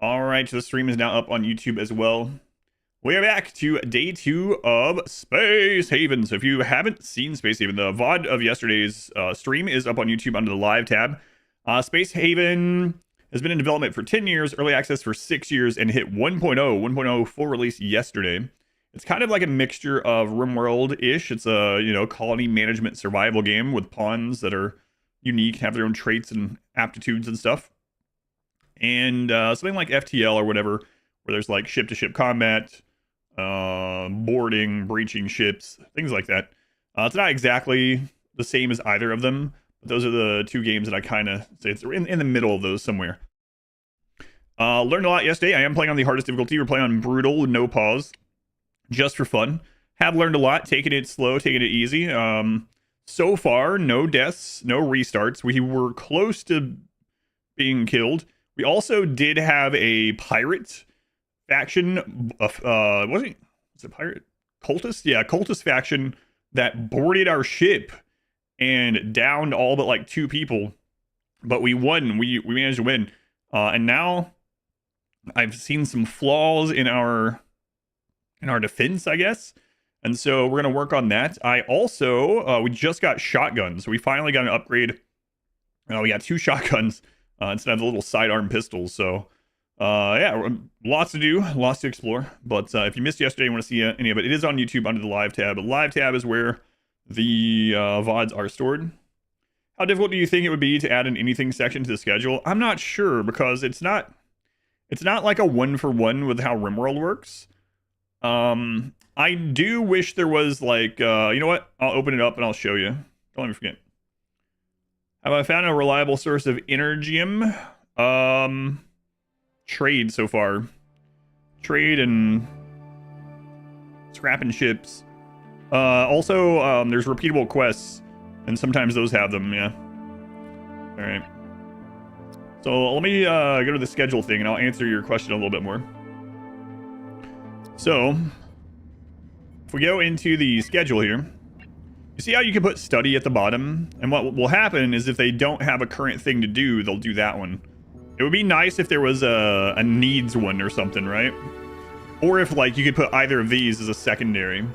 All right, so the stream is now up on YouTube as well. We are back to day 2 of Space Haven. So if you haven't seen Space Haven, the VOD of yesterday's stream is up on YouTube under the live tab. Space Haven has been in development for 10 years, early access for 6 years, and hit 1.0 full release yesterday. It's kind of like a mixture of RimWorld-ish. It's a, colony management survival game with pawns that are unique, have their own traits and aptitudes and stuff. And something like FTL or whatever, where there's like ship-to-ship combat, boarding, breaching ships, things like that. It's not exactly the same as either of them, but those are the two games that I kind of say it's in the middle of those somewhere. Learned a lot yesterday. I am playing on the hardest difficulty. We're playing on brutal, no pause, just for fun. Have learned a lot, taking it slow, taking it easy. So far, no deaths, no restarts. We were close to being killed. We also did have a pirate faction. Was it pirate? Cultist? Yeah, cultist faction that boarded our ship and downed all but like 2 people. But we won. We managed to win. And now I've seen some flaws in our defense, I guess. And so we're going to work on that. I also, we just got shotguns. So we finally got an upgrade. We got 2 shotguns instead of the little sidearm pistols. So, yeah, lots to do, lots to explore. But if you missed yesterday and want to see any of it, it is on YouTube under the live tab. The live tab is where the VODs are stored. How difficult do you think it would be to add an anything section to the schedule? I'm not sure, because it's not like a 1-for-1 with how RimWorld works. I do wish there was like, you know what? I'll open it up and I'll show you. Don't let me forget. Have I found a reliable source of energium? Trade so far. Trade and scrapping ships. Also, there's repeatable quests, and sometimes those have them, yeah. Alright. So let me go to the schedule thing, and I'll answer your question a little bit more. So, if we go into the schedule here, you see how you can put study at the bottom? And what will happen is if they don't have a current thing to do, they'll do that one. It would be nice if there was a needs one or something, right? Or if like you could put either of these as a secondary.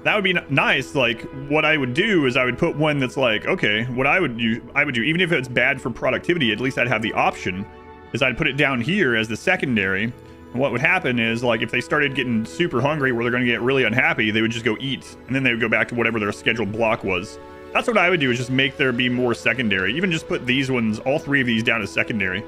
That would be nice. Like what I would do is I would put one that's like, okay, what I would do, even if it's bad for productivity, at least I'd have the option, is I'd put it down here as the secondary. And what would happen is, like, if they started getting super hungry where they're going to get really unhappy, they would just go eat, and then they would go back to whatever their scheduled block was. That's what I would do, is just make there be more secondary. Even just put these ones, all 3 of these, down as secondary.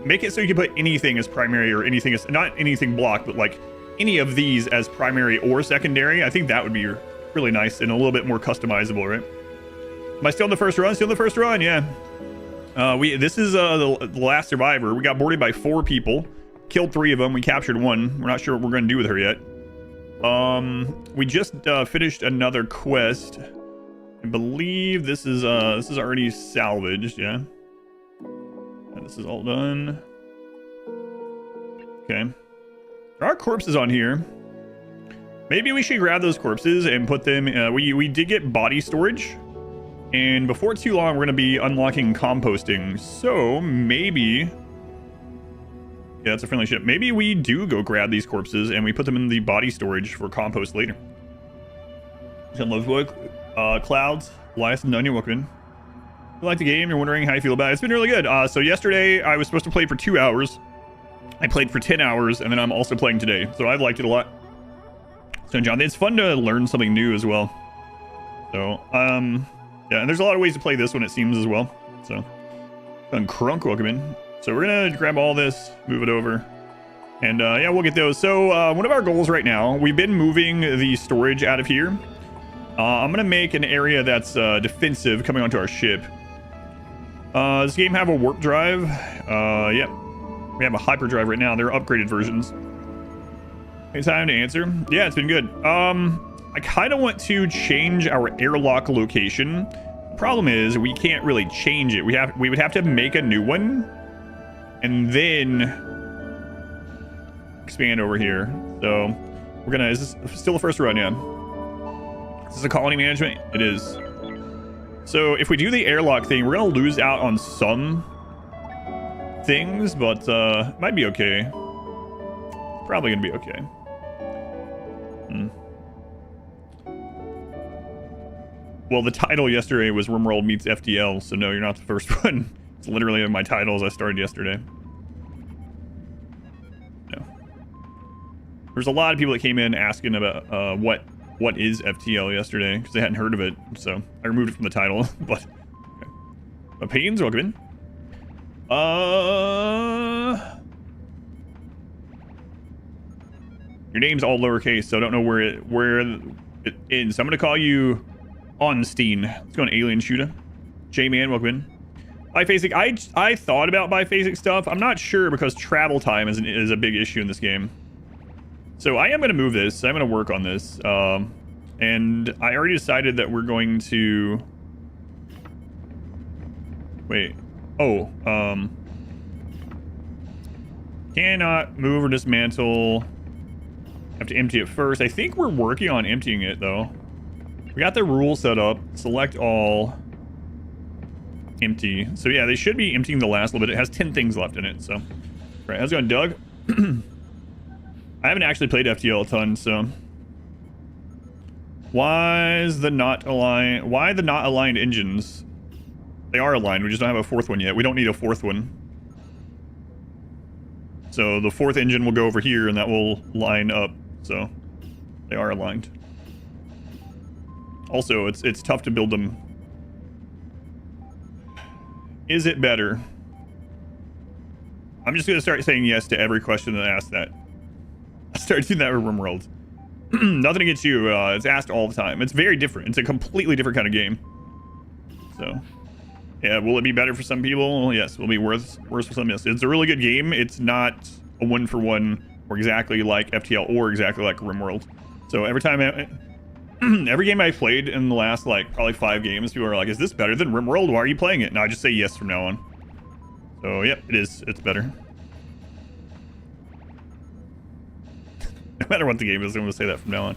Make it so you can put anything as primary, or anything as, not anything blocked, but like any of these as primary or secondary. I think that would be really nice and a little bit more customizable, right? Am I still in the first run? Still in the first run, yeah. This is the last survivor. We got boarded by 4 people. Killed 3 of them. We captured 1. We're not sure what we're going to do with her yet. We just finished another quest. I believe this is already salvaged. Yeah. And this is all done. Okay. There are corpses on here. Maybe we should grab those corpses and put them. We did get body storage, and before too long, we're going to be unlocking composting. So maybe. Yeah, that's a friendly ship. Maybe we do go grab these corpses and we put them in the body storage for compost later. Clouds, Elias and Onion, welcome in. If you like the game, you're wondering how you feel about it. It's been really good. So yesterday, I was supposed to play for 2 hours. I played for 10 hours, and then I'm also playing today. So I've liked it a lot. So, John, it's fun to learn something new as well. So, yeah, and there's a lot of ways to play this one, it seems, as well. So, and Crunk, welcome in. So we're gonna grab all this, move it over, and yeah, we'll get those. So one of our goals right now, we've been moving the storage out of here. I'm gonna make an area that's defensive coming onto our ship. Does this game have a warp drive? Yep. We have a hyperdrive right now. They're upgraded versions. Any time to answer? Yeah, it's been good. I kind of want to change our airlock location. The problem is we can't really change it. We would have to make a new one and then expand over here. So we're gonna, is this still the first run? Yeah. Is this a colony management? It is. So if we do the airlock thing, we're gonna lose out on some things, but might be okay. Probably gonna be okay. Well, the title yesterday was RimWorld meets FTL, so no, you're not the first one. It's literally in my titles I started yesterday. No. There's a lot of people that came in asking about what is FTL yesterday, because they hadn't heard of it, so I removed it from the title, but... Okay. Opinions, welcome in. Your name's all lowercase, so I don't know where it ends. So I'm gonna call you Onstein. Let's go on Alien Shooter. J-Man, welcome in. Bifacing, I thought about bifacing stuff. I'm not sure because travel time is a big issue in this game. So I am gonna move this. I'm gonna work on this. And I already decided that we're going to... Wait. Oh, cannot move or dismantle. Have to empty it first. I think we're working on emptying it, though. We got the rule set up. Select all. Empty. So, yeah, they should be emptying the last little bit. It has 10 things left in it, so. All right, how's it going, Doug? I haven't actually played FTL a ton, so. Why the not aligned engines? They are aligned. We just don't have a fourth one yet. We don't need a fourth one. So the fourth engine will go over here, and that will line up. So they are aligned. Also, it's tough to build them. Is it better? I'm just going to start saying yes to every question that asks that. I started doing that with RimWorld. Nothing against you. It's asked all the time. It's very different. It's a completely different kind of game. So... yeah, will it be better for some people? Yes. Will it be worse for some? Yes. It's a really good game. It's not a one-for-one or exactly like FTL or exactly like RimWorld. So every time, every game I played in the last, like, probably 5 games, people are like, is this better than RimWorld? Why are you playing it? And I just say yes from now on. So, yep, it is. It's better. No matter what the game is, I'm going to say that from now on.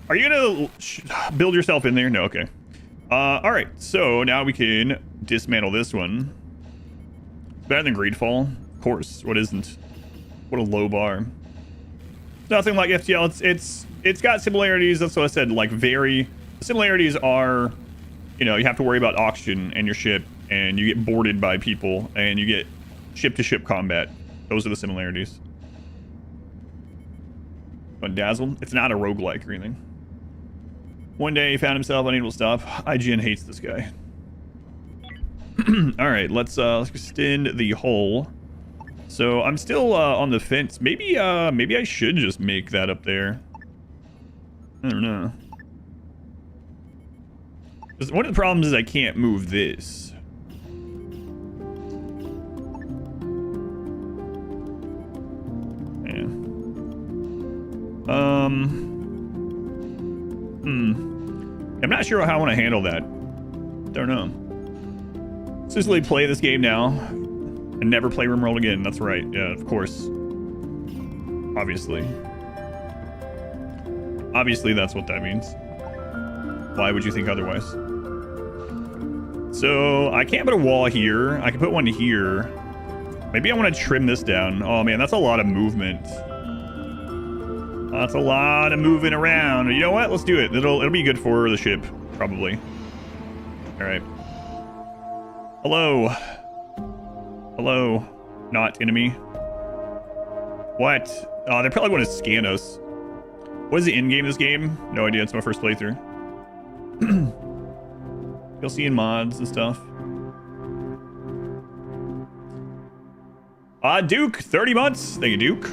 Are you going to build yourself in there? No, okay. All right, so now we can dismantle this one. It's better than Greedfall, of course. What isn't? What a low bar. Nothing like FTL. It's got similarities. That's what I said. Like the similarities are, you know, you have to worry about oxygen and your ship, and you get boarded by people, and you get ship-to-ship combat. Those are the similarities. But Dazzle, it's not a roguelike or anything. One day he found himself unable to stop. IGN hates this guy. All right, let's extend the hull. So I'm still on the fence. Maybe I should just make that up there. I don't know. 'Cause one of the problems is I can't move this. Yeah. I'm not sure how I want to handle that. Don't know. Simply play this game now and never play RimWorld again. That's right. Yeah, of course. Obviously. Obviously, that's what that means. Why would you think otherwise? So, I can't put a wall here. I can put one here. Maybe I want to trim this down. Oh, man, that's a lot of movement. That's a lot of moving around. You know what? Let's do it. It'll be good for the ship, probably. All right. Hello. Hello. Not enemy. What? Oh, they probably want to scan us. What is the end game of this game? No idea. It's my first playthrough. You'll see in mods and stuff. Duke, 30 months. Thank you, Duke.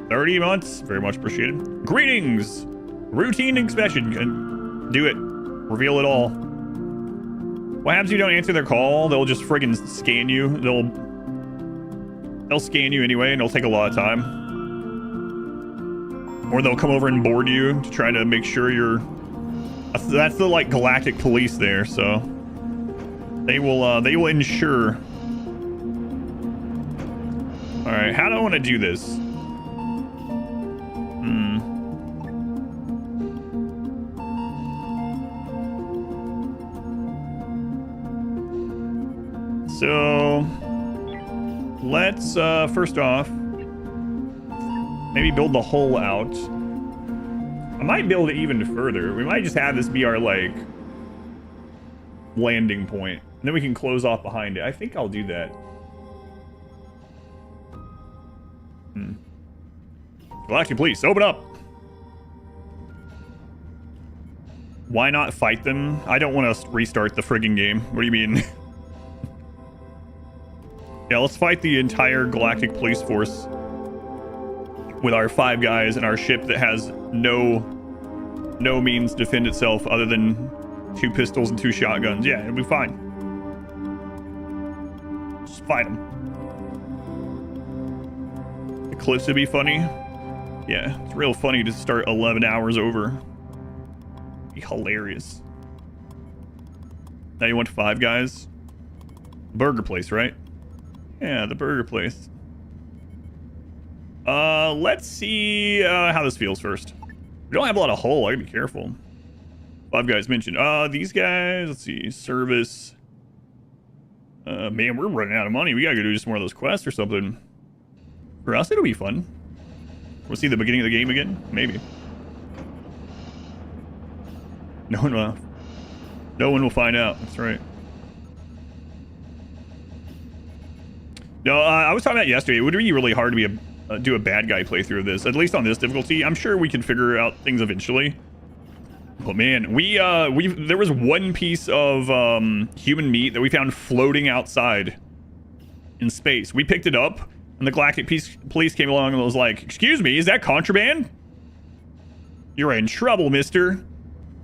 30 months. Very much appreciated. Greetings. Routine inspection. Can do it. Reveal it all. What happens if you don't answer their call? They'll just friggin' scan you. They'll scan you anyway, and it'll take a lot of time. Or they'll come over and board you to try to make sure you're... That's the, like, galactic police there, so... They will ensure... Alright, how do I want to do this? So... let's first off maybe build the hull out. I might build it even further. We might just have this be our like landing point, and then we can close off behind it. I think I'll do that. Galactic Police, open up. Why not fight them? I don't want to restart the frigging game. What do you mean? Yeah, let's fight the entire Galactic Police Force with our 5 guys and our ship that has no means to defend itself other than 2 pistols and 2 shotguns. Yeah, it'll be fine. Just fight them. The cliffs would be funny. Yeah, it's real funny to start 11 hours over. Be hilarious. Now you want 5 guys? Burger place, right? Yeah, the burger place. Let's see how this feels first. We don't have a lot of hull. I gotta be careful. 5 guys mentioned. These guys, let's see, service. Man, we're running out of money. We gotta go do just more of those quests or something. For us, it'll be fun. We'll see the beginning of the game again, maybe. No one will find out. That's right. No, I was talking about yesterday. It would be really hard to be do a bad guy playthrough of this, at least on this difficulty. I'm sure we can figure out things eventually. But man, there was one piece of human meat that we found floating outside in space. We picked it up, and the Galactic Police came along and was like, "Excuse me, is that contraband? You're in trouble, mister."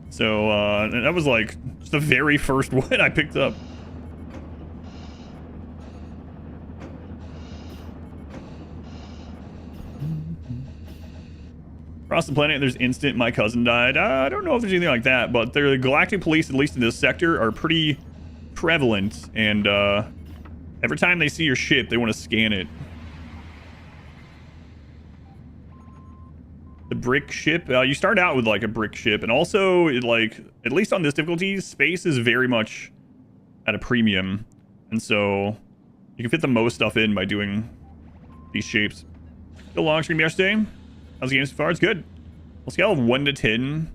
So that was like just the very first one I picked up. Across the planet, there's instant "my cousin died." I don't know if there's anything like that, but the Galactic Police, at least in this sector, are pretty prevalent. And every time they see your ship, they want to scan it. The brick ship. You start out with like a brick ship, and also like at least on this difficulty, space is very much at a premium, and so you can fit the most stuff in by doing these shapes. How long is it gonna be yesterday? How's the game so far? It's good. On a scale of 1 to 10,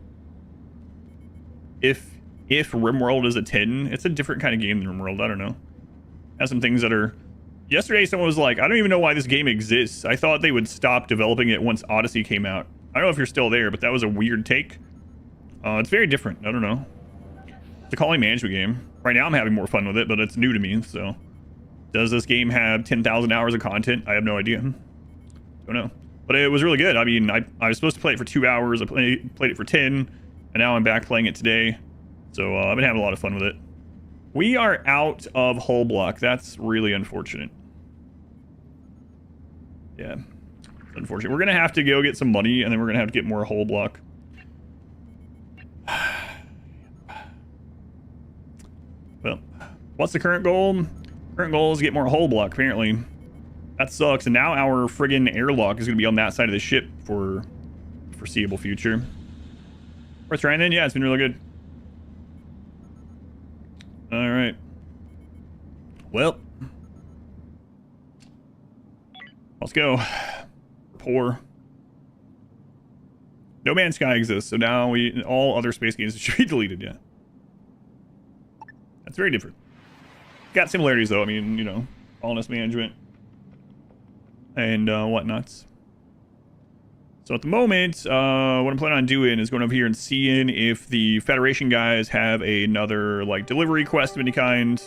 if RimWorld is a 10, it's a different kind of game than RimWorld. I don't know. Has some things that are. Yesterday, someone was like, "I don't even know why this game exists. I thought they would stop developing it once Odyssey came out." I don't know if you're still there, but that was a weird take. It's very different. I don't know. It's a colony management game. Right now, I'm having more fun with it, but it's new to me. So, does this game have 10,000 hours of content? I have no idea. Don't know. But it was really good. I mean, I was supposed to play it for 2 hours. I played it for 10, and now I'm back playing it today. So I've been having a lot of fun with it. We are out of hull block. That's really unfortunate. Yeah, it's unfortunate. We're going to have to go get some money, and then we're going to have to get more hull block. Well, what's the current goal? Current goal is to get more hull block, apparently. That sucks, and now our friggin' airlock is going to be on that side of the ship for the foreseeable future. Worth trying then? Yeah, it's been really good. Alright. Well. Let's go. Poor. No Man's Sky exists, so now all other space games should be deleted, yeah. That's very different. Got similarities, though. I mean, you know, colonist management and whatnots. So at the moment, what I'm planning on doing is going over here and seeing if the Federation guys have another like delivery quest of any kind,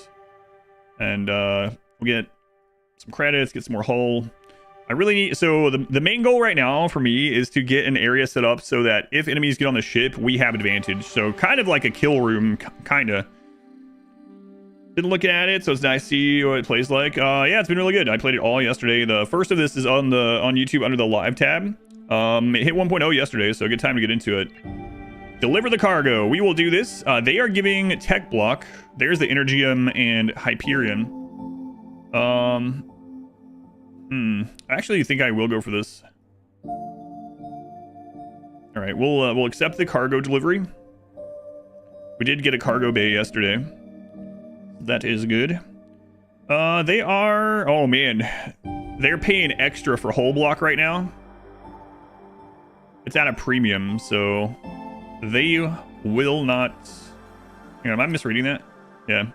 and we'll get some credits, get some more hull. I really need, so the main goal right now for me is to get an area set up so that if enemies get on the ship, we have advantage. So kind of like a kill room, kind of. Been looking at it, so it's nice to see what it plays like. Yeah, it's been really good. I played it all yesterday. The first of this is on YouTube under the live tab. It hit 1.0 yesterday, so good time to get into it. Deliver the cargo. We will do this. They are giving tech block. There's the Energium and Hyperion. I actually think I will go for this. All right, we'll accept the cargo delivery. We did get a cargo bay yesterday. That is good. They are... Oh, man. they're paying extra for hull block right now. It's at a premium, so they will not... Hang on, am I misreading that? Yeah.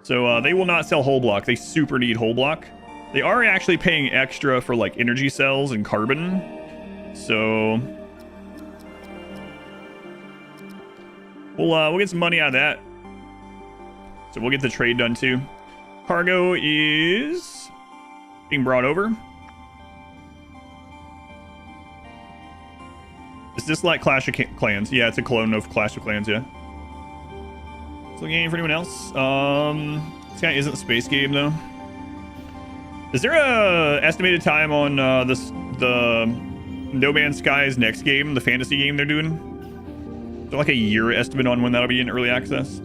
So they will not sell hull block. They super need hull block. They are actually paying extra for like energy cells and carbon. So we'll get some money out of that. So we'll get the trade done too. Cargo is being brought over. Is this like Clash of Clans? Yeah, it's a clone of Clash of Clans, yeah. So looking for anyone else. This guy isn't a space game though. Is there a estimated time on the No Man's Sky's next game, the fantasy game they're doing? Is there like a year estimate on when that'll be in early access?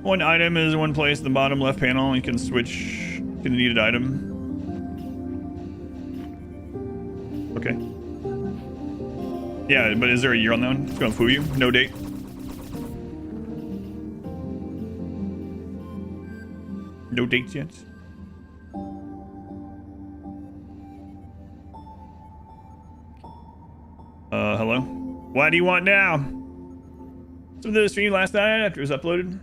One item is one place in the bottom left panel. You can switch to the needed item. Okay. Yeah, but is there a year on that one? It's gonna fool you. No date. No dates yet. Hello? What do you want now? So the stream last night after it was uploaded.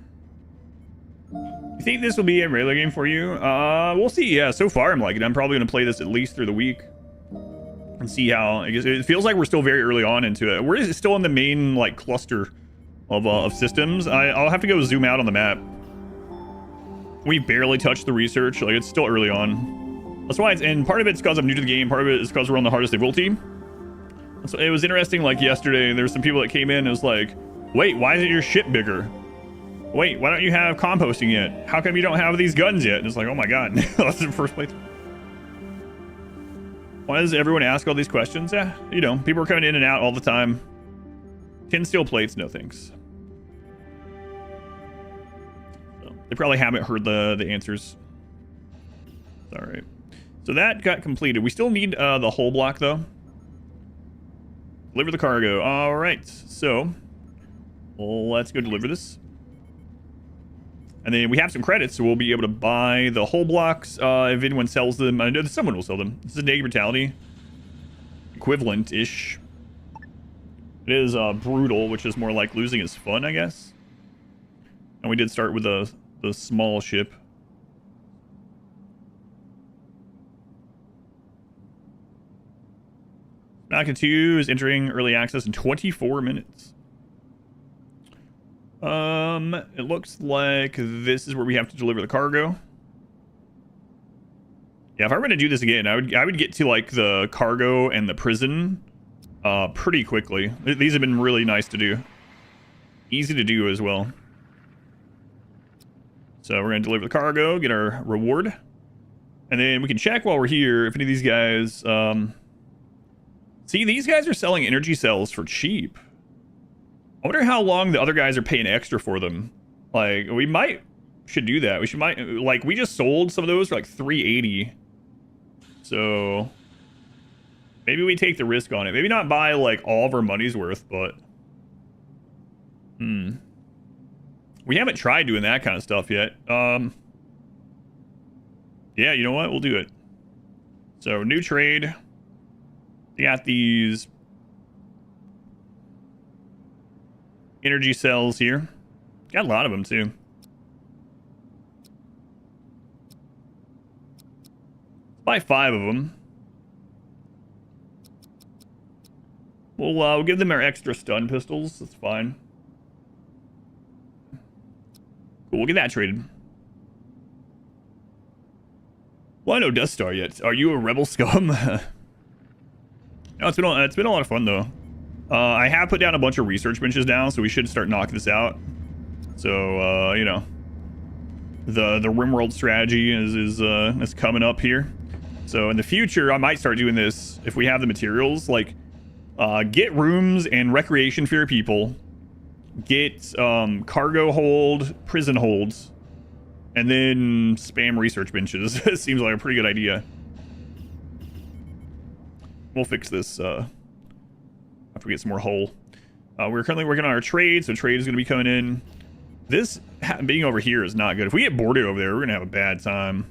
You think this will be a regular game for you? We'll see. Yeah, so far I'm liking it. I'm probably gonna play this at least through the week and see how. I guess it feels like we're still very early on into it. We're still in the main like cluster of systems. I'll have to go zoom out on the map. We barely touched the research. Like it's still early on. That's why. And part of it's because I'm new to the game. Part of it is because we're on the hardest difficulty. So it was interesting. Like yesterday, there were some people that came in. And it was like, wait, why isn't your ship bigger? Wait, why don't you have composting yet? How come you don't have these guns yet? And it's like, oh my god, that's the first place. Why does everyone ask all these questions? Yeah, you know, people are coming in and out all the time. Tin steel plates, no thanks. So they probably haven't heard the answers. All right. So that got completed. We still need the hull block though. Deliver the cargo. All right. So let's go deliver this. And then we have some credits, so we'll be able to buy the hull blocks if anyone sells them. I know that someone will sell them. This is a negative brutality. Equivalent-ish. It is brutal, which is more like losing is fun, I guess. And we did start with the small ship. Malkin 2 is entering early access in 24 minutes. It looks like this is where we have to deliver the cargo. Yeah, if I were going to do this again, I would get to like the cargo and the prison pretty quickly. These have been really nice to do. Easy to do as well. So we're going to deliver the cargo, get our reward. And then we can check while we're here if any of these guys... See, these guys are selling energy cells for cheap. I wonder how long the other guys are paying extra for them. Like, we should do that. We just sold some of those for like 380. So maybe we take the risk on it. Maybe not buy like all of our money's worth, but we haven't tried doing that kind of stuff yet. Yeah, you know what? We'll do it. So new trade. We got these energy cells here. Got a lot of them too. Buy 5 of them. We'll give them our extra stun pistols. That's fine. Cool, we'll get that traded. Well, I know Death Star yet. Are you a rebel scum? No, it's been a lot of fun though. I have put down a bunch of research benches now, so we should start knocking this out. So you know, the RimWorld strategy is coming up here. So in the future, I might start doing this if we have the materials. Like, get rooms and recreation for your people. Get cargo hold, prison holds, and then spam research benches. It seems like a pretty good idea. We'll fix this after we get some more hull. We're currently working on our trade, so trade is going to be coming in. This being over here is not good. If we get boarded over there, we're going to have a bad time.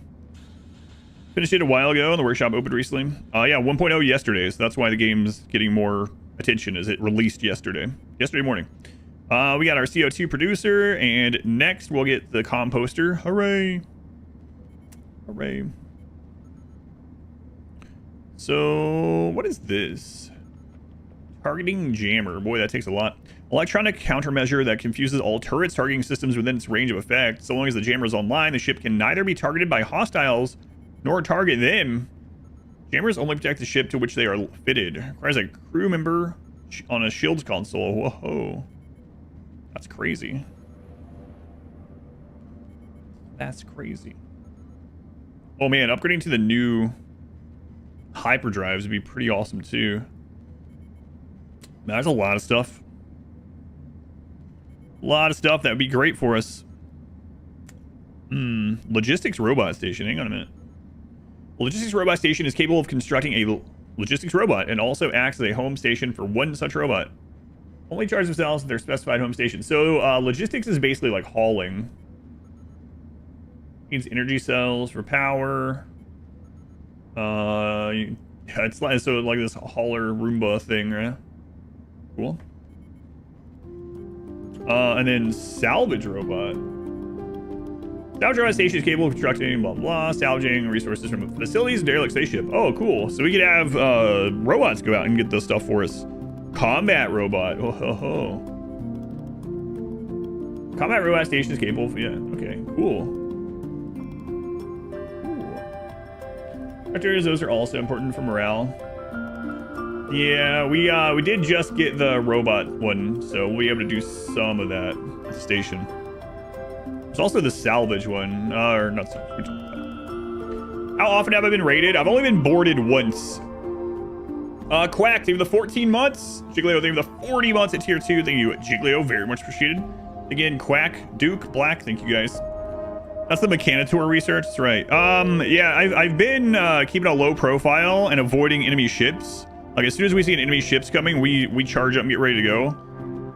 Finished it a while ago, and the workshop opened recently. Yeah, 1.0 yesterday, so that's why the game's getting more attention, as it released yesterday morning. We got our CO2 producer, and next we'll get the composter. Hooray! Hooray! So, what is this? Targeting jammer. Boy, that takes a lot. Electronic countermeasure that confuses all turrets targeting systems within its range of effect. So long as the jammer is online, the ship can neither be targeted by hostiles nor target them. Jammers only protect the ship to which they are fitted. Requires a crew member on a shields console. Whoa. That's crazy. That's crazy. Oh man, upgrading to the new hyperdrives would be pretty awesome too. That's a lot of stuff. A lot of stuff that would be great for us. Logistics robot station. Hang on a minute. The logistics robot station is capable of constructing a logistics robot and also acts as a home station for one such robot. Only charge themselves at their specified home station. So logistics is basically like hauling. Needs energy cells for power. It's like, so like this hauler Roomba thing, right? Cool. And then salvage robot. Salvage robot station is capable of constructing blah blah, salvaging resources from facilities, derelict spaceship. Oh, cool. So we could have robots go out and get this stuff for us. Combat robot. Oh ho ho. Combat robot station is capable of, yeah. Okay, cool. Factors, those are also important for morale. Yeah, we did just get the robot one, so we'll be able to do some of that at the station. There's also the salvage one, or not salvage. How often have I been raided? I've only been boarded once. Quack, thank you for the 14 months. Jiglio, thank you for the 40 months at tier 2. Thank you, Jiglio, very much appreciated. Again, Quack, Duke, Black, thank you guys. That's the Mechanitor research, that's right. Yeah, I've been keeping a low profile and avoiding enemy ships. Like, as soon as we see an enemy ship's coming, we charge up and get ready to go.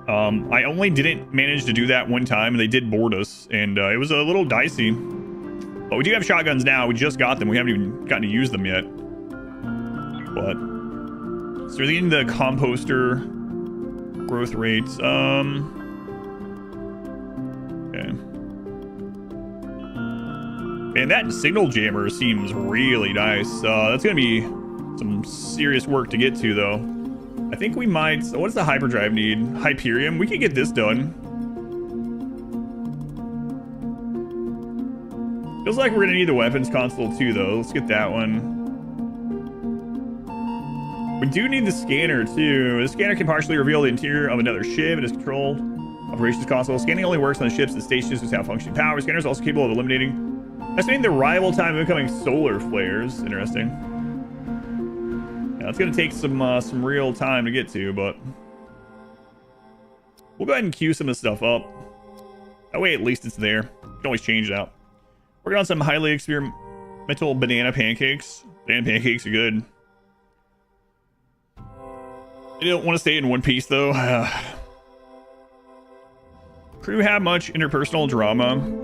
I only didn't manage to do that one time, and they did board us, and it was a little dicey. But we do have shotguns now. We just got them. We haven't even gotten to use them yet. But so we're getting the composter growth rates. Okay. Man, that signal jammer seems really nice. That's gonna be some serious work to get to, though. I think we might... What does the hyperdrive need? Hyperium? We can get this done. Feels like we're gonna need the weapons console, too, though. Let's get that one. We do need the scanner, too. The scanner can partially reveal the interior of another ship. It is controlled. Operations console. Scanning only works on the ships and stations which have functioning power. Scanner is also capable of eliminating... Estimating the arrival time of incoming solar flares. Interesting. Yeah, it's gonna take some real time to get to, but we'll go ahead and queue some of this stuff up. That way, at least it's there. You can always change it out. Working on some highly experimental banana pancakes. Banana pancakes are good. You don't want to stay in one piece, though. Crew have much interpersonal drama.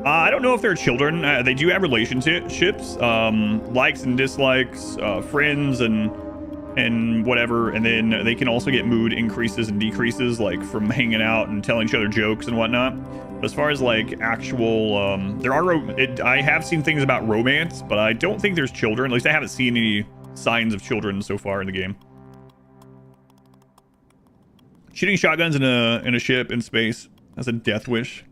I don't know if they're children. They do have relationships, likes and dislikes, friends and whatever. And then they can also get mood increases and decreases, like from hanging out and telling each other jokes and whatnot. But as far as like actual, I have seen things about romance, but I don't think there's children. At least I haven't seen any signs of children so far in the game. Shooting shotguns in a ship in space. That's a death wish.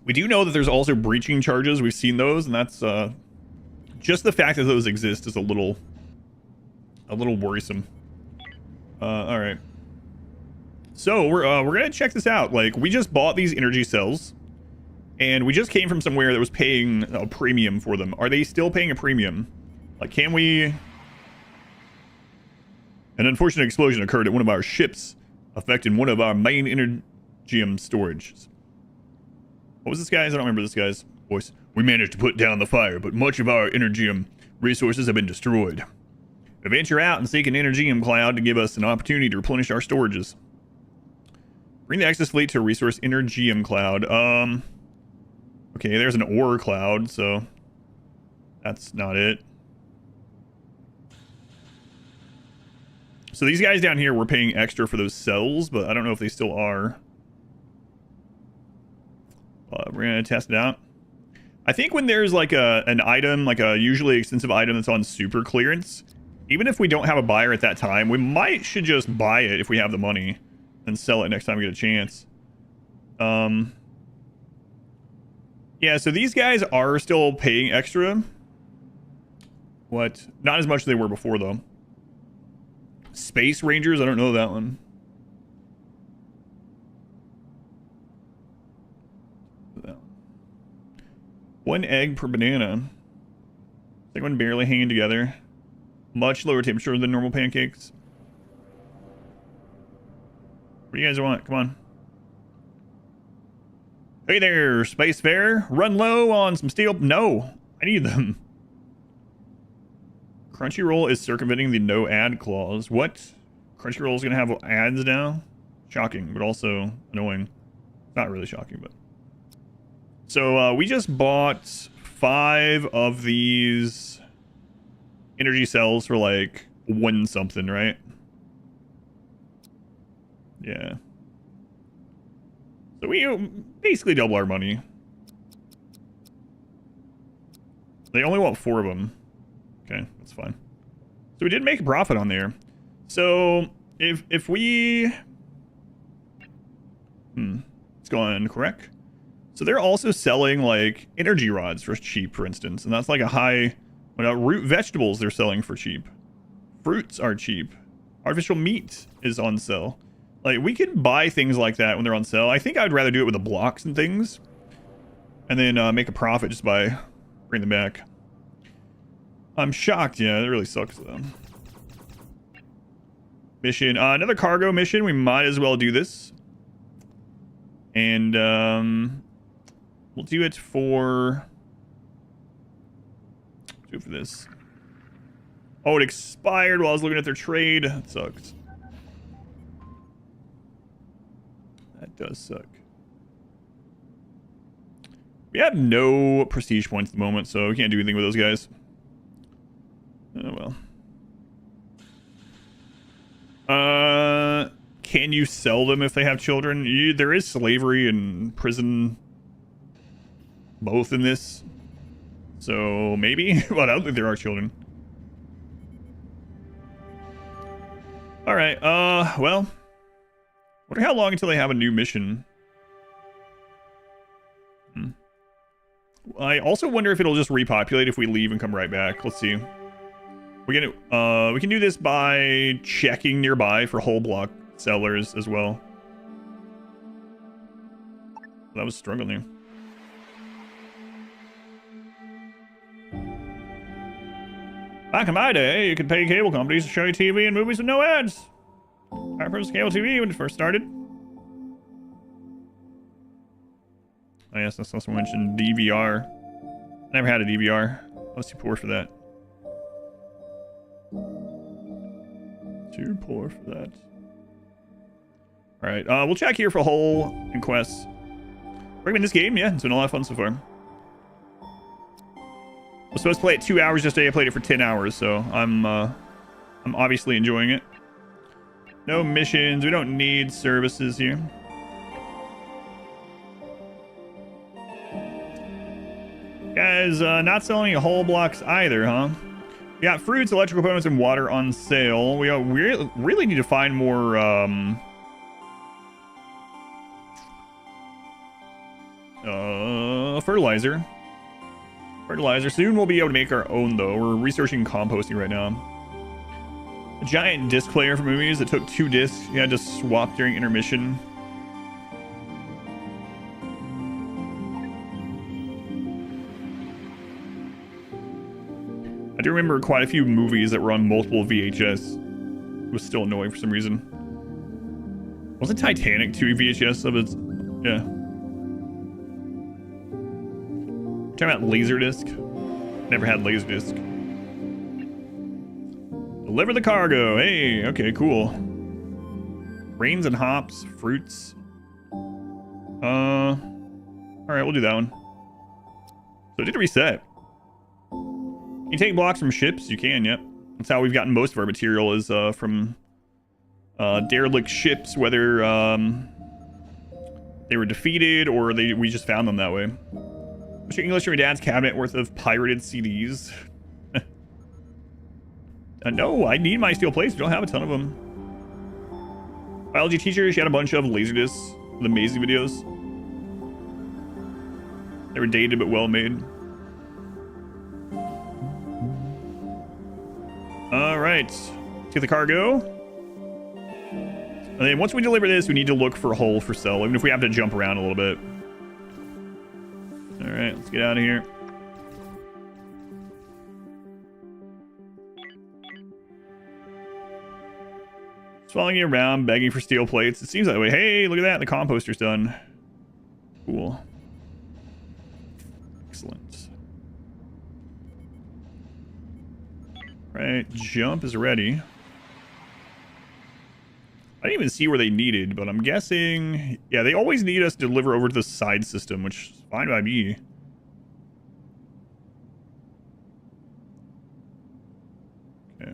We do know that there's also breaching charges. We've seen those, and that's just the fact that those exist is a little worrisome. All right. So we're gonna check this out. Like, we just bought these energy cells, and we just came from somewhere that was paying a premium for them. Are they still paying a premium? Like, can we? An unfortunate explosion occurred at one of our ships, affecting one of our main energium storages. What was this guy's? I don't remember this guy's voice. We managed to put down the fire, but much of our energium resources have been destroyed. We venture out and seek an energium cloud to give us an opportunity to replenish our storages. Bring the Axis fleet to a resource energium cloud. Okay, there's an ore cloud, so That's not it. So these guys down here were paying extra for those cells, but I don't know if they still are. But we're going to test it out. I think when there's like an item, like a usually expensive item that's on super clearance, even if we don't have a buyer at that time, we should just buy it if we have the money and sell it next time we get a chance. Yeah, so these guys are still paying extra. What? Not as much as they were before, though. Space Rangers? I don't know that one. One egg per banana. Second one barely hanging together. Much lower temperature than normal pancakes. What do you guys want? Come on. Hey there, Space Fair. Run low on some steel. No, I need them. Crunchyroll is circumventing the no ad clause. What? Crunchyroll is going to have ads now? Shocking, but also annoying. Not really shocking, but... So, we just bought 5 of these energy cells for, like, 1 something, right? Yeah. So we basically double our money. They only want 4 of them. Okay, that's fine. So we did make a profit on there. So if we... It's going correct. So they're also selling like energy rods for cheap, for instance. And that's like a high... root vegetables they're selling for cheap. Fruits are cheap. Artificial meat is on sale. Like, we can buy things like that when they're on sale. I think I'd rather do it with the blocks and things. And then make a profit just by bringing them back. I'm shocked. Yeah, that really sucks, though. Mission. Another cargo mission. We might as well do this. And we'll do it for... do it for this. Oh, it expired while I was looking at their trade. That sucks. That does suck. We have no prestige points at the moment, so we can't do anything with those guys. Oh, well. Can you sell them if they have children? There is slavery and prison both in this. So, maybe? But I don't think there are children. Alright, well... wonder how long until they have a new mission. I also wonder if it'll just repopulate if we leave and come right back. Let's see. We can do this by checking nearby for whole block sellers as well. That was struggling. Back in my day, you could pay cable companies to show you TV and movies with no ads. Our first cable TV when it first started. Oh yes, that's also mentioned DVR. Never had a DVR. I was too poor for that. Too poor for that. Alright, we'll check here for whole and quests. Recommend this game? Yeah, it's been a lot of fun so far. I was supposed to play it 2 hours yesterday. I played it for 10 hours, so I'm obviously enjoying it. No missions. We don't need services here. Guys, not selling whole blocks either, huh? We got fruits, electrical components, and water on sale. We really need to find more, fertilizer. Soon we'll be able to make our own, though. We're researching composting right now. A giant disc player for movies that took 2 discs. You had to swap during intermission. I do remember quite a few movies that were on multiple VHS. It was still annoying for some reason. Wasn't Titanic 2 VHS of its... yeah. Talking about Laserdisc. Never had Laserdisc. Deliver the cargo. Hey, okay, cool. Grains and hops, fruits. Alright, we'll do that one. So it did reset. You take blocks from ships, you can, yep. That's how we've gotten most of our material is from derelict ships, whether they were defeated or we just found them that way. What's your English from your dad's cabinet worth of pirated CDs? No, I need my steel plates. We don't have a ton of them. Biology teacher, she had a bunch of Laserdiscs, the amazing videos. They were dated but well made. All right, take the cargo. And then once we deliver this, we need to look for a hole for sale, even if we have to jump around a little bit. All right, let's get out of here. Just following you around, begging for steel plates. It seems that way. Hey, look at that. The composter's done. Cool. Excellent. Right, jump is ready. I didn't even see where they needed, but I'm guessing... Yeah, they always need us to deliver over to the side system, which is fine by me. Okay.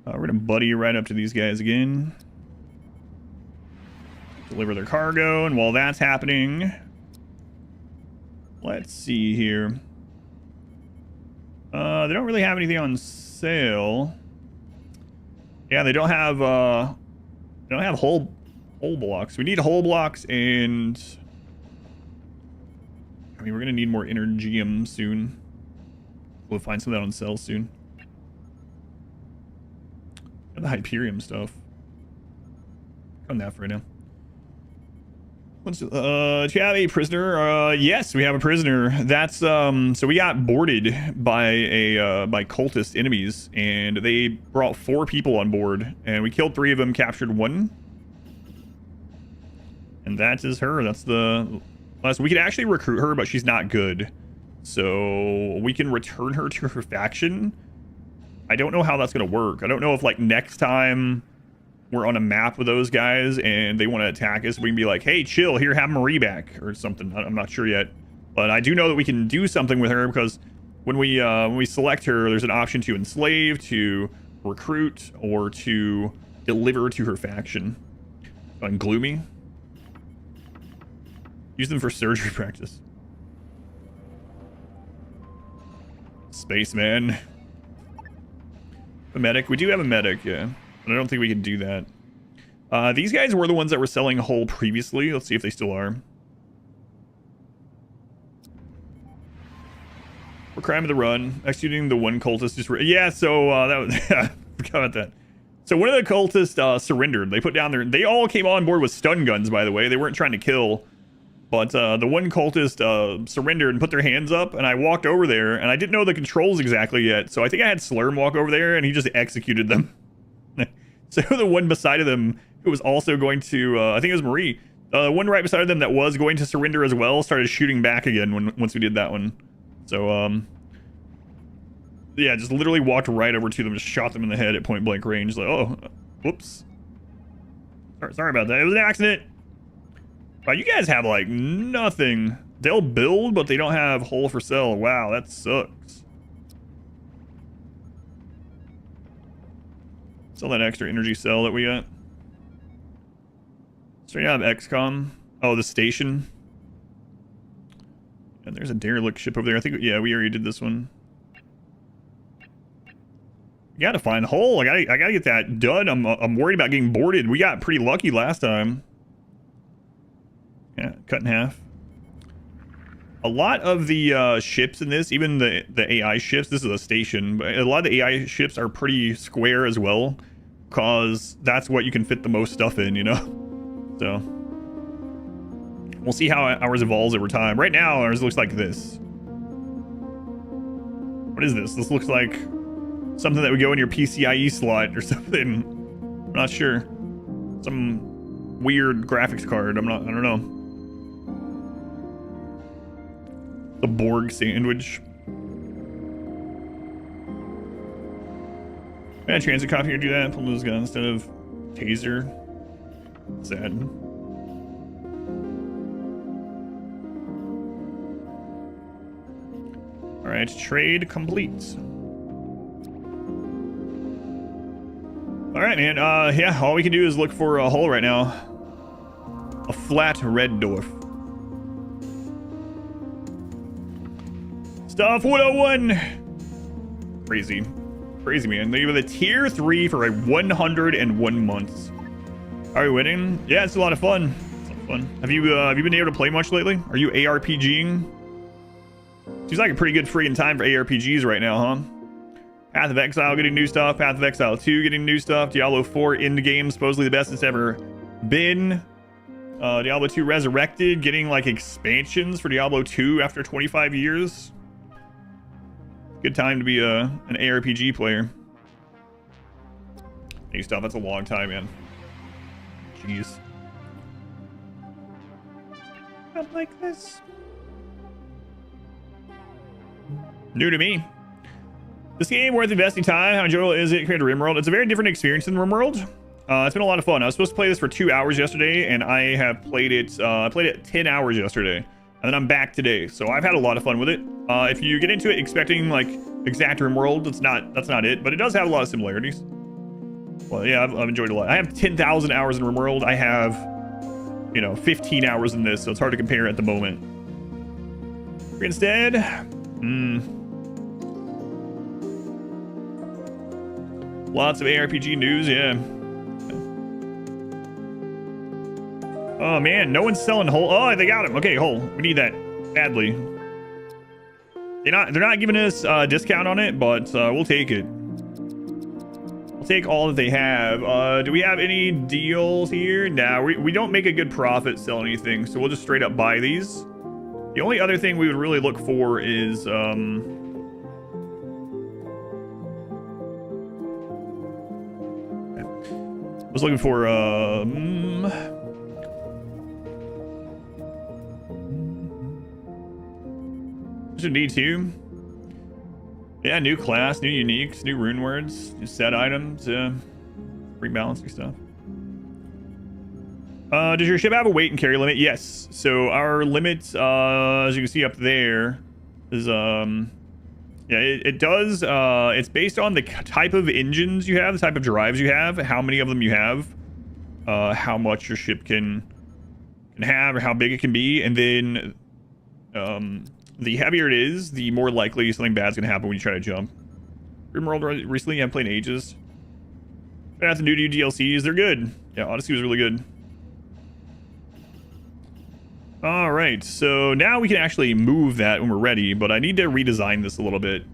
We're going to buddy right up to these guys again. Deliver their cargo, and while that's happening... Let's see here. They don't really have anything on sale. Yeah, they don't have hull blocks. We need hull blocks, and I mean we're gonna need more energium soon. We'll find some of that on sale soon. And the Hyperium stuff. On that for right now. Do you have a prisoner? Yes, we have a prisoner. That's so we got boarded by by cultist enemies, and they brought 4 people on board, and we killed 3 of them, captured 1. And that is her. That's the last. We can actually recruit her, but she's not good. So we can return her to her faction. I don't know how that's gonna work. I don't know if like next time we're on a map with those guys and they want to attack us, we can be like, hey, chill, here, have Marie back or something. I'm not sure yet, but I do know that we can do something with her, because when we select her, there's an option to enslave, to recruit, or to deliver to her faction. And gloomy, use them for surgery practice. Spaceman. A medic. We do have a medic, yeah. I don't think we can do that. These guys were the ones that were selling hull previously. Let's see if they still are. For crime of the run, executing the 1 cultist. Yeah, so that was I forgot about that. So one of the cultists surrendered. They put down their. They all came on board with stun guns, by the way. They weren't trying to kill, but the one cultist surrendered and put their hands up. And I walked over there, and I didn't know the controls exactly yet. So I think I had Slurm walk over there, and he just executed them. So the one beside of them, who was also going to, I think it was Marie, the one right beside of them that was going to surrender as well, started shooting back again once we did that one. So, yeah, just literally walked right over to them, just shot them in the head at point blank range. Like, oh, whoops. Sorry about that. It was an accident. Wow, you guys have like nothing. They'll build, but they don't have hull for sale. Wow, that sucks. Sell that extra energy cell that we got. So you have XCOM. Oh, the station. And there's a derelict ship over there. I think, yeah, we already did this one. You gotta find hull. I gotta get that done. I'm worried about getting boarded. We got pretty lucky last time. Yeah, cut in half. A lot of the ships in this, even the AI ships, this is a station, but a lot of the AI ships are pretty square as well, because that's what you can fit the most stuff in, you know? So, we'll see how ours evolves over time. Right now, ours looks like this. What is this? This looks like something that would go in your PCIe slot or something. I'm not sure. Some weird graphics card. I don't know. The Borg sandwich. Yeah, transit copy here, do that. Pull those guns instead of taser. Sad. All right, trade complete. All right, man. Yeah, all we can do is look for a hull right now. A flat red dwarf. Stuff 101. Crazy. Crazy, man. They have a tier 3 for a 101 months. Are we winning? Yeah, it's a lot of fun. It's a lot of fun. Have you been able to play much lately? Are you ARPGing? Seems like a pretty good friggin' time for ARPGs right now, huh? Path of Exile getting new stuff. Path of Exile 2 getting new stuff. Diablo 4 in the game, supposedly the best it's ever been. Diablo 2 Resurrected getting like expansions for Diablo 2 after 25 years. Good time to be an ARPG player. New stuff. That's a long time, man. Jeez. Not like this. New to me. This game worth investing time. How enjoyable is it compared to RimWorld? It's a very different experience than RimWorld. It's been a lot of fun. I was supposed to play this for 2 hours yesterday, and I have played it. I played it 10 hours yesterday, and then I'm back today. So I've had a lot of fun with it. If you get into it expecting like exact RimWorld, that's not it. But it does have a lot of similarities. Well, yeah, I've enjoyed it a lot. I have 10,000 hours in RimWorld. I have, 15 hours in this, so it's hard to compare at the moment. Instead, lots of ARPG news, yeah. Oh man, no one's selling Hull. Oh, they got him. Okay, Hull. We need that badly. They're not giving us a discount on it, but we'll take it. We'll take all that they have. Do we have any deals here? Nah, we don't make a good profit selling anything, so we'll just straight up buy these. The only other thing we would really look for is I was looking for D2. Yeah, new class, new uniques, new rune words, new set items, rebalancing stuff. Does your ship have a weight and carry limit? Yes. So our limit, as you can see up there, is yeah, it does. It's based on the type of engines you have, the type of drives you have, how many of them you have, how much your ship can have, or how big it can be, and then the heavier it is, the more likely something bad's gonna happen when you try to jump. RimWorld recently, I haven't played in ages. But after the new DLCs, they're good. Yeah, Odyssey was really good. All right, so now we can actually move that when we're ready, but I need to redesign this a little bit.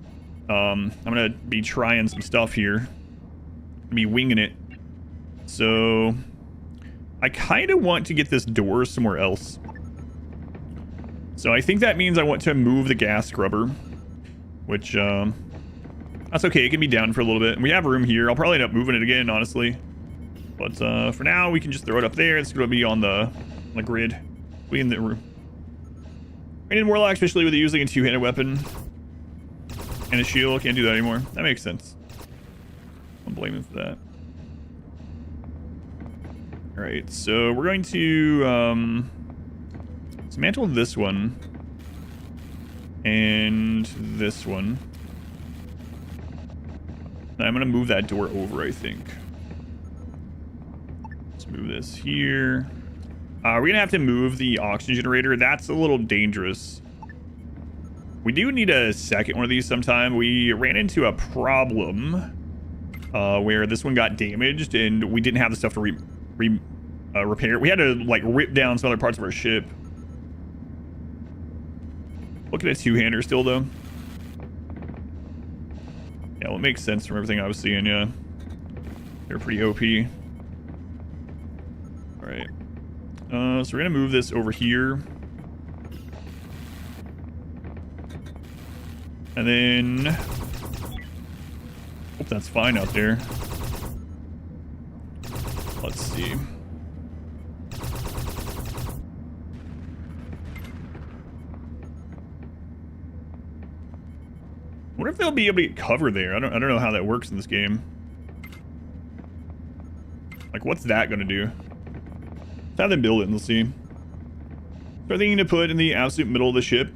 I'm gonna be trying some stuff here, be winging it. So I kind of want to get this door somewhere else. So I think that means I want to move the gas scrubber, which that's okay. It can be down for a little bit. And we have room here. I'll probably end up moving it again, honestly. But for now, we can just throw it up there. It's going to be on the grid. We in the room. Rated Warlock, especially with using a two-handed weapon and a shield. Can't do that anymore. That makes sense. I'm blaming for that. All right, so we're going to dismantle this one and this one. And I'm going to move that door over, I think. Let's move this here. We're going to have to move the oxygen generator. That's a little dangerous. We do need a second one of these sometime. We ran into a problem where this one got damaged and we didn't have the stuff to repair it. We had to like rip down some other parts of our ship. Look at a two-hander still though. Yeah, well, it makes sense from everything I was seeing, yeah. They're pretty OP. Alright. So we're gonna move this over here. And then hope that's fine out there. Let's see. I wonder if they'll be able to get cover there. I don't know how that works in this game. Like, what's that gonna do? Let's have them build it and let's see. Start thinking to put in the absolute middle of the ship.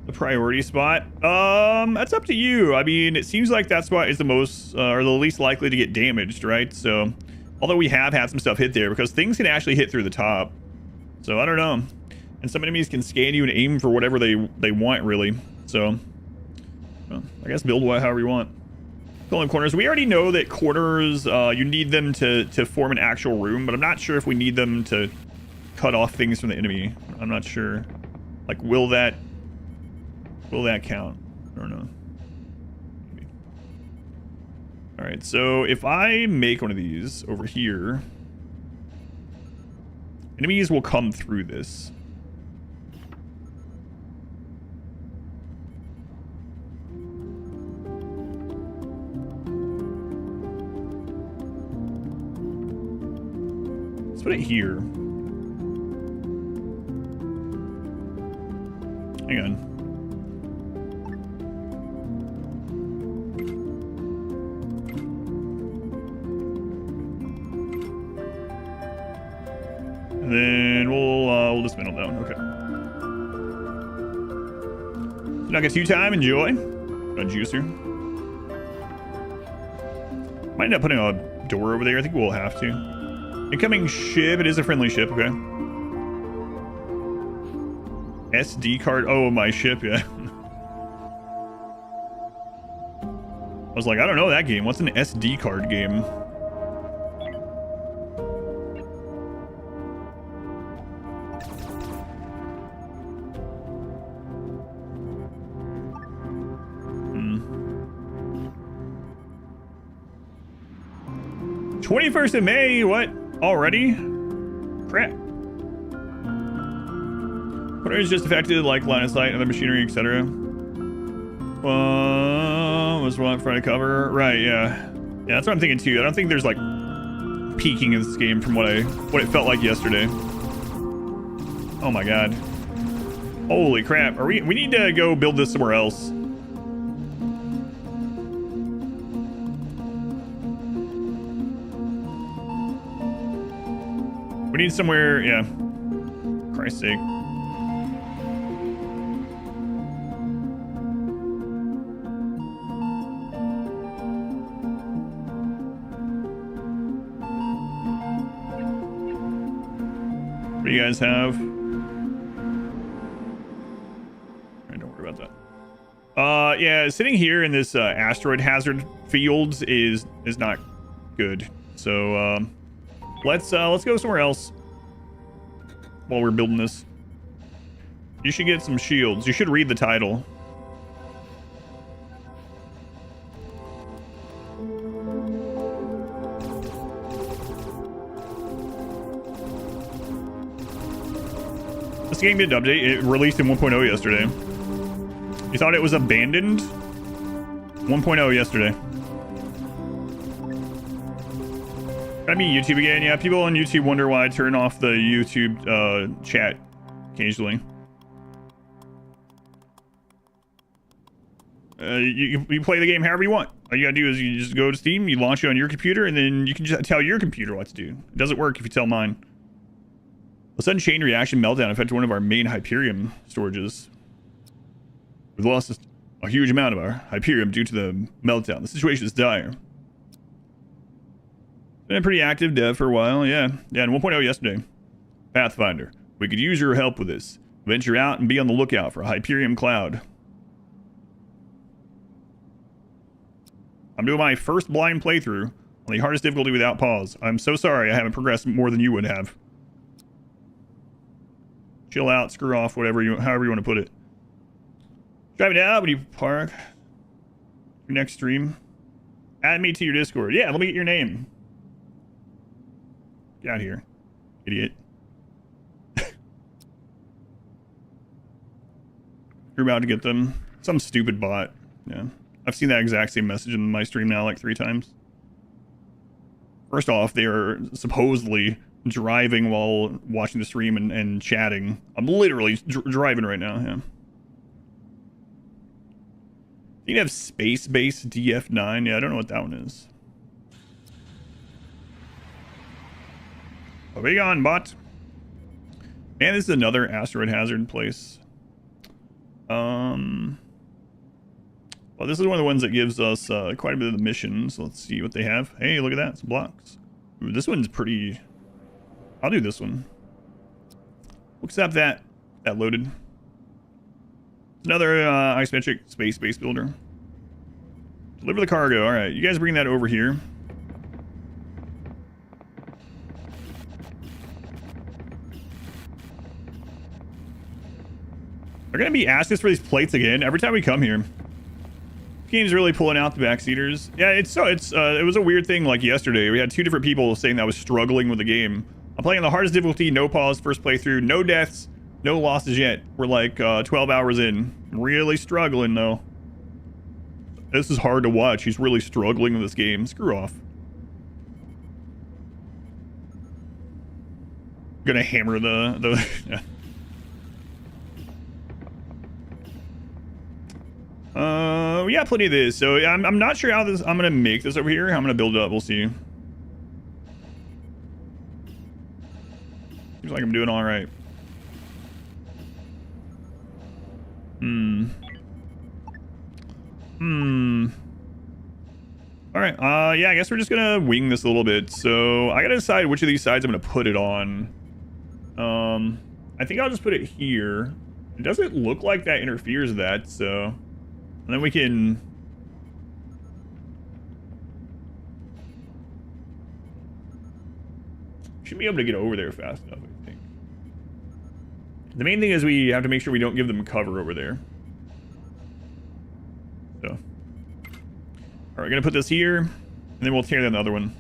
The priority spot? That's up to you. I mean, it seems like that spot is the most, or the least likely to get damaged, right? So, although we have had some stuff hit there, because things can actually hit through the top. So, I don't know. And some enemies can scan you and aim for whatever they want, really. So, well, I guess build however you want. Filling corners. We already know that corners, you need them to form an actual room, but I'm not sure if we need them to cut off things from the enemy. I'm not sure. Like, will that count? I don't know. Maybe. All right, so if I make one of these over here, enemies will come through this. Let's put it here. Hang on. And then we'll dismantle that one. Okay. So now gets you time. Enjoy. A juicer. Might end up putting a door over there. I think we'll have to. Incoming ship. It is a friendly ship. Okay. SD card. Oh, my ship. Yeah. I was like, I don't know that game. What's an SD card game? Hmm. 21st of May? What? Already? Crap. What is just affected, like line of sight, other machinery, etc. Was one front of cover. Right, yeah. Yeah, that's what I'm thinking too. I don't think there's like peaking in this game from what it felt like yesterday. Oh my god. Holy crap. We need to go build this somewhere else. We need somewhere, yeah. Christ's sake. What do you guys have? Alright, don't worry about that. Yeah, sitting here in this asteroid hazard fields is not good. So let's go somewhere else while we're building this. You should get some shields. You should read the title. This game did update. It released in 1.0 yesterday. You thought it was abandoned? 1.0 yesterday. I mean YouTube again. Yeah, people on YouTube wonder why I turn off the YouTube chat occasionally. You play the game however you want. All you gotta do is you just go to Steam, you launch it on your computer, and then you can just tell your computer what to do. It doesn't work if you tell mine. A sudden chain reaction meltdown affected one of our main Hyperium storages. We've lost a huge amount of our Hyperium due to the meltdown. The situation is dire. Been pretty active dev for a while, yeah. Yeah, in 1.0 yesterday. Pathfinder. We could use your help with this. Venture out and be on the lookout for a Hyperium cloud. I'm doing my first blind playthrough on the hardest difficulty without pause. I'm so sorry I haven't progressed more than you would have. Chill out, screw off, however you want to put it. Driving out, when you park. Your next stream. Add me to your Discord. Yeah, let me get your name. Get out of here, idiot. You're about to get them. Some stupid bot. Yeah. I've seen that exact same message in my stream now like 3 times. First off, they are supposedly driving while watching the stream and chatting. I'm literally driving right now, yeah. You have Space Base DF9. Yeah, I don't know what that one is. Oh, be gone, bot. Man, this is another asteroid hazard place. Well, this is one of the ones that gives us quite a bit of the missions. Let's see what they have. Hey, look at that. Some blocks. Ooh, this one's pretty... I'll do this one. We'll accept that. That loaded. Another isometric space base builder. Deliver the cargo. All right, you guys bring that over here. They're gonna be asking us for these plates again every time we come here. Game's really pulling out the backseaters. Yeah, it was a weird thing like yesterday. We had 2 different people saying that I was struggling with the game. I'm playing on the hardest difficulty, no pause, first playthrough, no deaths, no losses yet. We're like 12 hours in. I'm really struggling though. This is hard to watch. He's really struggling with this game. Screw off. Gonna hammer the yeah. We got plenty of this, so I'm not sure how this. I'm gonna make this over here. I'm gonna build it up. We'll see. Seems like I'm doing all right. All right. Yeah, I guess we're just gonna wing this a little bit. So I gotta decide which of these sides I'm gonna put it on. I think I'll just put it here. It doesn't look like that interferes with that, so. And then we can... Should be able to get over there fast enough, I think. The main thing is we have to make sure we don't give them cover over there. So. Alright, we're gonna put this here, and then we'll tear down the other one.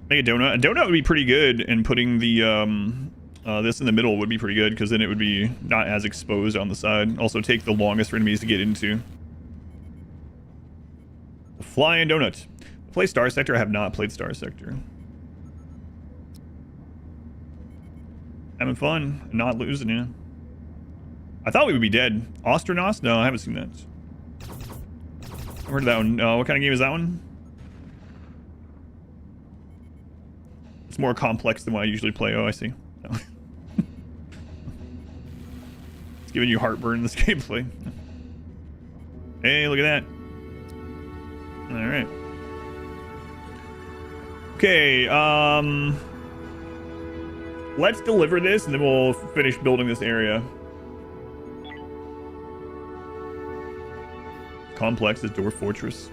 Make a donut. A donut would be pretty good, and putting the, this in the middle would be pretty good, because then it would be not as exposed on the side. Also take the longest for enemies to get into. Flying donut. Play Star Sector. I have not played Star Sector. Having fun. Not losing, yeah. I thought we would be dead. Ostronauts? No, I haven't seen that. I've heard of that one. What kind of game is that one? It's more complex than what I usually play. Oh, I see. No. It's giving you heartburn in this gameplay. Hey, look at that. Alright. Okay, let's deliver this and then we'll finish building this area. Complex is Dwarf Fortress.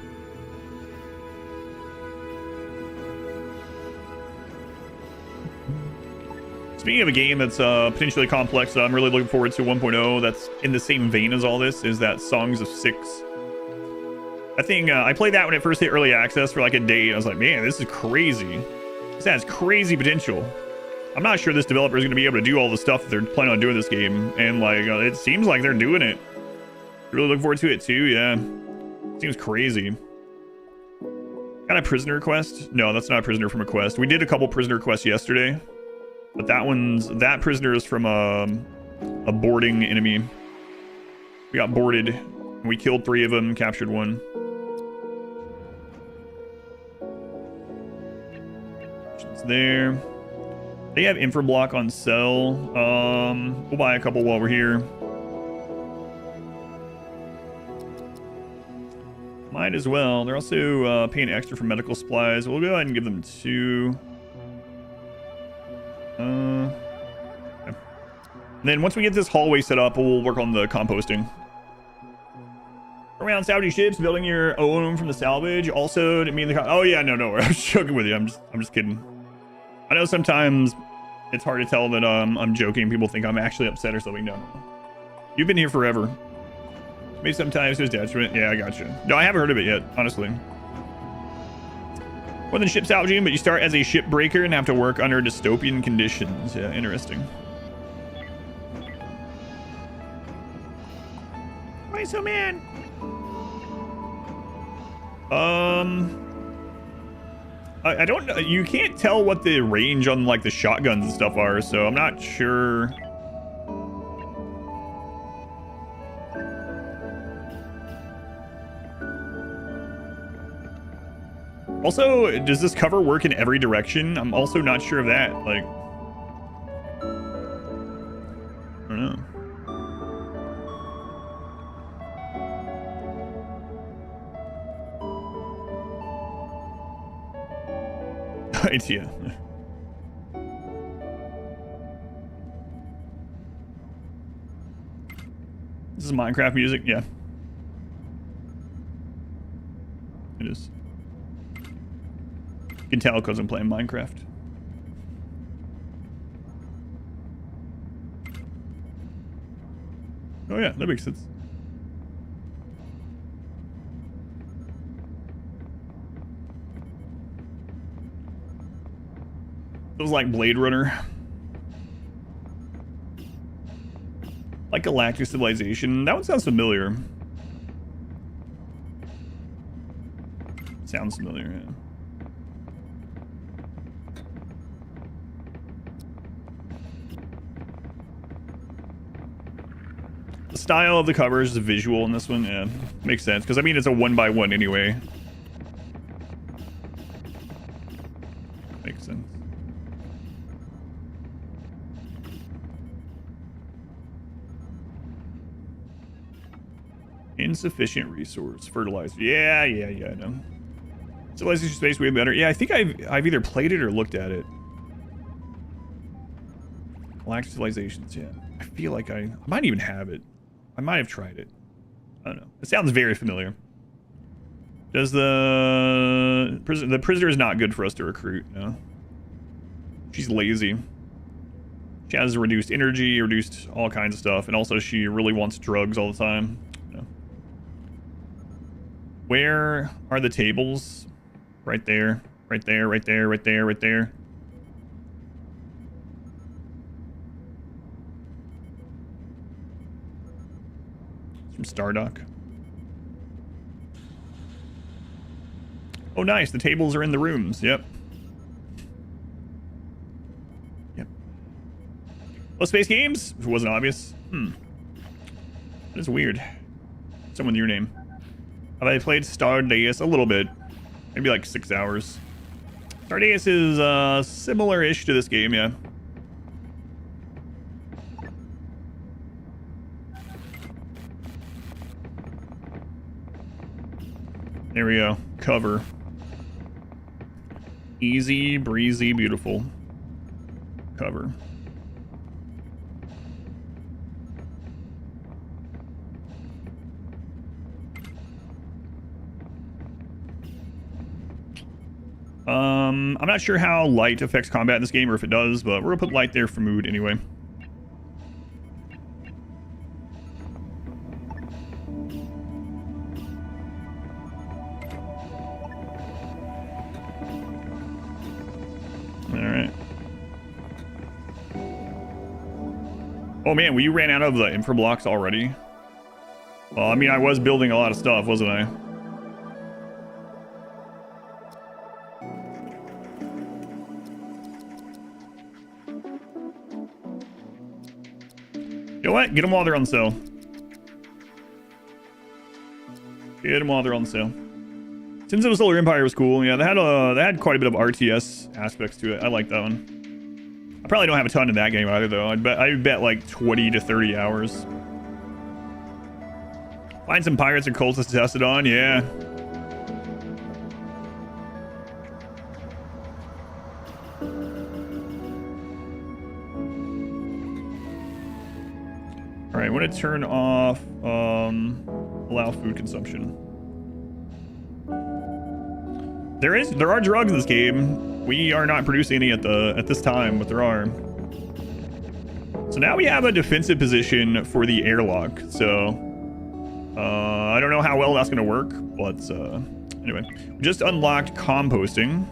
Speaking of a game that's potentially complex, I'm really looking forward to 1.0 that's in the same vein as all this, is that Songs of Six. I think I played that when it first hit early access for like a day, and I was like, man, this is crazy. This has crazy potential. I'm not sure this developer is going to be able to do all the stuff that they're planning on doing this game, and like it seems like they're doing it. Really looking forward to it too, yeah. Seems crazy. Got a prisoner quest? No, that's not a prisoner from a quest. We did a couple prisoner quests yesterday, but that prisoner is from a boarding enemy. We got boarded. We killed 3 of them, captured 1. It's there. They have infra block on sell. We'll buy a couple while we're here. Might as well. They're also paying extra for medical supplies. We'll go ahead and give them 2. Okay. And then once we get this hallway set up, we'll work on the composting. Around salvaging ships, building your own from the salvage. Also, didn't mean the. Oh yeah, no, I'm just joking with you. I'm just kidding. I know sometimes it's hard to tell that I'm joking. People think I'm actually upset or something. No. You've been here forever. Maybe sometimes there's detriment. Yeah, I got you. No, I haven't heard of it yet, honestly. More than ship salvaging, but you start as a ship breaker and have to work under dystopian conditions. Yeah, interesting. Why so mad? I don't know. You can't tell what the range on like the shotguns and stuff are, so I'm not sure. Also, does this cover work in every direction? I'm also not sure of that. Like, I don't know. Right, yeah. This is Minecraft music, yeah. It is. You can tell because I'm playing Minecraft. Oh yeah, that makes sense. It was like Blade Runner. Like Galactic Civilization. That one sounds familiar. Sounds familiar, yeah. The style of the covers is visual in this one, yeah. Makes sense, because I mean it's a 1x1 anyway. Makes sense. Insufficient resource. Fertilizer. Yeah, I know. Civilization space way better. Yeah, I think I've either played it or looked at it. Galactic Civilizations, yeah. I feel like I might even have it. I might have tried it. I don't know. It sounds very familiar. Does the prisoner is not good for us to recruit, no. She's lazy. She has reduced energy, reduced all kinds of stuff, and also she really wants drugs all the time. No. Where are the tables? Right there, right there, right there, right there, right there. It's from Stardock. Oh, nice. The tables are in the rooms. Yep. Yep. Oh, Space Games? If it wasn't obvious. That is weird. Someone with your name. Have I played Stardace? A little bit. Maybe like 6 hours. Stardace is similar-ish to this game, yeah. There we go. Cover. Easy, breezy, beautiful. Cover. I'm not sure how light affects combat in this game, or if it does, but we're gonna put light there for mood anyway. Alright. Oh man, we ran out of the infra blocks already. Well, I mean, I was building a lot of stuff, wasn't I? You know what? Get them while they're on sale. Get them while they're on sale. Sins of the Solar Empire was cool. Yeah, they had quite a bit of RTS aspects to it. I like that one. I probably don't have a ton in that game either, though. I bet like 20 to 30 hours. Find some pirates and cultists to test it on. Yeah. All right, I want to turn off allow food consumption. There are drugs in this game. We are not producing any at this time, but there are. So now we have a defensive position for the airlock. So I don't know how well that's gonna work, but anyway, we just unlocked composting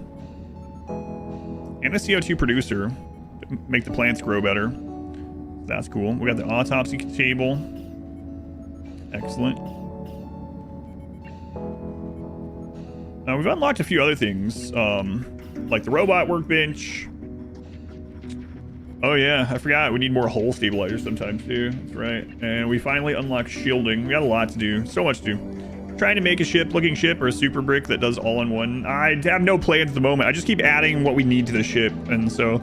and a CO2 producer to make the plants grow better. That's cool. We got the autopsy table. Excellent. Now we've unlocked a few other things, like the robot workbench. Oh yeah, I forgot. We need more hull stabilizers sometimes too. That's right. And we finally unlocked shielding. We got a lot to do. So much to do. Trying to make a ship-looking ship or a super brick that does all in one. I have no plans at the moment. I just keep adding what we need to the ship, and so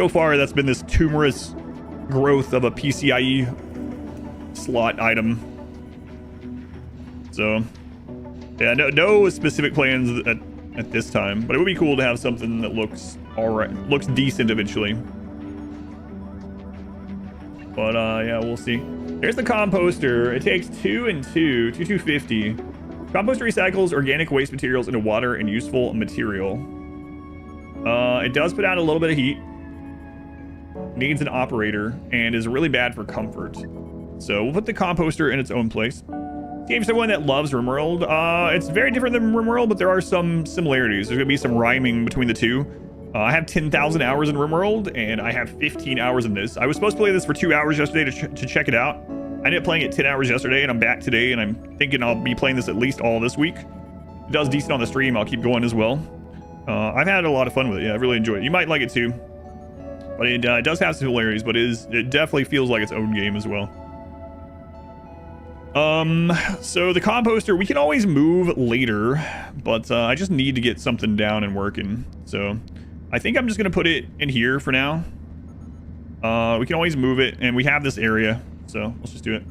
far that's been this tumorous growth of a PCIe slot item. So yeah, no specific plans at this time, but it would be cool to have something that looks alright, looks decent eventually. But yeah, we'll see. Here's the composter. It takes 2 and 2, 250. Composter recycles organic waste materials into water and useful material. It does put out a little bit of heat. Needs an operator and is really bad for comfort. So we'll put the composter in its own place. Game for someone that loves RimWorld. It's very different than RimWorld, but there are some similarities. There's gonna be some rhyming between the two. I have 10,000 hours in RimWorld, and I have 15 hours in this. I was supposed to play this for 2 hours yesterday to check it out. I ended up playing it 10 hours yesterday, and I'm back today, and I'm thinking I'll be playing this at least all this week. It does decent on the stream. I'll keep going as well. I've had a lot of fun with it. Yeah, I really enjoy it. You might like it too. But it does have similarities, but it definitely feels like its own game as well. So the composter, we can always move later, but I just need to get something down and working. So I think I'm just going to put it in here for now. We can always move it, and we have this area, so let's just do it.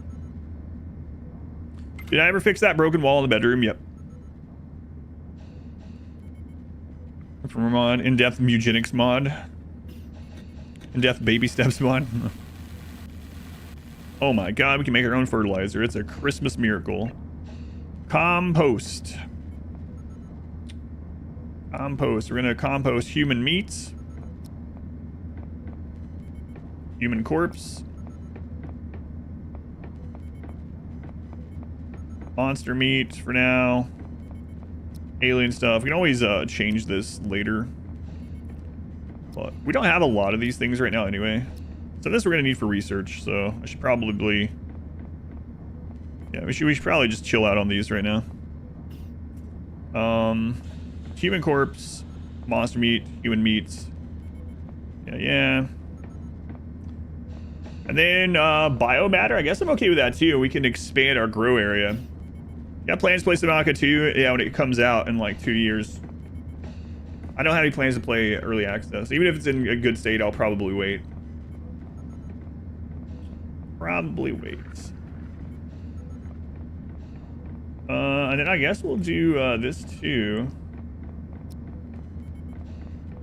Did I ever fix that broken wall in the bedroom? Yep. From mod, in-depth eugenics mod. In-depth baby steps mod. Oh my god, we can make our own fertilizer. It's a Christmas miracle. Compost. Compost. We're gonna compost human meat. Human corpse. Monster meat for now. Alien stuff. We can always change this later. But we don't have a lot of these things right now anyway. So this we're going to need for research, so I should probably... Yeah, we should probably just chill out on these right now. Human corpse, monster meat, human meats. Yeah. And then biomatter, I guess I'm okay with that too. We can expand our grow area. Got plans to play Sonaka too, yeah, when it comes out in like 2 years. I don't have any plans to play early access. Even if it's in a good state, I'll probably wait. And then I guess we'll do this too.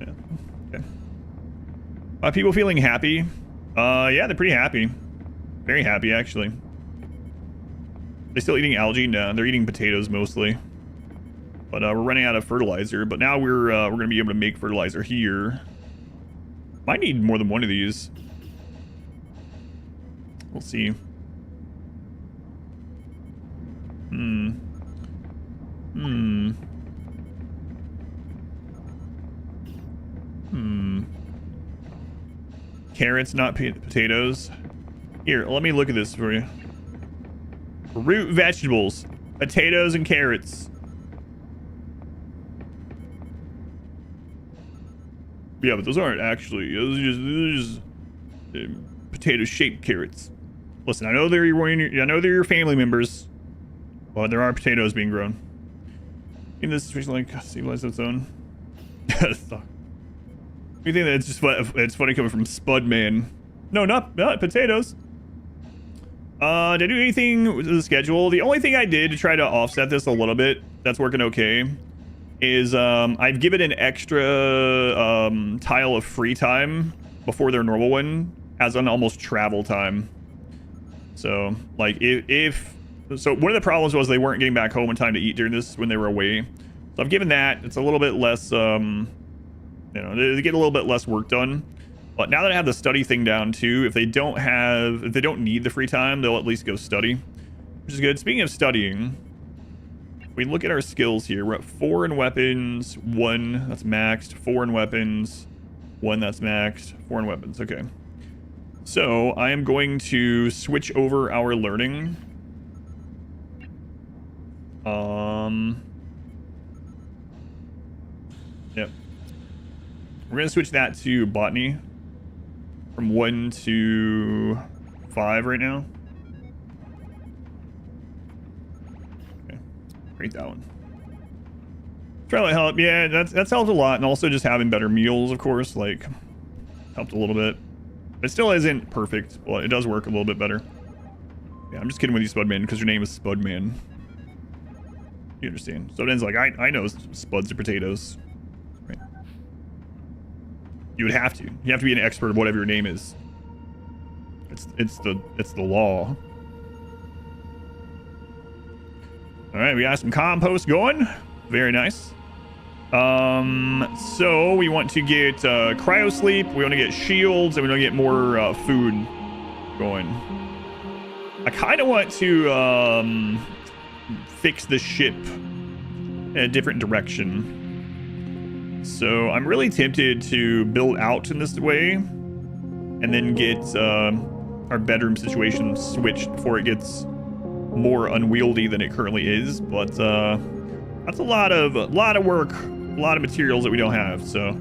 Yeah. Okay. People feeling happy? Yeah, they're pretty happy. Very happy, actually. They still eating algae? No, they're eating potatoes mostly. But we're running out of fertilizer. But now we're gonna be able to make fertilizer here. Might need more than one of these. We'll see. Carrots, not potatoes. Here, let me look at this for you. Root vegetables, potatoes and carrots. Yeah, but those aren't actually. Those are just potato-shaped carrots. Listen, I know they're your family members, but there are potatoes being grown. In this situation, like stabilize its own. You think that it's just it's funny coming from Spudman? No, not potatoes. Did I do anything with the schedule? The only thing I did to try to offset this a little bit, that's working okay, is I'd give it an extra tile of free time before their normal one as an almost travel time. So like so one of the problems was they weren't getting back home in time to eat during this when they were away. So I've given that. It's a little bit less, you know, they get a little bit less work done. But now that I have the study thing down too, if they don't need the free time, they'll at least go study, which is good. Speaking of studying, if we look at our skills here, we're at 4 in weapons, 1 that's maxed, 4 in weapons, 1 that's maxed, 4 in weapons. Okay. So I am going to switch over our learning. Yep. We're gonna switch that to botany from 1 to 5 right now. Okay, rate that one. Try to help. Yeah, that's helped a lot, and also just having better meals, of course, like helped a little bit. It still isn't perfect, but it does work a little bit better. Yeah, I'm just kidding with you, Spudman, because your name is Spudman. You understand? So it's like, I know spuds or potatoes. Right. You would have to. You have to be an expert of whatever your name is. It's the law. All right, we got some compost going. Very nice. So we want to get cryo sleep. We want to get shields, and we want to get more food going. I kind of want to fix the ship in a different direction. So I'm really tempted to build out in this way, and then get our bedroom situation switched before it gets more unwieldy than it currently is. But that's a lot of work, a lot of materials that we don't have. So I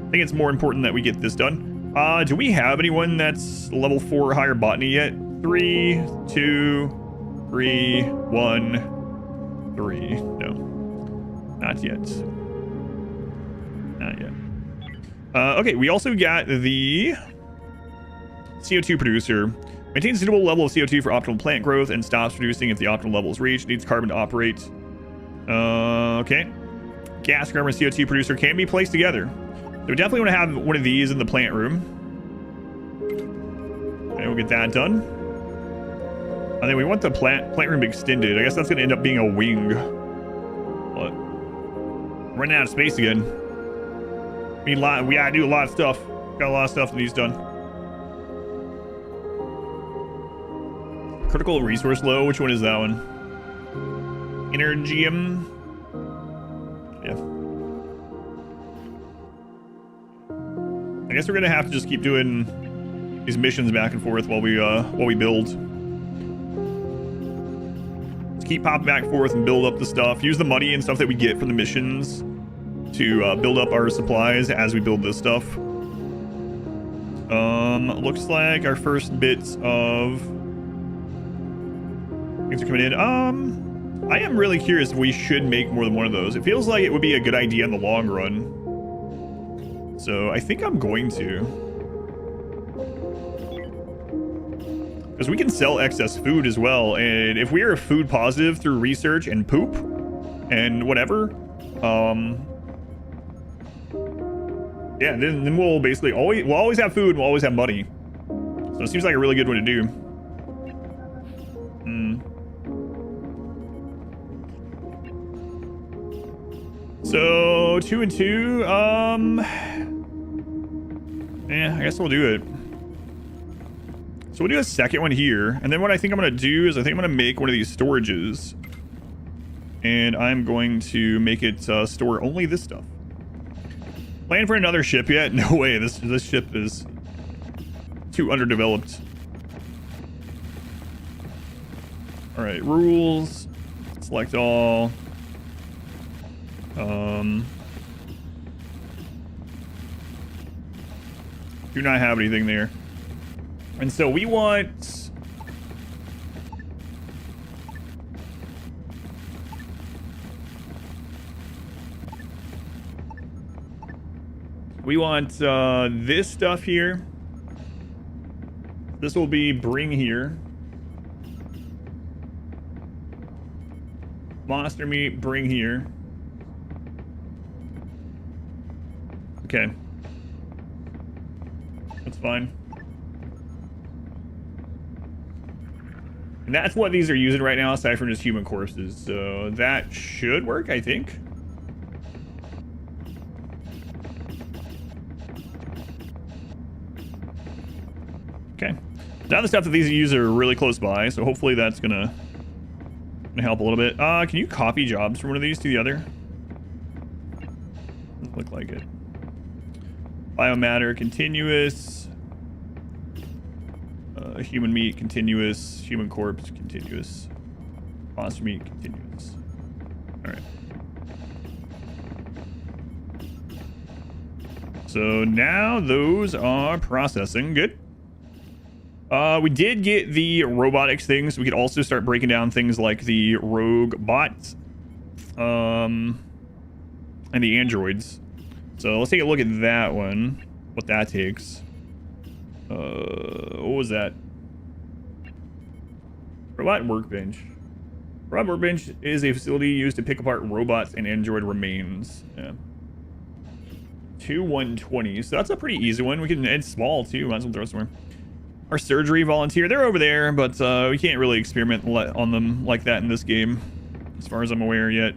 think it's more important that we get this done. Do we have anyone that's level 4 or higher botany yet? 3, 2, 3, 1, 3. No, not yet. Not yet. Okay, we also got the CO2 producer. Maintains a suitable level of CO2 for optimal plant growth and stops producing if the optimal level is reached. Needs carbon to operate. Okay. Gas scrubber and CO2 producer can be placed together. So we definitely want to have one of these in the plant room. Okay, we'll get that done. I think we want the plant room extended. I guess that's going to end up being a wing. But running out of space again. We gotta do a lot of stuff. Got a lot of stuff that needs done. Critical resource low. Which one is that one? Energium. Yeah. I guess we're gonna have to just keep doing these missions back and forth while we build. Let's keep popping back and forth and build up the stuff. Use the money and stuff that we get from the missions to build up our supplies as we build this stuff. Looks like our first bits of things are coming in. I am really curious if we should make more than one of those. It feels like it would be a good idea in the long run. So I think I'm going to. Because we can sell excess food as well. And if we are food positive through research and poop and whatever, yeah, then we'll basically always have food and we'll always have money. So it seems like a really good one to do. So 2 and 2, yeah, I guess we'll do it. So we'll do a second one here, and then what I think I'm gonna do is I think I'm gonna make one of these storages, and I'm going to make it store only this stuff. Plan for another ship yet? No way. This ship is too underdeveloped. All right, rules. Select all. Do not have anything there. And so we want this stuff here. This will be bring here. Monster meat, bring here. Okay. That's fine. And that's what these are using right now, aside from just human corpses. So that should work, I think. Okay. Now the stuff that these use are really close by, so hopefully that's gonna help a little bit. Can you copy jobs from one of these to the other? Doesn't look like it. Biomatter, continuous. Human meat, continuous. Human corpse, continuous. Monster meat, continuous. Alright. So now those are processing. Good. We did get the robotics things. We could also start breaking down things like the rogue bots. And the androids. So let's take a look at that one. What that takes. What was that? Robot workbench. Robot Workbench is a facility used to pick apart robots and android remains. Yeah. 120. So that's a pretty easy one. We can, it's small too. Might as well throw it somewhere. Our surgery volunteer, they're over there, but we can't really experiment on them like that in this game, as far as I'm aware yet.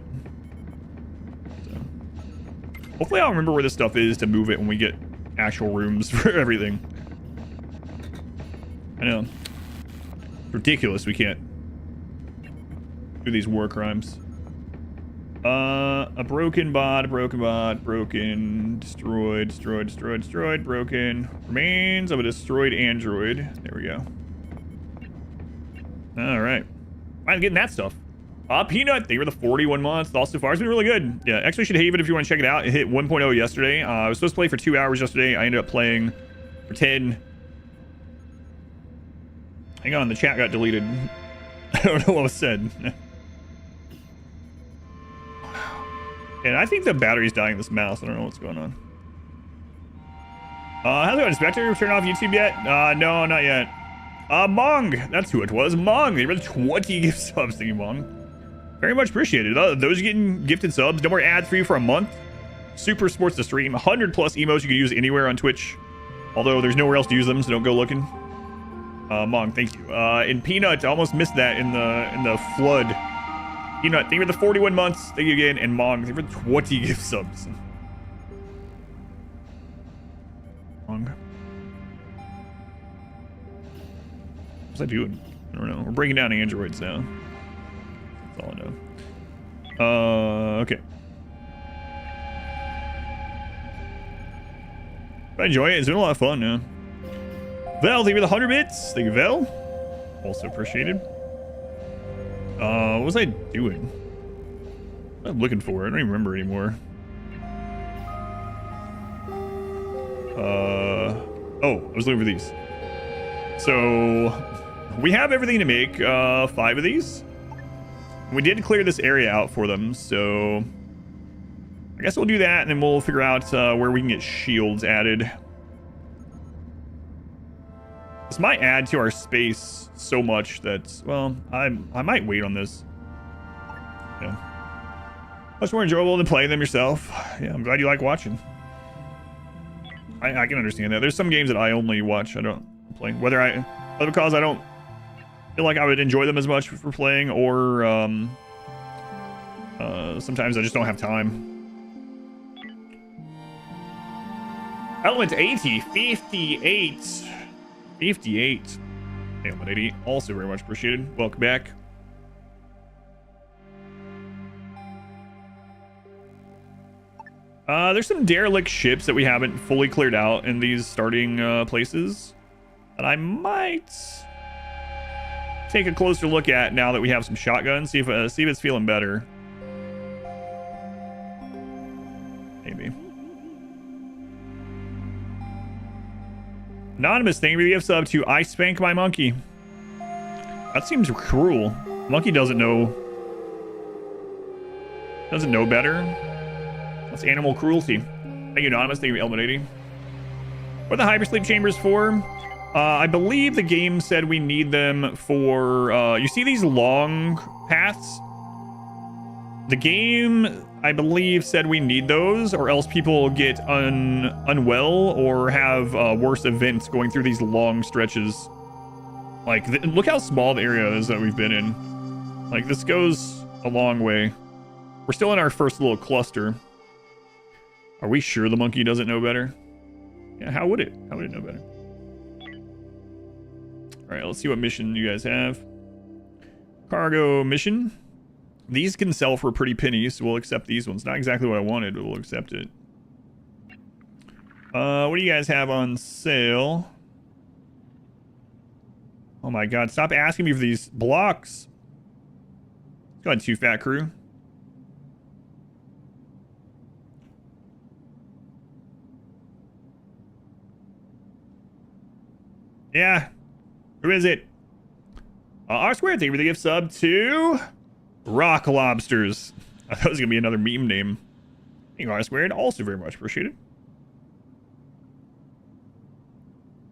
So, hopefully I'll remember where this stuff is to move it when we get actual rooms for everything. I know. It's ridiculous we can't do these war crimes. A broken bot, broken, destroyed, broken. Remains of a destroyed android. There we go. Alright. Finally getting that stuff. Peanut, they were the 41 months. Thoughts so far has been really good. Yeah, Expedition Haven if you want to check it out. It hit 1.0 yesterday. I was supposed to play for 2 hours yesterday. I ended up playing for 10. Hang on, the chat got deleted. I don't know what was said. And I think the battery's dying in this mouse. I don't know what's going on. How's it going, Inspector? Turn off YouTube yet? No, not yet. Mong! That's who it was. Mong! They were 20 gift subs. Thank you, Mong. Very much appreciated. Those getting gifted subs. No more ads for you for a month. Super sports to stream. 100 plus emotes you can use anywhere on Twitch. Although there's nowhere else to use them, so don't go looking. Mong, thank you. And Peanut, I almost missed that in the flood. Peanut, thank you for the 41 months. Thank you again. And Mong, thank you for 20 gift subs. Mong. What's I doing? I don't know. We're breaking down androids now. That's all I know. Okay. I enjoy it. It's been a lot of fun, yeah. Vel, thank you for the 100 bits. Thank you, Vel. Also appreciated. What was I doing? What was I looking for? I don't even remember anymore. Oh, I was looking for these. So, we have everything to make 5 of these. We did clear this area out for them, so I guess we'll do that, and then we'll figure out where we can get shields added. This might add to our space so much that, well, I might wait on this. Yeah. Much more enjoyable than playing them yourself. Yeah, I'm glad you like watching. I can understand that. There's some games that I only watch. I don't play. Whether because I don't feel like I would enjoy them as much for playing, or sometimes I just don't have time. Element 80, 58. 58. Element 80, also very much appreciated. Welcome back. There's some derelict ships that we haven't fully cleared out in these starting places that I might take a closer look at now that we have some shotguns. See if it's feeling better. Maybe. Anonymous, thank you for the gift sub to I Spank My Monkey. That seems cruel. Monkey doesn't know better. That's animal cruelty. Thank you, Anonymous. Thank you, Element 80. What are the hypersleep chambers for? I believe the game said we need them for... you see these long paths? The game, I believe, said we need those, or else people get unwell or have worse events going through these long stretches. Like, look how small the area is that we've been in. Like, this goes a long way. We're still in our first little cluster. Are we sure the monkey doesn't know better? Yeah, how would it? How would it know better? All right, let's see what mission you guys have. Cargo mission. These can sell for a pretty penny, so we'll accept these ones. Not exactly what I wanted, but we'll accept it. What do you guys have on sale? Oh my god, stop asking me for these blocks. Go ahead, Too Fat Crew. Yeah. Who is it? R Squared, thank you for the gift sub to Rock Lobsters. I thought it was going to be another meme name. Thank you, R Squared. Also very much appreciated.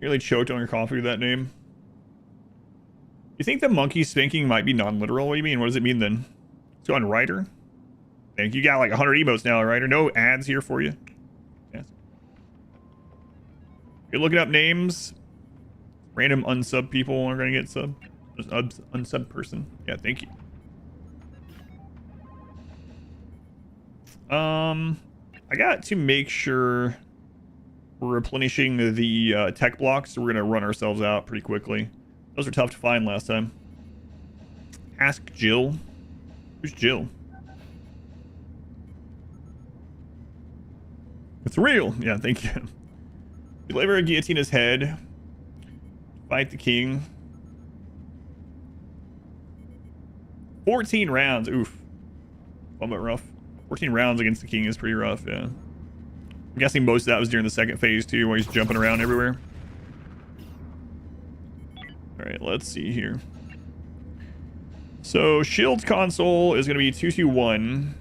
You really choked on your coffee with that name. You think the monkey spanking might be non-literal? What do you mean? What does it mean then? Let's go on Ryder. Thank you. Got like 100 emotes now, Ryder. No ads here for you. Yes. You're looking up names. Random unsub people are gonna get sub. Unsub person. Yeah, thank you. I got to make sure we're replenishing the tech blocks, so we're gonna run ourselves out pretty quickly. Those were tough to find last time. Ask Jill. Who's Jill? It's real. Yeah, thank you. Deliver a guillotina's head. Fight the king. 14 rounds. Oof. A little bit rough. 14 rounds against the king is pretty rough, yeah. I'm guessing most of that was during the second phase too, where he's jumping around everywhere. Alright, let's see here. So, shield console is going to be 221.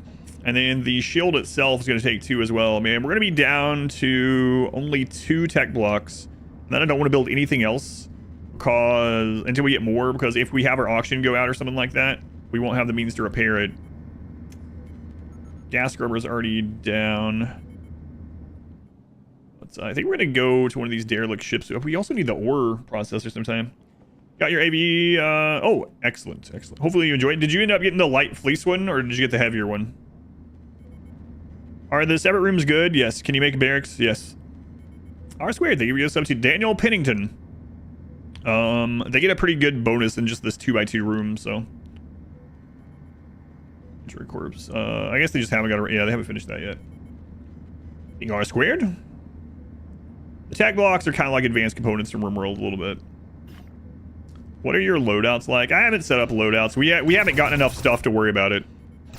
And then the shield itself is going to take 2 as well. Man, we're going to be down to only 2 tech blocks. And then I don't want to build anything else because until we get more, because if we have our auction go out or something like that, we won't have the means to repair it. Gas scrubber's already down. I think we're going to go to one of these derelict ships. We also need the ore processor sometime. Got your AV. Oh, excellent. Excellent. Hopefully you enjoyed it. Did you end up getting the light fleece one or did you get the heavier one? Are the separate rooms good? Yes. Can you make barracks? Yes. R squared. They give you a sub to Daniel Pennington. They get a pretty good bonus in just this 2x2 room, so. Injury corpse. I guess they just haven't got it. Yeah, they haven't finished that yet. Being R squared. The tag blocks are kind of like advanced components from RimWorld a little bit. What are your loadouts like? I haven't set up loadouts. We haven't gotten enough stuff to worry about it.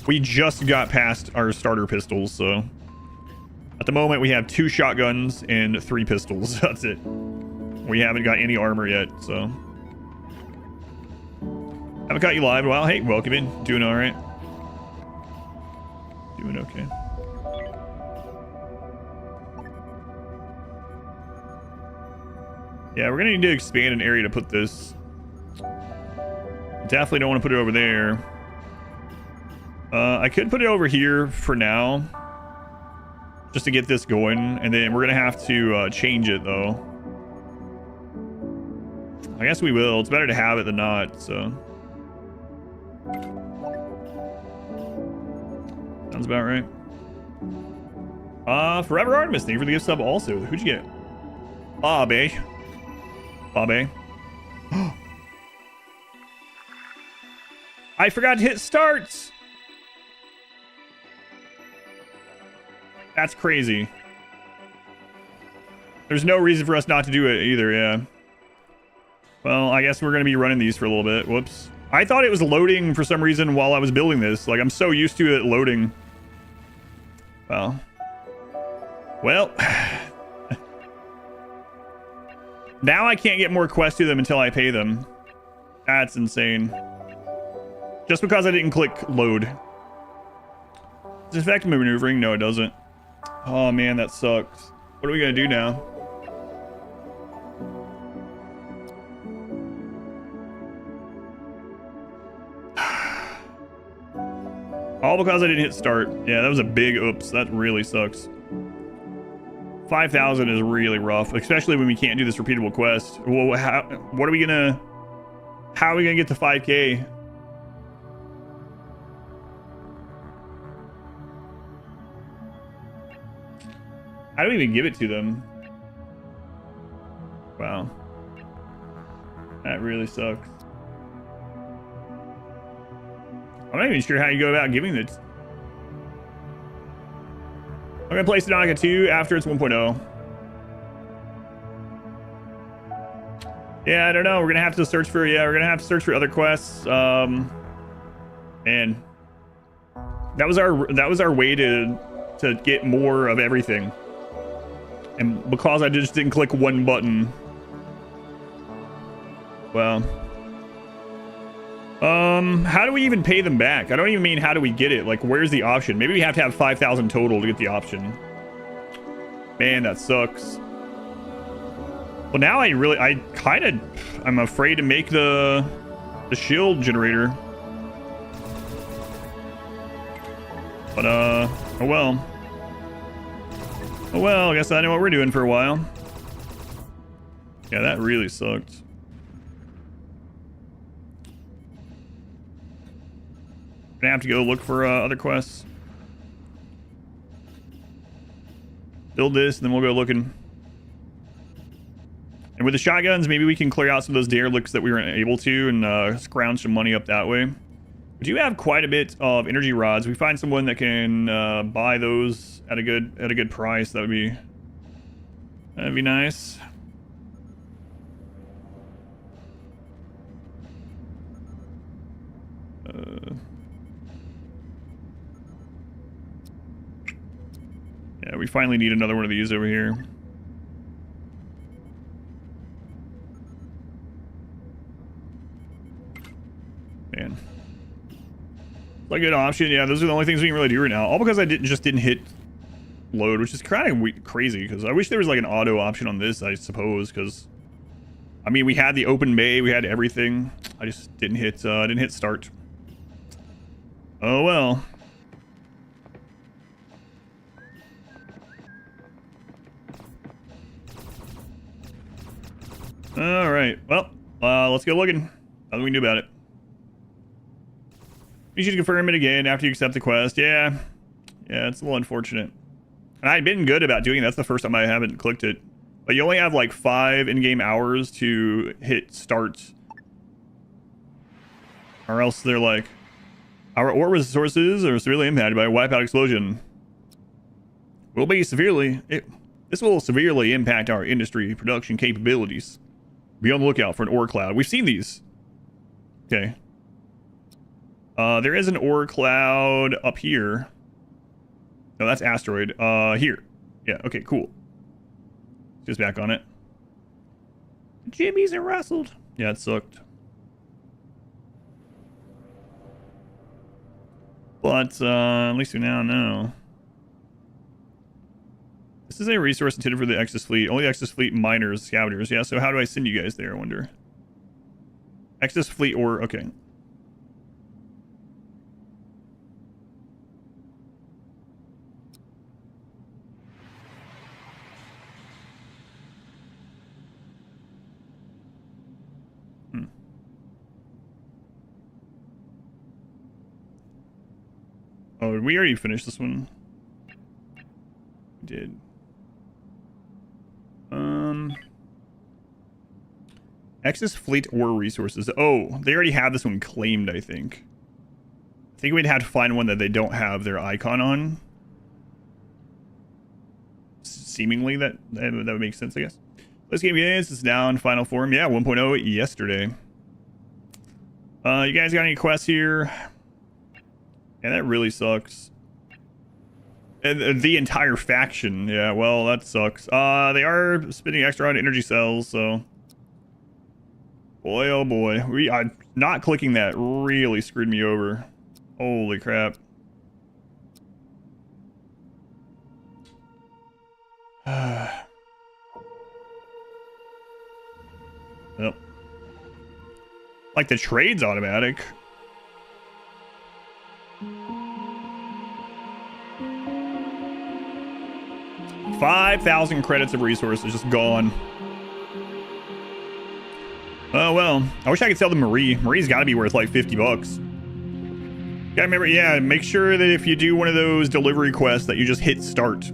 We just got past our starter pistols, so. At the moment, we have 2 shotguns and 3 pistols. That's it. We haven't got any armor yet, so. Haven't got you live. Well, hey, welcome in. Doing all right. Doing okay. Yeah, we're gonna need to expand an area to put this. Definitely don't want to put it over there. I could put it over here for now, just to get this going, and then we're gonna have to change it though. I guess we will. It's better to have it than not, so. Sounds about right. Forever Artemis, thank you for the gift sub also. Who'd you get? Bobby. Bobby. I forgot to hit starts. That's crazy. There's no reason for us not to do it either, yeah. Well, I guess we're going to be running these for a little bit. Whoops. I thought it was loading for some reason while I was building this. Like, I'm so used to it loading. Well. Well. Now I can't get more quests to them until I pay them. That's insane. Just because I didn't click load. Does it affect maneuvering? No, it doesn't. Oh man, that sucks. What are we gonna do now? All because I didn't hit start. Yeah, that was a big oops. That really sucks. 5,000 is really rough, especially when we can't do this repeatable quest. Well, how are we gonna get to 5K? How do we even give it to them? Wow. That really sucks. I'm not even sure how you go about giving it. I'm gonna play Sononica 2 after it's 1.0. Yeah, I don't know. We're gonna have to search for other quests. And that was our way to get more of everything. And because I just didn't click one button. Well. How do we even pay them back? I don't even mean how do we get it? Like, where's the option? Maybe we have to have 5,000 total to get the option. Man, that sucks. Well, now I'm afraid to make the the shield generator. But, oh well. Oh well, I guess I know what we're doing for a while. Yeah, that really sucked. Gonna have to go look for other quests. Build this, and then we'll go looking. And with the shotguns, maybe we can clear out some of those derelicts that we weren't able to and scrounge some money up that way. We do have quite a bit of energy rods. We find someone that can buy those at a good price. That'd be nice. Yeah, we finally need another one of these over here. Man. Like a good option. Yeah, those are the only things we can really do right now. All because I just didn't hit load, which is kind of crazy, because I wish there was like an auto option on this, I suppose, because I mean, we had the open bay, we had everything. I just didn't hit start. Oh well. All right. Well, let's go looking. Nothing we can do about it. You should confirm it again after you accept the quest. Yeah, it's a little unfortunate. And I'd been good about doing it. That's the first time I haven't clicked it. But you only have like 5 in-game hours to hit start. Or else they're like, our ore resources are severely impacted by a wipeout explosion. This will severely impact our industry production capabilities. Be on the lookout for an ore cloud. We've seen these. Okay. There is an ore cloud up here. No, that's asteroid. Here. Yeah, okay, cool. Just back on it. Jimmy's are rustled. Yeah, it sucked. But, at least we now know. This is a resource intended for the Exodus fleet. Only Exodus fleet miners, scavengers. Yeah, so how do I send you guys there, I wonder? Exodus fleet or... Okay. Oh, we already finished this one. We did. Access fleet or resources. Oh, they already have this one claimed, I think. I think we'd have to find one that they don't have their icon on. Seemingly, that would make sense, I guess. This game is now in final form. Yeah, 1.0 yesterday. You guys got any quests here? Yeah, that really sucks. And the entire faction. Yeah, well, that sucks. They are spending extra on energy cells, so... Boy, oh boy. Not clicking that really screwed me over. Holy crap. Yep. Like the trade's automatic. $5,000 credits of resources just gone. Oh well, I wish I could sell the Marie. Marie's got to be worth like 50 bucks. Gotta remember, yeah, make sure that if you do one of those delivery quests that you just hit start.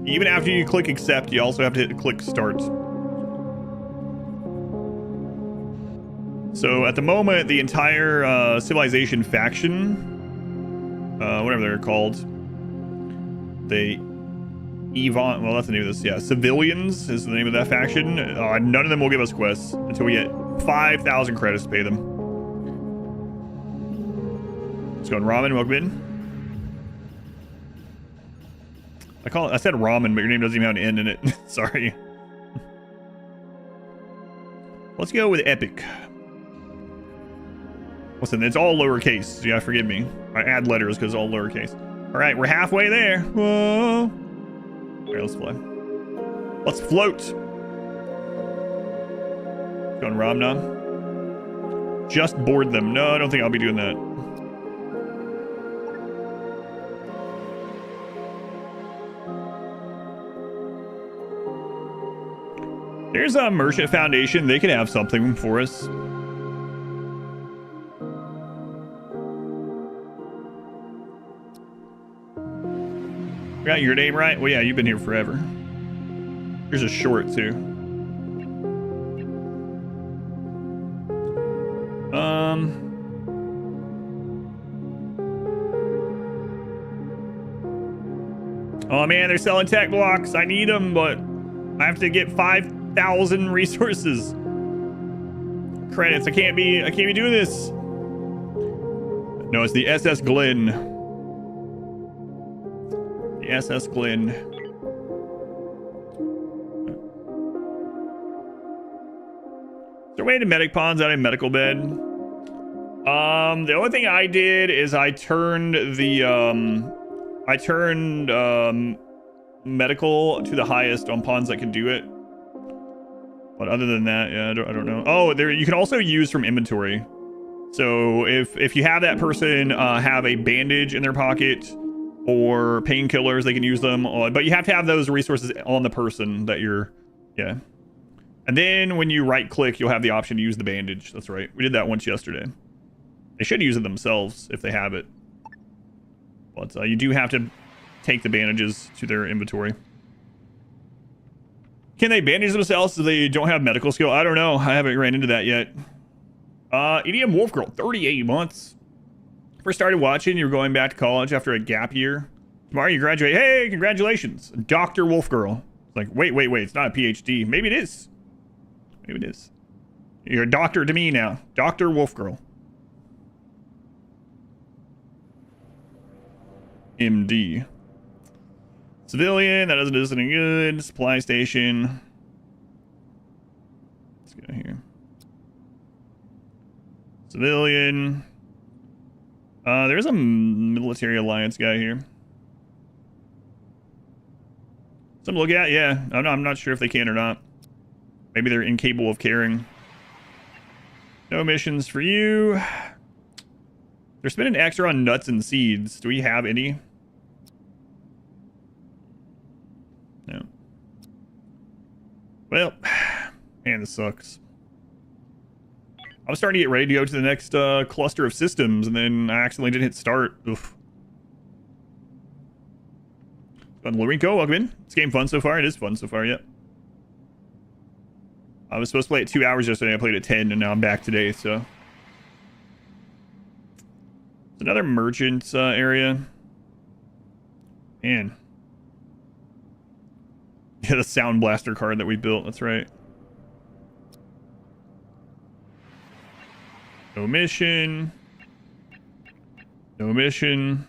Even after you click accept, you also have to click start. So at the moment, the entire civilization faction, whatever they're called, well, that's the name of this. Yeah, Civilians is the name of that faction. None of them will give us quests until we get 5,000 credits to pay them. Let's go on ramen. Welcome in. I said ramen, but your name doesn't even have an N in it. Sorry. Let's go with epic. Listen, it's all lowercase. Yeah, forgive me. I add letters because it's all lowercase. All right, we're halfway there. Whoa. All right, let's fly. Let's float. Going Ramnam. just board them. No, I don't think I'll be doing that. There's a Merchant Foundation. They can have something for us. Got your name right? Well, yeah, you've been here forever. Here's a short, too. Oh, man, they're selling tech blocks. I need them, but I have to get 5,000 resources. Credits. I can't be doing this. No, it's the SS Glen. The SS Glen. Is there a way to medic pawns out of medical bed? The only thing I did is I turned medical to the highest on pawns that can do it. But other than that, yeah, I don't know. Oh, there you can also use from inventory. So if you have that person have a bandage in their pocket or painkillers, they can use them on, but you have to have those resources on the person that you're, yeah. And then when you right click, you'll have the option to use the bandage. That's right. We did that once yesterday. They should use it themselves if they have it. But you do have to take the bandages to their inventory. Can they bandage themselves so they don't have medical skill? I don't know. I haven't ran into that yet. EDM Wolf Girl, 38 months. First started watching, you were going back to college after a gap year. Tomorrow you graduate. Hey, congratulations. Dr. Wolf Girl. It's like, wait. It's not a PhD. Maybe it is. Maybe it is. You're a doctor to me now. Dr. Wolf Girl. MD. Civilian, that doesn't do us any good. Supply station. Let's go here. Civilian. There's a military alliance guy here. Something to look at, yeah. I'm not sure if they can or not. Maybe they're incapable of caring. No missions for you. They're spending extra on nuts and seeds. Do we have any? No. Well, man, this sucks. I was starting to get ready to go to the next cluster of systems, and then I accidentally didn't hit start. Oof. Fun, Lorenco, welcome in. This game fun so far? It is fun so far, yep. I was supposed to play it 2 hours yesterday. I played it 10, and now I'm back today, so. It's another merchant area. Man. Yeah, the Sound Blaster card that we built, that's right. No mission. No mission.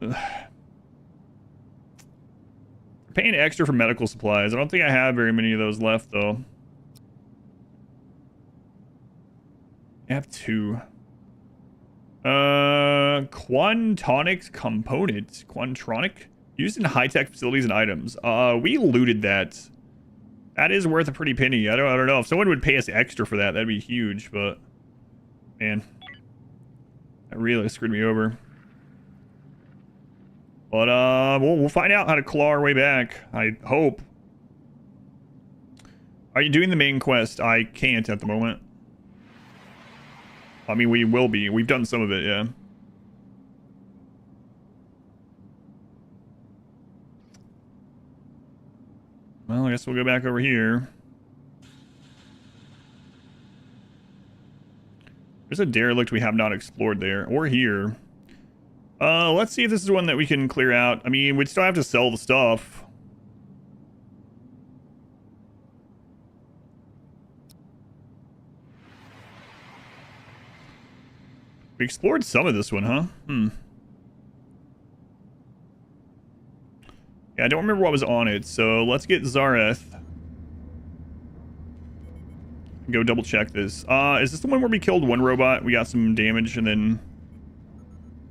Ugh. Paying extra for medical supplies. I don't think I have very many of those left, though. I have 2. Quantonics component. Quantronic? Used in high-tech facilities and items. We looted that. That is worth a pretty penny. I don't know. If someone would pay us extra for that, that'd be huge, but... Man. That really screwed me over. But, we'll find out how to claw our way back. I hope. Are you doing the main quest? I can't at the moment. I mean, we will be. We've done some of it, yeah. Well, I guess we'll go back over here. There's a derelict we have not explored there, or here. Let's see if this is one that we can clear out. I mean, we'd still have to sell the stuff. We explored some of this one, huh? Yeah, I don't remember what was on it, so let's get Zareth. Go double check this. Is this the one where we killed one robot? We got some damage and then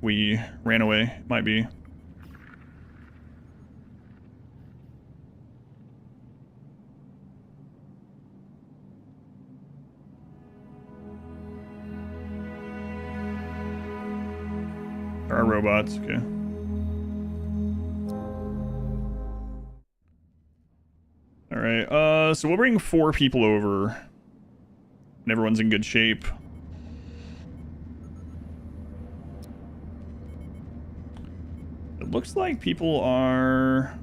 we ran away. Might be. There are robots, okay. Alright, so we'll bring 4 people over. And everyone's in good shape. It looks like people are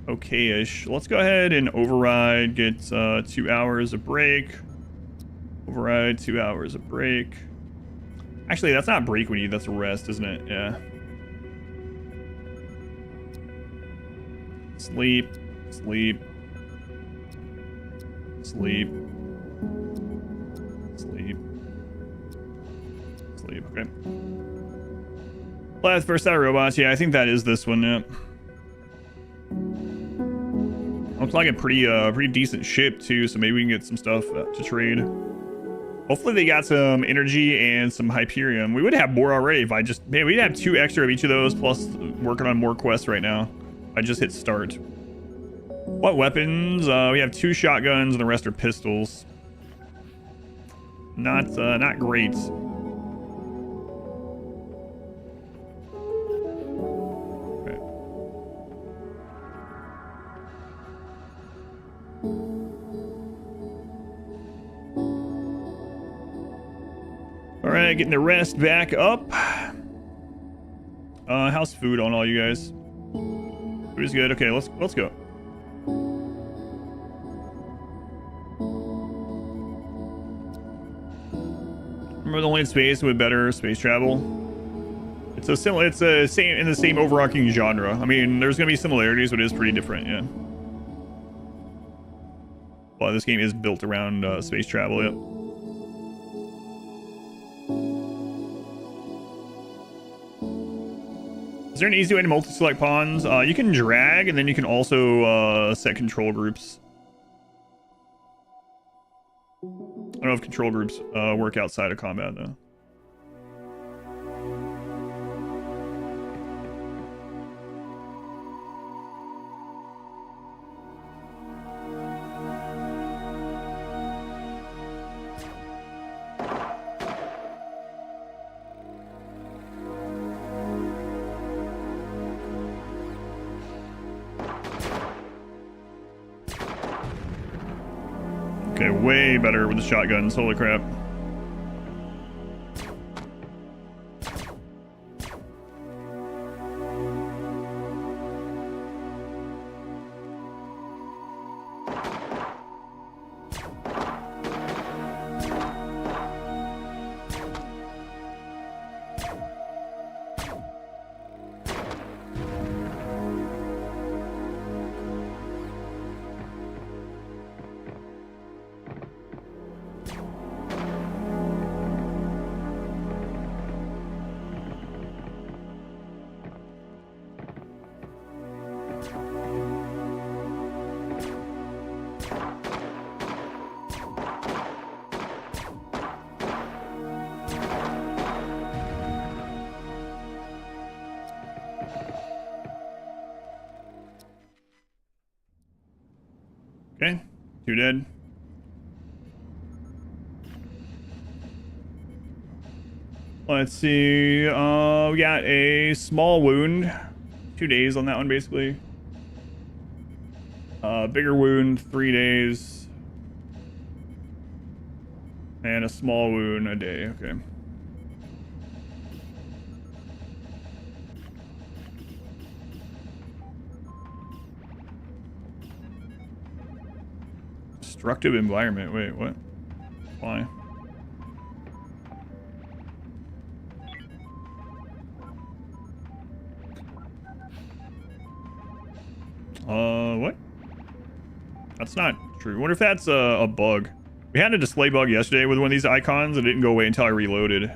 okay-ish. Let's go ahead and override, get 2 hours of break. Override, 2 hours of break. Actually, that's not break we need, that's a rest, isn't it? Yeah. Sleep, sleep, sleep, sleep, sleep, okay. Last first set of robots, yeah, I think that is this one, yeah. Looks like a pretty decent ship too, so maybe we can get some stuff to trade. Hopefully they got some energy and some Hyperion. We would have more already if I just... Man, we'd have 2 extra of each of those, plus working on more quests right now. I just hit start. What weapons? We have 2 shotguns and the rest are pistols. Not great. Okay. All right, getting the rest back up. How's food on all you guys? Food is good. Okay, let's go. Remember the only space with better space travel? It's a same in the same overarching genre. I mean, there's gonna be similarities, but it is pretty different, yeah. Well, this game is built around space travel, yep. Is there an easy way to multi-select pawns? You can drag, and then you can also set control groups. I don't know if control groups work outside of combat, though. Okay, way better with the shotguns. Holy crap. Okay, 2 dead. Let's see. We got a small wound. 2 days on that one, basically. Bigger wound, 3 days. And a small wound, a day. Okay. Destructive environment. Wait, what? Why? What? That's not true. I wonder if that's a bug. We had a display bug yesterday with one of these icons. It didn't go away until I reloaded.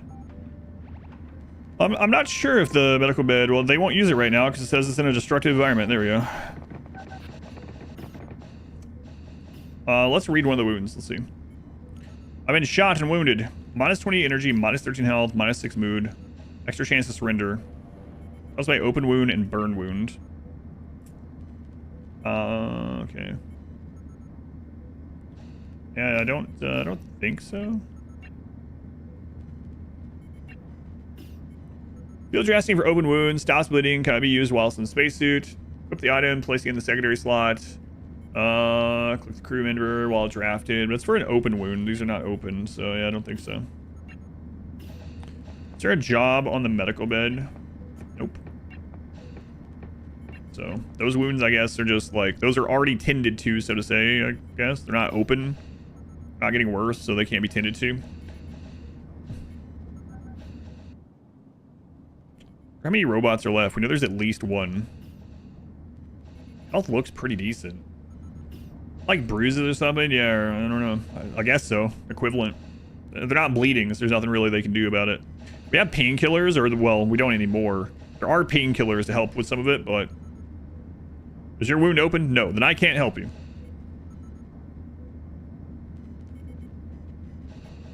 I'm not sure if the medical bed... Well, they won't use it right now because it says it's in a destructive environment. There we go. Let's read one of the wounds. Let's see. I've been shot and wounded. Minus 20 energy, minus 13 health, minus 6 mood. Extra chance to surrender. That was my open wound and burn wound. Okay. Yeah, I don't think so. Field dressing for open wounds. Stops bleeding. Can be used whilst in spacesuit. Equip the item. Placing it in the secondary slot. Click the crew member while drafted. But it's for an open wound. These are not open. So, yeah, I don't think so. Is there a job on the medical bed? Nope. So, those wounds, I guess, are just like... Those are already tended to, so to say, I guess. They're not open. Not getting worse, so they can't be tended to. How many robots are left? We know there's at least one. Health looks pretty decent. Like bruises or something? Yeah, or, I don't know. I guess so. Equivalent. They're not bleeding, so there's nothing really they can do about it. We have painkillers, or, well, we don't anymore. There are painkillers to help with some of it, but... Is your wound open? No, then I can't help you.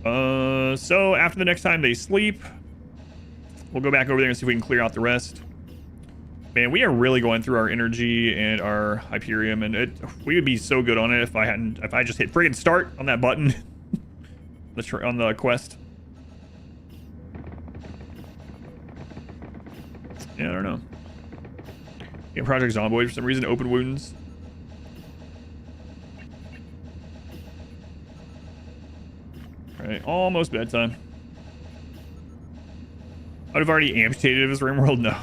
So after the next time they sleep, we'll go back over there and see if we can clear out the rest. Man, we are really going through our energy and our Hyperium, and we would be so good on it if I just hit friggin' start on that button on the quest. Yeah, I don't know. Yeah, Project Zomboid for some reason, open wounds. Alright, almost bedtime. I'd have already amputated if it was RimWorld. No.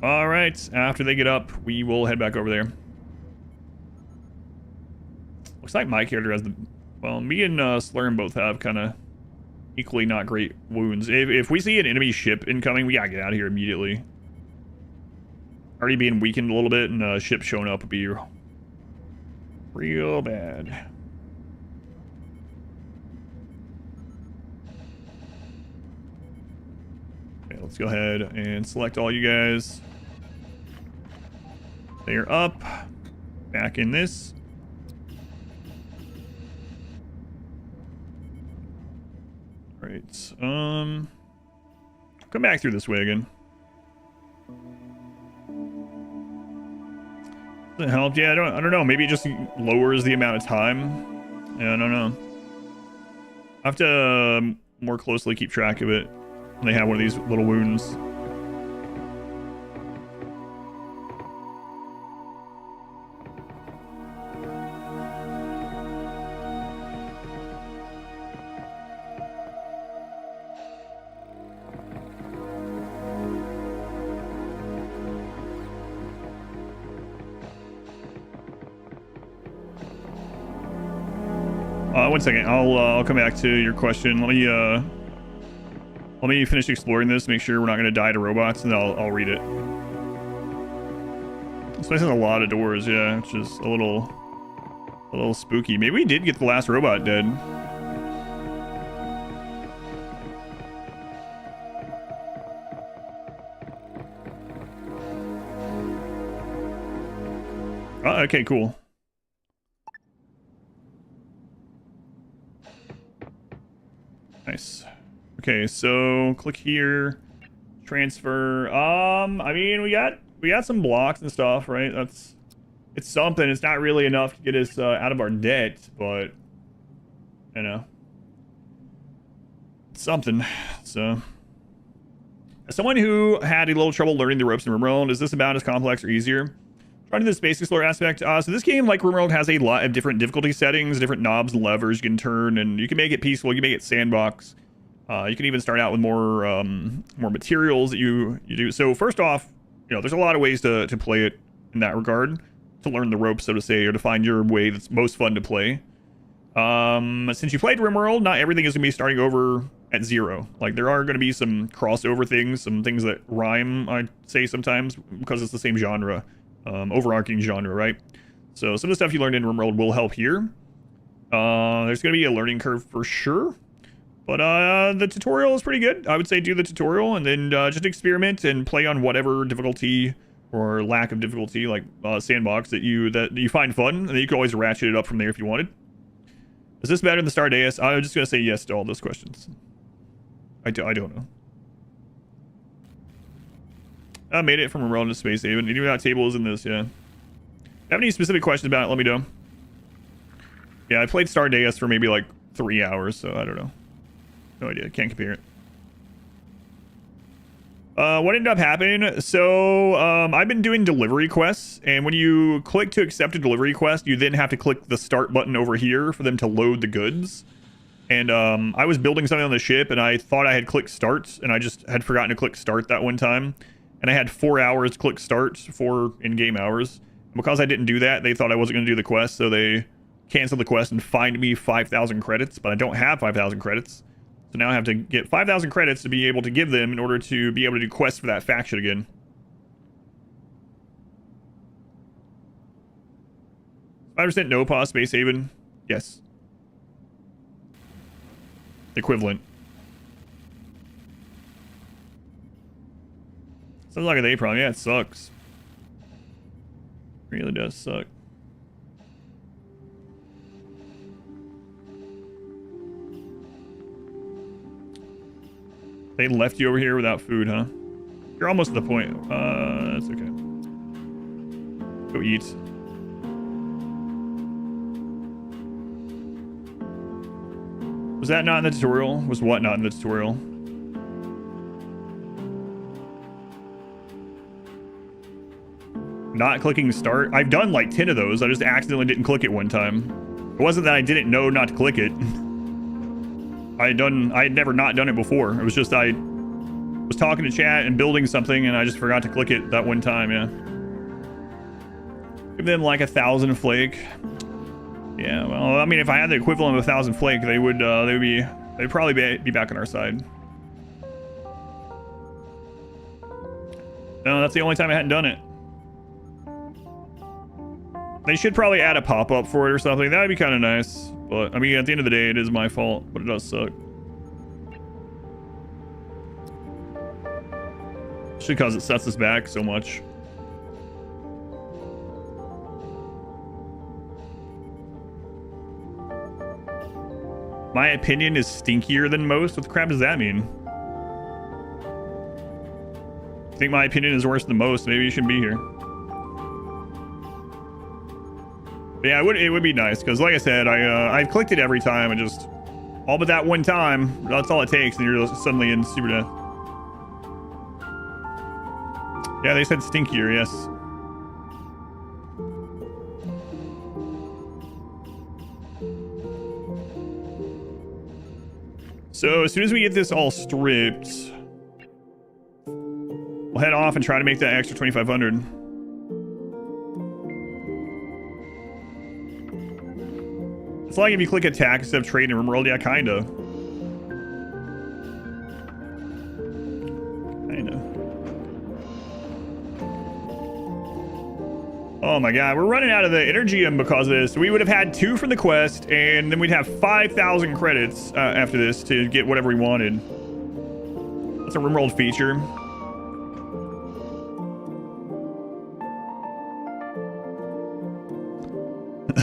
Alright, after they get up, we will head back over there. Looks like my character has the... Well, me and Slurm both have kind of equally not great wounds. If we see an enemy ship incoming, we gotta get out of here immediately. Already being weakened a little bit, and a ship showing up would be real bad. Okay, let's go ahead and select all you guys. They are up. Back in this. Right. Come back through this way again. Does it help? Yeah, I don't know. Maybe it just lowers the amount of time. Yeah, I don't know. I have to more closely keep track of it when they have one of these little wounds. One second. I'll come back to your question. Let me finish exploring this. Make sure we're not going to die to robots, and then I'll read it. This place has a lot of doors, yeah, which is a little spooky. Maybe we did get the last robot dead. Oh, okay, cool. Nice. Okay, so click here, transfer. I mean, we got some blocks and stuff, right? It's something. It's not really enough to get us out of our debt, but you know, it's something. So, as someone who had a little trouble learning the ropes in RimWorld, is this about as complex or easier? Trying to this Space Explorer aspect. So this game, like RimWorld, has a lot of different difficulty settings, different knobs and levers you can turn, and you can make it peaceful. You can make it sandbox. You can even start out with more materials that you do. So first off, you know, there's a lot of ways to play it in that regard, to learn the ropes, so to say, or to find your way that's most fun to play. Since you played RimWorld, not everything is gonna be starting over at zero. Like, there are gonna be some crossover things, some things that rhyme, I'd say sometimes, because it's the same genre. Overarching genre, right? So some of the stuff you learned in RimWorld will help here. There's going to be a learning curve for sure, but the tutorial is pretty good. I would say do the tutorial and then just experiment and play on whatever difficulty or lack of difficulty, like sandbox, that you find fun, and then you can always ratchet it up from there if you wanted. Is this better than the Star Deus? I'm just going to say yes to all those questions. I don't know. I made it from RimWorld to Space Haven. Any of that table is in this, yeah. If you have any specific questions about it, let me know. Yeah, I played Stardust for maybe like 3 hours, so I don't know. No idea. Can't compare it. What ended up happening? So I've been doing delivery quests, and when you click to accept a delivery quest, you then have to click the start button over here for them to load the goods. And I was building something on the ship, and I thought I had clicked start, and I just had forgotten to click start that one time. And I had 4 hours to click start, 4 in-game hours. And because I didn't do that, they thought I wasn't going to do the quest, so they canceled the quest and fined me 5,000 credits, but I don't have 5,000 credits. So now I have to get 5,000 credits to be able to give them in order to be able to do quests for that faction again. %, no pause, Space Haven. Yes. Equivalent. Sounds like a day problem. Yeah, it sucks. Really does suck. They left you over here without food, huh? You're almost at the point. That's okay. Go eat. Was that not in the tutorial? Was what not in the tutorial? Not clicking start? I've done like 10 of those. I just accidentally didn't click it one time. It wasn't that I didn't know not to click it. I had never not done it before. It was just I was talking to chat and building something, and I just forgot to click it that one time. Yeah. Give them like 1,000 flake. Yeah. Well, I mean, if I had the equivalent of 1,000 flake, they'd probably be back on our side. No, that's the only time I hadn't done it. They should probably add a pop-up for it or something. That'd be kind of nice. But, I mean, at the end of the day, it is my fault, but it does suck. Especially because it sets us back so much. My opinion is stinkier than most. What the crap does that mean? I think my opinion is worse than most. Maybe you shouldn't be here. But yeah, it would be nice, because like I said, I've clicked it every time, and just all but that one time, that's all it takes, and you're suddenly in super death. Yeah, they said stinkier, yes. So as soon as we get this all stripped, we'll head off and try to make that extra 2,500. It's like if you click attack instead of trade in RimWorld. Yeah, kinda. Oh my god, we're running out of the Energium because of this. We would have had 2 from the quest, and then we'd have 5,000 credits after this to get whatever we wanted. That's a RimWorld feature.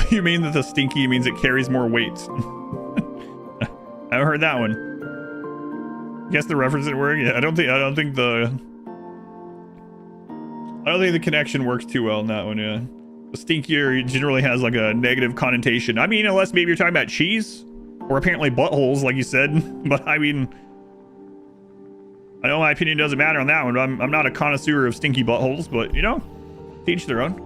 You mean that the stinky means it carries more weight? I haven't heard that one. Guess the reference didn't work. Yeah, I don't think the connection works too well in that one. Yeah, the stinkier generally has like a negative connotation. I mean, unless maybe you're talking about cheese or apparently buttholes, like you said. But I mean, I know my opinion doesn't matter on that one. I'm not a connoisseur of stinky buttholes, but you know, to each their own.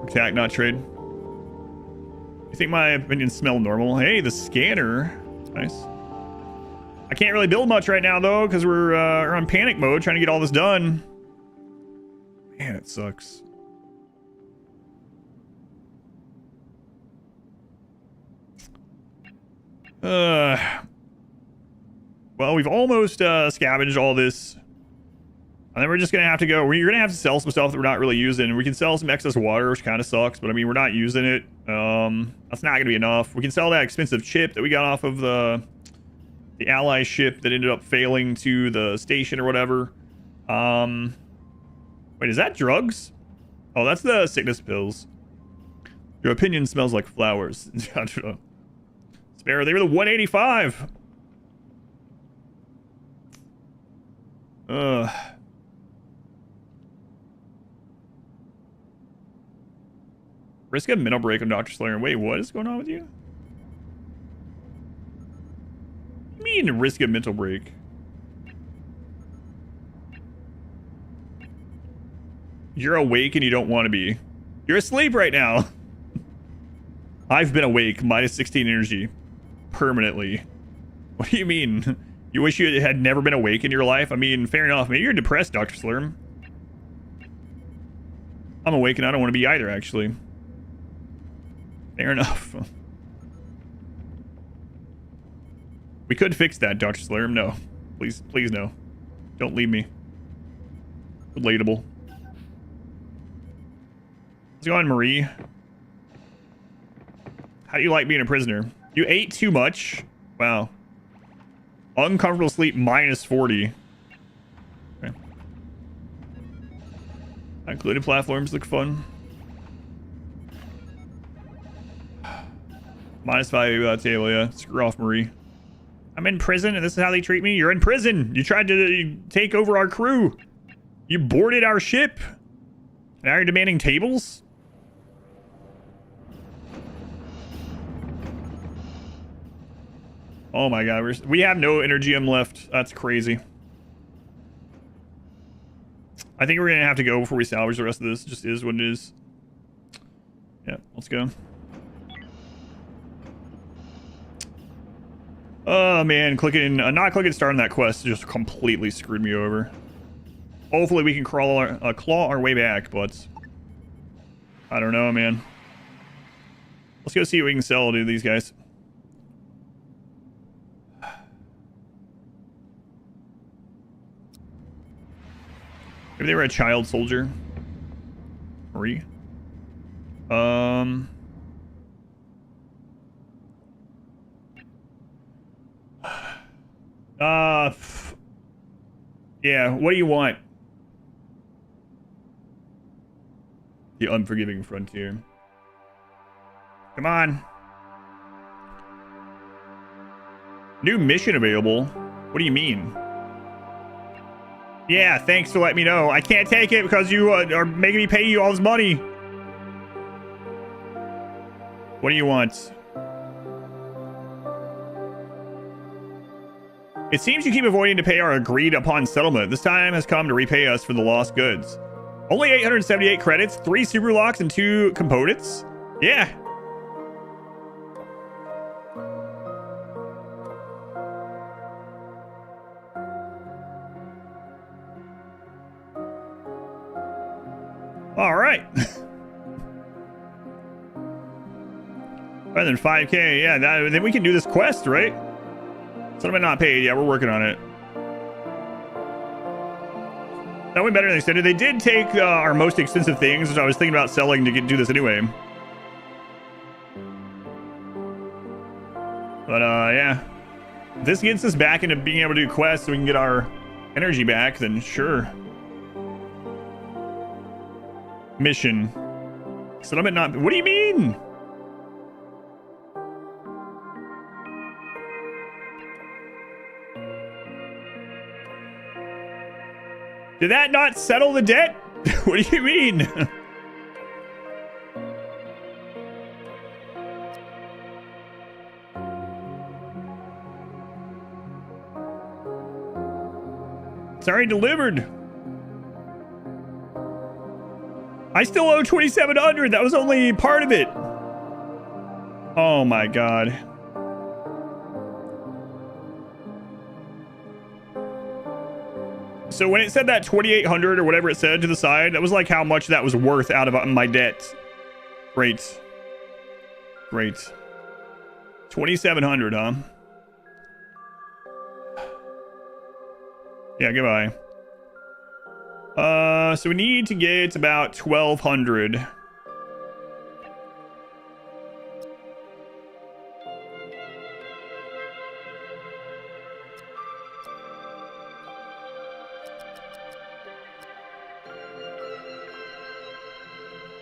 Attack, not trade. You think my opinions smell normal? Hey, the scanner. Nice. I can't really build much right now, though, because we're on panic mode trying to get all this done. Man, it sucks. Well, we've almost scavenged all this. And then we're just going to have to go. You're going to have to sell some stuff that we're not really using. We can sell some excess water, which kind of sucks. But, I mean, we're not using it. That's not going to be enough. We can sell that expensive chip that we got off of the ally ship that ended up failing to the station or whatever. Wait, is that drugs? Oh, that's the sickness pills. Your opinion smells like flowers. Spare, they were the 185. Risk a mental break on Dr. Slayer. Wait, what is going on with you? What do you mean risk a mental break? You're awake and you don't want to be. You're asleep right now. I've been awake, minus 16 energy. Permanently. What do you mean? You wish you had never been awake in your life? I mean, fair enough. Maybe you're depressed, Dr. Slurm. I'm awake and I don't want to be either, actually. Fair enough. We could fix that, Dr. Slurm. No. Please, please no. Don't leave me. Relatable. Let's go on, Marie. How do you like being a prisoner? You ate too much. Wow. Uncomfortable sleep, minus 40. Okay. Included platforms look fun. Minus 5 table, yeah. Screw off, Marie. I'm in prison and this is how they treat me? You're in prison. You tried to take over our crew. You boarded our ship. Now you're demanding tables? Oh my god, we have no Energium left. That's crazy. I think we're gonna have to go before we salvage the rest of this. It just is what it is. Yeah, let's go. Oh man, not clicking start on that quest just completely screwed me over. Hopefully we can claw our way back, but I don't know, man. Let's go see what we can sell to these guys. Maybe they were a child soldier. Marie. Yeah, what do you want? The unforgiving frontier. Come on. New mission available? What do you mean? Yeah, thanks for letting me know. I can't take it because you are making me pay you all this money. What do you want? It seems you keep avoiding to pay our agreed upon settlement. This time has come to repay us for the lost goods. Only 878 credits, 3 super locks, and 2 components? Yeah. All right. Better than 5k. Yeah, then we can do this quest, right? Settlement not paid. Yeah, we're working on it. That went better than expected. They did take our most expensive things, which I was thinking about selling to do this anyway. But yeah, if this gets us back into being able to do quests so we can get our energy back, then sure. Mission. Settlement not... What do you mean? Did that not settle the debt? What do you mean? It's already delivered. I still owe 2,700. That was only part of it. Oh my god. So when it said that 2,800 or whatever it said to the side, that was like how much that was worth out of my debt. Great. Great. 2,700, huh? Yeah, goodbye. So we need to get about 1,200.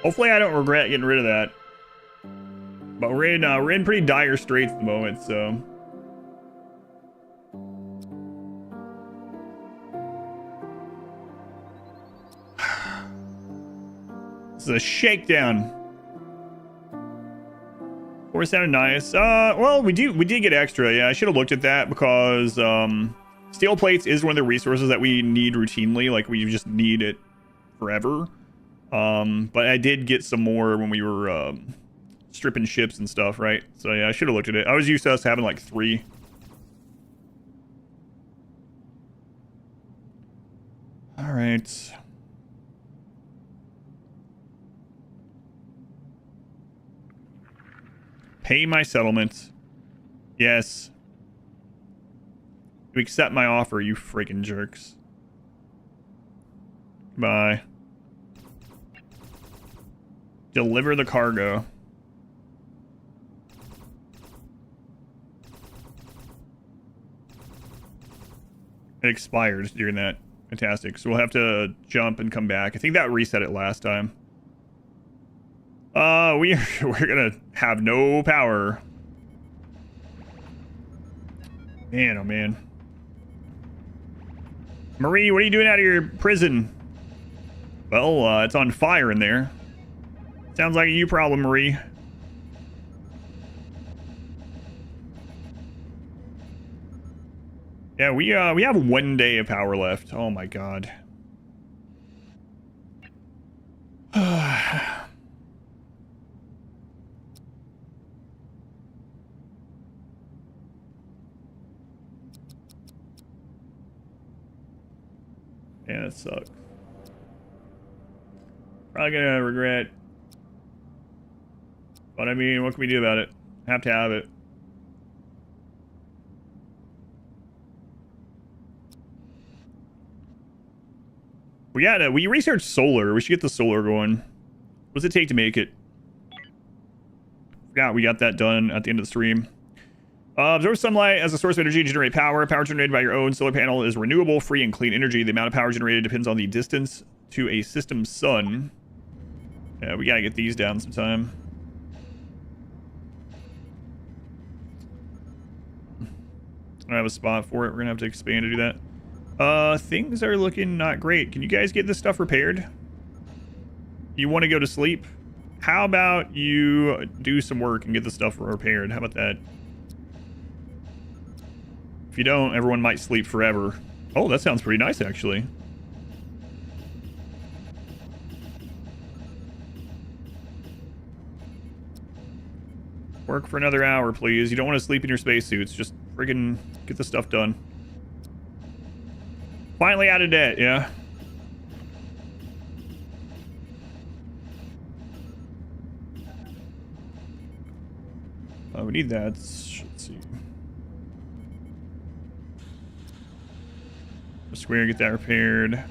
Hopefully I don't regret getting rid of that. But we're in pretty dire straits at the moment, so. This is a shakedown. Course sounded nice. Well, we did get extra. Yeah, I should have looked at that because steel plates is one of the resources that we need routinely. Like we just need it forever. But I did get some more when we were stripping ships and stuff, right? So yeah, I should have looked at it. I was used to us having like 3. All right. Pay my settlement. Yes. You accept my offer, you freaking jerks. Bye. Deliver the cargo. It expired during that. Fantastic. So we'll have to jump and come back. I think that reset it last time. We're gonna have no power. Man, oh man. Marie, what are you doing out of your prison? Well, it's on fire in there. Sounds like a you problem, Marie. Yeah, we have 1 day of power left. Oh my god. Yeah, that sucks. Probably gonna regret. But I mean, what can we do about it? Have to have it. We researched solar. We should get the solar going. What does it take to make it? Forgot we got that done at the end of the stream. Absorb sunlight as a source of energy to generate power. Power generated by your own solar panel is renewable, free, and clean energy. The amount of power generated depends on the distance to a system sun. Yeah, we gotta get these down sometime. I don't have a spot for it. We're gonna have to expand to do that. Things are looking not great. Can you guys get this stuff repaired? You want to go to sleep? How about you do some work and get the stuff repaired? How about that? If you don't, everyone might sleep forever. Oh, that sounds pretty nice, actually. Work for another hour, please. You don't want to sleep in your spacesuits. Just friggin' get the stuff done. Finally out of debt, yeah. Oh, we need that. Let's see. Square, get that repaired.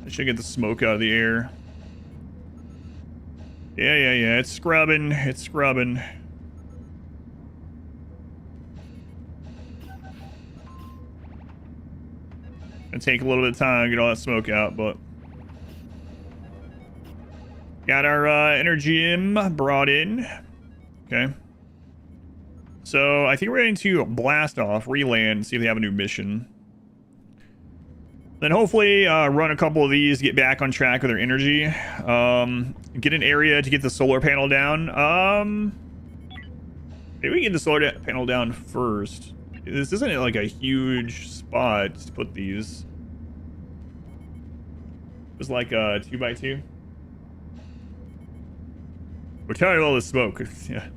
I should get the smoke out of the air. Yeah. It's scrubbing. It's scrubbing. It'll take a little bit of time to get all that smoke out, but got our energy brought in. Okay. So I think we're going to blast off, re-land, see if they have a new mission. Then hopefully run a couple of these, get back on track with our energy. Get an area to get the solar panel down. Maybe we get the solar panel down first. This isn't like a huge spot to put these. It's like a 2x2. We're carrying all this smoke. Yeah.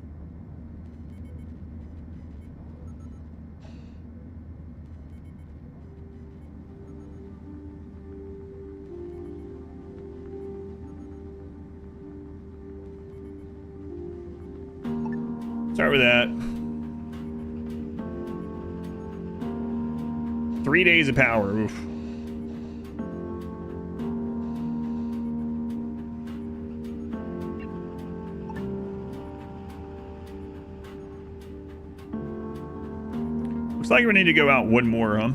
Start with that. 3 days of power. Oof. Looks like we need to go out one more, huh?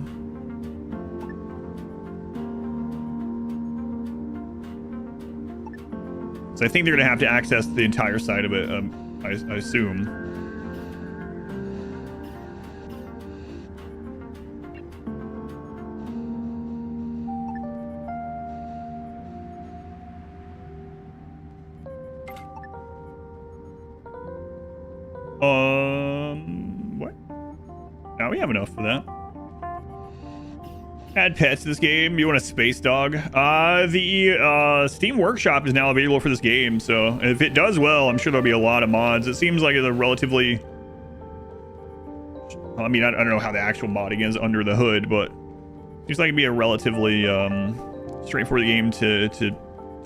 So I think they're going to have to access the entire side of it, I assume. We have enough for that. Add pets to this game. You want a space dog? The Steam Workshop is now available for this game, so if it does well, I'm sure there'll be a lot of mods. It seems like it's a relatively... I mean, I don't know how the actual modding is under the hood, but it seems like it'd be a relatively straightforward game to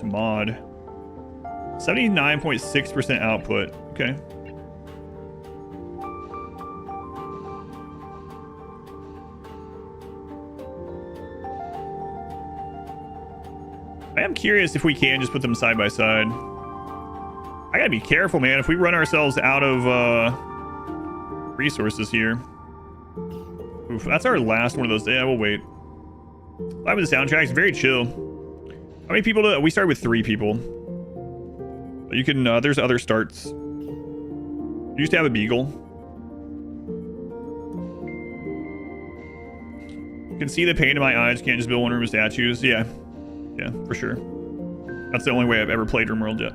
mod. 79.6% output. Okay. I am curious if we can just put them side by side. I gotta be careful, man. If we run ourselves out of resources here. Oof, that's our last one of those. Yeah, we'll wait. Live with the soundtrack. It's very chill. How many people do we started with 3 people? You can, there's other starts. You used to have a beagle. You can see the pain in my eyes. Can't just build one room of statues. Yeah. Yeah, for sure. That's the only way I've ever played RimWorld yet.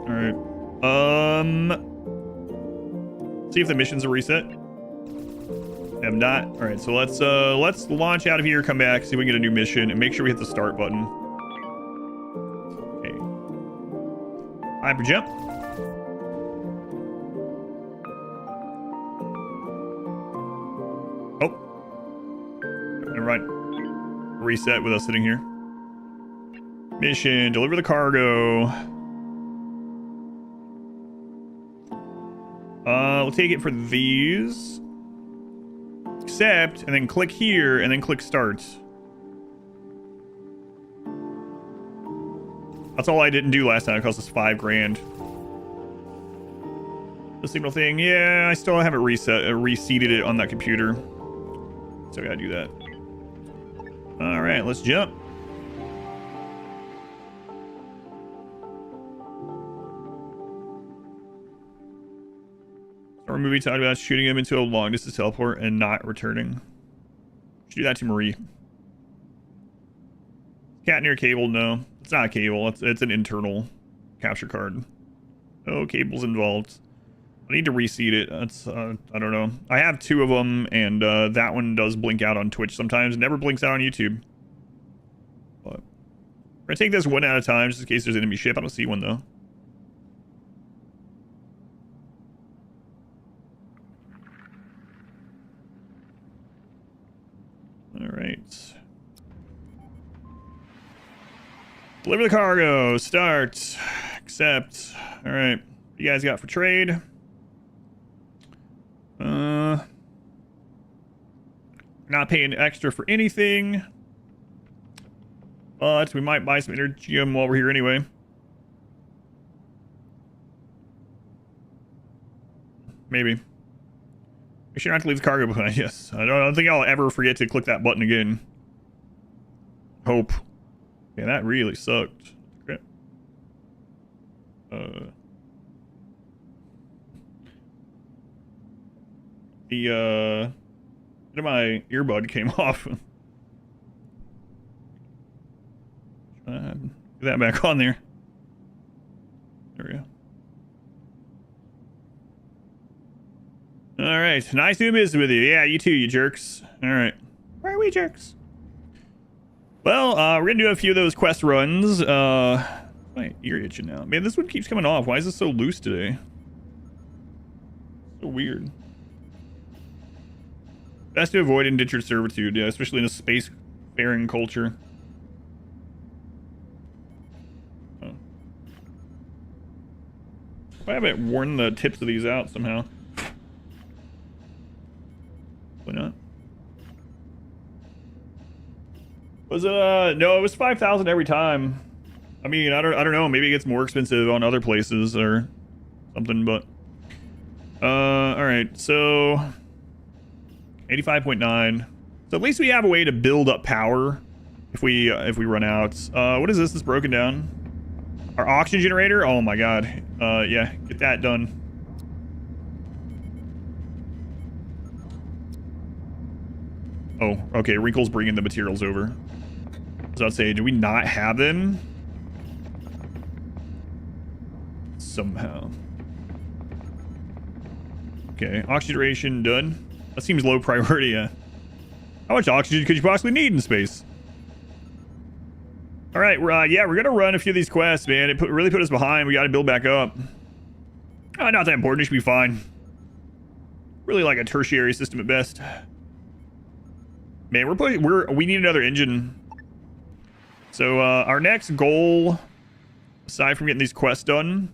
Alright. See if the missions are reset. Have not. Alright, so let's launch out of here, come back, see if we can get a new mission, and make sure we hit the start button. Okay. Hyper jump. Right, reset with us sitting here. Mission, deliver the cargo. We'll take it for these. Accept, and then click here, and then click start. That's all I didn't do last time. It cost us $5,000. The signal thing, yeah, I still haven't reseated it on that computer. So I gotta do that. All right, let's jump. Our movie talked about shooting him into a long distance teleport and not returning. Should do that to Marie. Cat near cable? No, it's not a cable. It's an internal capture card. No cables involved. I need to reseat it. That's I don't know. I have 2 of them, and that one does blink out on Twitch sometimes. It never blinks out on YouTube. But we're gonna take this one at a time, just in case there's enemy ship. I don't see one though. All right. Deliver the cargo. Start. Accept. All right. What you guys got for trade? Not paying extra for anything, but we might buy some Energium while we're here anyway. Maybe. Make sure not to leave the cargo behind. Yes, I don't think I'll ever forget to click that button again. Hope. Yeah, that really sucked. Okay. My earbud came off. Get that back on there. There we go. All right, nice doing business with you. Yeah, you too, you jerks. All right, why are we jerks? Well, we're gonna do a few of those quest runs. My ear itching now. Man, this one keeps coming off. Why is this so loose today? So weird. Best to avoid indentured servitude, yeah, especially in a space-faring culture. Oh. I haven't worn the tips of these out somehow. Why not? Was it no, it was 5,000 every time. I mean, I don't know, maybe it gets more expensive on other places or something, but all right, so 85.9. So at least we have a way to build up power if we run out. What is this that's broken down? Our oxygen generator? Oh my god. Yeah, get that done. Oh, okay, Wrinkle's bringing the materials over. So I'd say, do we not have them? Somehow. Okay, oxygen duration done. That seems low priority. How much oxygen could you possibly need in space? All right, yeah, we're gonna run a few of these quests, man. It really put us behind. We got to build back up. Not that important. It should be fine. Really like a tertiary system at best. Man, we need another engine. So our next goal, aside from getting these quests done,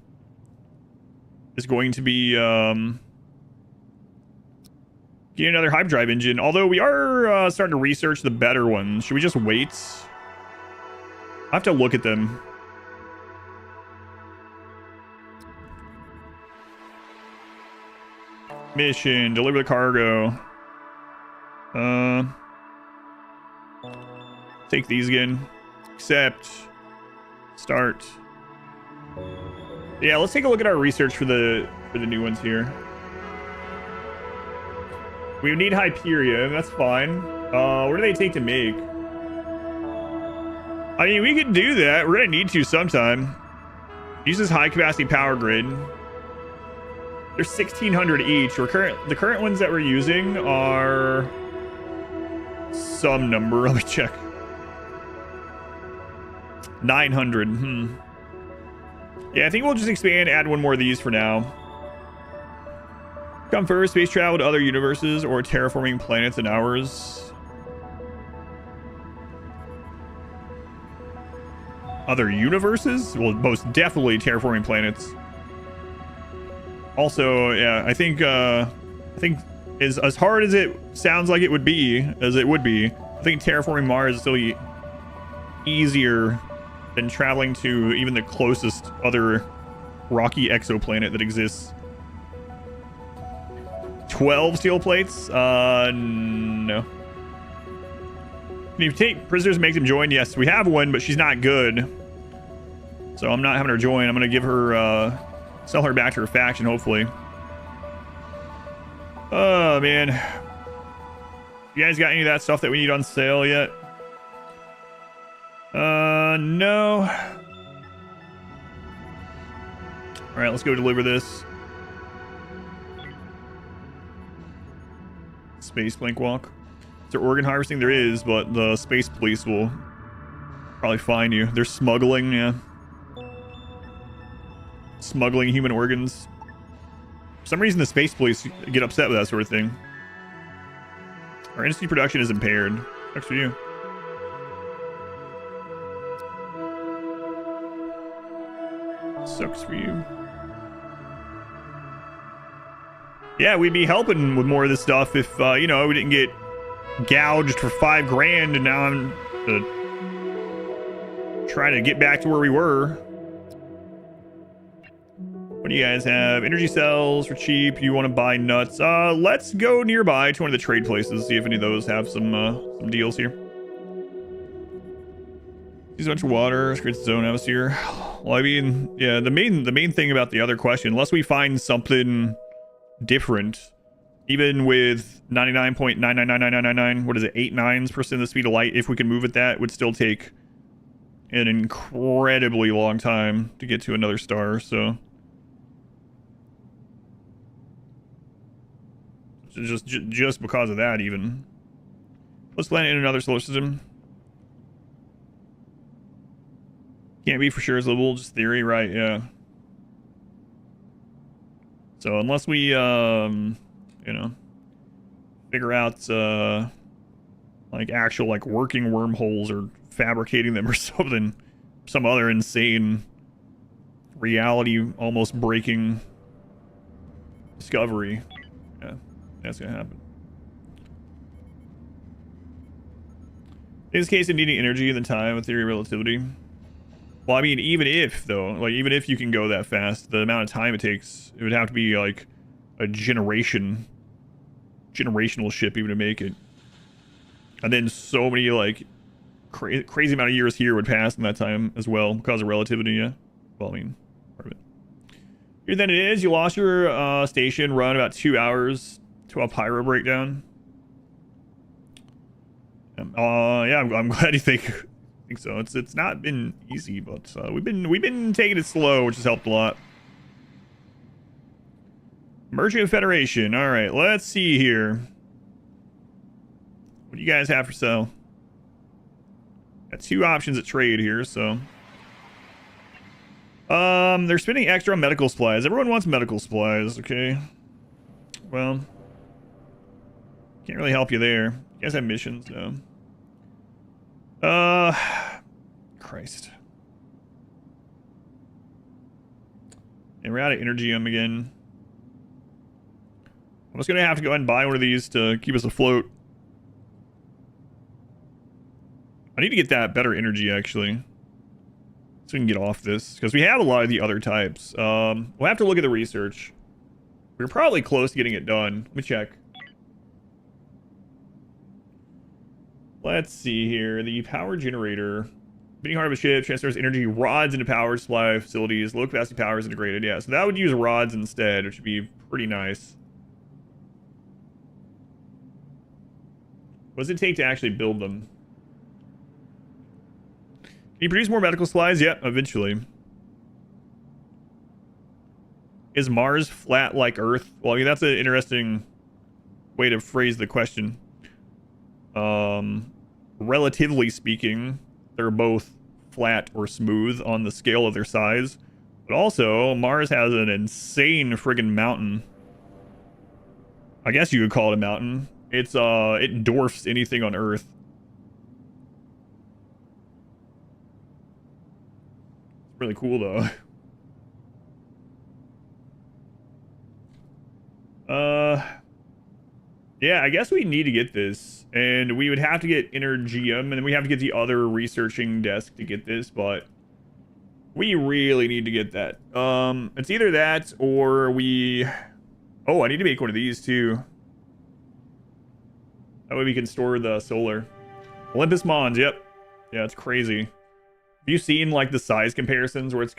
is going to be getting another hyperdrive engine. Although we are starting to research the better ones. Should we just wait? I have to look at them. Mission, deliver the cargo. Take these again. Accept. Start. Yeah, let's take a look at our research for the new ones here. We need Hyperion, that's fine. What do they take to make? I mean, we can do that. We're gonna need to sometime. Uses high capacity power grid. They're 1,600 each. The current ones that we're using are some number. Let me check. 900. Yeah, I think we'll just expand, add one more of these for now. Come first, space travel to other universes or terraforming planets and ours. Other universes? Well, most definitely terraforming planets. Also, yeah, I think as hard as it sounds like it would be, I think terraforming Mars is still easier than traveling to even the closest other rocky exoplanet that exists. 12 steel plates? No. Can you take prisoners and make them join? Yes, we have one, but she's not good. So I'm not having her join. I'm going to give her, sell her back to her faction, hopefully. Oh, man. You guys got any of that stuff that we need on sale yet? No. All right, let's go deliver this. Space Blink Walk. Is there organ harvesting? There is, but the space police will probably find you. They're smuggling, yeah. Smuggling human organs. For some reason, the space police get upset with that sort of thing. Our industry production is impaired. Sucks for you. Sucks for you. Yeah, we'd be helping with more of this stuff if, you know, we didn't get gouged for $5 grand and now I'm trying to get back to where we were. What do you guys have? Energy cells for cheap. You want to buy nuts? Let's go nearby to one of the trade places, see if any of those have some deals here. Use a bunch of water, creates its own atmosphere. Well, I mean, yeah, the main thing about the other question, unless we find something different, even with 99.999999, what is it, 89% of the speed of light, if we can move at that, would still take an incredibly long time to get to another star, so just because of that, even. Let's land in another solar system. Can't be for sure, it's livable, just theory, right? Yeah. So unless we, you know, figure out, like actual, like working wormholes or fabricating them or something, some other insane reality almost breaking discovery, yeah, that's gonna happen. In this case, of needing energy and the time with theory of relativity. Well, I mean, even if, though, like, even if you can go that fast, the amount of time it takes, it would have to be, like, a generational ship even to make it. And then so many, like, crazy amount of years here would pass in that time as well, because of relativity, yeah. Well, I mean, part of it. Here then it is, you lost your station, run about 2 hours to a pyro breakdown. Yeah, I'm glad you think so. It's not been easy, but we've been taking it slow, which has helped a lot. Merchant Federation. All right, let's see here. What do you guys have for sale? Got 2 options at trade here, so. They're spending extra on medical supplies. Everyone wants medical supplies, okay. Well, can't really help you there. You guys have missions, though. Christ. And we're out of Energium again. I'm just gonna have to go ahead and buy one of these to keep us afloat. I need to get that better energy, actually. So we can get off this. Because we have a lot of the other types. We'll have to look at the research. We're probably close to getting it done. Let me check. Let's see here. The power generator. Beating heart of a ship transfers energy rods into power supply facilities. Low capacity power is integrated. Yeah, so that would use rods instead, which would be pretty nice. What does it take to actually build them? Can you produce more medical supplies? Yep, eventually. Is Mars flat like Earth? Well, I mean, that's an interesting way to phrase the question. Relatively speaking, they're both flat or smooth on the scale of their size. But also, Mars has an insane friggin' mountain. I guess you could call it a mountain. It's, it dwarfs anything on Earth. It's really cool, though. Yeah, I guess we need to get this. And we would have to get Energium, and then we have to get the other researching desk to get this, but we really need to get that. It's either that or we... Oh, I need to make one of these, too. That way we can store the solar. Olympus Mons, yep. Yeah, it's crazy. Have you seen, like, the size comparisons where it's...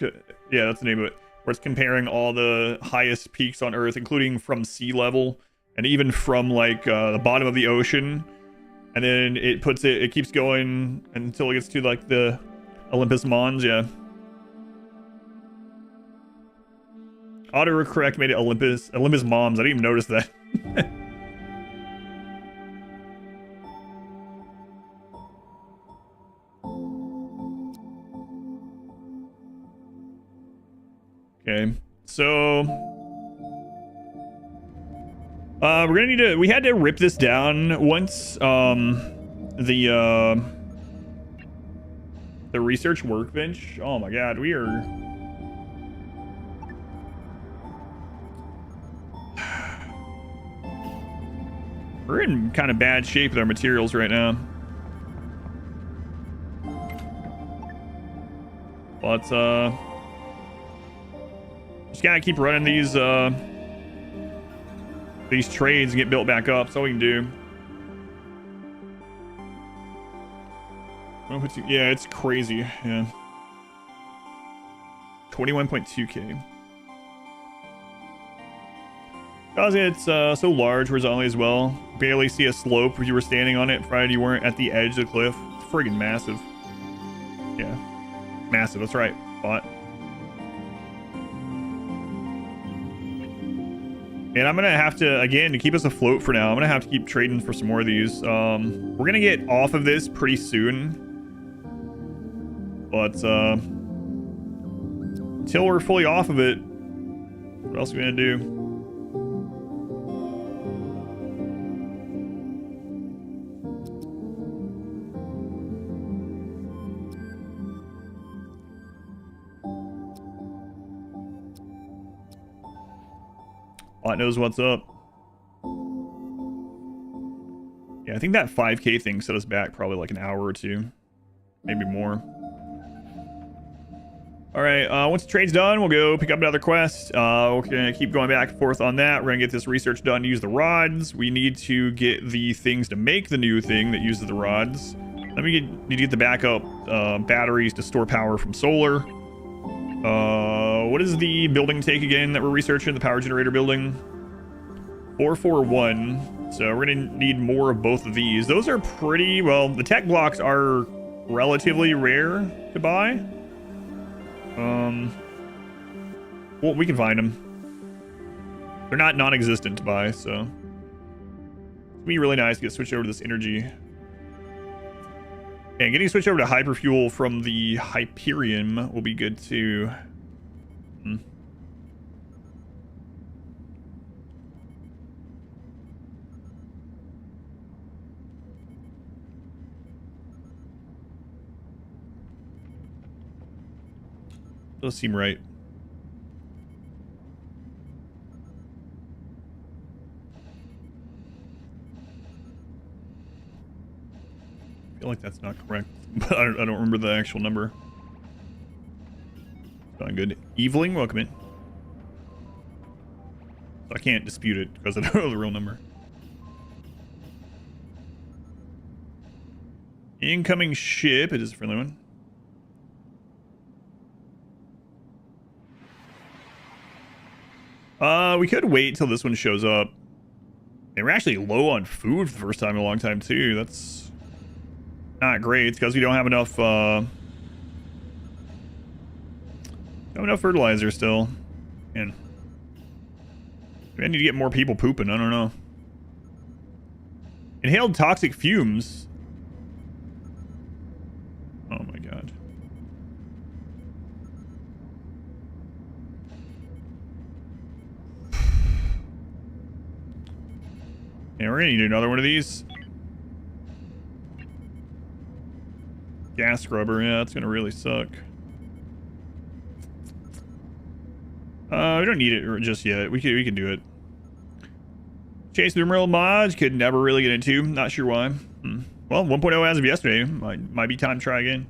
Yeah, that's the name of it. Where it's comparing all the highest peaks on Earth, including from sea level, and even from, like, the bottom of the ocean. And then it puts it... It keeps going until it gets to, like, the Olympus Mons, yeah. Autocorrect made it Olympus Mons. I didn't even notice that. Okay, so we're gonna need to. We had to rip this down once. The research workbench. Oh my god, we are. We're in kind of bad shape with our materials right now. But just gotta keep running these trades and get built back up. That's all we can do. Yeah, it's crazy. Yeah. 21.2k. Because it's so large horizontally as well. Barely see a slope if you were standing on it, provided you weren't at the edge of the cliff. It's friggin' massive. Yeah. Massive, that's right. Bot. And I'm gonna have to, again, to keep us afloat for now, I'm gonna have to keep trading for some more of these. We're gonna get off of this pretty soon. But, until we're fully off of it, what else are we gonna do? Bot knows what's up. Yeah, I think that 5k thing set us back probably like an hour or two. Maybe more. Alright, once the trade's done, we'll go pick up another quest. We're gonna keep going back and forth on that. We're gonna get this research done to use the rods. We need to get the things to make the new thing that uses the rods. Then we need to get the backup batteries to store power from solar. What does the building take again that we're researching? The power generator building? 441. So we're gonna need more of both of these. Those are pretty, well, the tech blocks are relatively rare to buy. Well, we can find them. They're not non-existent to buy, so it'd be really nice to get switched over to this energy. And getting switched over to hyperfuel from the Hyperion will be good too. Does seem right. I feel like that's not correct, but I don't remember the actual number. Not good. Eveling, welcome in. So I can't dispute it because I don't know the real number. Incoming ship. It is a friendly one. We could wait till this one shows up. And we're actually low on food for the first time in a long time too. That's not great because we don't have enough fertilizer still. And I need to get more people pooping. I don't know. Inhaled toxic fumes. Oh my god. Yeah, we're gonna need another one of these. Gas scrubber, yeah, that's gonna really suck. We don't need it just yet. We can do it. Chase the RimWorld mods could never really get into. Not sure why. Well, 1.0 as of yesterday. Might be time to try again.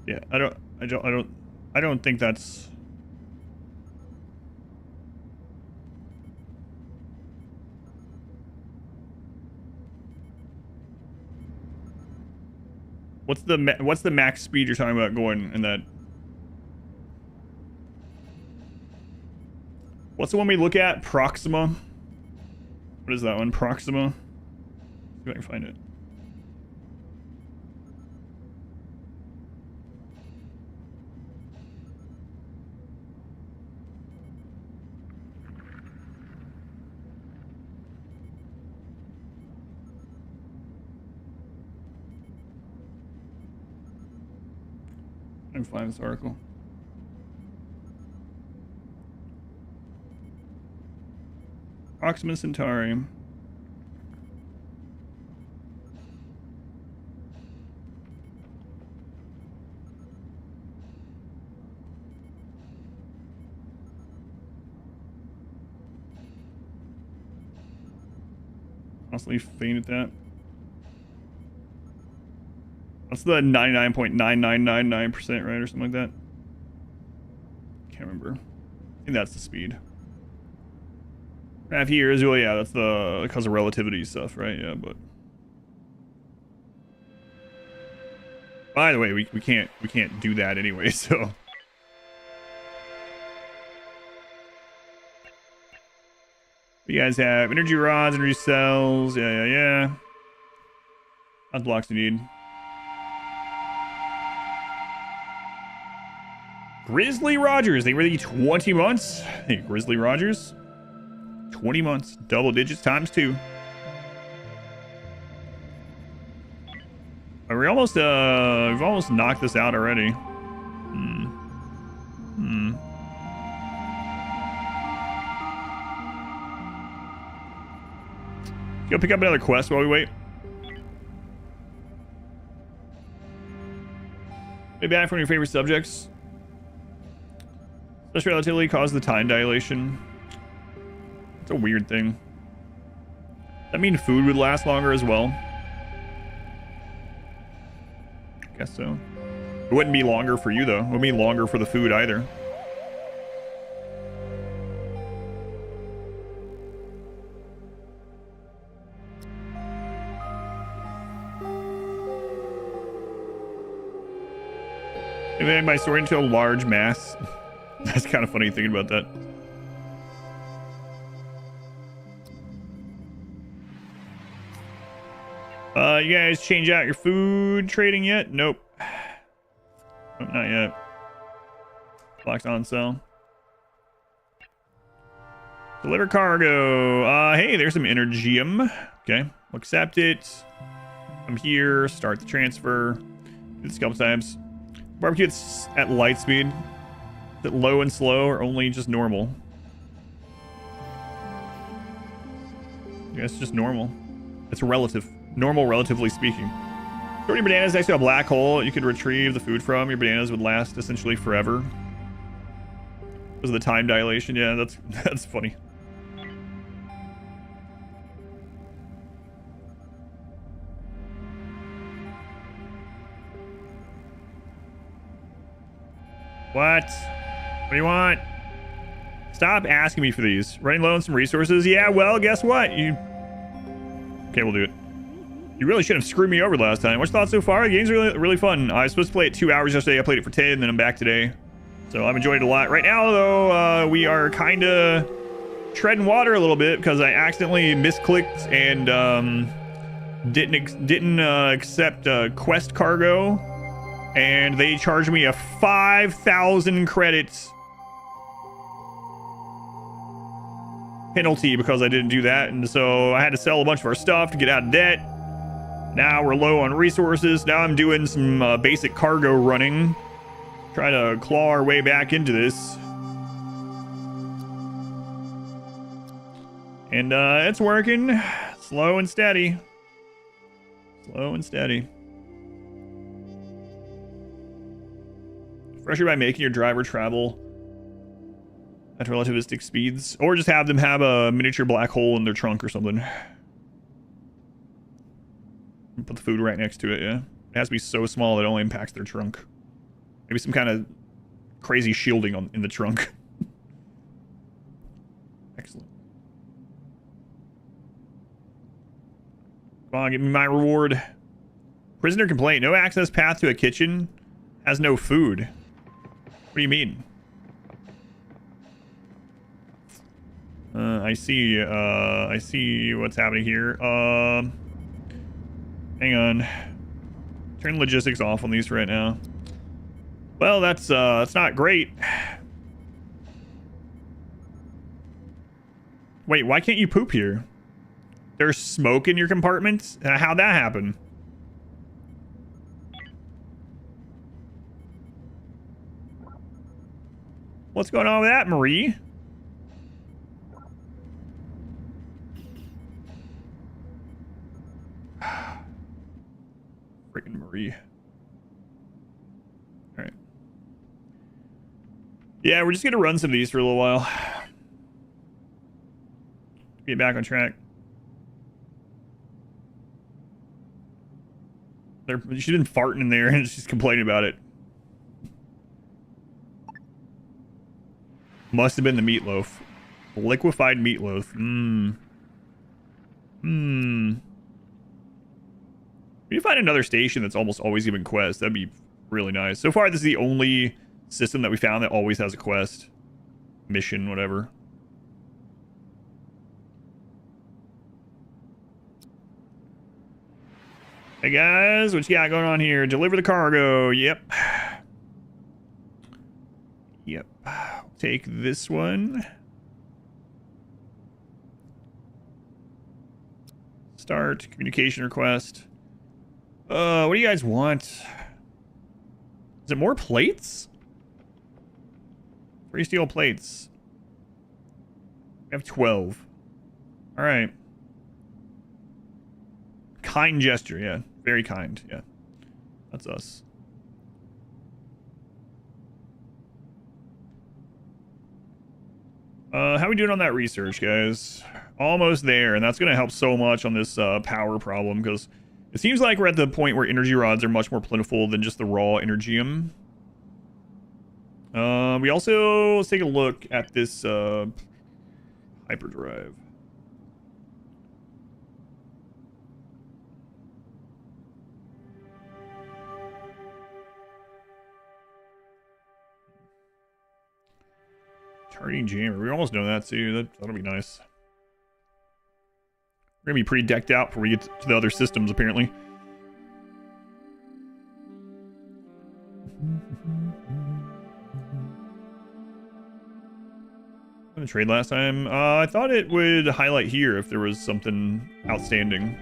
Yeah, I don't think that's. What's the max speed you're talking about going in that? What's the one we look at? Proxima. What is that one? Proxima. See if I can find it. And find this article. Proxima Centauri. Honestly, faint at that. That's the 99.9999%, right? Or something like that. Can't remember. I think that's the speed. Half years, well, yeah, that's because of relativity stuff, right? Yeah, but. By the way, we can't do that anyway, so. You guys have energy rods, energy cells, yeah. That's blocks you need. Grizzly Rogers, they were the 20 months. Hey, Grizzly Rogers, 20 months, double digits times 2. We've almost knocked this out already. Go pick up another quest while we wait. Maybe back from your favorite subjects. Special relativity causes the time dilation. It's a weird thing. Does that mean food would last longer as well? Guess so. It wouldn't be longer for you though. It wouldn't be longer for the food either. Maybe I might sort into a large mass. That's kind of funny thinking about that. You guys change out your food trading yet? Nope. Nope, not yet. Locked on sell. Deliver cargo. Hey, there's some energium. Okay, we'll accept it. I'm here. Start the transfer. Do this a couple times. Barbecue at light speed. Is it low and slow or only just normal? Yeah, it's just normal. It's relative. Normal, relatively speaking. Store your bananas next to a black hole you could retrieve the food from. Your bananas would last essentially forever. Because of the time dilation. Yeah, that's funny. What? What do you want? Stop asking me for these. Running low on some resources? Yeah, well, guess what? Okay, we'll do it. You really should have screwed me over last time. What's your thoughts so far? The game's really fun. I was supposed to play it 2 hours yesterday. I played it for 10, and then I'm back today. So I've enjoyed it a lot. Right now, though, we are kind of treading water a little bit because I accidentally misclicked and didn't accept quest cargo. And they charged me a 5,000 credits penalty because I didn't do that. And so I had to sell a bunch of our stuff to get out of debt. Now we're low on resources. Now I'm doing some basic cargo running. Try to claw our way back into this. And it's working. Slow and steady. Slow and steady. Pressure by making your driver travel at relativistic speeds, or just have them have a miniature black hole in their trunk or something. Put the food right next to it. Yeah, it has to be so small that it only impacts their trunk. Maybe some kind of crazy shielding in the trunk. Excellent. Come on, give me my reward. Prisoner complaint: no access path to a kitchen, has no food. What do you mean? I see what's happening here. Hang on. Turn logistics off on these right now. Well, that's not great. Wait, why can't you poop here? There's smoke in your compartment? How'd that happen? What's going on with that, Marie? Freaking Marie. All right. Yeah, we're just gonna run some of these for a little while. Get back on track. She's been farting in there and she's complaining about it. Must have been the meatloaf. Liquefied meatloaf. We need to find another station that's almost always giving quests. That'd be really nice. So far, this is the only system that we found that always has a quest. Mission, whatever. Hey guys, what you got going on here? Deliver the cargo. Yep. Yep. Take this one. Start communication request. What do you guys want? Is it more plates? Free steel plates. We have 12. All right. Kind gesture, yeah. Very kind, yeah. That's us. How are we doing on that research, guys? Almost there, and that's going to help so much on this power problem, because it seems like we're at the point where energy rods are much more plentiful than just the raw energium. We also, let's take a look at this hyperdrive. Charging jammer. We're almost done that too. That'll be nice. We're gonna be pretty decked out before we get to the other systems, apparently. I'm gonna trade last time. I thought it would highlight here if there was something outstanding.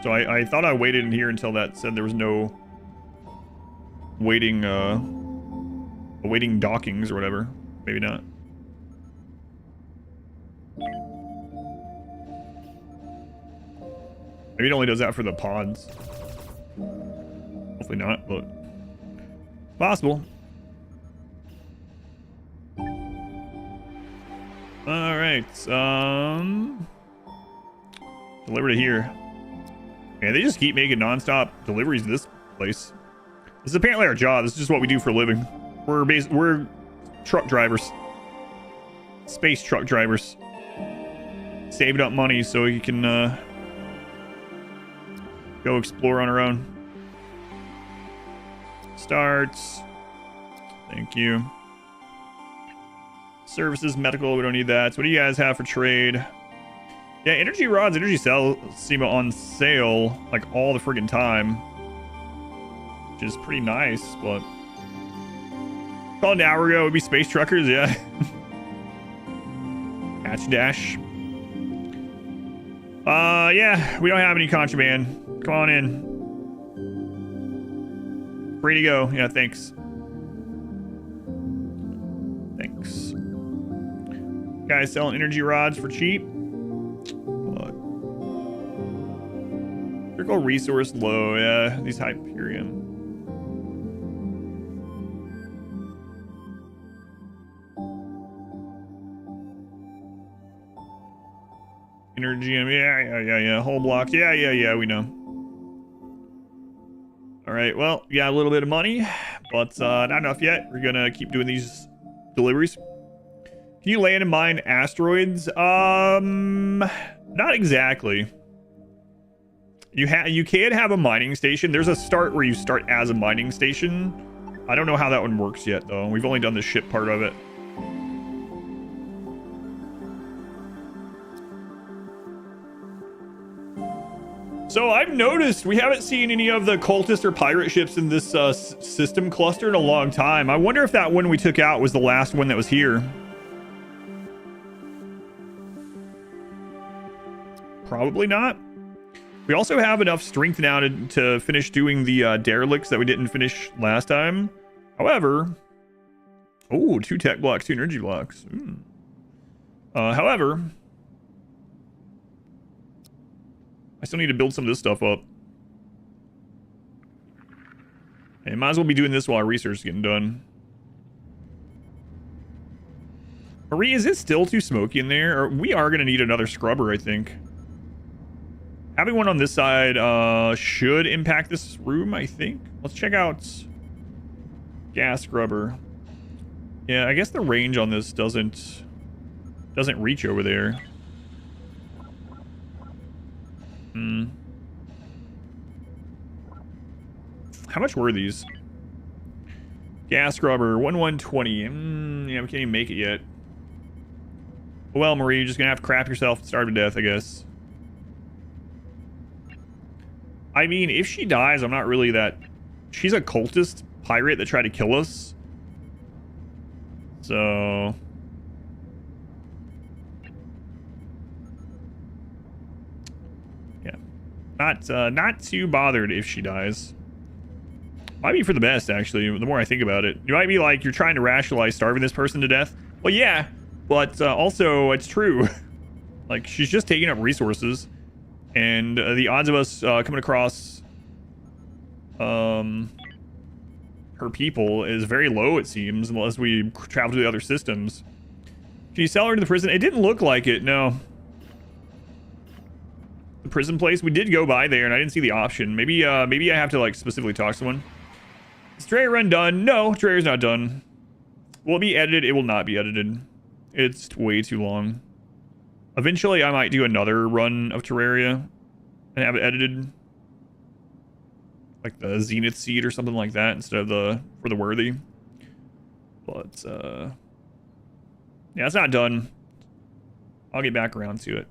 So I thought I waited in here until that said there was no waiting dockings or whatever. Maybe not. Maybe it only does that for the pods. Hopefully not, but possible. All right, deliver to here. Yeah, they just keep making nonstop deliveries to this place. This is apparently our job. This is just what we do for a living. We're truck drivers, space truck drivers, saving up money so you can go explore on our own. Starts. Thank you. Services, medical, we don't need that. So what do you guys have for trade? Yeah, energy rods, energy cells seem on sale like all the friggin' time, which is pretty nice, but called an hour ago, it would be space truckers, yeah. Hatch dash. Yeah, we don't have any contraband. Come on in. Free to go. Yeah, thanks. Thanks. Guys selling energy rods for cheap. What? Critical resource low. Yeah, these Hyperion. Energy. Yeah. Whole block. Yeah. We know. All right. Well, we got a little bit of money, but not enough yet. We're gonna keep doing these deliveries. Can you land and mine asteroids? Not exactly. You can have a mining station. There's a start where you start as a mining station. I don't know how that one works yet, though. We've only done the ship part of it. So I've noticed we haven't seen any of the cultist or pirate ships in this system cluster in a long time. I wonder if that one we took out was the last one that was here. Probably not. We also have enough strength now to finish doing the derelicts that we didn't finish last time. However, oh, 2 tech blocks, 2 energy blocks. However, I still need to build some of this stuff up. And might as well be doing this while our research is getting done. Marie, is it still too smoky in there? Or we are going to need another scrubber, I think. Having one on this side should impact this room, I think. Let's check out gas scrubber. Yeah, I guess the range on this doesn't reach over there. How much were these? Gas scrubber 1120. Yeah, we can't even make it yet. Well, Marie, you're just gonna have to crap yourself and starve to death, I guess. I mean, if she dies, I'm not really that... She's a cultist pirate that tried to kill us. So... yeah. Not too bothered if she dies. Might be for the best, actually, the more I think about it. You might be like, you're trying to rationalize starving this person to death. Well, yeah, but also, it's true. Like, she's just taking up resources. And the odds of us coming across her people is very low, it seems, unless we travel to the other systems. Can you sell her to the prison? It didn't look like it, no. The prison place, we did go by there, and I didn't see the option. Maybe I have to, like, specifically talk to someone. Is Terraria run done? No, Terraria's not done. Will it be edited? It will not be edited. It's way too long. Eventually, I might do another run of Terraria and have it edited. Like the Zenith Seed or something like that instead of for the Worthy. But, yeah, it's not done. I'll get back around to it.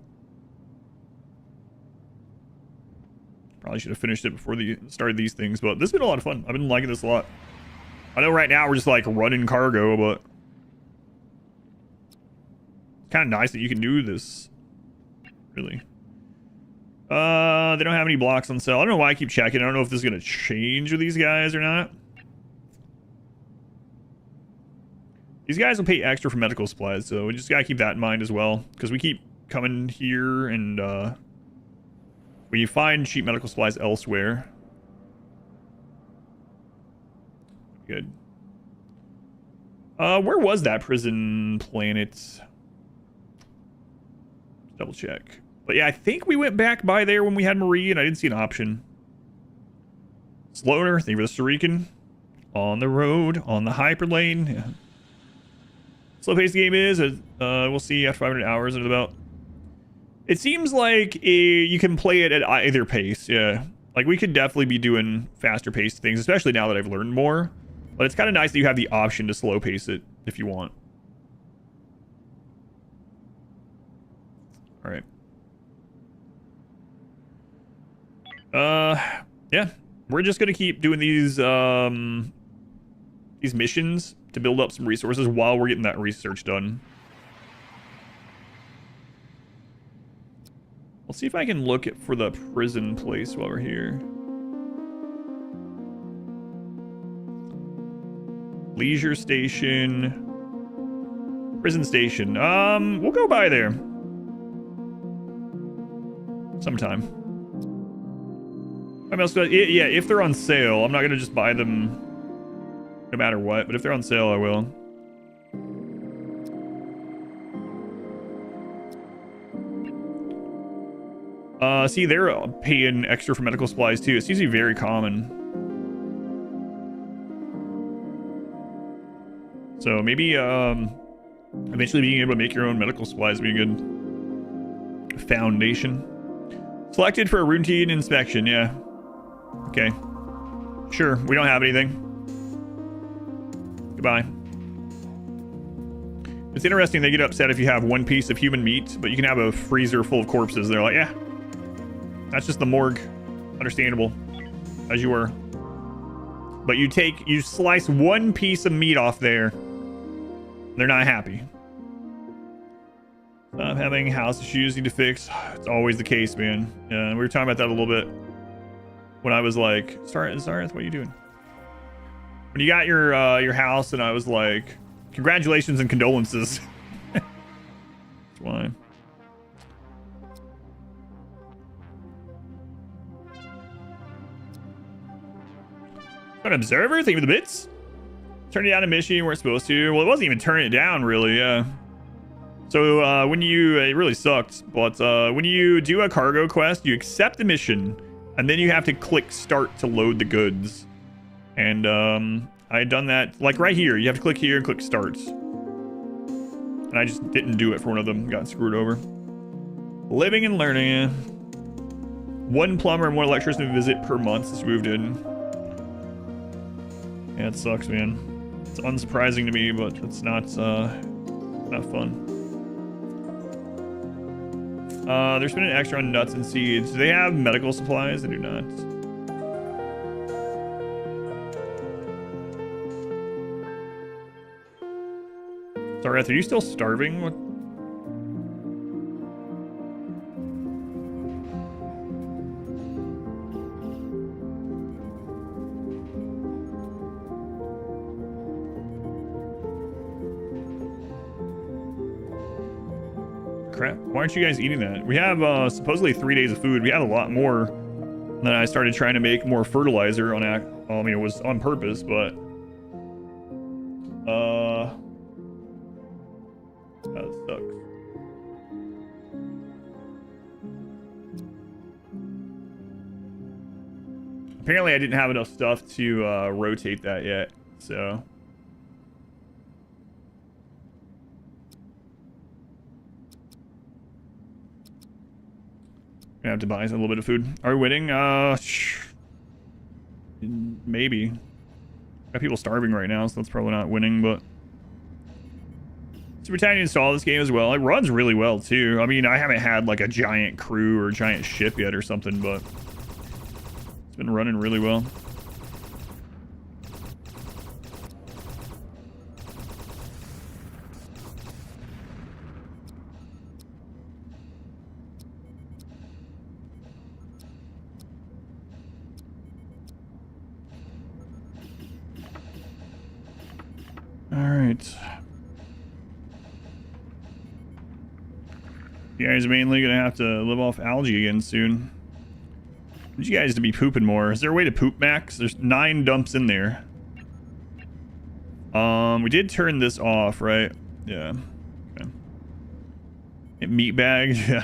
Probably should have finished it before the started these things, but this has been a lot of fun. I've been liking this a lot. I know right now we're just like running cargo, but it's kind of nice that you can do this. Really. They don't have any blocks on sale. I don't know why I keep checking. I don't know if this is gonna change with these guys or not. These guys will pay extra for medical supplies, so we just gotta keep that in mind as well, because we keep coming here and we find cheap medical supplies elsewhere. Good. Where was that prison planet? Double check. But yeah, I think we went back by there when we had Marie, and I didn't see an option. Sloaner, thank you for the Surican. On the road, on the hyperlane. Yeah. Slow pace the game is. We'll see after 500 hours at about. It seems like you can play it at either pace. Yeah, like we could definitely be doing faster paced things, especially now that I've learned more. But it's kind of nice that you have the option to slow pace it if you want. All right. Yeah, we're just gonna keep doing these missions to build up some resources while we're getting that research done. Let's see if I can look for the prison place while we're here. Leisure station. Prison station. We'll go by there. Sometime. I mean, yeah, if they're on sale, I'm not gonna just buy them no matter what, but if they're on sale, I will. See, they're paying extra for medical supplies too. It's usually very common. So maybe eventually being able to make your own medical supplies would be a good foundation. Selected for a routine inspection, yeah. Okay. Sure, we don't have anything. Goodbye. It's interesting they get upset if you have one piece of human meat, but you can have a freezer full of corpses. They're like, yeah, that's just the morgue. Understandable. As you were. But you slice one piece of meat off there. They're not happy. Stop having house issues need to fix. It's always the case, man. Yeah, we were talking about that a little bit. When I was like, Zareth, what are you doing? When you got your house, and I was like, congratulations and condolences. That's why. An observer, thank you for the bits. Turn it down a mission you weren't supposed to. Well, it wasn't even turning it down, really, yeah. So when you, it really sucked, but when you do a cargo quest, you accept the mission, and then you have to click start to load the goods. And I had done that, like right here, you have to click here and click start. And I just didn't do it for one of them, got screwed over. Living and learning. One plumber and one electrician to visit per month since we moved in. Yeah, it sucks, man. It's unsurprising to me, but it's not fun. They're spending extra on nuts and seeds. Do they have medical supplies? They do not. Sorry, are you still starving? What? Crap. Why aren't you guys eating that? We have supposedly 3 days of food. We had a lot more. Then I started trying to make more fertilizer on well, I mean, it was on purpose, but that sucks. Apparently I didn't have enough stuff to rotate that yet, so gonna have to buy a little bit of food. Are we winning? Maybe. Got people starving right now, so that's probably not winning, but Super Tiny installed this game as well. It runs really well too. I mean, I haven't had like a giant crew or a giant ship yet or something, but been running really well. All right. You guys are mainly gonna have to live off algae again soon. I need you guys to be pooping more. Is there a way to poop max? There's 9 dumps in there. We did turn this off, right? Yeah. Okay. Meat bag, yeah.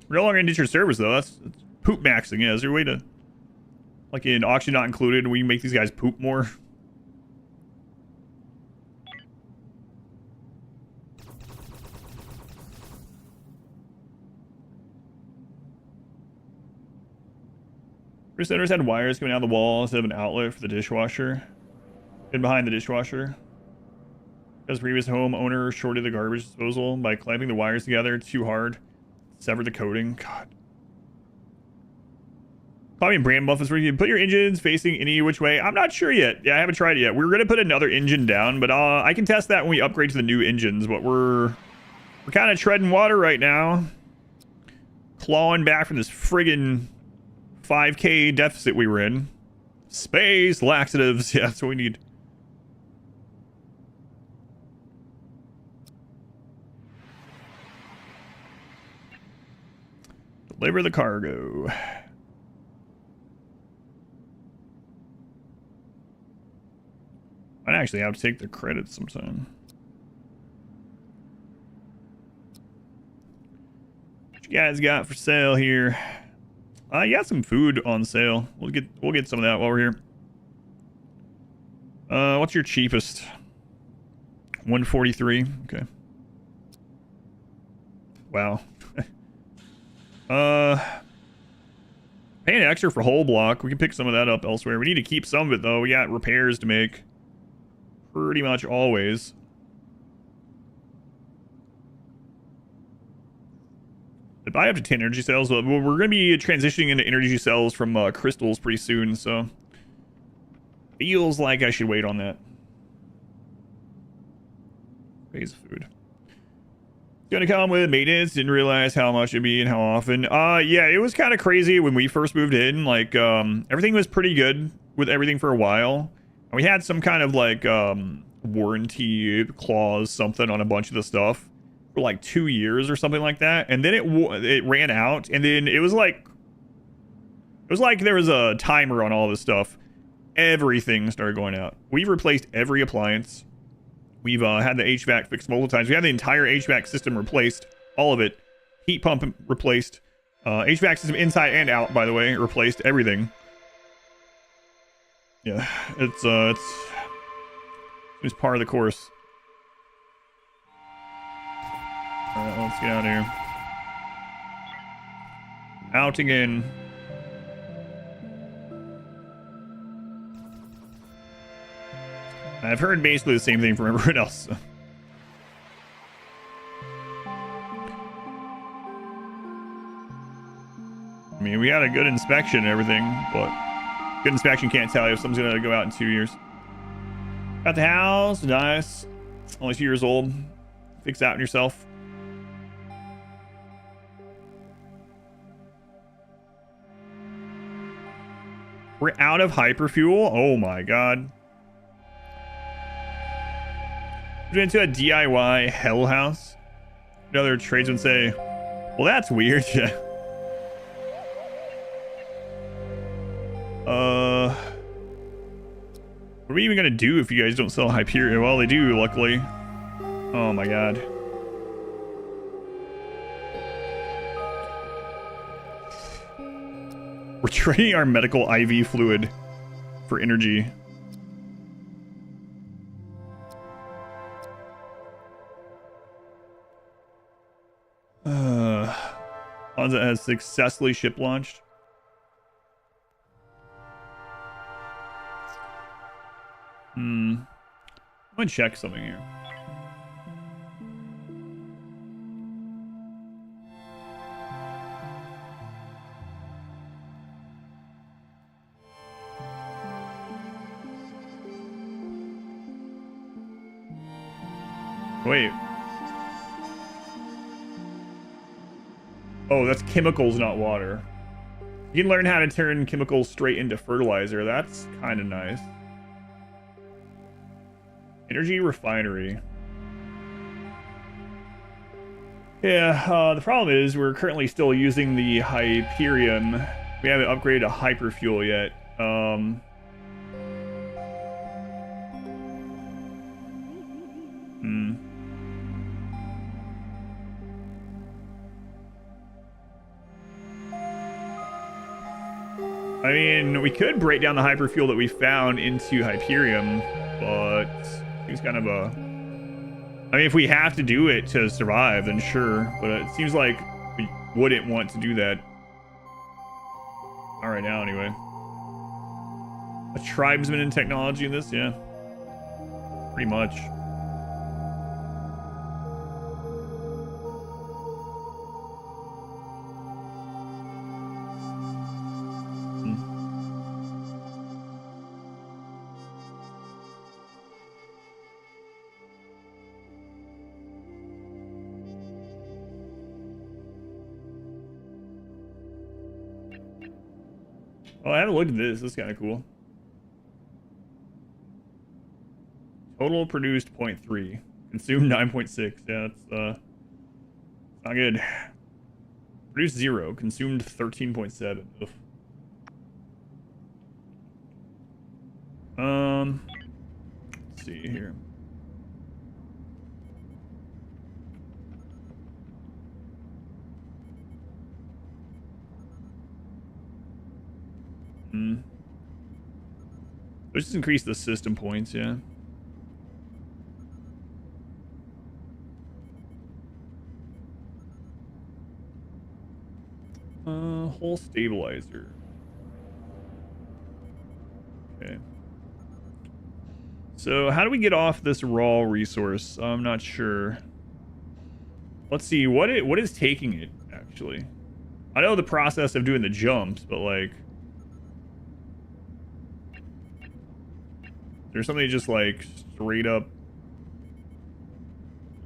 We're no longer gonna ditch your service though. That's poop maxing. Yeah, is there a way to, like in auction not included, we make these guys poop more? First owners had wires coming out of the wall instead of an outlet for the dishwasher. Hidden behind the dishwasher. Because previous homeowner shorted the garbage disposal by clamping the wires together too hard. Severed the coating. God. Probably in brand buffers where you can put your engines facing any which way. I'm not sure yet. Yeah, I haven't tried it yet. We're going to put another engine down, but I can test that when we upgrade to the new engines. But we're kind of treading water right now. Clawing back from this friggin' 5K deficit we were in. Space laxatives. Yeah, that's what we need. Deliver the cargo. I'd actually have to take the credits sometime. What you guys got for sale here? You got some food on sale. We'll get some of that while we're here. What's your cheapest? 143. Okay. Wow. Paying extra for whole block. We can pick some of that up elsewhere. We need to keep some of it though. We got repairs to make. Pretty much always. If I have to 10 energy cells, we're going to be transitioning into energy cells from crystals pretty soon, so feels like I should wait on that. Phase of food. It's going to come with maintenance. Didn't realize how much it'd be and how often. Yeah, it was kind of crazy when we first moved in. Like, everything was pretty good with everything for a while. And we had some kind of like warranty clause, something on a bunch of the stuff. For like 2 years or something like that, and then it ran out, and then it was like there was a timer on all this stuff. Everything started going out. We've replaced every appliance. We've had the HVAC fixed multiple times. We had the entire HVAC system replaced, all of it. Heat pump replaced. HVAC system inside and out, by the way, replaced everything. Yeah, it's part of the course. Alright, let's get out of here. Out again. I've heard basically the same thing from everyone else. So. I mean, we had a good inspection and everything, but good inspection can't tell you if something's gonna go out in 2 years. Got the house, nice. Only 2 years old. Fix that yourself. We're out of hyperfuel? Oh my god. We're into a DIY hell house. Another tradesman say, well, that's weird. Yeah. What are we even gonna do if you guys don't sell Hyperion? Well, they do, luckily. Oh my god. We're trading our medical IV fluid for energy. Hansa has successfully ship launched. I'm gonna check something here. Wait. Oh, that's chemicals, not water. You can learn how to turn chemicals straight into fertilizer. That's kind of nice. Energy refinery. Yeah, the problem is we're currently still using the Hyperion. We haven't upgraded to Hyperfuel yet. I mean, we could break down the Hyperfuel that we found into Hyperion, but it's kind of a... I mean, if we have to do it to survive, then sure. But it seems like we wouldn't want to do that. Not right now, anyway. A tribesman in technology in this? Yeah. Pretty much. Oh, I haven't looked at this. This is kind of cool. Total produced 0.3. Consumed 9.6. Yeah, that's not good. Produced 0. Consumed 13.7. Ugh. Let's see here. Let's just increase the system points, yeah. Whole stabilizer. Okay. So how do we get off this raw resource? I'm not sure. Let's see, what is taking it, actually? I know the process of doing the jumps, but like... There's something just like straight up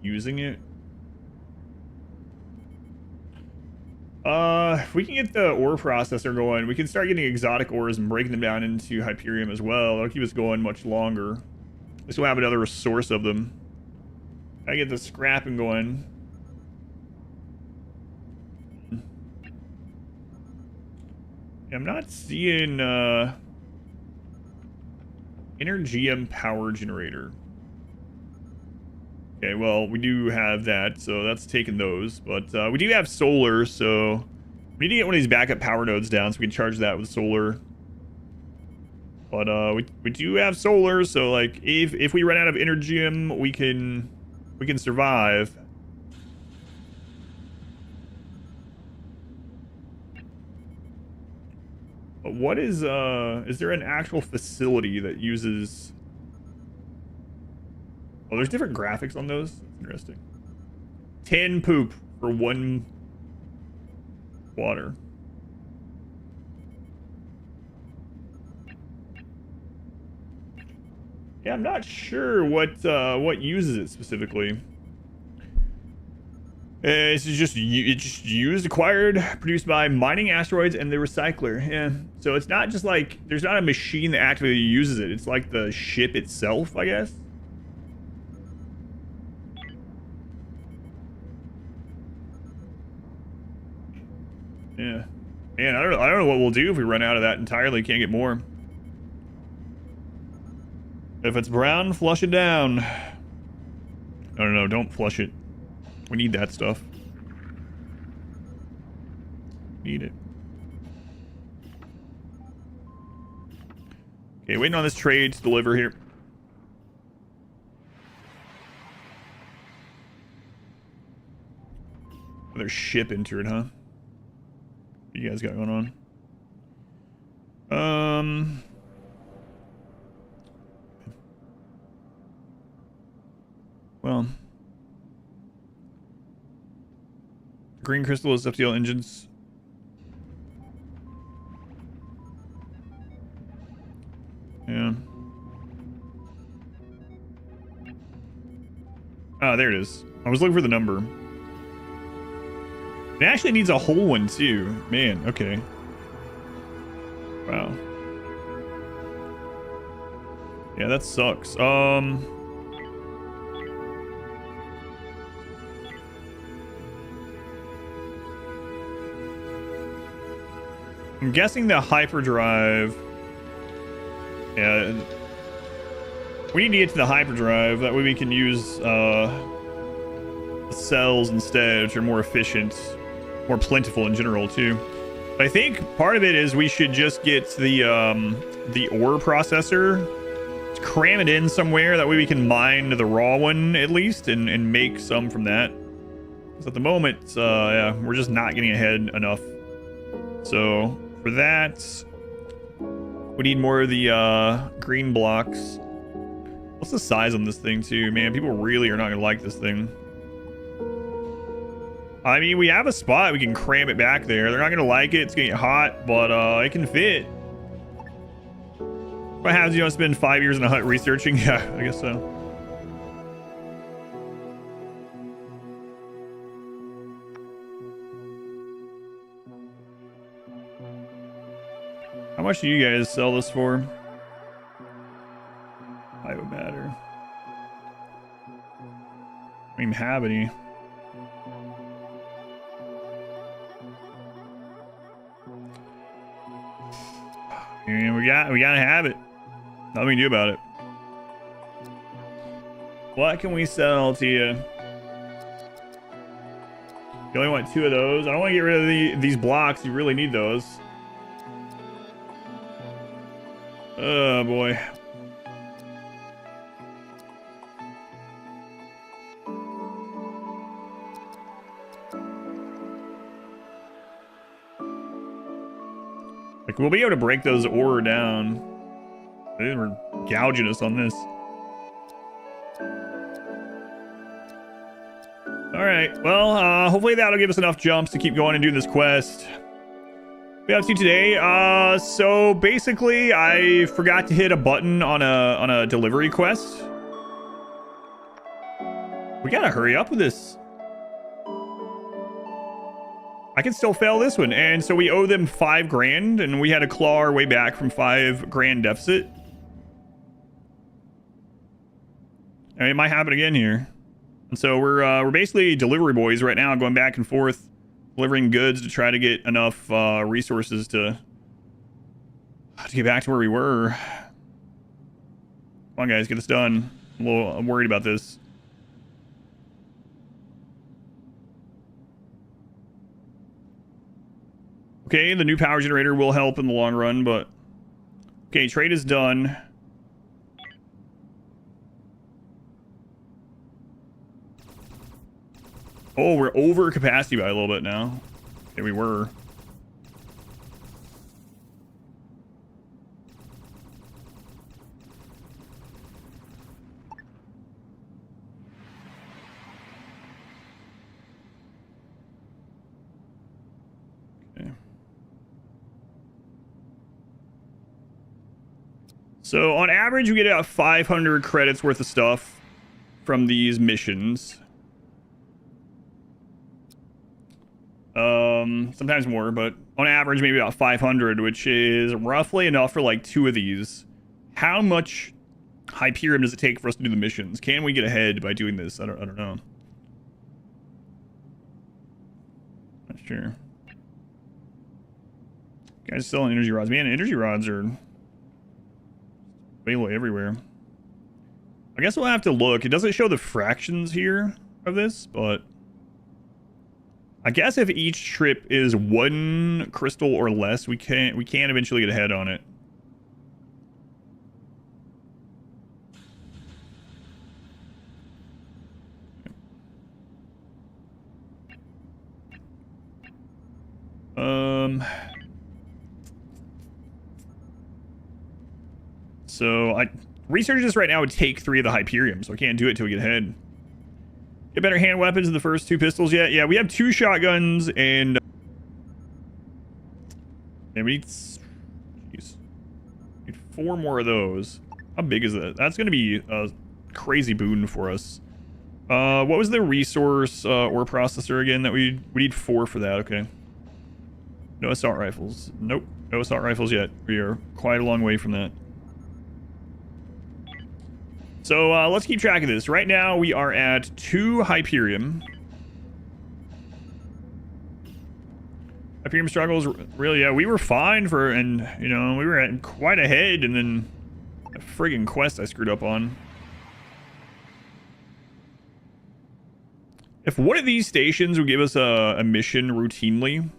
using it. If we can get the ore processor going, we can start getting exotic ores and breaking them down into Hyperium as well. That'll keep us going much longer. At least we'll have another source of them. I get the scrapping going. I'm not seeing Energium power generator. Okay, well, we do have that, so that's taking those. But we do have solar, so we need to get one of these backup power nodes down so we can charge that with solar. But we do have solar, so like if we run out of Energium, we can survive. But what is there an actual facility that uses... Oh, there's different graphics on those. That's interesting. 10 poop for 1 water. Yeah, I'm not sure what uses it specifically. It's just used, acquired, produced by mining asteroids and the recycler. Yeah, so it's not just like there's not a machine that actively uses it. It's like the ship itself, I guess. Yeah, man, I don't know what we'll do if we run out of that entirely. Can't get more. If it's brown, flush it down. No, don't flush it. We need that stuff. Need it. Okay, waiting on this trade to deliver here. Another ship entered, huh? What you guys got going on? Well, green crystal is FTL engines. Yeah. Oh, there it is. I was looking for the number. It actually needs a whole one too. Man, okay. Wow. Yeah, that sucks. I'm guessing the hyperdrive. Yeah. We need to get to the hyperdrive. That way we can use the cells instead, which are more efficient, more plentiful in general too. But I think part of it is we should just get the ore processor, cram it in somewhere. That way we can mine the raw one at least and make some from that. Because at the moment, yeah, we're just not getting ahead enough. So for that, we need more of the green blocks. What's the size on this thing too? Man, people really are not gonna like this thing. I mean, we have a spot we can cram it back there. They're not gonna like it. It's gonna get hot, but it can fit. What happens? You don't spend 5 years in a hut researching? Yeah, I guess so. How much do you guys sell this for? I would matter. I don't even have any. And we gotta have it. Nothing we can do about it. What can we sell to you? You only want 2 of those. I don't want to get rid of these blocks. You really need those. Oh boy. Like, we'll be able to break those ore down. They were gouging us on this. Alright, well, hopefully that'll give us enough jumps to keep going and doing this quest. What we have to today? So basically, I forgot to hit a button on a delivery quest. We gotta hurry up with this. I can still fail this one, and so we owe them 5 grand, and we had to claw our way back from 5 grand deficit. I mean, it might happen again here. And so we're basically delivery boys right now, going back and forth, delivering goods to try to get enough resources to get back to where we were. Come on, guys, get this done. I'm worried about this. Okay, the new power generator will help in the long run, but... Okay, trade is done. Oh, we're over capacity by a little bit now. Okay, we were. So on average, we get about 500 credits worth of stuff from these missions. Sometimes more, but on average, maybe about 500, which is roughly enough for like 2 of these. How much Hyperium does it take for us to do the missions? Can we get ahead by doing this? I don't know. Not sure. Guys selling energy rods. Man, energy rods are available everywhere. I guess we'll have to look. It doesn't show the fractions here of this, but I guess if each trip is 1 crystal or less, we can eventually get ahead on it. So research this right now would take 3 of the Hyperium, so I can't do it till we get ahead. Get better hand weapons in the first 2 pistols yet? Yeah, we have 2 shotguns and we need, jeez, need 4 more of those. How big is that? That's going to be a crazy boon for us. What was the resource ore processor again that we need 4 for that? Okay. No assault rifles. Nope. No assault rifles yet. We are quite a long way from that. So let's keep track of this. Right now we are at 2 Hyperium. Hyperium struggles, really, yeah, we were fine for, and, you know, we were at quite ahead, and then a friggin' quest I screwed up on. If one of these stations would give us a mission routinely,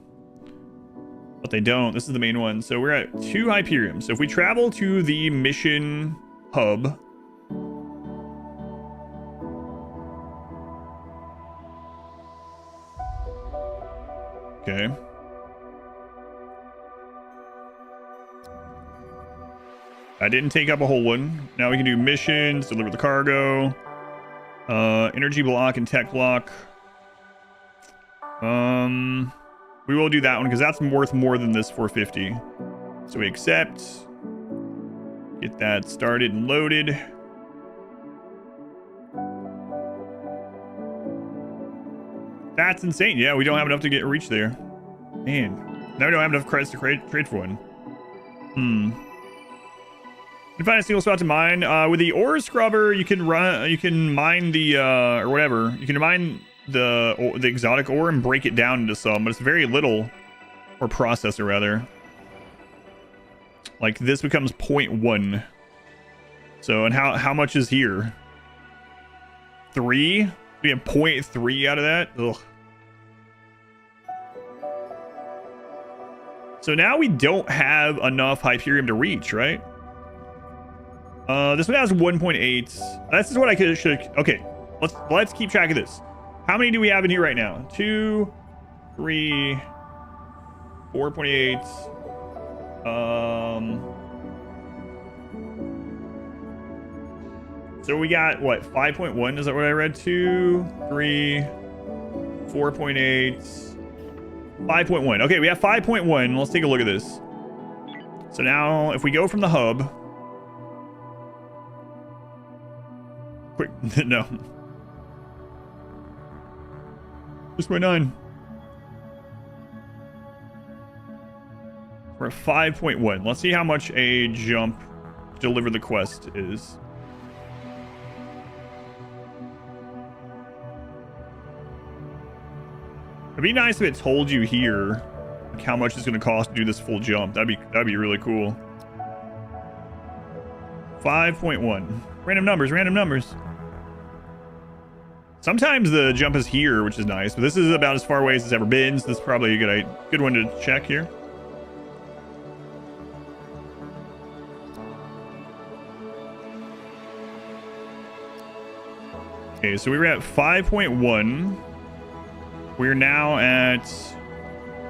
but they don't, this is the main one. So we're at 2 Hyperium. So if we travel to the mission hub, okay. I didn't take up a whole one. Now we can do missions, deliver the cargo, energy block and tech block. We will do that one because that's worth more than this 450. So we accept. Get that started and loaded. That's insane. Yeah, we don't have enough to get reach there. Man, now we don't have enough credits to trade for one. You can find a single spot to mine. With the ore scrubber, you can mine the or whatever. You can mine the exotic ore and break it down into some, but it's very little, or processor rather. Like this becomes 0.1. So, and how much is here? 3? We have 0.3 out of that. Ugh. So now we don't have enough Hyperium to reach, right? This one has 1.8. This is what I should. Okay, let's keep track of this. How many do we have in here right now? 2, 3, 4.8. So we got what? 5.1. Is that what I read? 2, 3, 4.8, 5.1. Okay, we have 5.1. Let's take a look at this. So now, if we go from the hub. Quick, no. 6.9. We're at 5.1. Let's see how much a jump to deliver the quest is. It'd be nice if it told you here like how much it's going to cost to do this full jump. That'd be really cool. 5.1. Random numbers. Sometimes the jump is here, which is nice, but this is about as far away as it's ever been, so this is probably a good one to check here. Okay, so we were at 5.1. We're now at,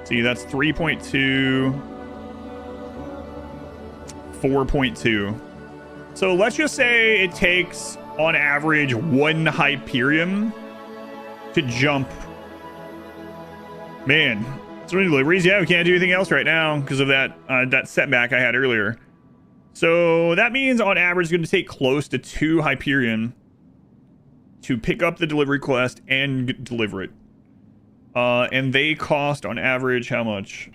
see, that's 3.2, 4.2. So let's just say it takes, on average, 1 Hyperium to jump. Man, so many deliveries. Yeah, we can't do anything else right now because of that that setback I had earlier. So that means on average it's going to take close to 2 Hyperium to pick up the delivery quest and deliver it. And they cost on average how much?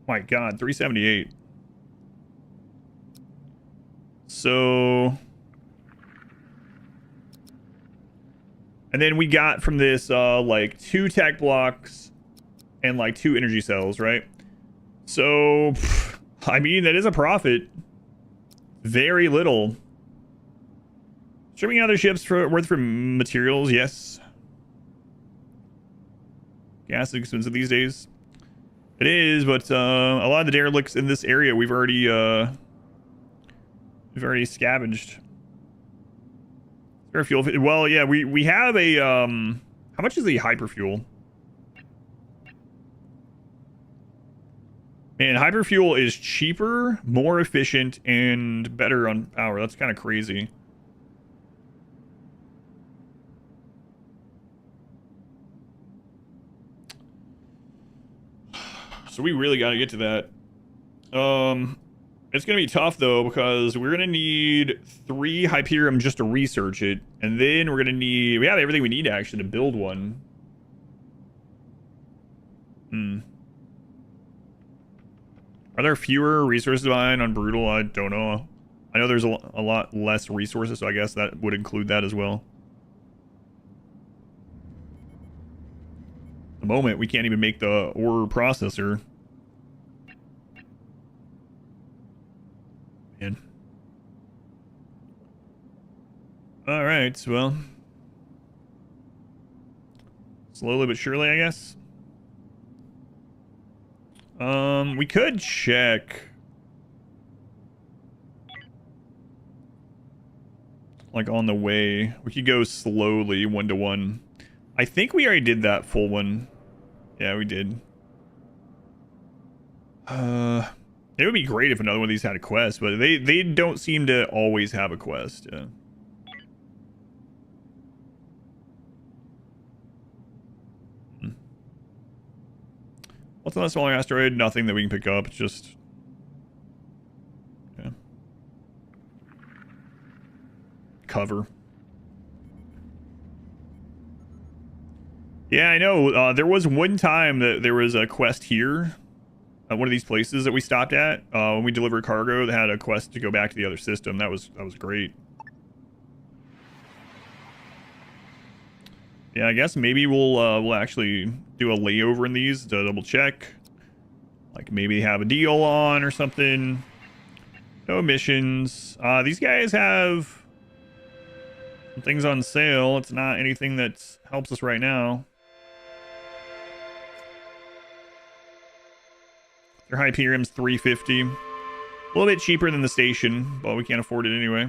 My God, 378. So, and then we got from this like 2 tech blocks and like 2 energy cells, right? So, I mean, that is a profit. Very little. Shipping other ships worth for materials, yes. Gas is expensive these days. It is, but a lot of the derelicts in this area we've already scavenged. Spare fuel. Well, yeah, we have a how much is the hyperfuel? Man, hyperfuel is cheaper, more efficient, and better on power. That's kind of crazy. So we really got to get to that. It's going to be tough, though, because we're going to need 3 Hyperium just to research it. And then we're going to need... We have everything we need, actually, to build one. Are there fewer resources behind on Brutal? I don't know. I know there's a lot less resources, so I guess that would include that as well. At the moment, we can't even make the ore processor. Man. Alright, well. Slowly but surely, I guess. We could check. Like on the way. We could go slowly, 1 to 1. I think we already did that full one. Yeah, we did. It would be great if another one of these had a quest, but they don't seem to always have a quest. Yeah. What's on that smaller asteroid? Nothing that we can pick up. It's just... Yeah. Cover. Yeah, I know. There was one time that there was a quest here. At one of these places that we stopped at. When we delivered cargo that had a quest to go back to the other system. That was great. Yeah, I guess maybe we'll actually do a layover in these to double check. Like maybe have a deal on or something. No missions. These guys have some things on sale. It's not anything that helps us right now. Their Hyperium's 350. A little bit cheaper than the station, but we can't afford it anyway.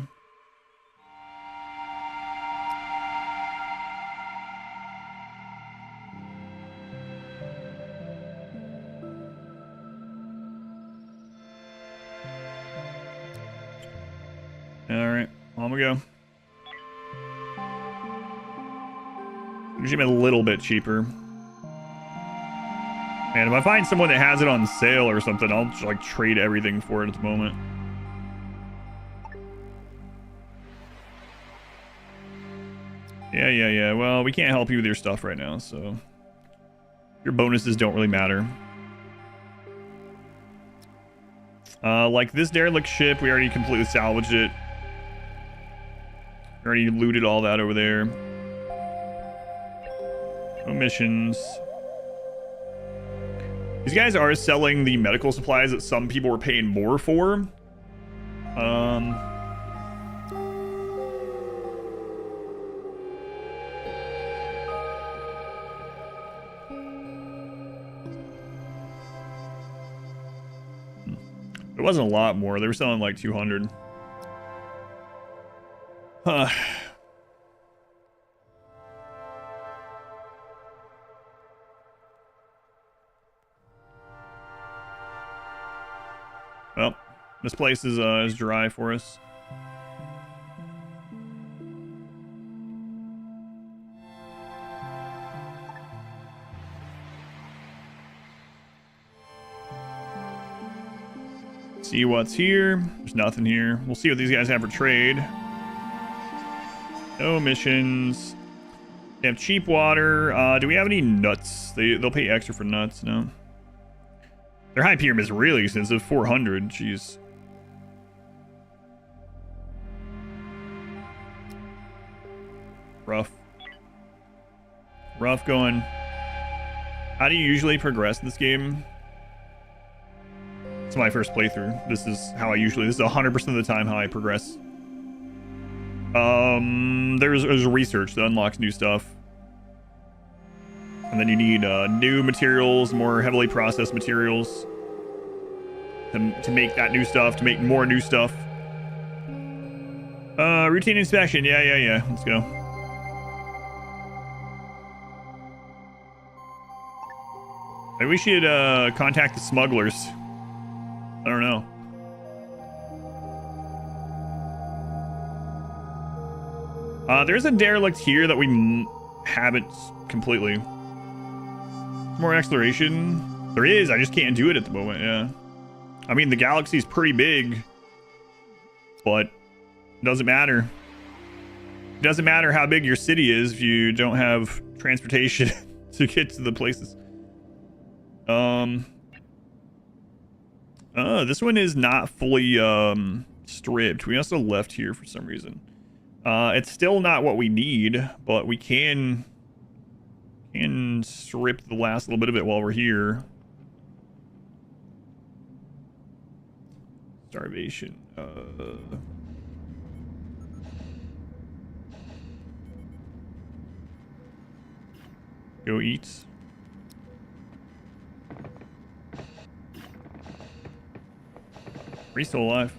Alright, on we go. Usually a little bit cheaper. And if I find someone that has it on sale or something, I'll just, like, trade everything for it at the moment. Yeah. Well, we can't help you with your stuff right now, so... Your bonuses don't really matter. Like this Derelict ship, we already completely salvaged it. We already looted all that over there. No missions. These guys are selling the medical supplies that some people were paying more for. It wasn't a lot more. They were selling like 200. Huh. Well, this place is dry for us. See what's here. There's nothing here. We'll see what these guys have for trade. No missions. They have cheap water. Do we have any nuts? They'll pay extra for nuts. No. Their Hyperium is really expensive. 400. Jeez. Rough. Rough going. How do you usually progress in this game? It's my first playthrough. This is 100% of the time how I progress. There's research that unlocks new stuff. And then you need new materials, more heavily processed materials to make that new stuff, to make more new stuff. Routine inspection. Yeah. Let's go. Maybe we should contact the smugglers. I don't know. There's a derelict here that we haven't completely. More exploration. There is. I just can't do it at the moment. Yeah. I mean, the galaxy's pretty big, but it doesn't matter. It doesn't matter how big your city is if you don't have transportation to get to the places. This one is not fully stripped. We also left here for some reason. It's still not what we need, but we can strip the last little bit of it while we're here. Starvation. Go eat. Are you still alive?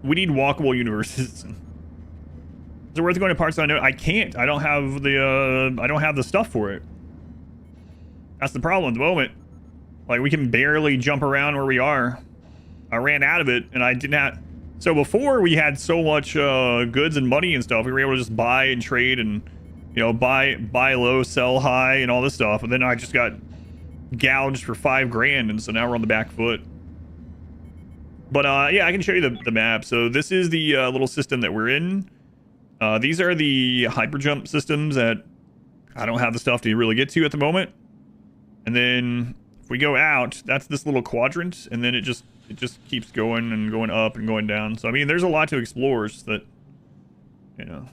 We need walkable universes. Is it worth going to parts unknown? I can't. I don't have the stuff for it. That's the problem at the moment. Like, we can barely jump around where we are. I ran out of it, and I didn't have... So before, we had so much goods and money and stuff. We were able to just buy and trade and, you know, buy low, sell high, and all this stuff. And then I just got gouged for $5,000, and so now we're on the back foot. But yeah, I can show you the map. So this is the little system that we're in. These are the hyperjump systems that I don't have the stuff to really get to at the moment. And then if we go out, that's this little quadrant, and then it just keeps going and going up and going down. So I mean, there's a lot to explore, just that, you know,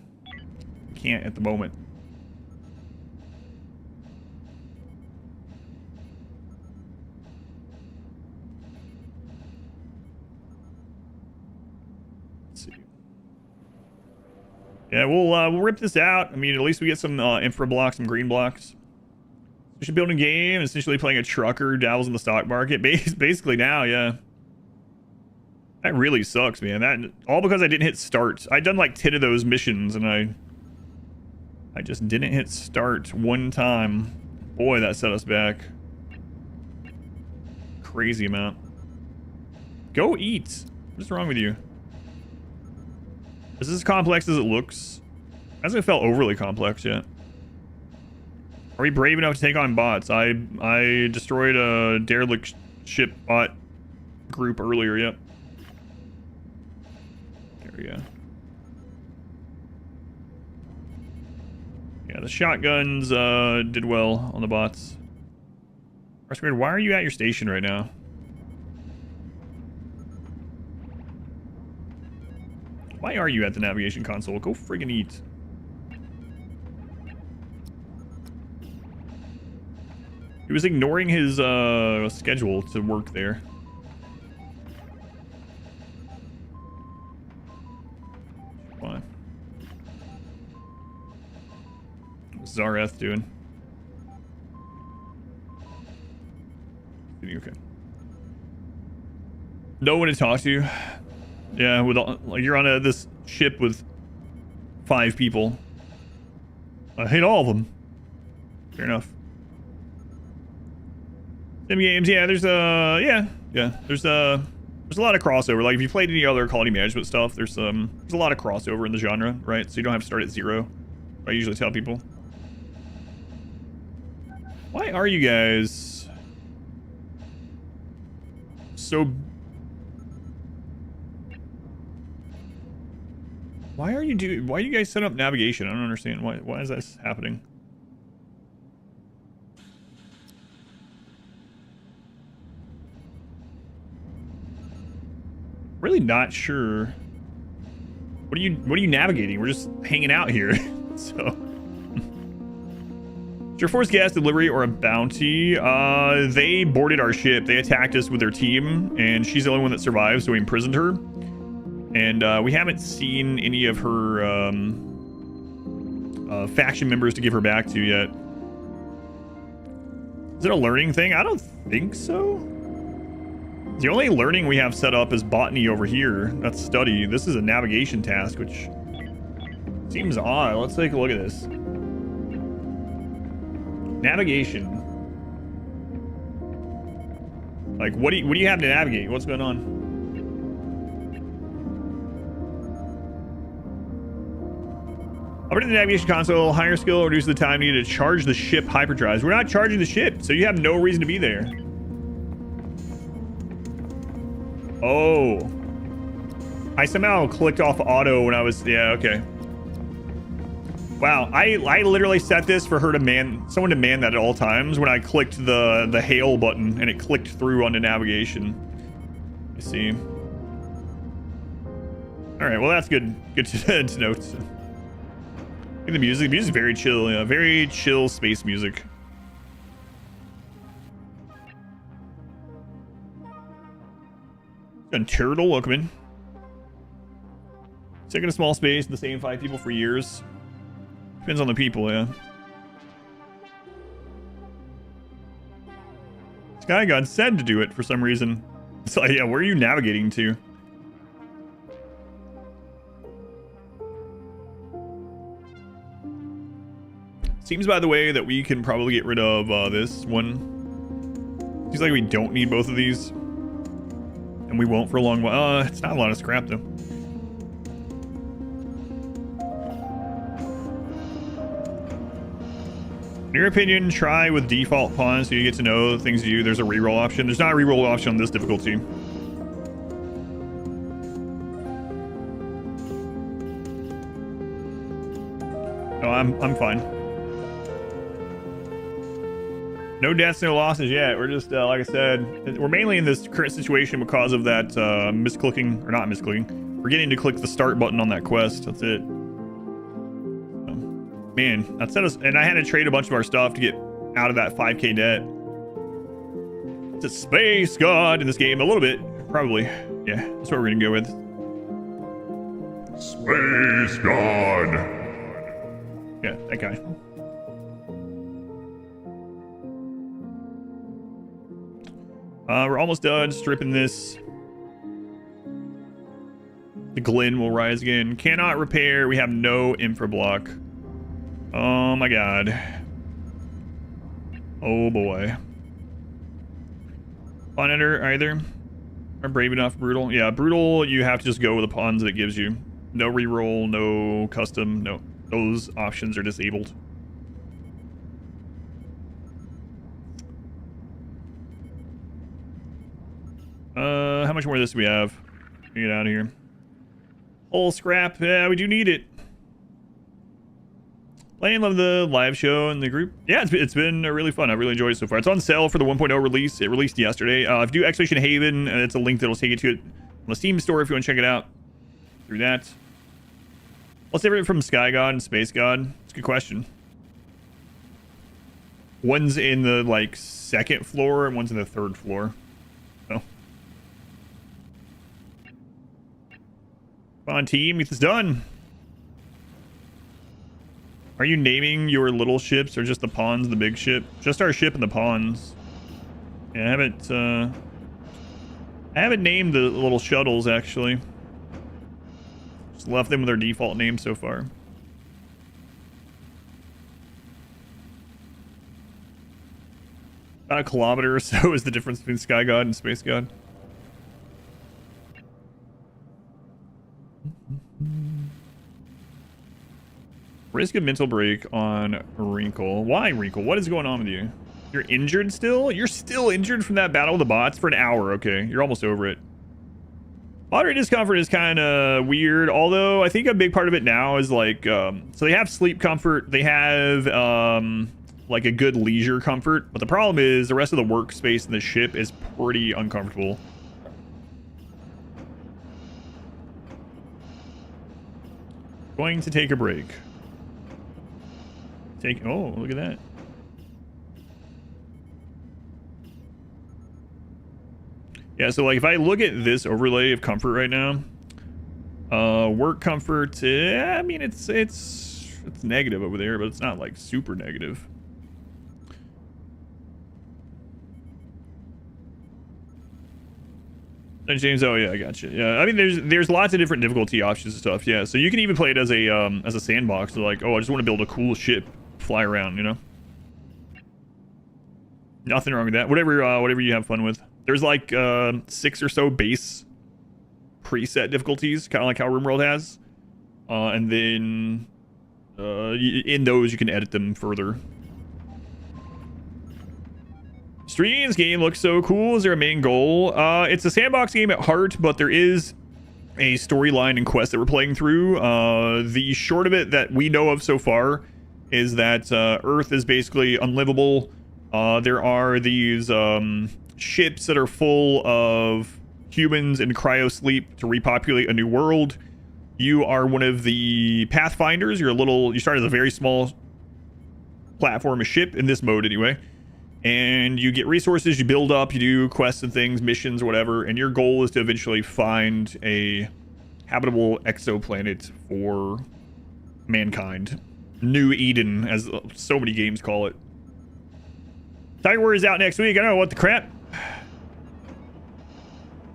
can't at the moment. Yeah, we'll rip this out. I mean, at least we get some infra blocks, some green blocks. We should build a game, essentially playing a trucker, dabbles in the stock market. Basically now, yeah. That really sucks, man. That all because I didn't hit start. I'd done like 10 of those missions, and I just didn't hit start one time. Boy, that set us back. Crazy amount. Go eat. What's wrong with you? Is this as complex as it looks? Hasn't felt overly complex yet. Are we brave enough to take on bots? I destroyed a Derelict ship bot group earlier, yep. There we go. Yeah, the shotguns did well on the bots. Why are you at your station right now? Why are you at the navigation console? Go friggin' eat. He was ignoring his schedule to work there. Why? What's Zareth doing? Okay. No one to talk to. Yeah, with all, like you're on this ship with 5 people. I hate all of them. Fair enough. Sim games, yeah. There's there's a lot of crossover. Like if you played any other quality management stuff, there's a lot of crossover in the genre, right? So you don't have to start at 0. I usually tell people. Why are you guys so? Why are you guys setting up navigation? I don't understand. Why is this happening? Really not sure. What are you navigating? We're just hanging out here. So is your force gas delivery or a bounty? They boarded our ship. They attacked us with their team, and she's the only one that survived, so we imprisoned her. And we haven't seen any of her faction members to give her back to yet. Is it a learning thing? I don't think so. The only learning we have set up is botany over here. That's study. This is a navigation task, which seems odd. Let's take a look at this. Navigation. Like, what do you have to navigate? What's going on? Upgrade the navigation console. Higher skill reduces the time needed to charge the ship hyperdrives. We're not charging the ship, so you have no reason to be there. Oh. I somehow clicked off auto when I was... Yeah, okay. Wow, I literally set this for her to someone to man that at all times when I clicked the hail button and it clicked through onto navigation. I see. All right, well that's good. Good to note. The music is very chill. Yeah, very chill space music. And turtle, welcome in. Stuck in a small space, the same 5 people for years. Depends on the people, yeah. Sky God said to do it for some reason. So yeah, where are you navigating to? Seems, by the way, that we can probably get rid of this one. Seems like we don't need both of these. And we won't for a long while. It's not a lot of scrap, though. In your opinion, try with default pawns so you get to know the things you do. There's a reroll option. There's not a reroll option on this difficulty. No, I'm fine. No deaths, no losses yet. We're just, like I said, we're mainly in this current situation because of that misclicking, or not misclicking, forgetting to click the start button on that quest. That's it. Man, that set us, and I had to trade a bunch of our stuff to get out of that 5k debt. It's a space god in this game, a little bit, probably. Yeah, that's what we're gonna go with. Space god. Yeah, that guy. We're almost done stripping this. The Glen will rise again. Cannot repair. We have no infra block. Oh my god. Oh boy. Pawn enter either. Are brave enough. Brutal. Yeah, brutal. You have to just go with the pawns that it gives you. No reroll, no custom, no. Those options are disabled. How much more of this do we have? Get out of here. Whole scrap. Yeah, we do need it. Playing love the live show and the group. Yeah, it's been really fun. I really enjoyed it so far. It's on sale for the 1.0 release. It released yesterday. If you do Expedition Haven, it's a link that'll take you to it on the Steam store if you want to check it out. Through that. What's different from Sky God and Space God? It's a good question. One's in the like 2nd floor and one's in the 3rd floor. So. Come on, team, get this done. Are you naming your little ships or just the pawns, the big ship? Just our ship and the pawns. Yeah, I haven't named the little shuttles actually. Just left them with their default name so far. About a kilometer or so is the difference between Sky God and Space God. Risk a mental break on Wrinkle. Why, Wrinkle? What is going on with you? You're injured still? You're still injured from that battle with the bots for an hour. Okay, you're almost over it. Moderate discomfort is kind of weird, although I think a big part of it now is like, so they have sleep comfort. They have like a good leisure comfort. But the problem is the rest of the workspace in the ship is pretty uncomfortable. Going to take a break. Oh, look at that. Yeah, so like if I look at this overlay of comfort right now, work comfort, I mean it's negative over there, but it's not like super negative. And James, oh yeah, I got you. Yeah, I mean there's lots of different difficulty options and stuff. Yeah, so you can even play it as a sandbox. So like, oh, I just want to build a cool ship, fly around, you know. Nothing wrong with that. Whatever you have fun with. There's like 6 or so base preset difficulties, kind of like how RimWorld has, and then in those you can edit them further. Stream's game looks so cool. Is there a main goal? It's a sandbox game at heart, but there is a storyline and quest that we're playing through. The short of it that we know of so far is that Earth is basically unlivable. There are these ships that are full of humans in cryosleep to repopulate a new world. You are one of the pathfinders. You start as a very small platform, a ship in this mode anyway. And you get resources, you build up, you do quests and things, missions or whatever, and your goal is to eventually find a habitable exoplanet for mankind. New Eden, as so many games call it. Tiger Warrior is out next week. I don't know what the crap.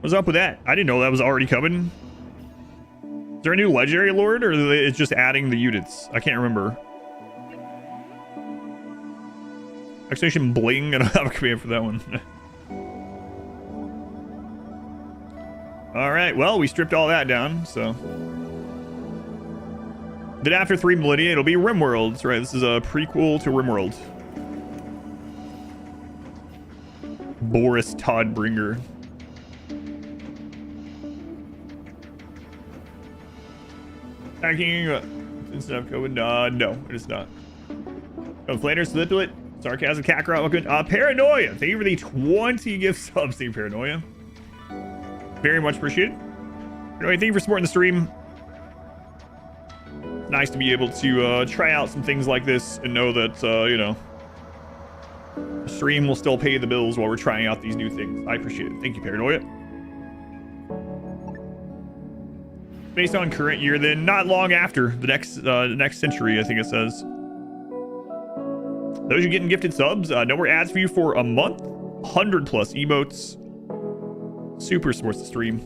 What's up with that? I didn't know that was already coming. Is there a new legendary lord, or it's just adding the units? I can't remember. Exclamation bling, and I don't have a command for that one. Alright, well, we stripped all that down, so. Then after 3 millennia, it'll be RimWorld. That's right, this is a prequel to RimWorld. Boris Toddbringer. Attacking stuff going. No, it is not. Oh, Flanders, Sliplet, Sarcasm, Kakarot, welcome. Paranoia. Thank you for the 20 gift subs, Team Paranoia. Very much appreciated. Paranoia, thank you for supporting the stream. Nice to be able to try out some things like this and know that, you know, the stream will still pay the bills while we're trying out these new things. I appreciate it. Thank you, Paranoia. Based on current year, then not long after the next century, I think it says. Those you getting gifted subs, no more ads for you for a month. 100 plus emotes. Super supports the stream.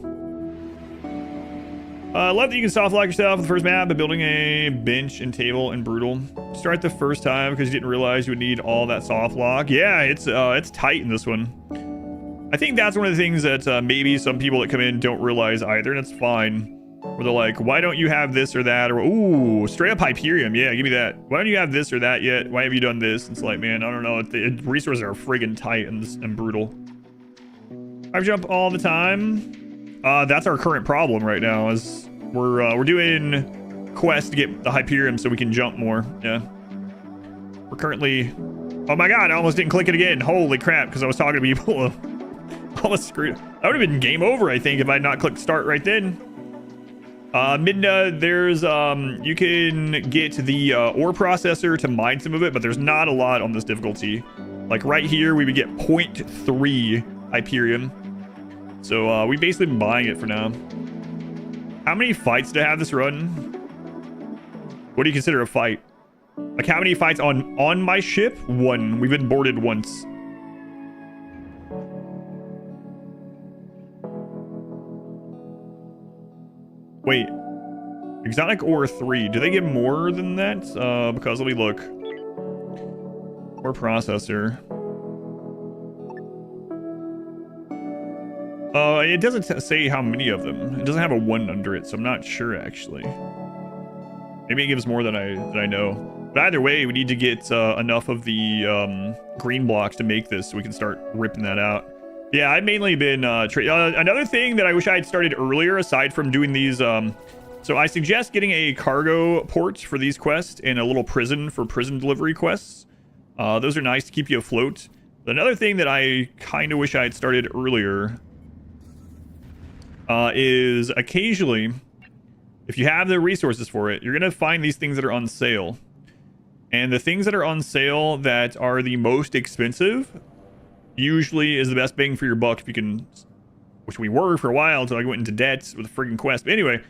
Love that you can soft lock yourself with the first map by building a bench and table in Brutal. Start the first time because you didn't realize you would need all that soft lock. Yeah, it's tight in this one. I think that's one of the things that maybe some people that come in don't realize either, and it's fine. Where they're like, why don't you have this or that? Or, ooh, straight up Hyperion. Yeah, give me that. Why don't you have this or that yet? Why have you done this? It's like, man, I don't know. The resources are friggin' tight and brutal. I jump all the time. That's our current problem right now is we're doing quests to get the Hyperion so we can jump more. Yeah. We're currently... Oh my god, I almost didn't click it again. Holy crap, because I was talking to people. Almost screwed. That would have been game over, I think, if I had not clicked start right then. Midna, there's you can get the ore processor to mine some of it, but there's not a lot on this difficulty. Like right here, we would get 0.3 Hyperion. So we basically been buying it for now. How many fights do I have this run? What do you consider a fight? Like how many fights on my ship? 1. We've been boarded once. Wait, exotic ore 3. Do they get more than that? Because let me look. Ore processor. It doesn't say how many of them. It doesn't have a 1 under it, so I'm not sure actually. Maybe it gives more than I know. But either way, we need to get enough of the green blocks to make this so we can start ripping that out. Yeah, I've mainly been another thing that I wish I had started earlier, aside from doing these. So I suggest getting a cargo port for these quests and a little prison for prison delivery quests. Those are nice to keep you afloat. But another thing that I kind of wish I had started earlier is occasionally, if you have the resources for it, you're gonna find these things that are on sale. And the things that are on sale that are the most expensive usually is the best bang for your buck if you can, which we were for a while until I went into debt with a friggin' quest. But anyway,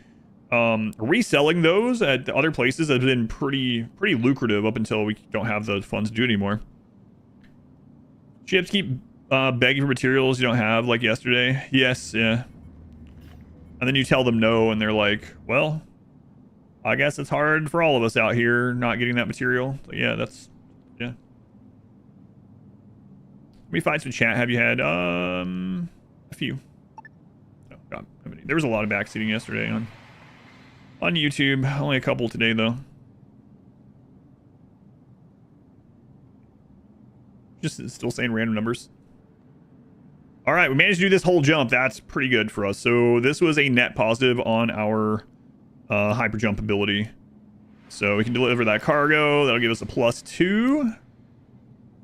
reselling those at other places has been pretty lucrative up until we don't have the funds to do it anymore. Ships keep begging for materials you don't have, like yesterday. Yes, yeah. And then you tell them no, and they're like, well, I guess it's hard for all of us out here not getting that material. So yeah, that's, yeah. How many fights with chat have you had? A few. Oh, God, there was a lot of backseating yesterday on YouTube. Only a couple today, though. Just still saying random numbers. All right, we managed to do this whole jump. That's pretty good for us. So this was a net positive on our hyper jump ability. So we can deliver that cargo. That'll give us a +2.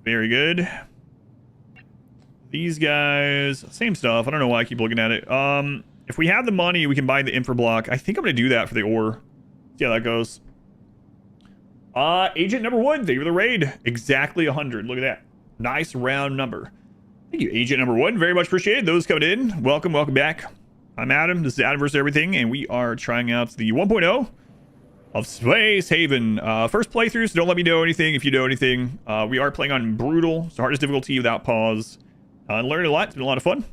Very good. These guys, same stuff. I don't know why I keep looking at it. If we have the money, we can buy the infra block. I think I'm going to do that for the ore. See how that goes. Agent number 1, thank you for the raid. Exactly 100. Look at that. Nice round number. Thank you, Agent number 1. Very much appreciated. Those coming in. Welcome back. I'm Adam. This is Adam vs. Everything, and we are trying out the 1.0 of Space Haven. First playthrough, so don't let me know anything if you know anything. We are playing on brutal, so hardest difficulty without pause. Learned a lot. It's been a lot of fun.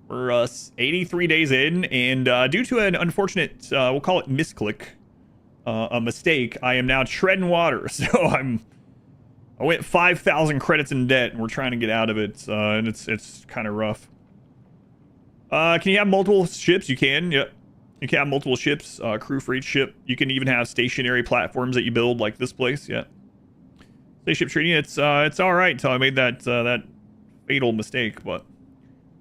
We're 83 days in, and due to an unfortunate, we'll call it misclick, a mistake, I am now treading water. So I went 5,000 credits in debt, and we're trying to get out of it, and it's kind of rough. Can you have multiple ships? You can. Yep. You can have multiple ships, crew for each ship. You can even have stationary platforms that you build, like this place. Yeah. Spaceship treating. It's all right until I made that fatal mistake, but.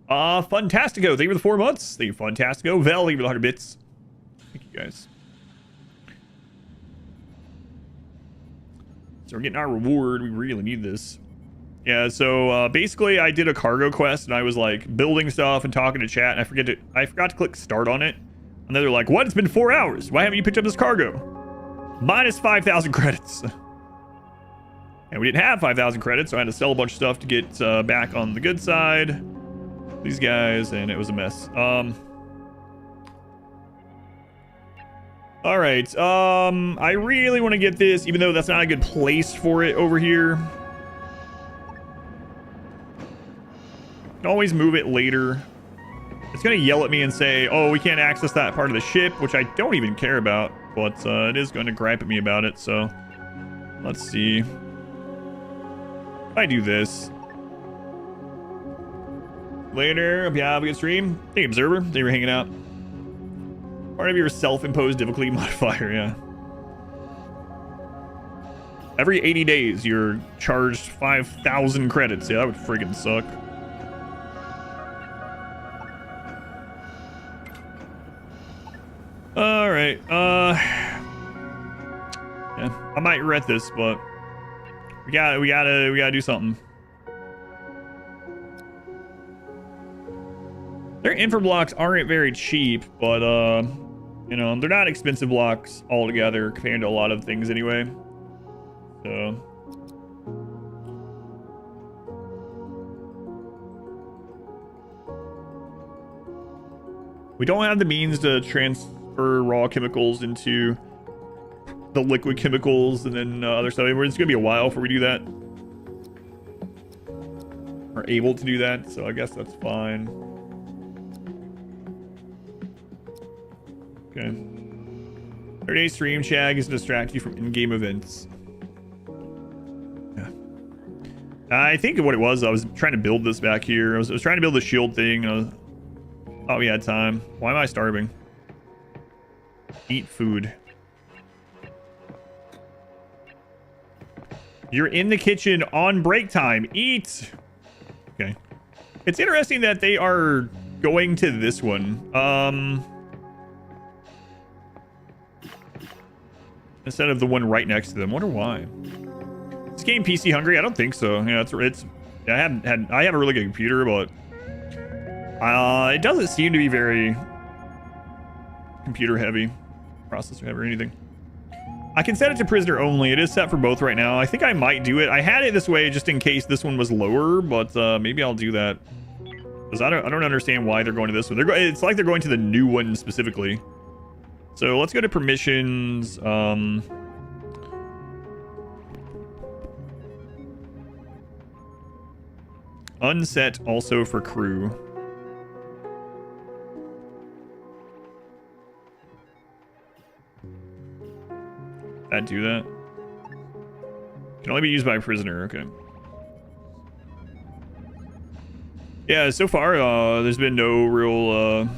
Fantastico, thank you for the 4 months. Thank you, Fantastico. Vel, thank you for the 100 bits. Thank you, guys. So we're getting our reward. We really need this. Yeah, so basically I did a cargo quest and I was like building stuff and talking to chat, and I forgot to click start on it. And then they're like, what? It's been 4 hours. Why haven't you picked up this cargo? Minus 5,000 credits. And we didn't have 5,000 credits, so I had to sell a bunch of stuff to get back on the good side. These guys, and it was a mess. All right. I really want to get this, even though that's not a good place for it over here. Can always move it later. It's gonna yell at me and say, "Oh, we can't access that part of the ship," which I don't even care about, but it is going to gripe at me about it. So let's see. If I do this. Later, hope you have a good stream. Hey, Observer, thank you for hanging out. Part of your self-imposed difficulty modifier, yeah. Every 80 days, you're charged 5,000 credits. Yeah, that would friggin' suck. All right, yeah, I might regret this, but we gotta do something. Their infra blocks aren't very cheap, but, you know, they're not expensive blocks altogether compared to a lot of things anyway. So. We don't have the means to transfer raw chemicals into the liquid chemicals and then other stuff. It's going to be a while before we do that. We're able to do that, so I guess that's fine. Okay. 30-day stream shag is to distract you from in-game events. Yeah. I think what it was, I was trying to build this back here. I was trying to build the shield thing. Thought we had time. Why am I starving? Eat food. You're in the kitchen on break time. Eat! Okay. It's interesting that they are going to this one. Instead of the one right next to them. Wonder why. Is this game PC hungry? I don't think so. Yeah, it's I have a really good computer, but it doesn't seem to be very computer heavy, processor heavy or anything. I can set it to prisoner only. It is set for both right now. I think I might do it. I had it this way just in case this one was lower, but maybe I'll do that because I don't understand why they're going to this one. It's like they're going to the new one specifically. So let's go to permissions. Unset also for crew. That do that? Can only be used by a prisoner. Okay. Yeah, so far there's been no real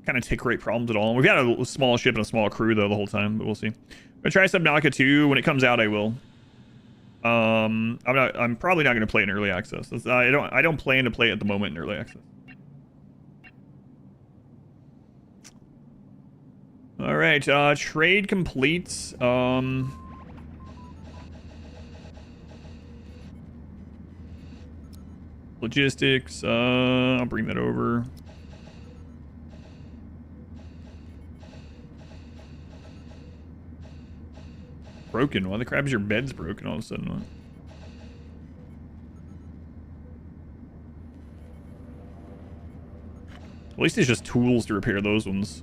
kind of tick rate problems at all. We've got a small ship and a small crew though the whole time, but we'll see. I'm gonna try Subnautica 2 when it comes out. I will. I'm probably not going to play in early access. I don't plan to play at the moment in early access. All right, trade complete. Logistics, I'll bring that over. Broken. Why the crap is your bed's broken all of a sudden? At least it's just tools to repair those ones.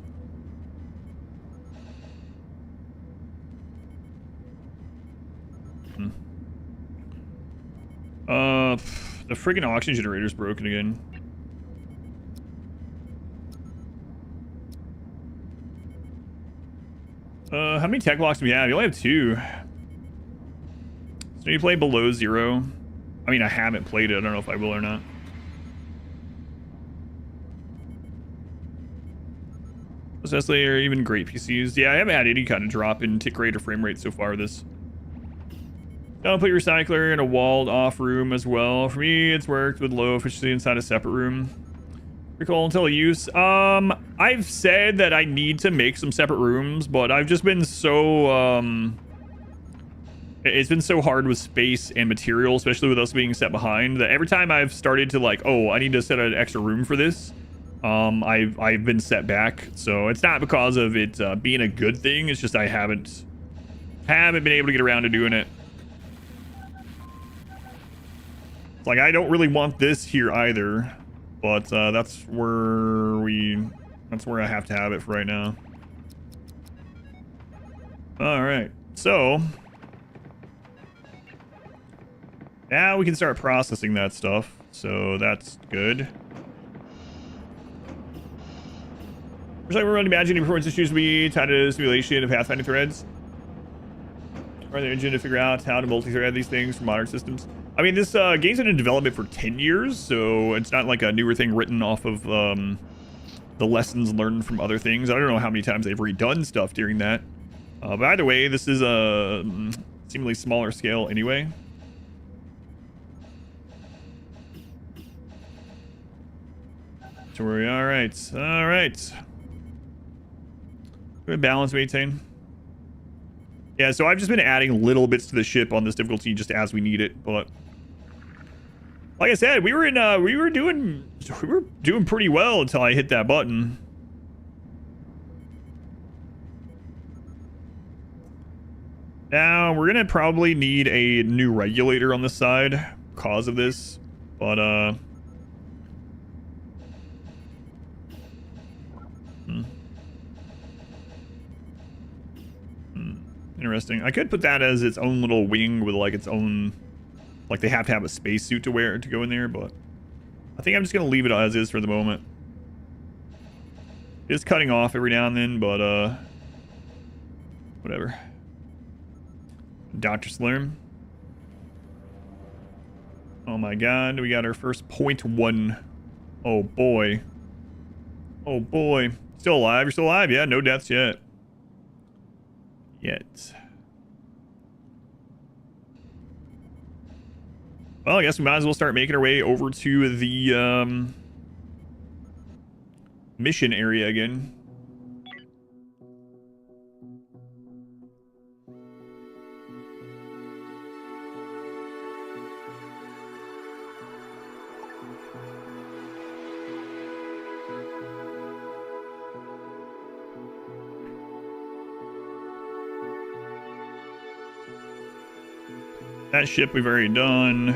The friggin' oxygen generator's broken again. How many tech blocks do we have? You only have 2. So you play below 0. I mean, I haven't played it. I don't know if I will or not. Especially or even great PCs. Yeah, I haven't had any kind of drop in tick rate or frame rate so far this. Don't put your recycler in a walled off room as well. For me, it's worked with low efficiency inside a separate room. Recall until use. I've said that I need to make some separate rooms, but I've just been so, it's been so hard with space and material, especially with us being set behind, that every time I've started to like, oh, I need to set an extra room for this, I've been set back. So it's not because of it being a good thing. It's just I haven't been able to get around to doing it. It's like I don't really want this here either, but that's where I have to have it for right now. All right, so now we can start processing that stuff. So that's good. Looks like we're running imagining performance issues to be tied to simulation of pathfinding threads. Run the engine to figure out how to multi-thread these things for modern systems. I mean, this game's been in development for 10 years, so it's not like a newer thing written off of the lessons learned from other things. I don't know how many times they've redone stuff during that. But either way, this is a seemingly smaller scale anyway. So we're all right. All right. Good balance maintain. Yeah, so I've just been adding little bits to the ship on this difficulty just as we need it, but like I said, we were doing pretty well until I hit that button. Now we're gonna probably need a new regulator on this side because of this, but interesting. I could put that as its own little wing with like its own, like they have to have a spacesuit to wear to go in there, but I think I'm just gonna leave it as is for the moment. It's cutting off every now and then, but whatever. Dr. Slurm. Oh my god, we got our first 0.1. Oh boy. Oh boy. Still alive? You're still alive? Yeah, no deaths yet. Well, I guess we might as well start making our way over to the mission area again. That ship we've already done.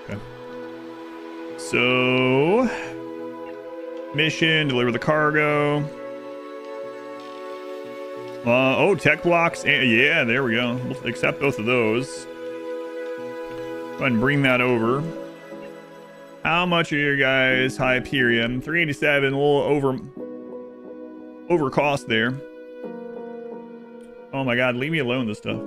Okay. So, mission, deliver the cargo. Oh, tech blocks. Yeah, there we go. We'll accept both of those. Go ahead and bring that over. How much are your guys' Hyperion? 387, a little over cost there. Oh my god, leave me alone, this stuff.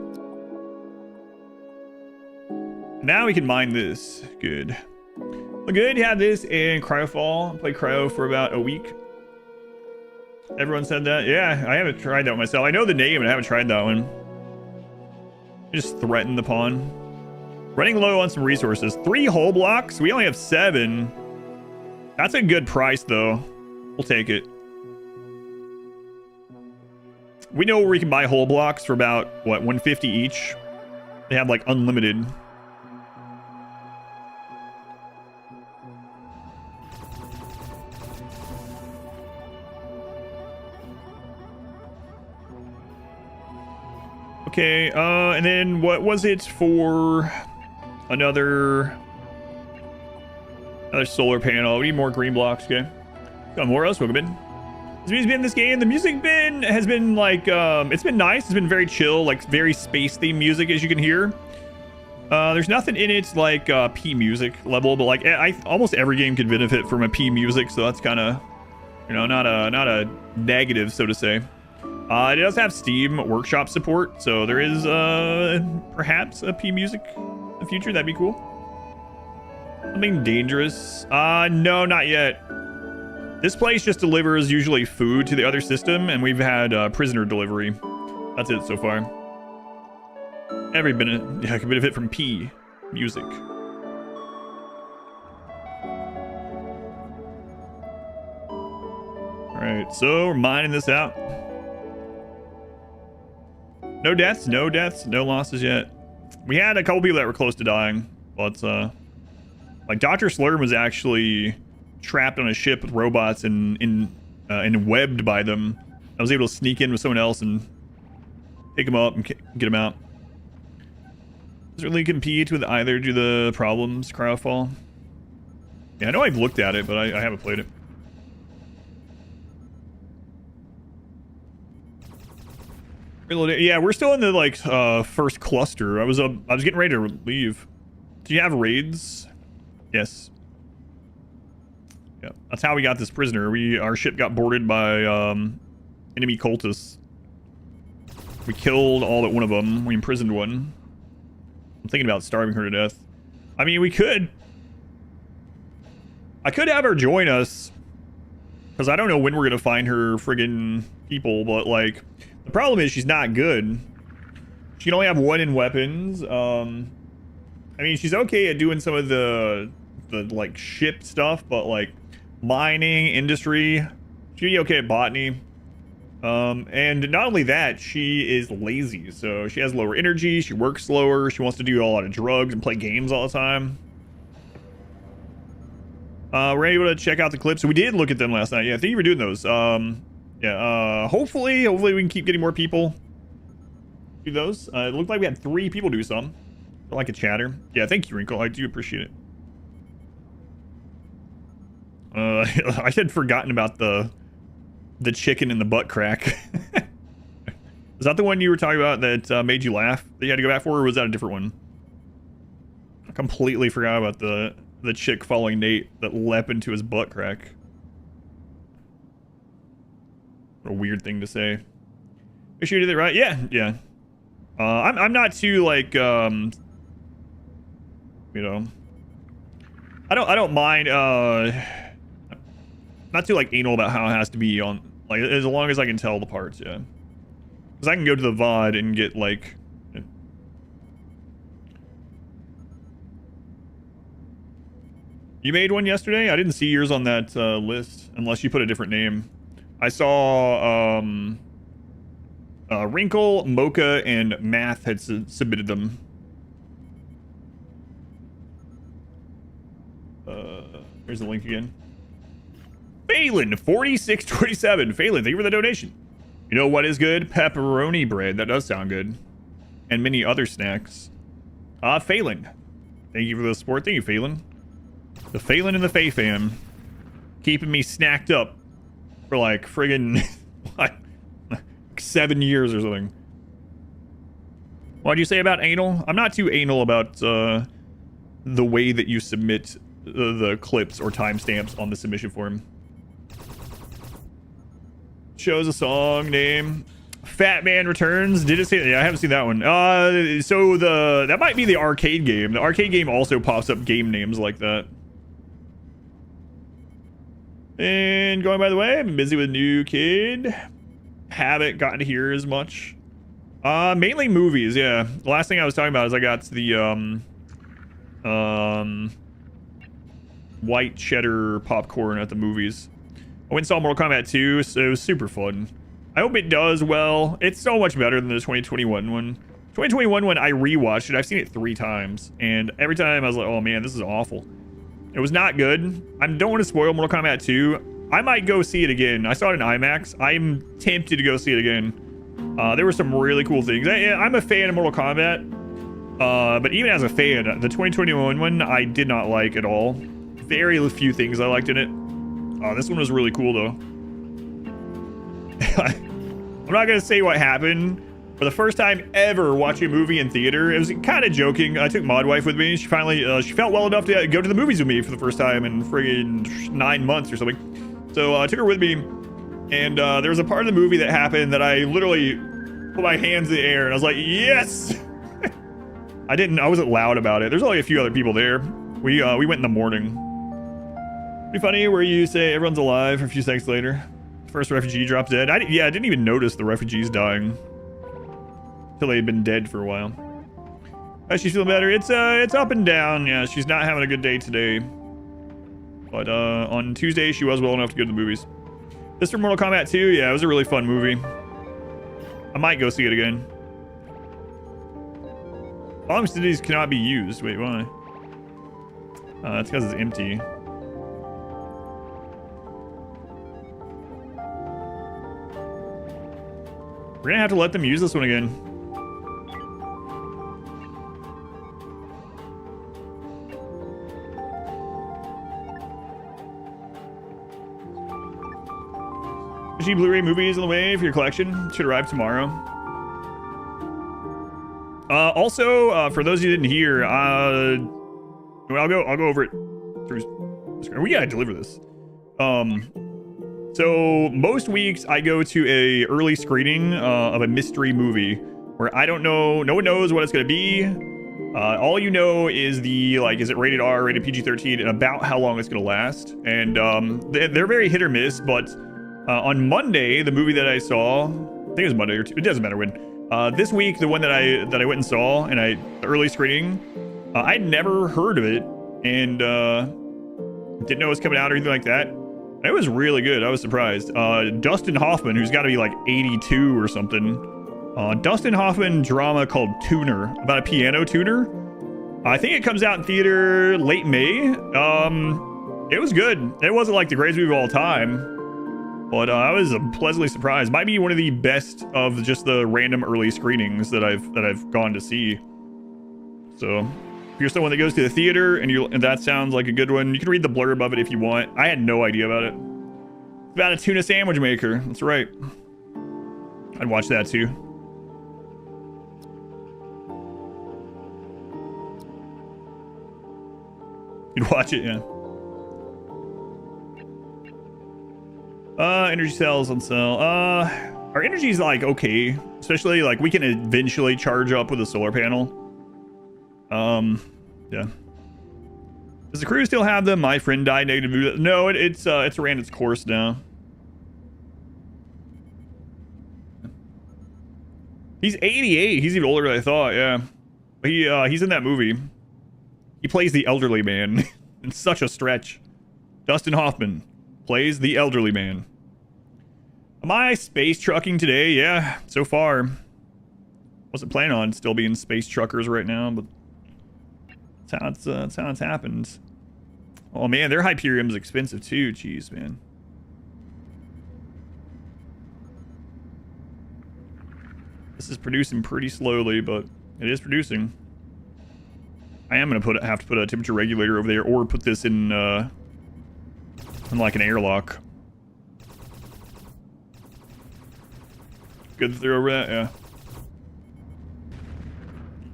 Now we can mine this. Good. Well, good to have this in Cryofall. Play Cryo for about a week. Everyone said that. Yeah, I haven't tried that one myself. I know the name, and I haven't tried that one. Just threaten the pawn. Running low on some resources. 3 hull blocks. We only have 7. That's a good price, though. We'll take it. We know where we can buy hull blocks for about, what, 150 each? They have, like, unlimited. Okay, and then what was it for another solar panel? We need more green blocks, okay? Got more else, welcome in. This music's been in this game. The music has been like, it's been nice. It's been very chill, like very space themed music, as you can hear. There's nothing in it like P music level, but like almost every game could benefit from a P music, so that's kind of, you know, not a negative, so to say. It does have Steam Workshop support, so there is perhaps a P music in the future. That'd be cool. Something dangerous? No, not yet. This place just delivers usually food to the other system, and we've had prisoner delivery. That's it so far. Every minute, yeah, I can benefit from P music. All right, so we're mining this out. No deaths, no losses yet. We had a couple people that were close to dying, but like Dr. Slurm was actually trapped on a ship with robots and webbed by them. I was able to sneak in with someone else and pick him up and get him out. Doesn't really compete with either do the problems, Cryofall. Yeah, I know I've looked at it, but I haven't played it. Yeah, we're still in the like first cluster. I was getting ready to leave. Do you have raids? Yes. Yeah, that's how we got this prisoner. Our ship got boarded by enemy cultists. We killed all but one of them. We imprisoned one. I'm thinking about starving her to death. I mean, I could have her join us, because I don't know when we're gonna find her friggin' people, but like the problem is she's not good. She can only have 1 in weapons. I mean, she's okay at doing some of the like ship stuff, but like mining, industry, she'd be okay at botany. And not only that, she is lazy, so she has lower energy, she works slower, she wants to do a lot of drugs and play games all the time. We're able to check out the clips. So we did look at them last night. Yeah, thank you for doing those. Yeah, hopefully we can keep getting more people do those. It looked like we had 3 people do some. I like a chatter. Yeah, thank you, Wrinkle. I do appreciate it. I had forgotten about the chicken in the butt crack. Is that the one you were talking about that made you laugh that you had to go back for, or was that a different one? I completely forgot about the chick following Nate that leapt into his butt crack. What a weird thing to say. Make sure you did it right. Yeah. I'm not too like you know, I don't mind not too like anal about how it has to be on, like, as long as I can tell the parts, yeah. Because I can go to the VOD and get like You made one yesterday? I didn't see yours on that list unless you put a different name. I saw Wrinkle, Mocha, and Math had submitted them. Here's the link again. Phelan 4627. Phelan, thank you for the donation. You know what is good? Pepperoni bread. That does sound good. And many other snacks. Phelan. Thank you for the support. Thank you, Phelan. The Phelan and the Fay fam. Keeping me snacked up for like friggin' what, 7 years or something. What'd you say about anal? I'm not too anal about the way that you submit the clips or timestamps on the submission form. Shows a song name. Fat Man Returns. Did it say that? Yeah, I haven't seen that one. So that might be the arcade game. The arcade game also pops up game names like that. And going by the way, I've been busy with new kid. Haven't gotten to hear as much. Mainly movies, yeah. The last thing I was talking about is I got the white cheddar popcorn at the movies. I went and saw Mortal Kombat 2, so it was super fun. I hope it does well. It's so much better than the 2021 one. 2021 one, I rewatched it. I've seen it 3 times, and every time I was like, oh man, this is awful. It was not good. I don't want to spoil Mortal Kombat 2. I might go see it again. I saw it in IMAX. I'm tempted to go see it again. There were some really cool things. I'm a fan of Mortal Kombat, but even as a fan, the 2021 one I did not like at all. Very few things I liked in it. This one was really cool though. I'm not gonna say what happened. For the first time ever watching a movie in theater, it was kind of joking. I took Modwife with me. She finally, she felt well enough to go to the movies with me for the first time in friggin' 9 months or something. So I took her with me, and there was a part of the movie that happened that I literally put my hands in the air, and I was like, yes! I wasn't loud about it. There's only a few other people there. We went in the morning. Pretty funny where you say everyone's alive for a few seconds later. First refugee dropped dead. I didn't even notice the refugees dying. Till they'd been dead for a while. She's feeling better. It's up and down. Yeah, she's not having a good day today. But on Tuesday, she was well enough to go to the movies. This from Mortal Kombat 2. Yeah, it was a really fun movie. I might go see it again. Following cities cannot be used. Wait, why? That's because it's empty. We're gonna have to let them use this one again. Blu-ray movies on the way for your collection. Should arrive tomorrow. Also, for those of you who didn't hear, I'll go over it through. We gotta deliver this. So most weeks I go to a early screening of a mystery movie where I don't know, no one knows what it's gonna be. All you know is is it rated R, rated PG-13, and about how long it's gonna last. And they're very hit or miss, but on Monday, the movie that I saw, I think it was Monday or it doesn't matter when. This week, the one that I went and saw, and the early screening, I'd never heard of it, and didn't know it was coming out or anything like that. It was really good. I was surprised. Dustin Hoffman, who's got to be like 82 or something. Dustin Hoffman drama called Tuner, about a piano tuner. I think it comes out in theater late May. It was good. It wasn't like the greatest movie of all time. But I was pleasantly surprised. Might be one of the best of just the random early screenings that I've gone to see. So if you're someone that goes to the theater and that sounds like a good one, you can read the blurb of it if you want. I had no idea about it. It's about a tuna sandwich maker. That's right. I'd watch that too. You'd watch it, yeah. Energy cells on sale. Our energy's like okay, especially like we can eventually charge up with a solar panel. Yeah. Does the crew still have them? My friend died negative. No, it's ran its course now. He's 88. He's even older than I thought. Yeah, he's in that movie. He plays the elderly man. It's such a stretch. Dustin Hoffman plays the elderly man. Am I space trucking today? Yeah, so far. Wasn't planning on still being space truckers right now, but that's how it's happened. Oh man, their Hyperium's expensive too. Jeez, man. This is producing pretty slowly, but it is producing. I am gonna have to put a temperature regulator over there, or put this in like an airlock. Good to throw over that, yeah.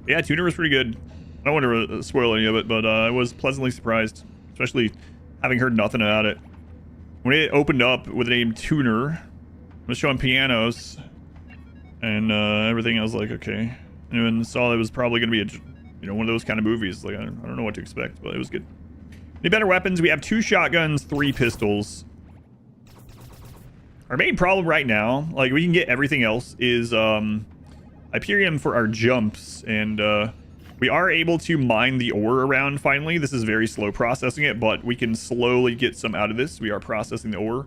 Yeah, tuner was pretty good. I don't want to spoil any of it, but I was pleasantly surprised, especially having heard nothing about it. When it opened up with the name Tuner, I was showing pianos and everything. I was like, okay. And then saw it was probably going to be one of those kind of movies. Like I don't know what to expect, but it was good. Any better weapons? We have 2 shotguns, 3 pistols. Our main problem right now, like we can get everything else, is Hyperium for our jumps, and we are able to mine the ore around finally. This is very slow processing it, but we can slowly get some out of this. We are processing the ore.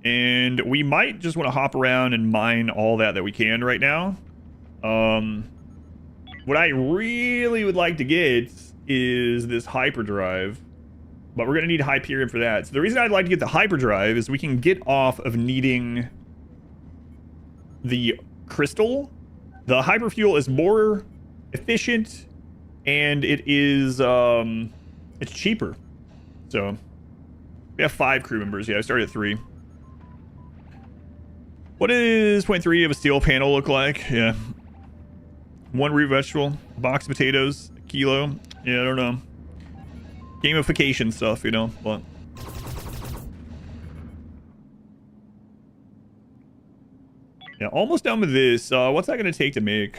And we might just want to hop around and mine all that we can right now. What I really would like to get is this hyperdrive, but we're going to need Hyperium for that. So the reason I'd like to get the hyperdrive is we can get off of needing the crystal. The hyperfuel is more efficient, and it is it's cheaper. So we have 5 crew members. Yeah, I started at 3. What does 0.3 of a steel panel look like? Yeah. 1 root vegetable, a box of potatoes, a kilo. Yeah, I don't know. Gamification stuff, you know, but yeah, almost done with this. What's that going to take to make?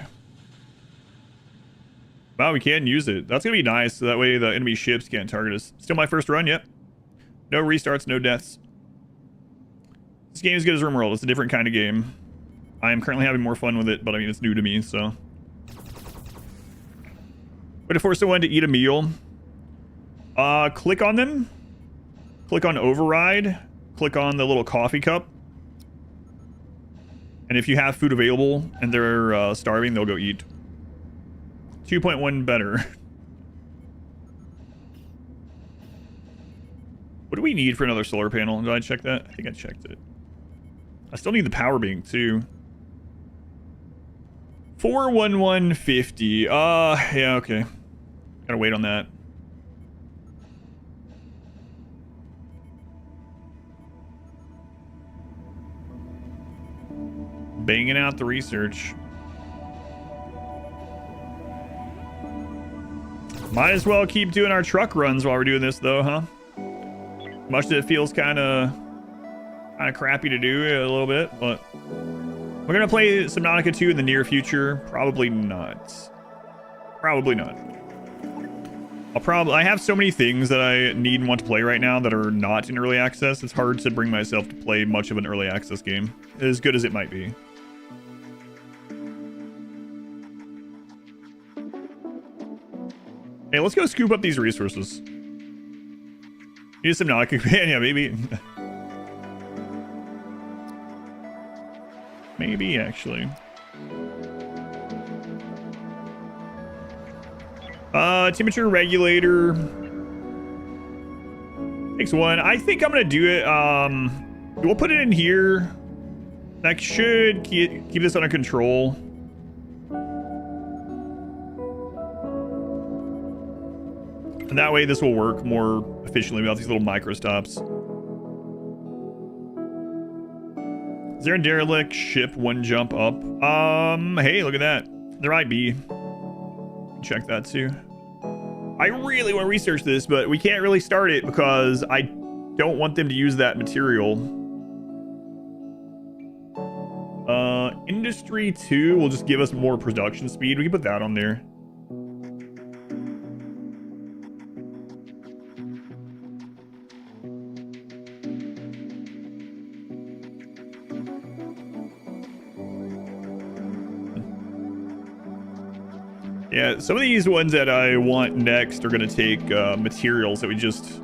Wow, we can use it. That's going to be nice, so that way the enemy ships can't target us. Still my first run, yep. No restarts, no deaths. This game is good as RimWorld. It's a different kind of game. I am currently having more fun with it, but I mean, it's new to me, so. Way to force someone to eat a meal. Click on them. Click on override. Click on the little coffee cup. And if you have food available and they're starving, they'll go eat. 2.1 better. What do we need for another solar panel? Did I check that? I think I checked it. I still need the power bank too. 41150. Yeah, okay. Gotta wait on that. Banging out the research. Might as well keep doing our truck runs while we're doing this, though, huh? Much that it feels kind of crappy to do a little bit, but we're gonna play Subnautica 2 in the near future. Probably not. Probably not. I have so many things that I need and want to play right now that are not in early access. It's hard to bring myself to play much of an early access game, as good as it might be. Hey, let's go scoop up these resources. Need a Subnautica companion, yeah, maybe. Maybe, actually. Temperature regulator. Takes 1. I think I'm gonna do it. We'll put it in here. That should keep this under control. And that way this will work more efficiently without these little micro stops. Is there a derelict ship 1 jump up? Hey, look at that. There might be. Check that too. I really want to research this, but we can't really start it because I don't want them to use that material. Industry 2 will just give us more production speed. We can put that on there. Yeah, some of these ones that I want next are going to take materials that we just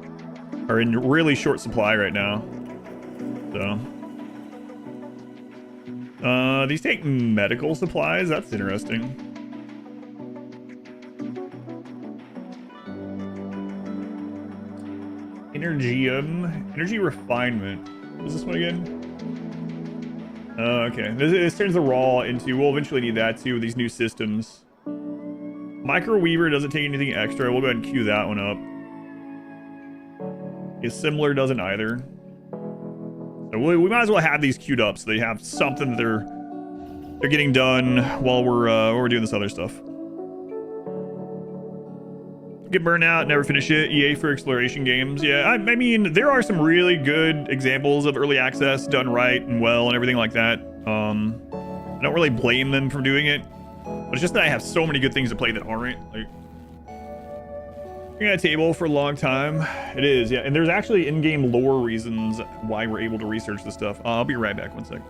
are in really short supply right now. So, these take medical supplies. That's interesting. Energy refinement. What is this one again? Okay. This turns the raw into. We'll eventually need that too with these new systems. Microweaver doesn't take anything extra. We'll go ahead and queue that one up. Similar doesn't either. So we might as well have these queued up so they have something that they're getting done while we're doing this other stuff. Get burnout, never finish it. EA for exploration games. Yeah, I mean, there are some really good examples of early access done right and well and everything like that. I don't really blame them for doing it. But it's just that I have so many good things to play that aren't. Like, a table for a long time. It is, yeah. And there's actually in-game lore reasons why we're able to research this stuff. I'll be right back. 1 sec.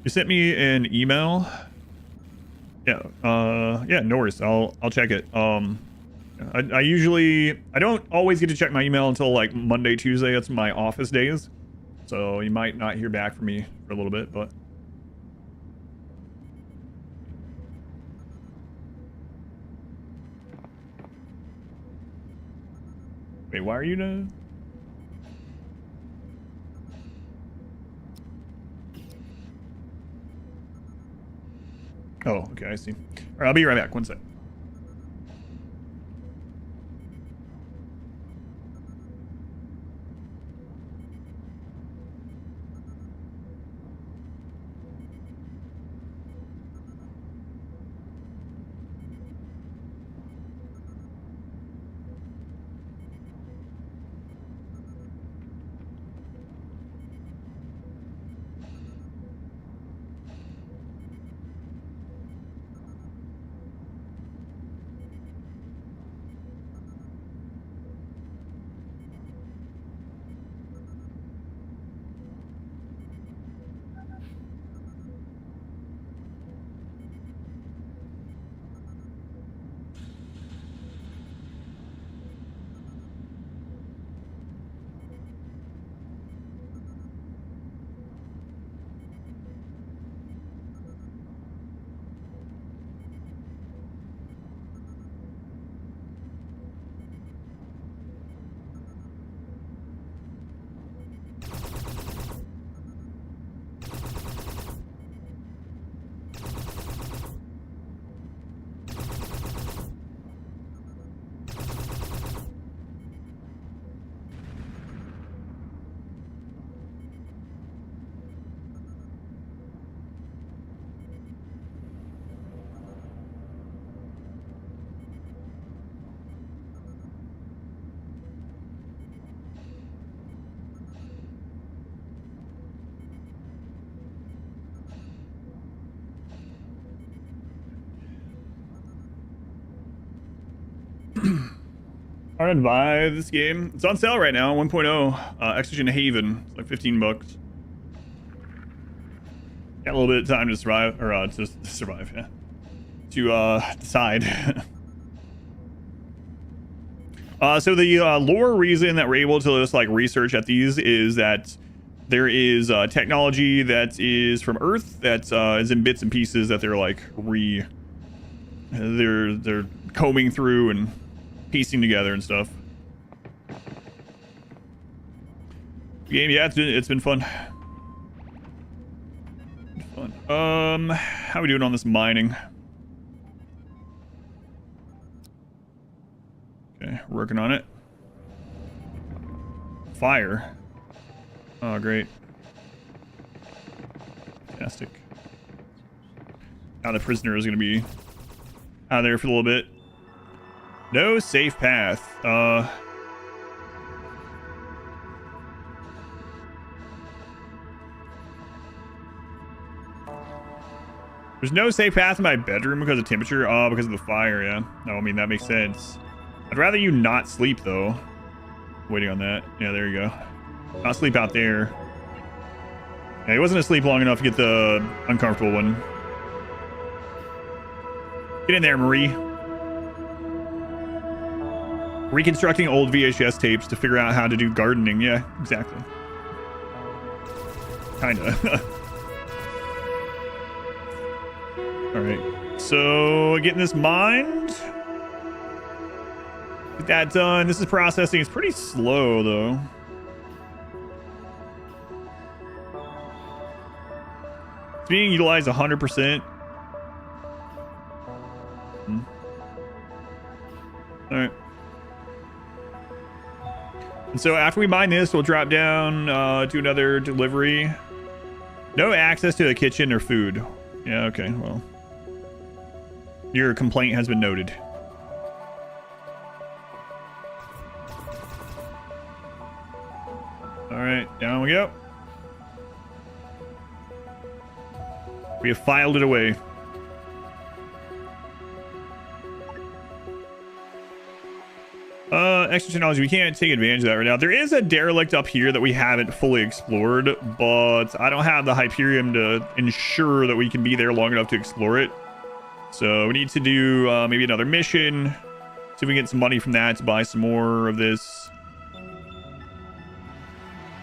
You sent me an email. Yeah. Yeah. No worries. I'll check it. I usually don't always get to check my email until like Monday, Tuesday. That's my office days. So you might not hear back from me for a little bit, but. Wait, why are you done? Oh, okay, I see. All right, I'll be right back. 1 sec. I didn't buy this game. It's on sale right now, 1.0. Exogen Haven. It's like $15. Got a little bit of time to survive, or to survive, yeah. To decide. So the lore reason that we're able to just like research at these is that there is technology that is from Earth that is in bits and pieces that they're like they're combing through and piecing together and stuff. Game, yeah, it's been fun. How are we doing on this mining? Okay, working on it. Fire. Oh, great. Fantastic. Now the prisoner is going to be out there for a little bit. No safe path. There's no safe path in my bedroom because of temperature. Oh, because of the fire, yeah. No, I mean, that makes sense. I'd rather you not sleep, though. Waiting on that. Yeah, there you go. Not sleep out there. Yeah, he wasn't asleep long enough to get the uncomfortable one. Get in there, Marie. Reconstructing old VHS tapes to figure out how to do gardening. Yeah, exactly. Kinda. Alright. So, getting this mined. Get that done. This is processing. It's pretty slow, though. It's being utilized 100%. Alright. And so after we mine this, we'll drop down to another delivery. No access to the kitchen or food. Yeah, okay, well. Your complaint has been noted. Alright, down we go. We have filed it away. extra technology, we can't take advantage of that right now. There is a derelict up here that we haven't fully explored, but I don't have the Hyperion to ensure that we can be there long enough to explore it. So we need to do maybe another mission. See if we get some money from that to buy some more of this.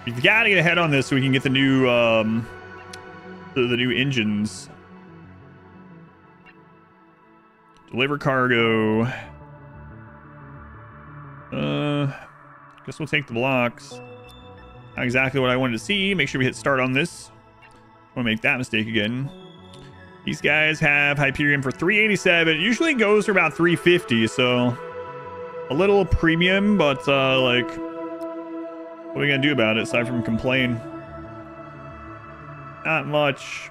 We've got to get ahead on this so we can get the new the new engines. Deliver cargo. Guess we'll take the blocks. Not exactly what I wanted to see. Make sure we hit start on this. Don't want to make that mistake again. These guys have Hyperion for 387. It usually goes for about 350, so a little premium, but like, what are we gonna do about it aside from complain? Not much.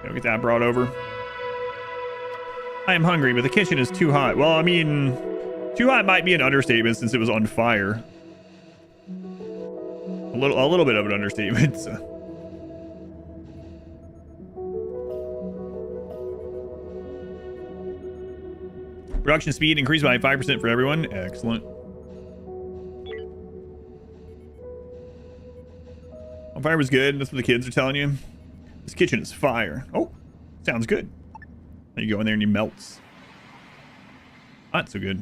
Go get that brought over. I am hungry, but the kitchen is too hot. Well, I mean, too hot might be an understatement since it was on fire. A little bit of an understatement. So. Production speed increased by 5% for everyone. Excellent. On fire was good. That's what the kids are telling you. This kitchen is fire. Oh, sounds good. Then you go in there and you melts. Not so good.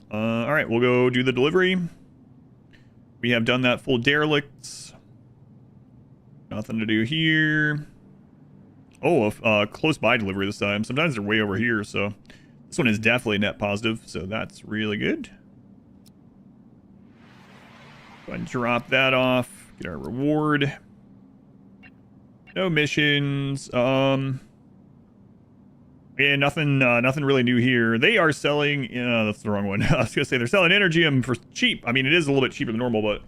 All right, we'll go do the delivery. We have done that full derelicts. Nothing to do here. Oh, close by delivery this time. Sometimes they're way over here, so this one is definitely net positive, so that's really good. Go ahead and drop that off. Get our reward. No missions. Yeah, nothing really new here. They are selling, that's the wrong one. I was gonna say they're selling Energium for cheap. I mean, it is a little bit cheaper than normal, but I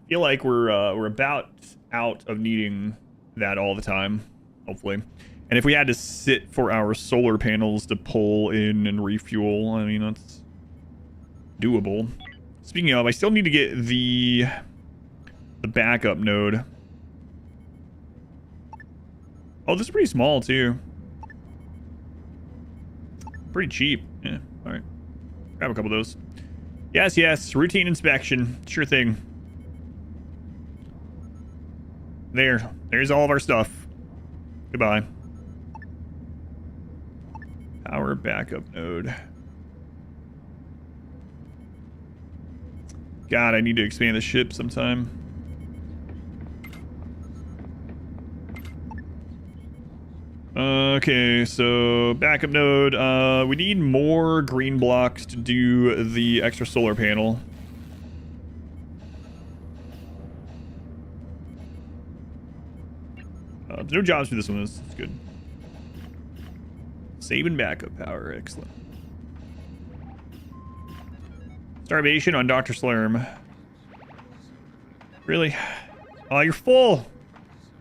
feel like we're about out of needing that all the time, hopefully. And if we had to sit for our solar panels to pull in and refuel, I mean, that's doable. Speaking of, I still need to get the backup node. Oh, this is pretty small too. Pretty cheap. Yeah, all right. Grab a couple of those. Yes, yes. Routine inspection. Sure thing. There's all of our stuff. Goodbye. Power backup node. God, I need to expand the ship sometime. Okay, so backup node. We need more green blocks to do the extra solar panel. There's no jobs for this one. That's good. Saving backup power. Excellent. Starvation on Dr. Slurm. Really? Oh, you're full.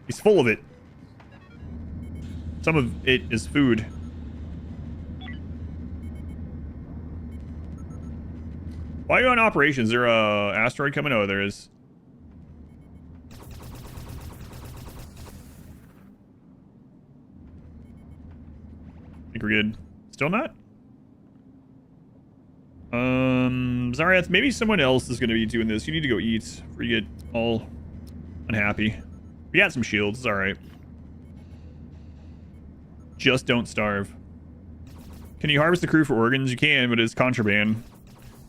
He's full of it. Some of it is food. Why are you on operations? Is there a asteroid coming? Oh, there is. I think we're good. Still not? Zareth, maybe someone else is going to be doing this. You need to go eat before you get all unhappy. We got some shields. It's all right. Just don't starve. Can you harvest the crew for organs? You can, but it's contraband.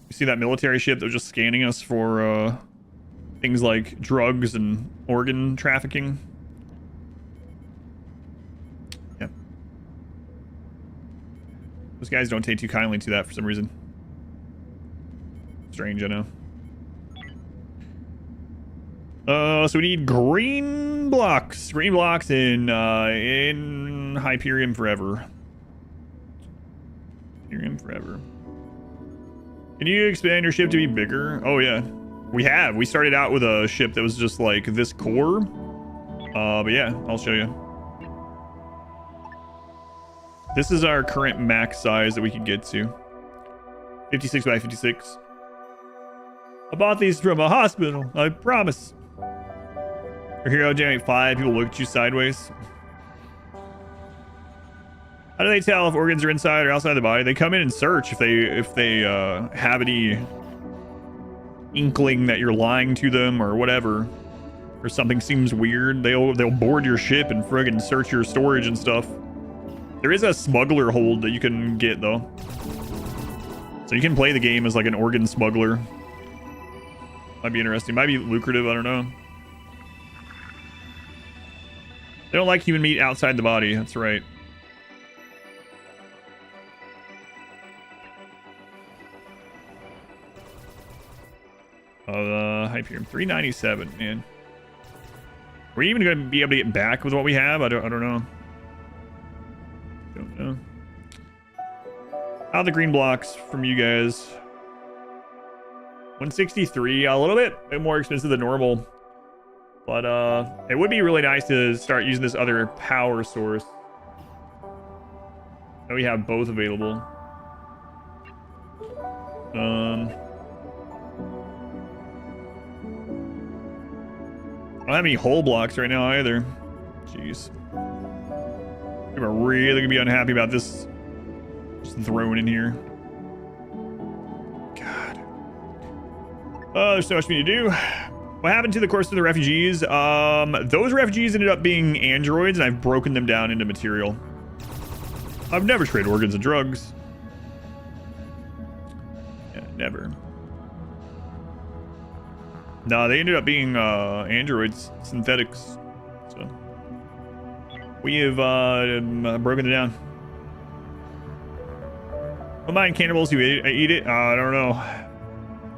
You see that military ship that was just scanning us for things like drugs and organ trafficking? Yep. Those guys don't take too kindly to that for some reason. Strange, I know. So we need green blocks. Green blocks in Hyperion forever. Hyperion forever. Can you expand your ship to be bigger? Oh yeah, we have. We started out with a ship that was just like this core. But yeah, I'll show you. This is our current max size that we can get to. 56 by 56. I bought these from a hospital, I promise. Your hero generate 5, people look at you sideways. How do they tell if organs are inside or outside the body? They come in and search if they have any inkling that you're lying to them or whatever, or something seems weird. They'll board your ship and friggin' search your storage and stuff. There is a smuggler hold that you can get though, so you can play the game as like an organ smuggler. Might be interesting. Might be lucrative. I don't know. They don't like human meat outside the body. That's right. Hyperium 397, man. Are we even going to be able to get back with what we have? I don't know. Don't know. How are the green blocks from you guys? 163, a little bit more expensive than normal. But it would be really nice to start using this other power source. Now we have both available. I don't have any hull blocks right now either. Jeez. People are really gonna be unhappy about this just thrown in here. God. Oh, there's so much for me to do. What happened to the course of the refugees? Those refugees ended up being androids, and I've broken them down into material. I've never traded organs and drugs. Yeah, never. No, they ended up being androids, synthetics. So we have broken it down. Don't mind cannibals who eat it. I don't know.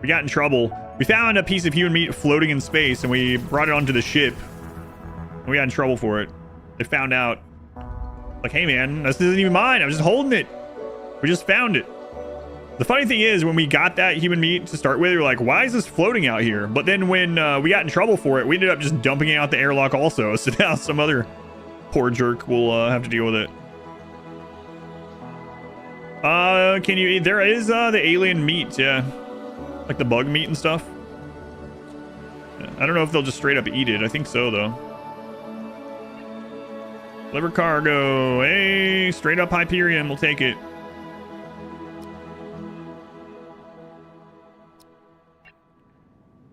We got in trouble. We found a piece of human meat floating in space, and we brought it onto the ship. And we got in trouble for it. They found out. Like, hey man, this isn't even mine. I was just holding it. We just found it. The funny thing is, when we got that human meat to start with, we were like, why is this floating out here? But then when we got in trouble for it, we ended up just dumping it out the airlock also. So now some other poor jerk will have to deal with it. Can you eat? There is the alien meat, yeah. Like the bug meat and stuff. Yeah, I don't know if they'll just straight up eat it. I think so, though. Liver cargo. Hey, straight up Hyperion. We'll take it.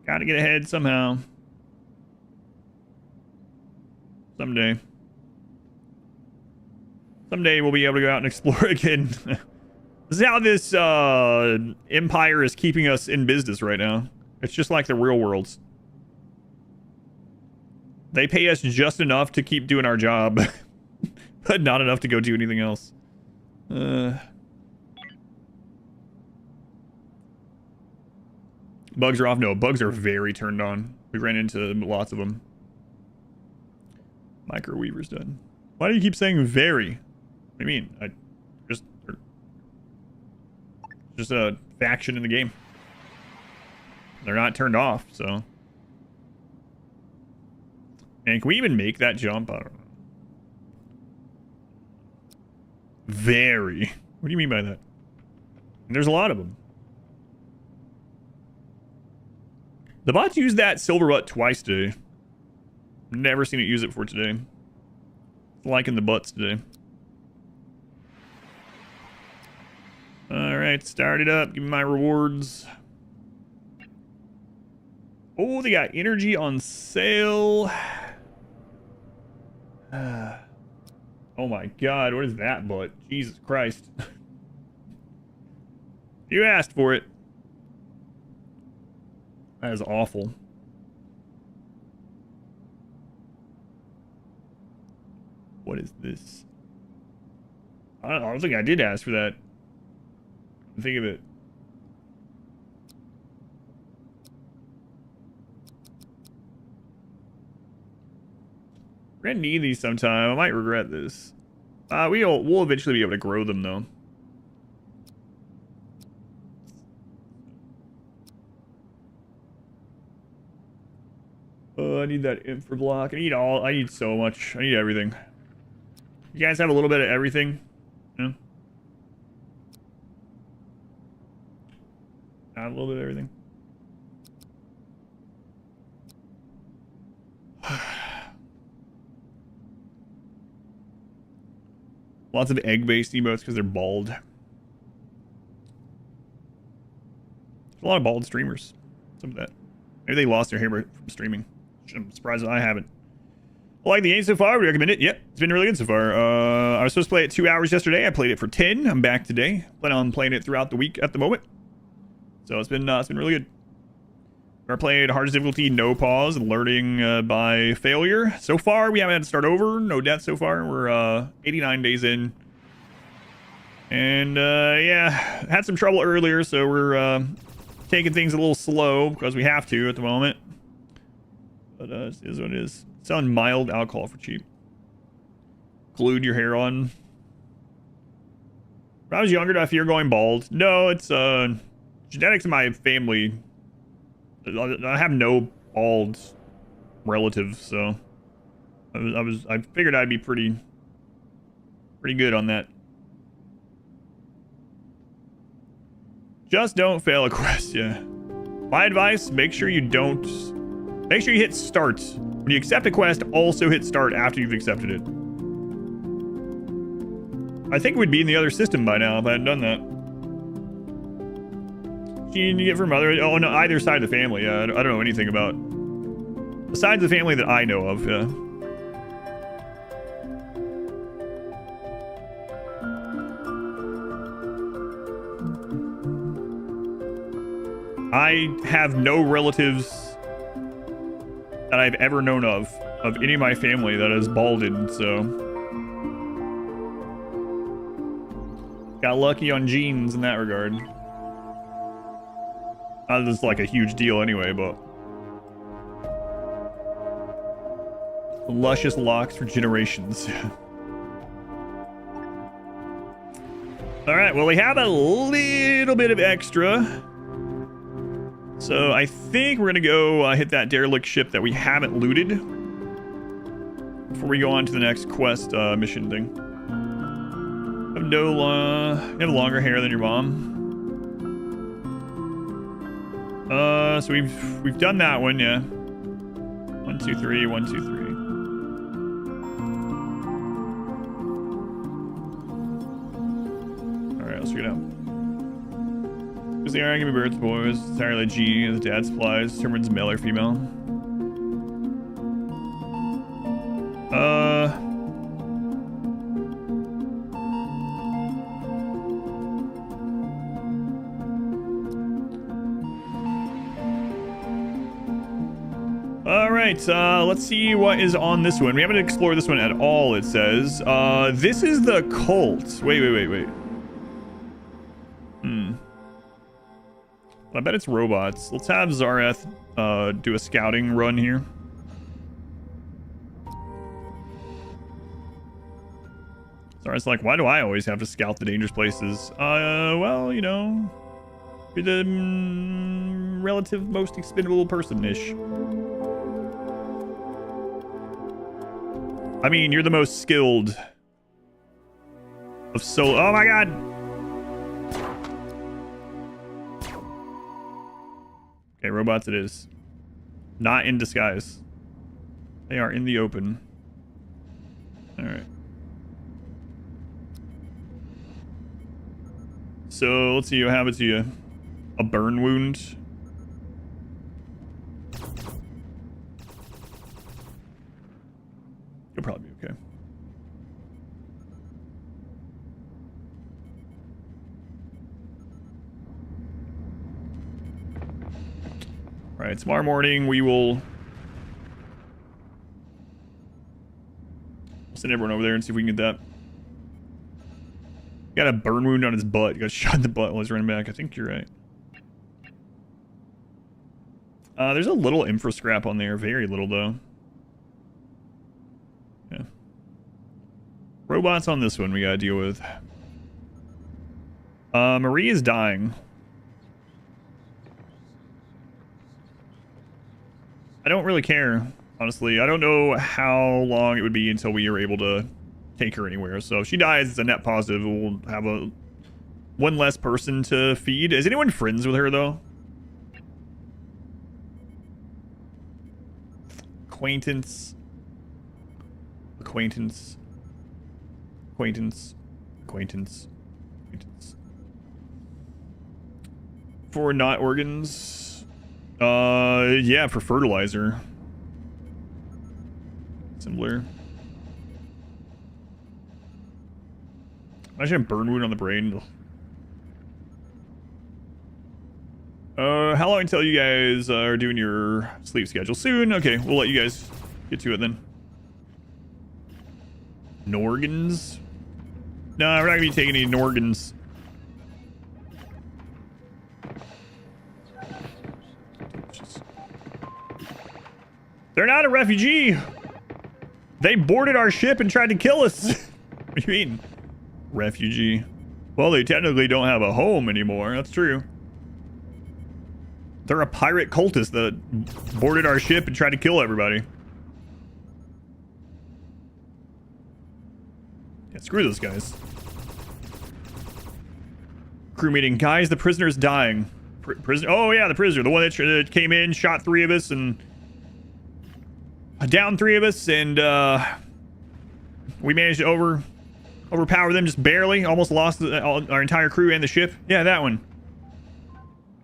Gotta get ahead somehow. Someday. Someday we'll be able to go out and explore again. This is how this empire is keeping us in business right now. It's just like the real worlds. They pay us just enough to keep doing our job, but not enough to go do anything else. Bugs are off. No, bugs are very turned on. We ran into lots of them. Microweaver's done. Why do you keep saying very? What do you mean? Just a faction in the game. They're not turned off, so. And can we even make that jump? I don't know. Very. What do you mean by that? There's a lot of them. The bots used that silver butt twice today. Never seen it use it before today. Liking the butts today. Alright, start it up. Give me my rewards. Oh, they got energy on sale. Oh my god, what is that butt? Jesus Christ. You asked for it. That is awful. What is this? I don't think I did ask for that. Think of it. We're gonna need these sometime. I might regret this. We'll eventually be able to grow them though. I need that infra block. I need so much. I need everything. You guys have a little bit of everything? Yeah. A little bit of everything. Lots of egg-based emotes because they're bald. There's a lot of bald streamers. Some of that. Maybe they lost their hair from streaming. I'm surprised I haven't. I like the game so far. Would recommend it. Yep, it's been really good so far. I was supposed to play it 2 hours yesterday. I played it for 10. I'm back today. Plan on playing it throughout the week at the moment. So it's been really good. I played hardest difficulty, no pause, and learning by failure. So far, we haven't had to start over. No deaths so far. We're 89 days in. And yeah, had some trouble earlier, so we're taking things a little slow because we have to at the moment. But it is what it is. Selling mild alcohol for cheap. Glued your hair on. When I was younger, did I fear going bald? No, it's genetics in my family. I have no bald relatives, so I figured I'd be pretty good on that. Just don't fail a quest, yeah. My advice, make sure you hit start. When you accept a quest, also hit start after you've accepted it. I think it would be in the other system by now if I hadn't done that. You get from other... Oh, no, either side of the family. I don't know anything about... Besides the family that I know of, yeah. I have no relatives that I've ever known of any of my family that is balded, so... Got lucky on genes in that regard. This is like a huge deal anyway, but... Luscious locks for generations. Alright, well we have a little bit of extra. So I think we're gonna go hit that derelict ship that we haven't looted before we go on to the next quest mission thing. You have longer hair than your mom. So we've done that one, yeah. 1, 2, 3, 1, 2, 3. Alright, let's check it out. Because they are giving birth to boys, entirely G, the dad supplies, determines male or female. Alright, let's see what is on this one. We haven't explored this one at all, it says. This is the cult. Wait. I bet it's robots. Let's have Zareth do a scouting run here. Zareth's like, why do I always have to scout the dangerous places? Well, you know, you're the relative most expendable person-ish. I mean, you're the most skilled of oh my god! Okay, robots it is. Not in disguise. They are in the open. Alright. So, let's see what happens to you. A burn wound. You'll probably be okay. All right, tomorrow morning we will send everyone over there and see if we can get that. Got a burn wound on his butt. He got shot in the butt while he's running back. I think you're right. There's a little infra scrap on there. Very little, though. Yeah. Robots on this one we gotta deal with. Marie is dying. I don't really care, honestly. I don't know how long it would be until we are able to take her anywhere. So if she dies, it's a net positive. We'll have one less person to feed. Is anyone friends with her, though? Acquaintance. Acquaintance. For not organs. Yeah, for fertilizer. Similar. Imagine a burn wound on the brain. How long until you guys are doing your sleep schedule? Soon? Okay, we'll let you guys get to it then. Norgans? No, we're not gonna be taking any Norgans. They're not a refugee! They boarded our ship and tried to kill us! What do you mean? Refugee. Well, they technically don't have a home anymore. That's true. They're a pirate cultist that boarded our ship and tried to kill everybody. Yeah, screw those guys. Crew meeting. Guys, the prisoner's dying. Prisoner? Oh, yeah, the prisoner. The one that came in, shot 3 of us, and... down 3 of us, and, we managed to overpower them just barely. Almost lost our entire crew and the ship. Yeah, that one.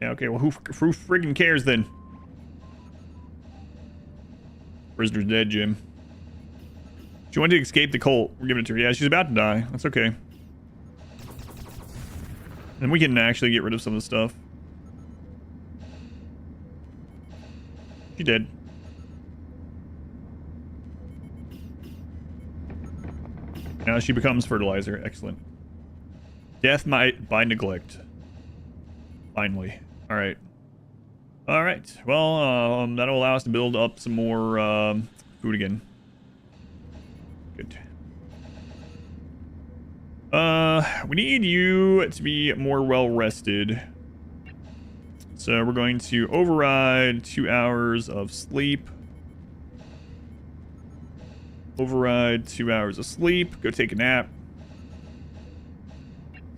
Yeah, okay, well, who friggin' cares then? Prisoner's dead, Jim. She wanted to escape the cult. We're giving it to her. Yeah, she's about to die. That's okay. And we can actually get rid of some of the stuff. She dead. Now she becomes fertilizer. Excellent. Death by neglect. Finally. Alright. Alright. Well, that'll allow us to build up some more food again. Good. We need you to be more well rested. So we're going to override 2 hours of sleep. Override 2 hours of sleep. Go take a nap.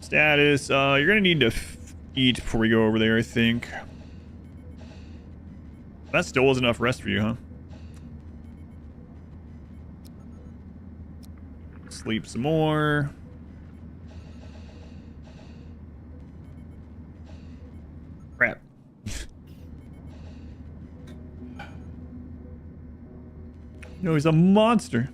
Status. You're gonna need to eat before we go over there, I think. That still was enough rest for you, huh? Sleep some more. Crap. No, he's a monster.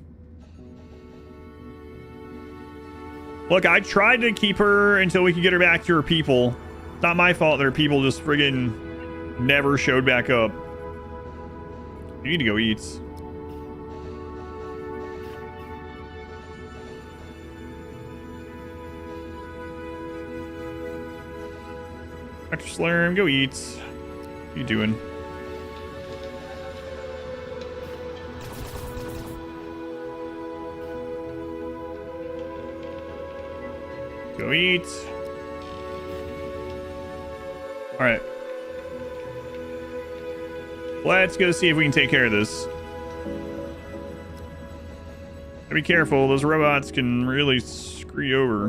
Look, I tried to keep her until we could get her back to her people. It's not my fault that her people just friggin' never showed back up. You need to go eat. Dr. Slurm, go eat. What are you doing? Go eat. Alright. Let's go see if we can take care of this. Be careful, those robots can really screw you over.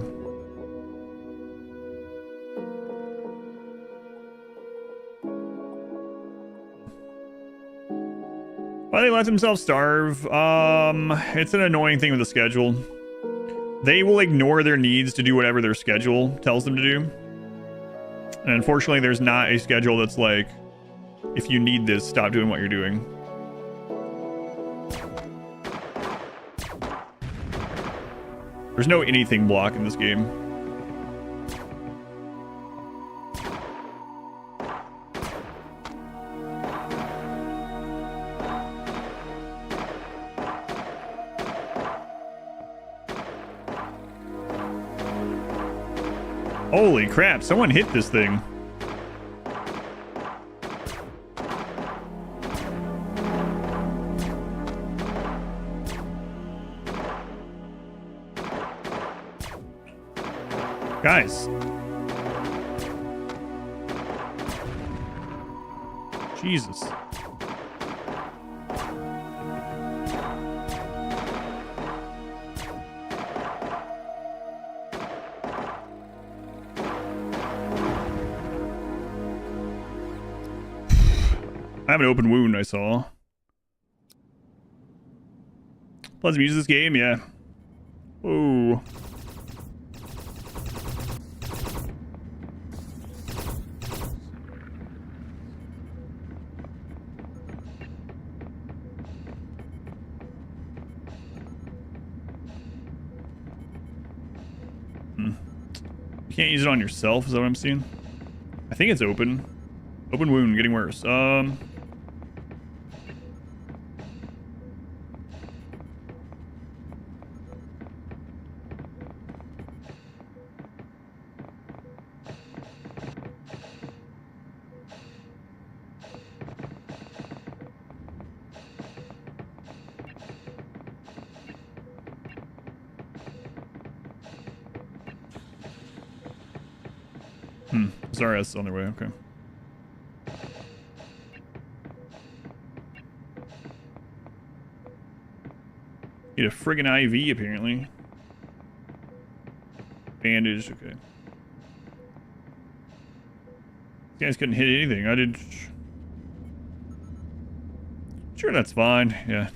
Why they let themselves starve? It's an annoying thing with the schedule. They will ignore their needs to do whatever their schedule tells them to do. And unfortunately, there's not a schedule that's like, if you need this, stop doing what you're doing. There's no anything block in this game. Holy crap, someone hit this thing. Guys. Jesus. I have an open wound, I saw. Pleasant music this game, yeah. Whoa. You can't use it on yourself, is that what I'm seeing? I think it's open. Open wound, getting worse. Sorry, that's on their way. Okay. Need a friggin' IV, apparently. Bandage, okay. These guys couldn't hit anything. I did... Sure, that's fine. Yeah.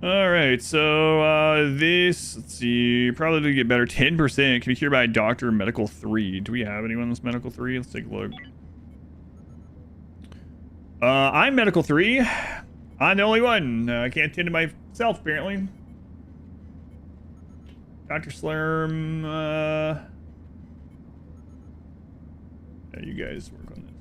Alright, so, this... Let's see... Probably to get better. 10%. Can be cured by a doctor. Medical 3. Do we have anyone that's medical 3? Let's take a look. I'm medical 3. I'm the only one. I can't tend to myself, apparently. Dr. Slurm, yeah, you guys work on this.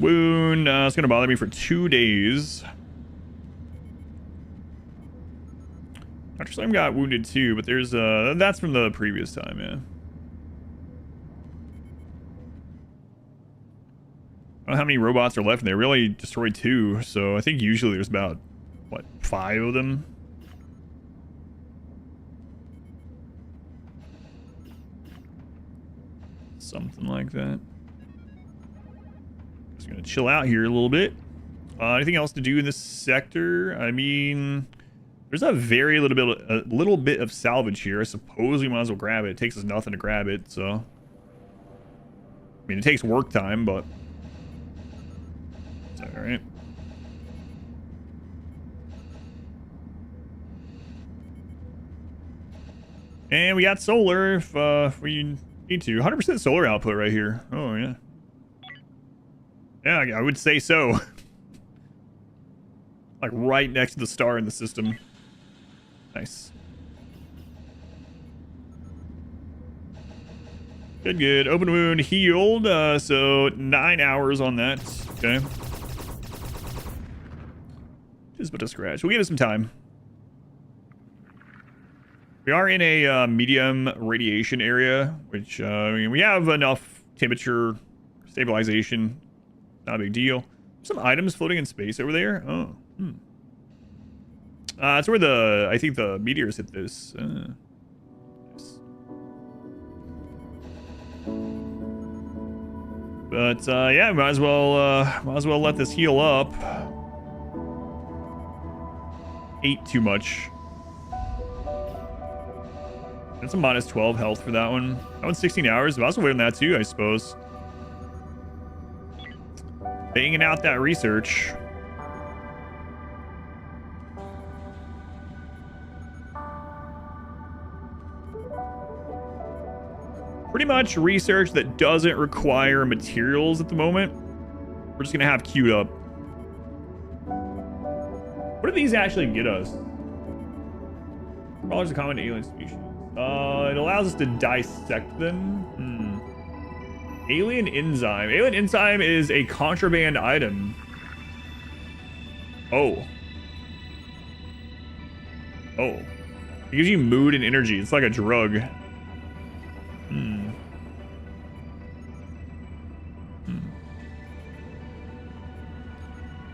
Wound, it's gonna bother me for 2 days. Dr. Slurm got wounded too, but there's, that's from the previous time, yeah. I don't know how many robots are left, and they really destroyed 2, so I think usually there's about, what, 5 of them? Something like that. Just gonna chill out here a little bit. Anything else to do in this sector? I mean, there's a little bit of salvage here. I suppose we might as well grab it. It takes us nothing to grab it, so. I mean, it takes work time, but. All right. And we got solar if we need to. 100% solar output right here. Oh, yeah. Yeah, I would say so. Like right next to the star in the system. Nice. Good, good. Open wound healed. So 9 hours on that. Okay. Just but a scratch. We'll give it some time. We are in a medium radiation area, which I mean, we have enough temperature stabilization. Not a big deal. Some items floating in space over there. Oh. That's where I think the meteors hit this. Yes. But yeah, might as well let this heal up. Ate too much. That's a minus 12 health for that one. That one's 16 hours. Might as well wait on that too, I suppose. Banging out that research. Pretty much research that doesn't require materials at the moment. We're just gonna have queued up. What do these actually get us? Crawlers are common to alien species. It allows us to dissect them. Alien enzyme. Alien enzyme is a contraband item. Oh. Oh. It gives you mood and energy. It's like a drug.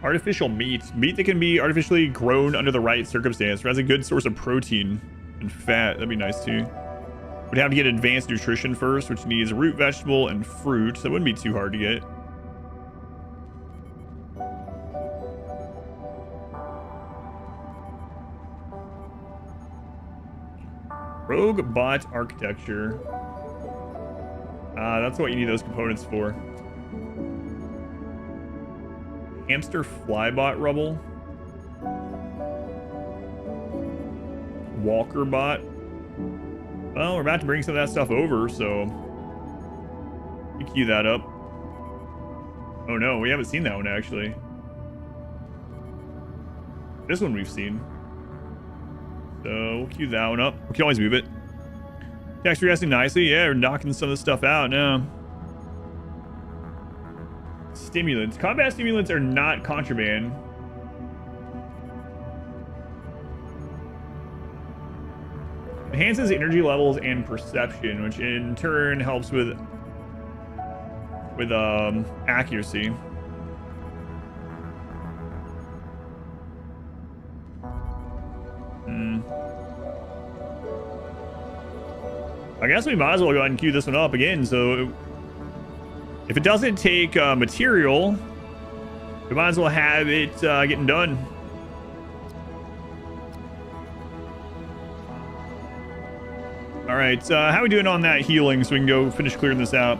Artificial meat. Meat that can be artificially grown under the right circumstance. Has a good source of protein and fat. That'd be nice too. Would have to get advanced nutrition first, which needs root vegetable and fruit. That wouldn't be too hard to get. Rogue bot architecture. That's what you need those components for. Hamster flybot rubble. Walker bot. Well, we're about to bring some of that stuff over, so you queue that up. Oh no, we haven't seen that one actually. This one we've seen. So we'll queue that one up. We can always move it. Text reacting nicely. Yeah, we're knocking some of the stuff out now. Stimulants. Combat stimulants are not contraband. Enhances energy levels and perception, which in turn helps with accuracy. I guess we might as well go ahead and queue this one up again. So if it doesn't take material, we might as well have it getting done. All right, how are we doing on that healing so we can go finish clearing this out?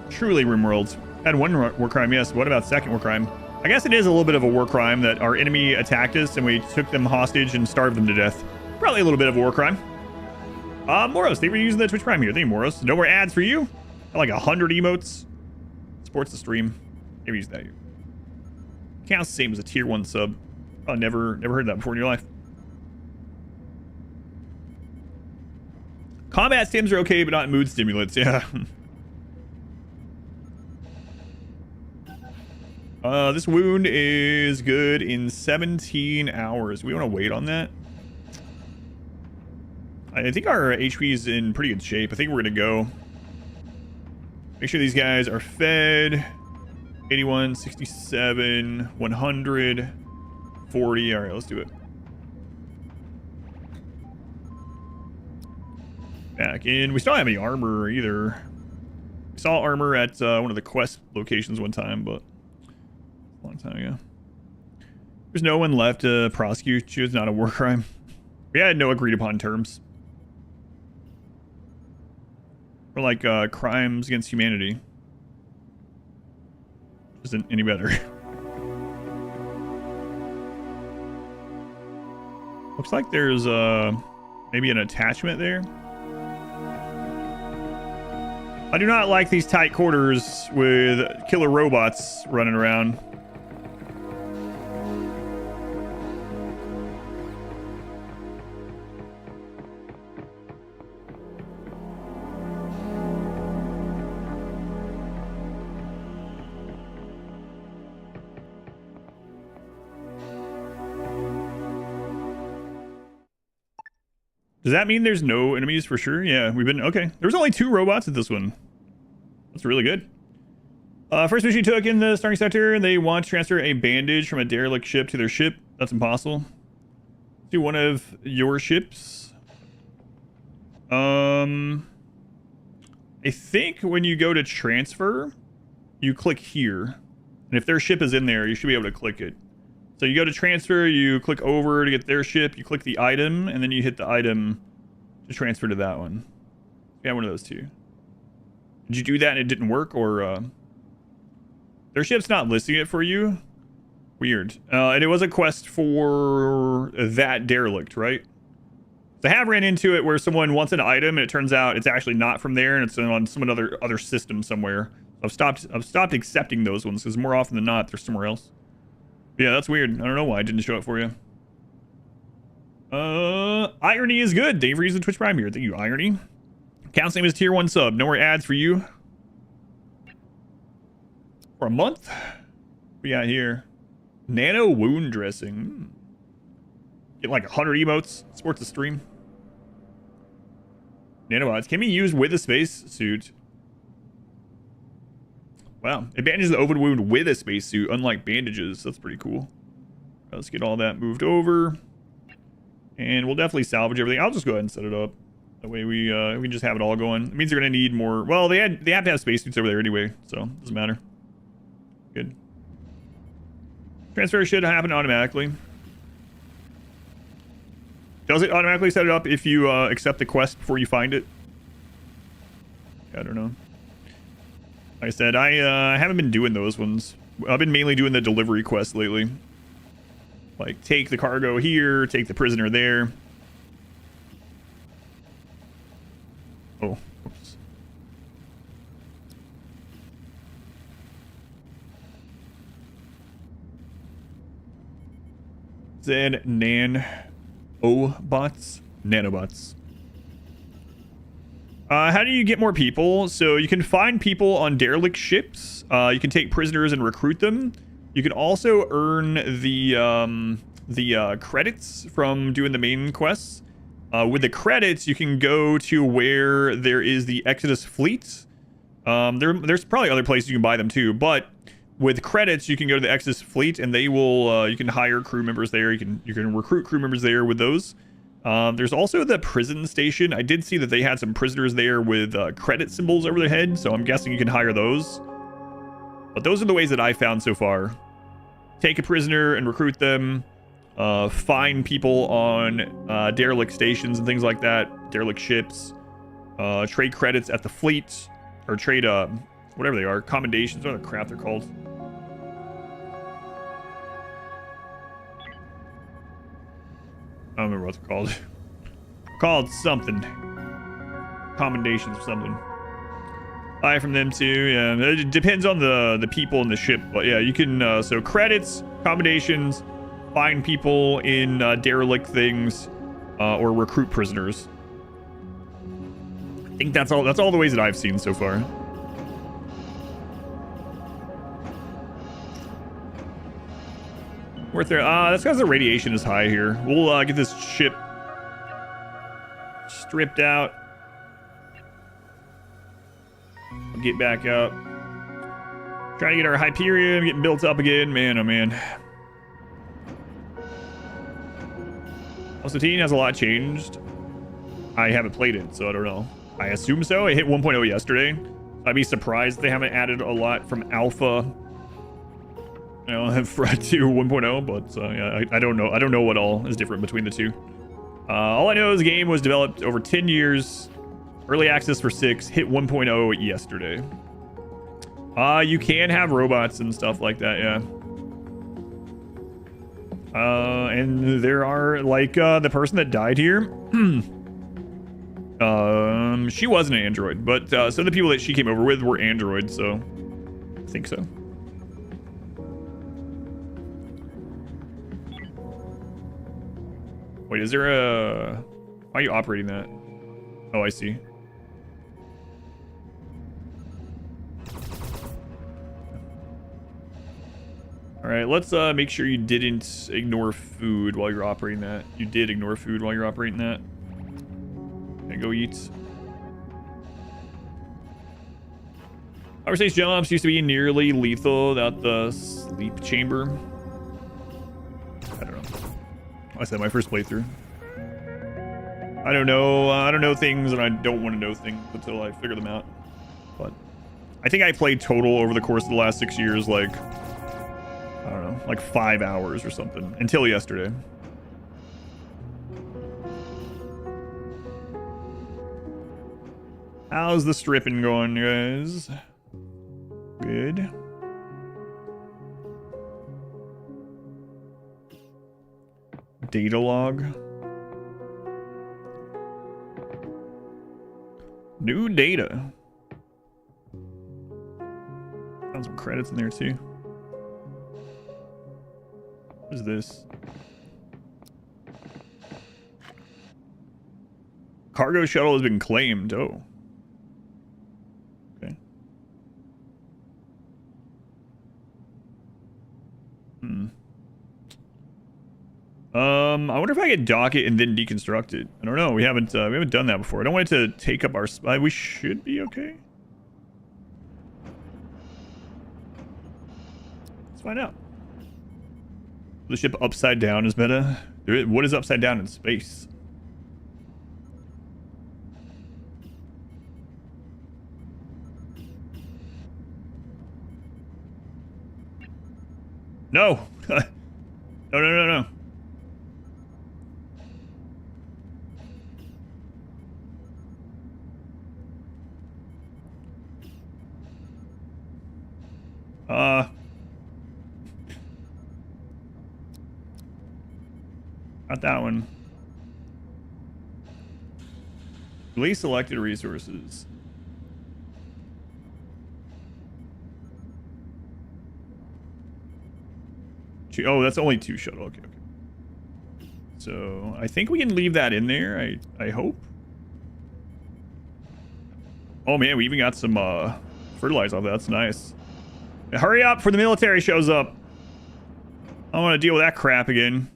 Truly, RimWorld. Had one war crime, yes. What about second war crime? I guess it is a little bit of a war crime that our enemy attacked us and we took them hostage and starved them to death. Probably a little bit of a war crime. Moros, they were using the Twitch Prime here. Thank you, Moros. No more ads for you. Got like 100 emotes. Supports the stream. Maybe use that here. Counts the same as a tier 1 sub. Oh, never heard that before in your life. Combat stims are okay, but not mood stimulants. Yeah. This wound is good in 17 hours. We want to wait on that. I think our HP is in pretty good shape. I think we're going to go. Make sure these guys are fed. 81, 67, 100, 40. All right, let's do it. Back in. We still don't have any armor either. We saw armor at one of the quest locations one time, but a long time ago. There's no one left to prosecute. She was not a war crime. We had no agreed upon terms. Or like crimes against humanity. Isn't any better. Looks like there's maybe an attachment there. I do not like these tight quarters with killer robots running around. Does that mean there's no enemies for sure? Yeah, we've been... Okay. There was only 2 robots at this one. That's really good. First mission you took in the starting sector, they want to transfer a bandage from a derelict ship to their ship. That's impossible. To one of your ships. I think when you go to transfer, you click here. And if their ship is in there, you should be able to click it. So you go to transfer, you click over to get their ship, you click the item, and then you hit the item to transfer to that one. Yeah, one of those 2. Did you do that and it didn't work, or their ship's not listing it for you? Weird. And it was a quest for that derelict, right? So I have ran into it where someone wants an item and it turns out it's actually not from there and it's on some other system somewhere. I've stopped accepting those ones because more often than not they're somewhere else. Yeah, that's weird. I don't know why I didn't show it for you. Irony is good. Dave for using Twitch Prime here. Thank you, Irony. Account's name is tier 1 sub. No more ads for you. For a month. What we got here? Nano wound dressing. Get like 100 emotes. Sports the stream. Nanobots can be used with a space suit. Wow. It bandages the open wound with a spacesuit, unlike bandages. That's pretty cool. Let's get all that moved over. And we'll definitely salvage everything. I'll just go ahead and set it up. That way we can just have it all going. It means they're going to need more... Well, they have to have spacesuits over there anyway, so it doesn't matter. Good. Transfer should happen automatically. Does it automatically set it up if you accept the quest before you find it? I don't know. Like I said, I haven't been doing those ones. I've been mainly doing the delivery quests lately. Like, take the cargo here, take the prisoner there. Oh, oops. Zed nanobots. How do you get more people? So you can find people on derelict ships. You can take prisoners and recruit them. You can also earn the credits from doing the main quests. With the credits, you can go to where there is the Exodus fleet. There's probably other places you can buy them too, but with credits, you can go to the Exodus fleet, and they will. You can hire crew members there. You can recruit crew members there with those. There's also the prison station. I did see that they had some prisoners there with credit symbols over their head, so I'm guessing you can hire those. But those are the ways that I found so far. Take a prisoner and recruit them. Find people on derelict stations and things like that. Derelict ships. Trade credits at the fleet. Or trade, whatever they are. Commendations. What the crap they're called. I don't remember what they're called. Called something. Commendations or something. Buy from them too. Yeah, it depends on the people in the ship, but yeah, you can. So credits, commendations, find people in derelict things, or recruit prisoners. I think that's all. That's all the ways that I've seen so far. Worth there. That's because the radiation is high here. We'll get this ship stripped out. We'll get back up. Trying to get our Hyperion getting built up again. Man, oh man. Also, Teen has a lot changed. I haven't played it, so I don't know. I assume so. I hit 1.0 yesterday. I'd be surprised they haven't added a lot from alpha, you know, to 1.0, but yeah, I don't know. I don't know what all is different between the two. All I know is the game was developed over 10 years. Early access for 6. Hit 1.0 yesterday. You can have robots and stuff like that, yeah. And there are, like, the person that died here. She wasn't an android, but some of the people that she came over with were androids, so I think so. Wait, is there a... Why are you operating that? Oh, I see. Alright, let's make sure you didn't ignore food while you're operating that. You did ignore food while you're operating that. Okay, go eat. Overseas jumps used to be nearly lethal without the sleep chamber. I don't know. I said my first playthrough. I don't know things, and I don't want to know things until I figure them out. But I think I played total over the course of the last 6 years, like, I don't know, like 5 hours or something until yesterday. How's the stripping going, guys? Good. Data log. New data. Found some credits in there too. What is this? Cargo shuttle has been claimed. Oh. Okay. I wonder if I could dock it and then deconstruct it. I don't know. We haven't done that before. I don't want it to take up our spot. We should be okay. Let's find out. The ship upside down is meta. What is upside down in space? No. No. Not that one. Release selected resources. Oh, that's only 2 shuttle. Okay. So I think we can leave that in there. I hope. Oh man, we even got some fertilizer off that. That's nice. Hurry up before the military shows up. I don't want to deal with that crap again.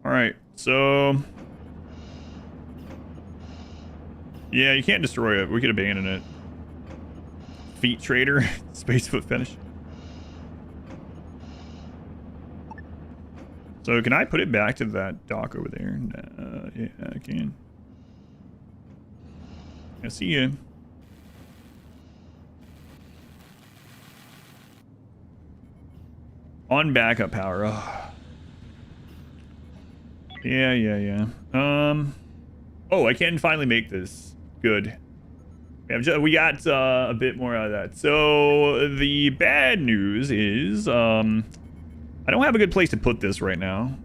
All right, so yeah, you can't destroy it. We could abandon it. Feet trader, space foot finish. So can I put it back to that dock over there? Yeah, I can. I see you. On backup power. Oh. Yeah. Oh, I can finally make this. Good. We got a bit more out of that. So the bad news is I don't have a good place to put this right now.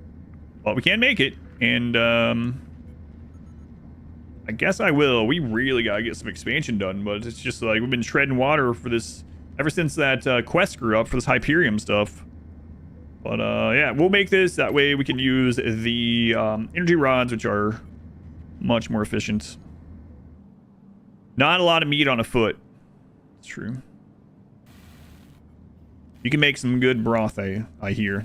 But we can make it. And I guess I will. We really gotta get some expansion done, but it's just like we've been treading water for this ever since that quest screw up for this Hyperium stuff. But yeah, we'll make this. That way we can use the energy rods, which are much more efficient. Not a lot of meat on a foot. It's true. You can make some good broth, I hear.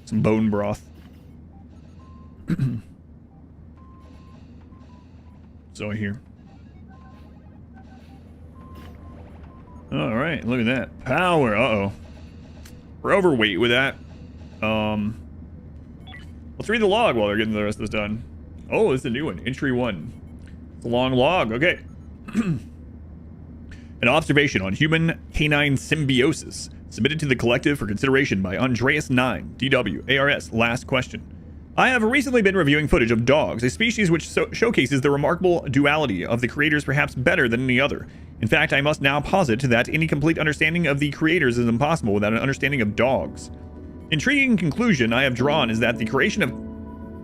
Some bone broth. So I hear. All right, look at that. Power. Uh-oh. We're overweight with that. Let's read the log while they're getting the rest of this done. Oh, it's a new one. Entry 1. It's a long log. Okay. An observation on human-canine symbiosis. Submitted to the collective for consideration by Andreas 9, DW, ARS. Last question. I have recently been reviewing footage of dogs, a species which showcases the remarkable duality of the creators perhaps better than any other. In fact, I must now posit that any complete understanding of the creators is impossible without an understanding of dogs. Intriguing conclusion I have drawn is that the creation of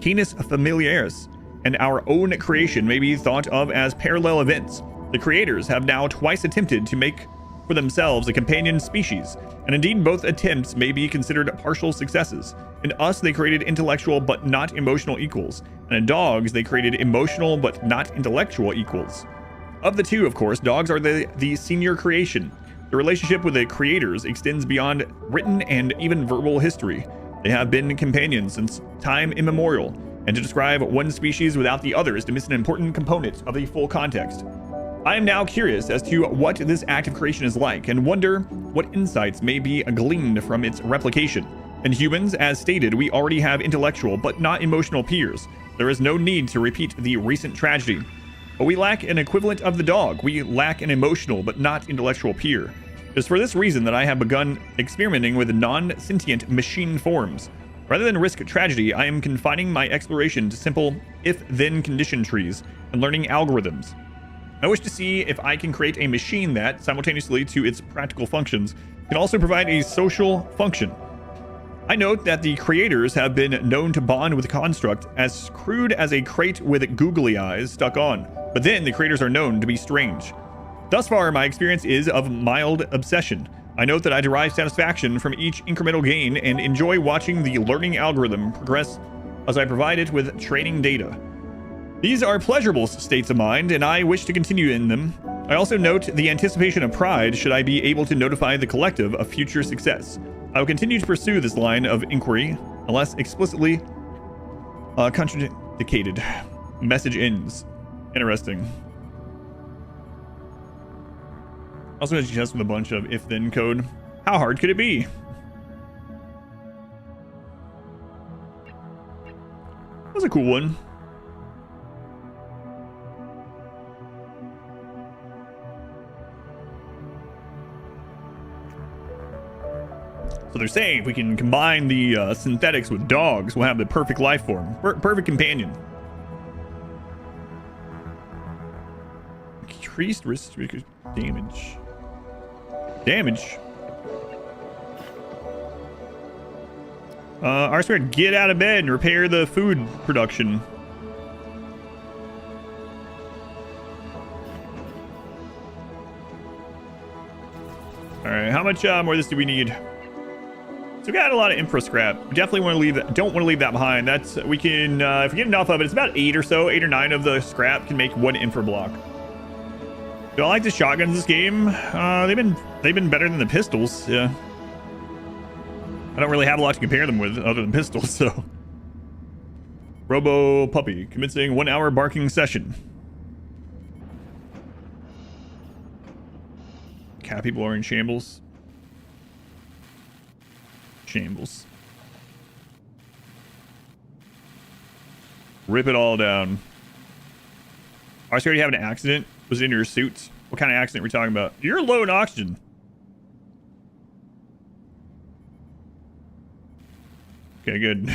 Canis familiaris and our own creation may be thought of as parallel events. The creators have now twice attempted to make for themselves a companion species, and indeed both attempts may be considered partial successes. In us, they created intellectual but not emotional equals, and in dogs, they created emotional but not intellectual equals. Of the two, of course, dogs are the senior creation. The relationship with the creators extends beyond written and even verbal history. They have been companions since time immemorial, and to describe one species without the other is to miss an important component of the full context. I am now curious as to what this act of creation is like, and wonder what insights may be gleaned from its replication. In humans, as stated, we already have intellectual but not emotional peers. There is no need to repeat the recent tragedy. But we lack an equivalent of the dog. We lack an emotional but not intellectual peer. It is for this reason that I have begun experimenting with non-sentient machine forms. Rather than risk tragedy, I am confining my exploration to simple if-then condition trees and learning algorithms. I wish to see if I can create a machine that, simultaneously to its practical functions, can also provide a social function. I note that the creators have been known to bond with a construct as crude as a crate with googly eyes stuck on, but then the creators are known to be strange. Thus far, my experience is of mild obsession. I note that I derive satisfaction from each incremental gain and enjoy watching the learning algorithm progress as I provide it with training data. These are pleasurable states of mind, and I wish to continue in them. I also note the anticipation of pride should I be able to notify the collective of future success. I will continue to pursue this line of inquiry, unless explicitly contraindicated. Message ends. Interesting. Also going to test with a bunch of if-then code. How hard could it be? That was a cool one. So they're saying if we can combine the synthetics with dogs, we'll have the perfect life form. Perfect companion. Increased risk damage. Damage. R squared, get out of bed and repair the food production. All right, how much more of this do we need? So we got a lot of infra scrap. We definitely want to leave that. Don't want to leave that behind. That's we can if we get enough of it. It's about 8 or 9 of the scrap can make 1 infra block. Do I like the shotguns this game? They've been better than the pistols. Yeah. I don't really have a lot to compare them with other than pistols. So. Robo Puppy commencing 1 hour barking session. Cat people are in shambles. Shambles. Rip it all down. I already have an accident. Was it in your suit? What kind of accident are we talking about? You're low in oxygen. Okay, good.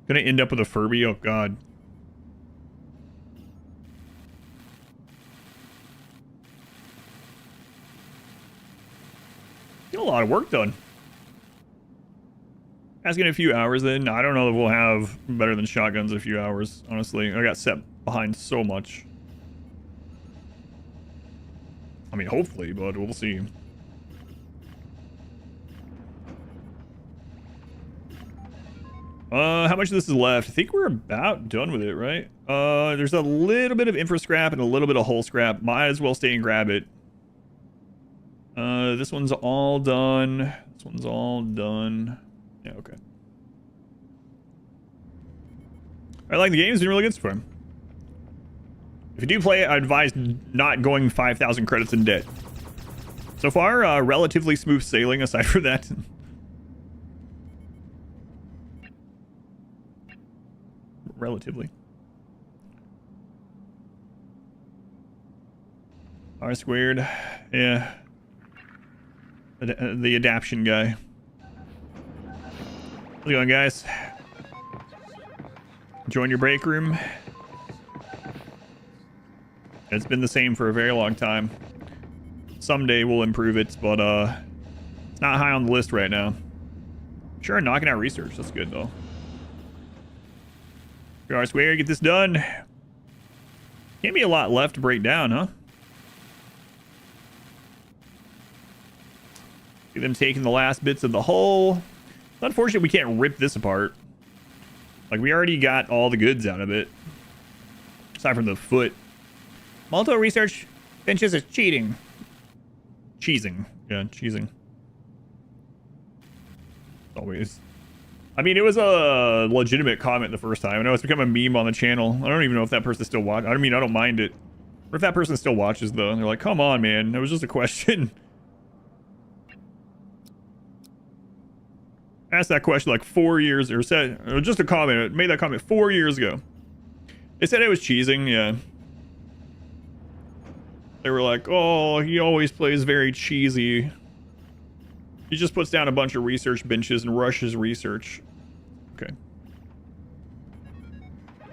Gonna end up with a Furby? Oh, God. Get a lot of work done. Asking a few hours then. I don't know if we'll have better than shotguns in a few hours, honestly. I got set behind so much. I mean, hopefully, but we'll see. How much of this is left? I think we're about done with it, right? There's a little bit of infra scrap and a little bit of hull scrap. Might as well stay and grab it. This one's all done. This one's all done. Yeah, okay. I like the game. It's been really good so far. If you do play it, I advise not going 5,000 credits in debt. So far, relatively smooth sailing aside from that. Relatively. R squared. Yeah. The adaption guy. How's it going, guys? Join your break room. It's been the same for a very long time. Someday we'll improve it, but it's not high on the list right now. Sure, knocking out research. That's good, though. R squared, get this done. Can't be a lot left to break down, huh? See them taking the last bits of the hull. It's unfortunate we can't rip this apart. Like, we already got all the goods out of it. Aside from the foot. Multiple research benches is cheating. Cheesing. Yeah, cheesing. Always. I mean, it was a legitimate comment the first time. I know it's become a meme on the channel. I don't even know if that person still watches. I mean, I don't mind it. Or if that person still watches, though. And they're like, come on, man. It was just a question. Asked that question like 4 years, or said, or just a comment. Made that comment 4 years ago. They said it was cheesing, yeah. They were like, oh, he always plays very cheesy. He just puts down a bunch of research benches and rushes research. Okay.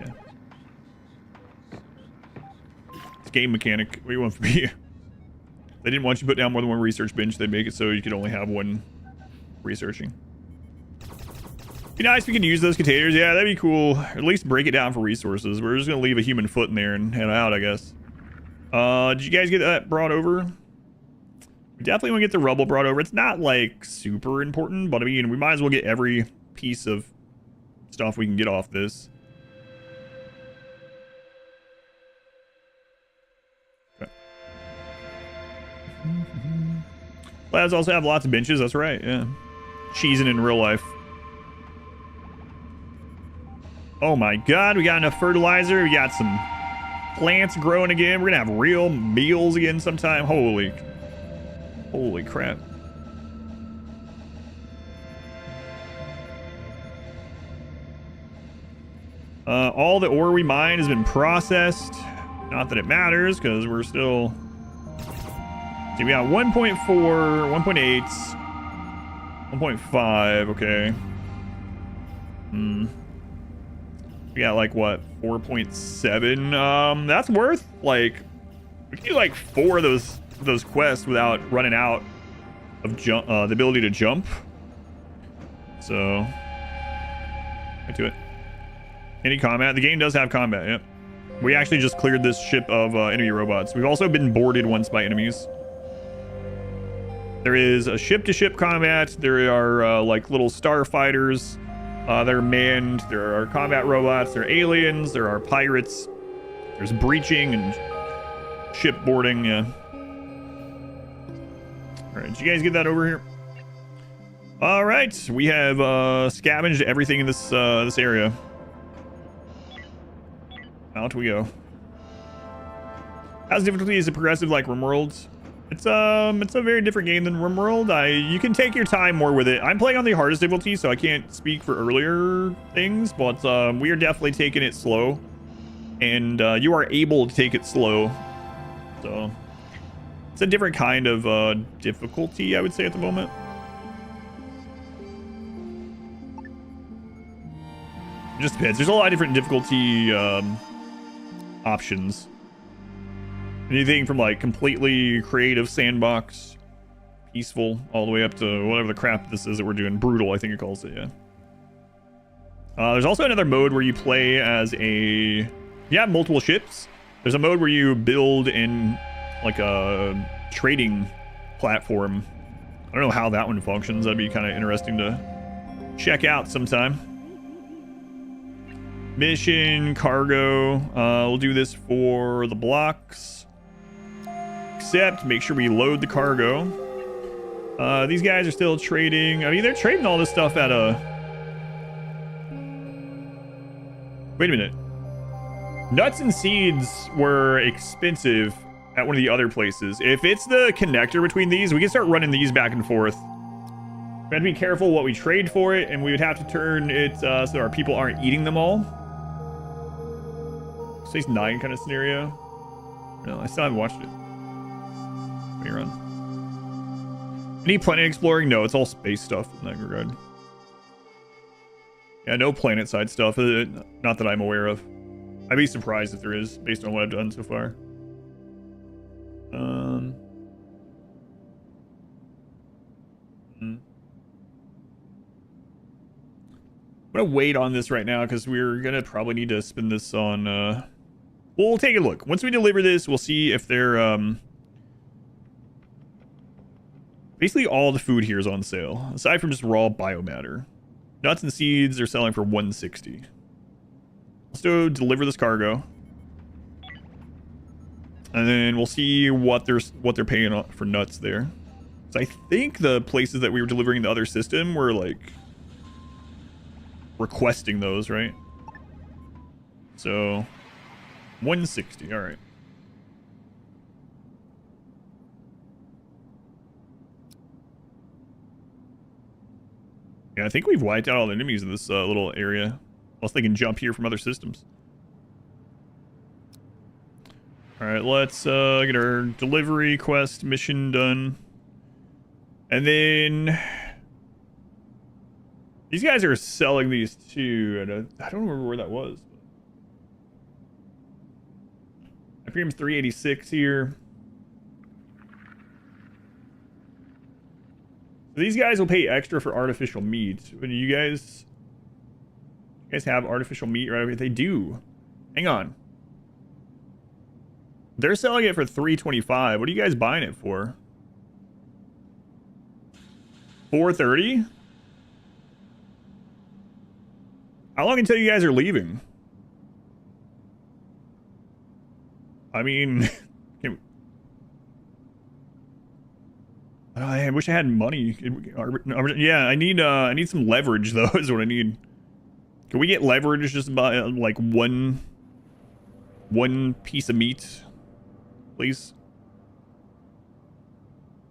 Yeah. It's game mechanic. What do you want from me? They didn't want you to put down more than one research bench. They'd make it so you could only have one researching. Be nice if we could use those containers. Yeah, that'd be cool. At least break it down for resources. We're just gonna leave a human foot in there and head out, I guess. Did you guys get that brought over? We definitely want to get the rubble brought over. It's not like super important, but I mean, we might as well get every piece of stuff we can get off this. Okay. Labs also have lots of benches. That's right. Yeah. Cheesing in real life. Oh my god, we got enough fertilizer. We got some plants growing again. We're gonna have real meals again sometime. Holy crap. All the ore we mine has been processed. Not that it matters, because we're still... See, we got 1.4, 1.8, 1.5, okay. We got like what, 4.7. That's worth like, we can do like 4 of those quests without running out of the ability to jump. So, right to it. Any combat? The game does have combat. Yep. We actually just cleared this ship of enemy robots. We've also been boarded once by enemies. There is a ship-to-ship combat. There are like little starfighters. They're manned. There are combat robots. There are aliens. There are pirates. There's breaching and ship boarding. Yeah. All right, did you guys get that over here? All right, we have scavenged everything in this this area. Out we go. How's difficulty? Is it progressive like RimWorld? It's a very different game than RimWorld. You can take your time more with it. I'm playing on the hardest difficulty, so I can't speak for earlier things, but we are definitely taking it slow, and you are able to take it slow. So it's a different kind of difficulty, I would say, at the moment. It just depends. There's a lot of different difficulty options. Anything from like completely creative sandbox, peaceful, all the way up to whatever the crap this is that we're doing. Brutal, I think it calls it, yeah. There's also another mode where you play as a... You have multiple ships. There's a mode where you build in like a trading platform. I don't know how that one functions. That'd be kind of interesting to check out sometime. Mission, cargo. We'll do this for the blocks. Except, make sure we load the cargo. These guys are still trading. I mean, they're trading all this stuff at a... Wait a minute. Nuts and seeds were expensive at one of the other places. If it's the connector between these, we can start running these back and forth. We have to be careful what we trade for it, and we would have to turn it so our people aren't eating them all. Space 9 kind of scenario. No, I still haven't watched it. What are you on? Any planet exploring? No, it's all space stuff in that regard. Yeah, no planet side stuff. Not that I'm aware of. I'd be surprised if there is, based on what I've done so far. I'm gonna wait on this right now because we're gonna probably need to spin this on we'll take a look. Once we deliver this, we'll see if they're basically all the food here is on sale, aside from just raw biomatter. Nuts and seeds are selling for 160. Let's go deliver this cargo, and then we'll see what they're paying for nuts there. So I think the places that we were delivering the other system were like requesting those, right? So 160. All right. Yeah, I think we've wiped out all the enemies in this little area. Unless they can jump here from other systems. Alright, let's get our delivery quest mission done. And then... These guys are selling these too. I don't remember where that was. Premium's 386 here. So these guys will pay extra for artificial meat. When you guys have artificial meat right over here? They do. Hang on. They're selling it for $325. What are you guys buying it for? $430? How long until you guys are leaving? I mean, I wish I had money. Yeah, I need some leverage though. Is what I need. Can we get leverage just by like one piece of meat, please?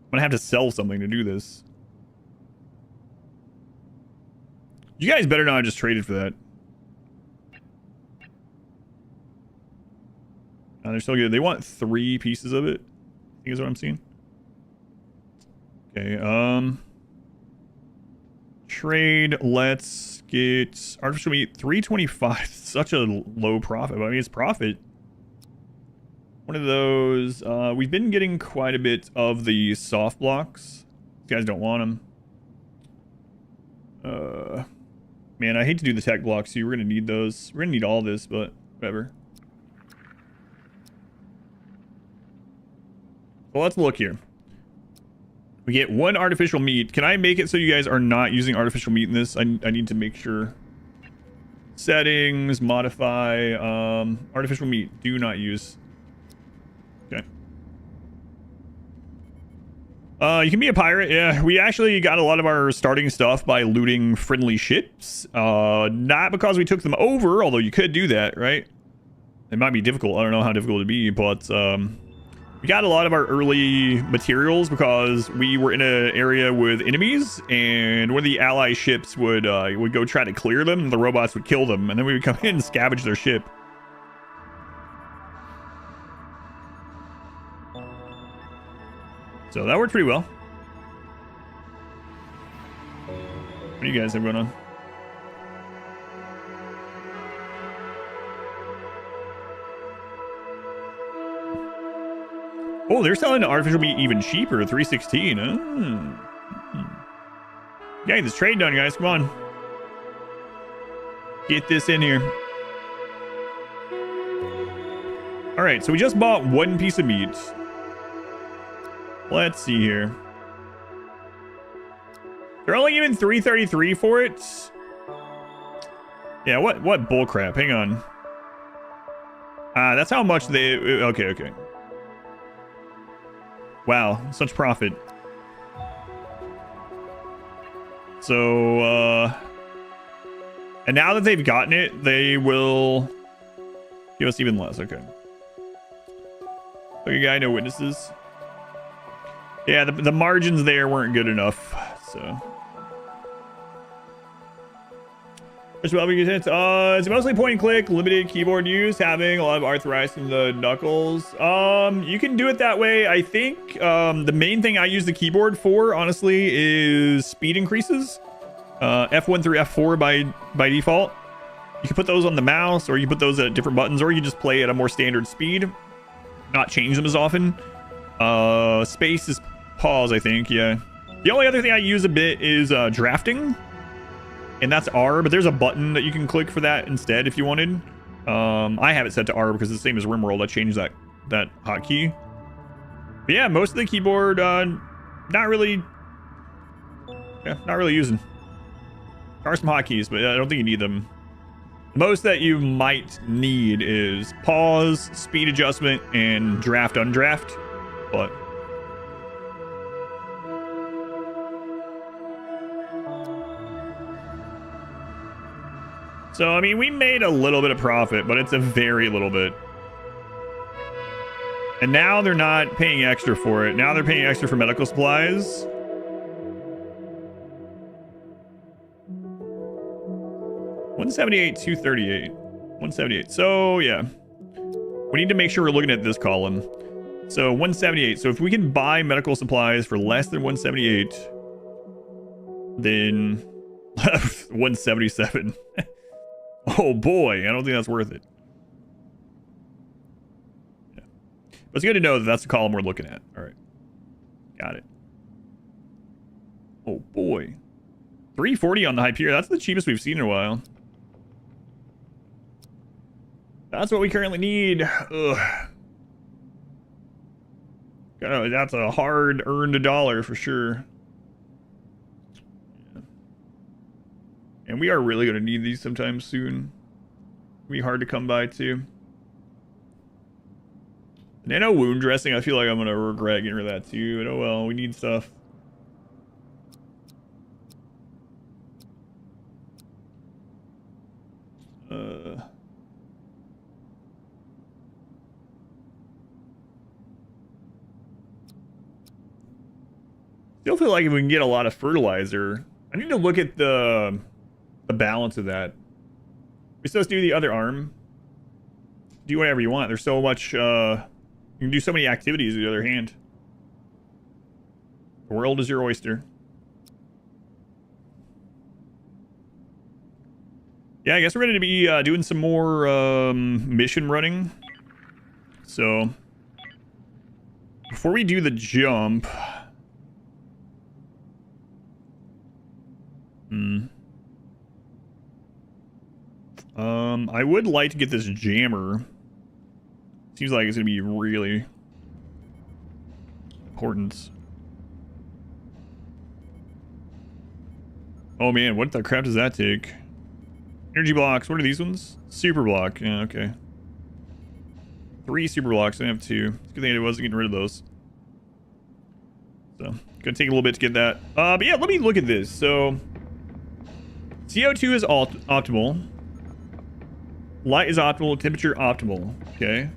I'm gonna have to sell something to do this. You guys better not have just traded for that. No, they're still good. They want 3 pieces of it, I think is what I'm seeing. Okay, trade, let's get artificial meat, 325. Such a low profit, but I mean, it's profit. One of those, we've been getting quite a bit of the soft blocks. You guys don't want them. Man, I hate to do the tech blocks, so we're gonna need those. We're gonna need all this, but whatever. Well, let's look here. We get 1 artificial meat. Can I make it so you guys are not using artificial meat in this? I need to make sure. Settings, modify, artificial meat. Do not use. Okay. You can be a pirate. Yeah, we actually got a lot of our starting stuff by looting friendly ships. Not because we took them over, although you could do that, right? It might be difficult. I don't know how difficult it'd be, but we got a lot of our early materials because we were in an area with enemies, and one of the ally ships would go try to clear them, and the robots would kill them, and then we would come in and scavenge their ship. So that worked pretty well. What do you guys have going on? Oh, they're selling the artificial meat even cheaper, 316. Getting this trade done, guys. Come on. Get this in here. All right, so we just bought 1 piece of meat. Let's see here. They're only giving 333 for it. Yeah, what bullcrap? Hang on. That's how much they... Okay. Wow, such profit. So, and now that they've gotten it, they will give us even less. Okay. Okay, guy, no witnesses. Yeah, the margins there weren't good enough, so. It's mostly point and click, limited keyboard use, having a lot of arthritis in the knuckles. You can do it that way. I think the main thing I use the keyboard for, honestly, is speed increases. F1 through F4 by default. You can put those on the mouse, or you put those at different buttons, or you just play at a more standard speed. Not change them as often. Space is pause, I think, yeah. The only other thing I use a bit is drafting. And that's R, but there's a button that you can click for that instead if you wanted. I have it set to R because it's the same as RimWorld. I changed that hotkey. But yeah, most of the keyboard, not really using. There are some hotkeys, but I don't think you need them. Most that you might need is pause, speed adjustment, and draft undraft. But so, I mean, we made a little bit of profit, but it's a very little bit. And now they're not paying extra for it. Now they're paying extra for medical supplies. $178, $238. $178. So, yeah. We need to make sure we're looking at this column. So, $178. So, if we can buy medical supplies for less than $178, then $177. Oh boy, I don't think that's worth it. Yeah. But it's good to know that that's the column we're looking at. All right. Got it. Oh boy. 340 on the Hyperion. That's the cheapest we've seen in a while. That's what we currently need. Ugh. That's a hard-earned dollar for sure. And we are really going to need these sometime soon. It'll be hard to come by, too. Nano wound dressing, I feel like I'm going to regret getting rid of that, too. But oh well, we need stuff. Still feel like if we can get a lot of fertilizer... I need to look at the balance of that. We're supposed to do the other arm. Do whatever you want. There's so much, you can do so many activities with the other hand. The world is your oyster. Yeah, I guess we're going to be doing some more mission running. So, before we do the jump... I would like to get this jammer. Seems like it's gonna be really importance. Oh man, what the crap does that take? Energy blocks, what are these ones? Super block, yeah, okay. 3 super blocks, I have 2. It's a good thing I wasn't getting rid of those. So, gonna take a little bit to get that. But yeah, let me look at this. So, CO2 is optimal. Light is optimal, temperature optimal, okay.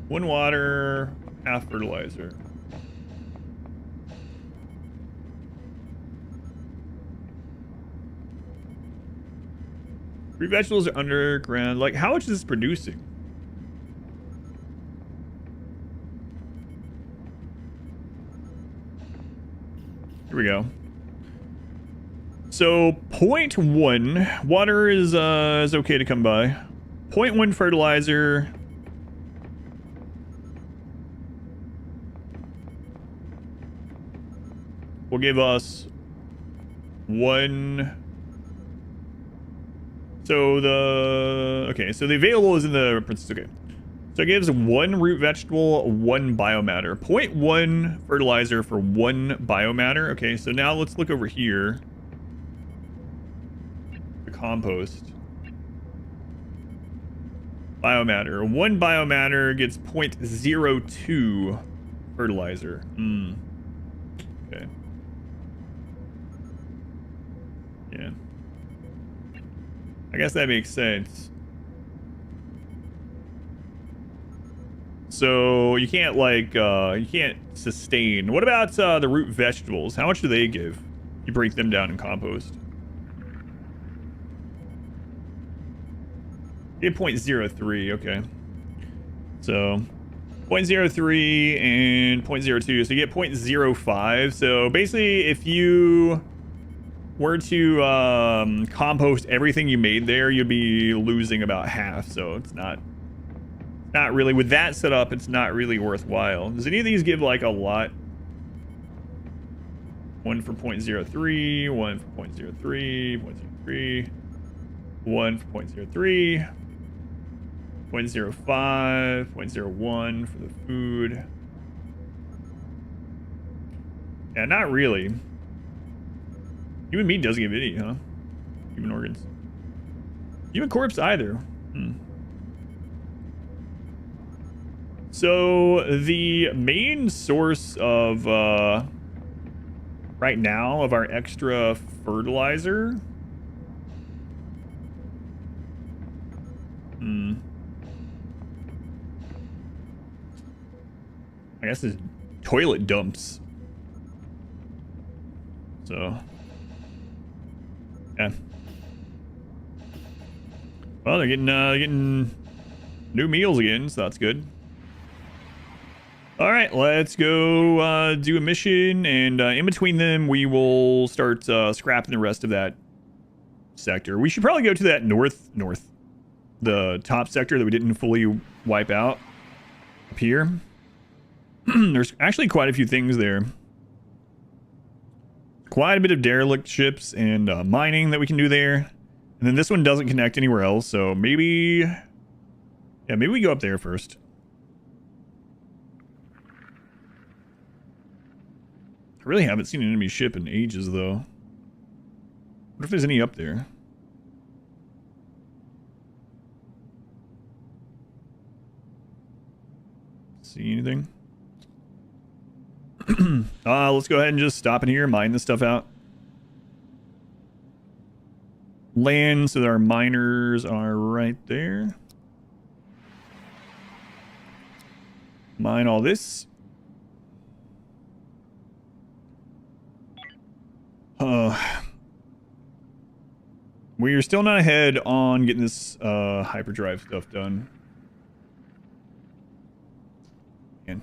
1 water, half fertilizer. Fruit vegetables are underground. Like, how much is this producing? Here we go. So 0.1 water is okay to come by. 0.1 fertilizer. Will give us 1. So so the available is in the princess. Okay. So it gives 1 root vegetable, 1 biomatter. 0.1 fertilizer for 1 biomatter. Okay, so now let's look over here. The compost. Biomatter. 1 biomatter gets 0.02 fertilizer. Okay. Yeah. I guess that makes sense. So you can't like you can't sustain. What about the root vegetables? How much do they give? You break them down in compost. You get 0.03, okay. So 0.03 and 0.02. So you get 0.05. So basically if you were to compost everything you made there, you'd be losing about half. So it's not really, with that setup, it's not really worthwhile. Does any of these give like a lot? 1 for 0.03, 1 for 0.03, 0.03, 1 for 0.03, 0.05, 0.01 for the food. Yeah, not really. Human meat doesn't give any, huh? Human organs. Human corpse either. So the main source of right now of our extra fertilizer. I guess is toilet dumps. So yeah. Well, they're getting new meals again, so that's good. All right, let's go do a mission, and in between them, we will start scrapping the rest of that sector. We should probably go to that north, the top sector that we didn't fully wipe out up here. There's actually quite a few things there. Quite a bit of derelict ships and mining that we can do there. And then this one doesn't connect anywhere else, so maybe... yeah, maybe we go up there first. I really haven't seen an enemy ship in ages, though. What if there's any up there? See anything? Let's go ahead and just stop in here, mine this stuff out. Land, so that our miners are right there. Mine all this. We are still not ahead on getting this hyperdrive stuff done. Man.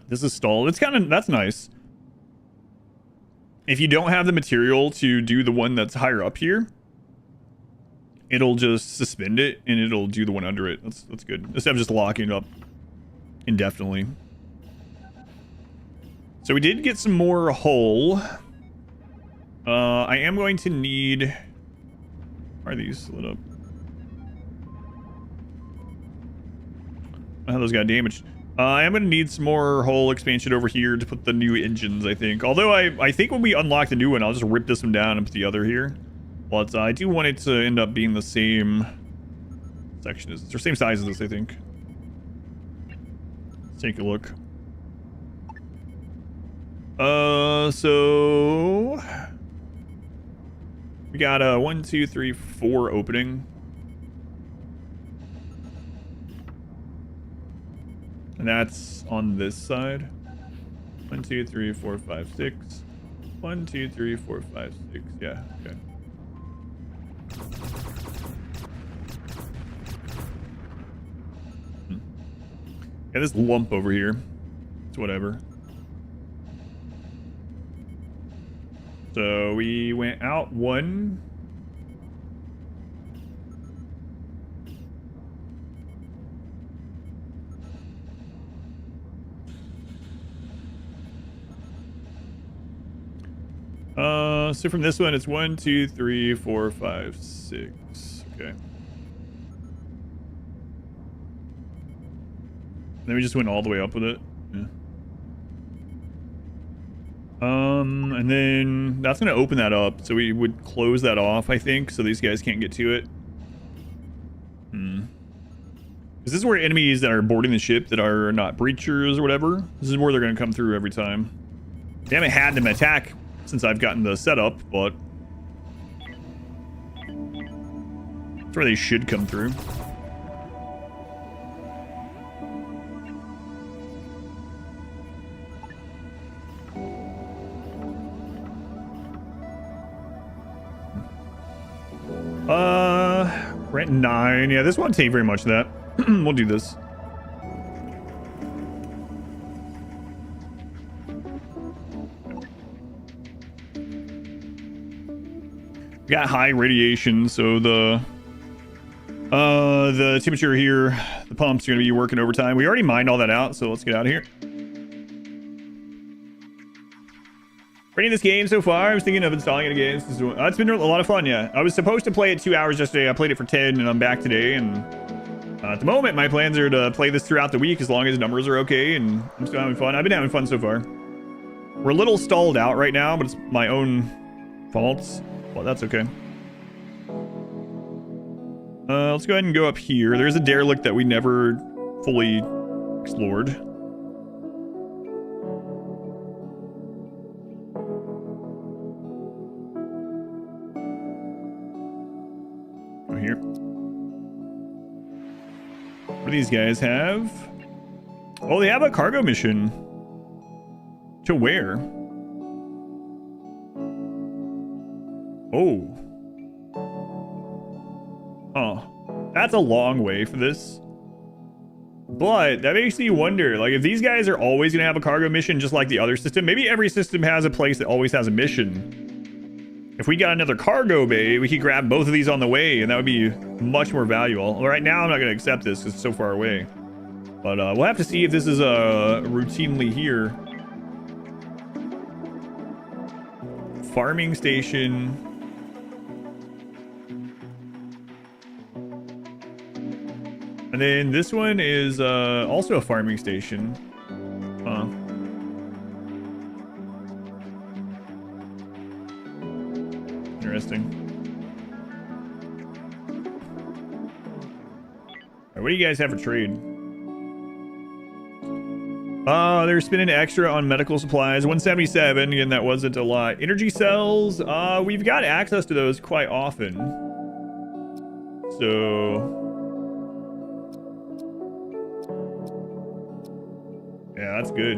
This is stalled. It's kind of, that's nice. If you don't have the material to do the one that's higher up here, it'll just suspend it and it'll do the one under it. That's good. Instead of just locking it up indefinitely. So we did get some more hull. I am going to need... Why are these lit up? How those got damaged. I am going to need some more hull expansion over here to put the new engines, I think. Although I think when we unlock the new one, I'll just rip this one down and put the other here. But I do want it to end up being the same section as this, or same size as this, I think. Let's take a look. So we got a 1, 2, 3, 4 opening. And that's on this side. 1, 2, 3, 4, 5, 6. 1, 2, 3, 4, 5, 6. Yeah, okay. Yeah, this lump over here. It's whatever. So we went out 1. So from this one, it's 1, 2, 3, 4, 5, 6. Okay. Then we just went all the way up with it. Yeah. And then that's gonna open that up, so we would close that off, I think, so these guys can't get to it. Is this where enemies that are boarding the ship that are not breachers or whatever? This is where they're gonna come through every time. They haven't had them attack since I've gotten the setup, but that's where they should come through. We're at 9. Yeah, this won't take very much of that. We'll do this. We got high radiation, so the temperature here, the pumps are going to be working overtime. We already mined all that out, so let's get out of here. Rating this game so far, I was thinking of installing it again. It's been a lot of fun, yeah. I was supposed to play it 2 hours yesterday. I played it for 10, and I'm back today. And at the moment, my plans are to play this throughout the week as long as numbers are okay, and I'm still having fun. I've been having fun so far. We're a little stalled out right now, but it's my own faults. Well, that's okay. Let's go ahead and go up here. There's a derelict that we never fully explored. Here. What do these guys have? Oh, they have a cargo mission. To where? Oh. Huh. That's a long way for this. But that makes me wonder, like, if these guys are always gonna have a cargo mission just like the other system, maybe every system has a place that always has a mission. If we got another cargo bay, we could grab both of these on the way, and that would be much more valuable. Well, right now, I'm not going to accept this because it's so far away. But we'll have to see if this is routinely here. Farming station. And then this one is also a farming station. Huh. Interesting. All right, what do you guys have for trade? They're spending extra on medical supplies. 177. Again, that wasn't a lot. Energy cells. We've got access to those quite often. So yeah, that's good.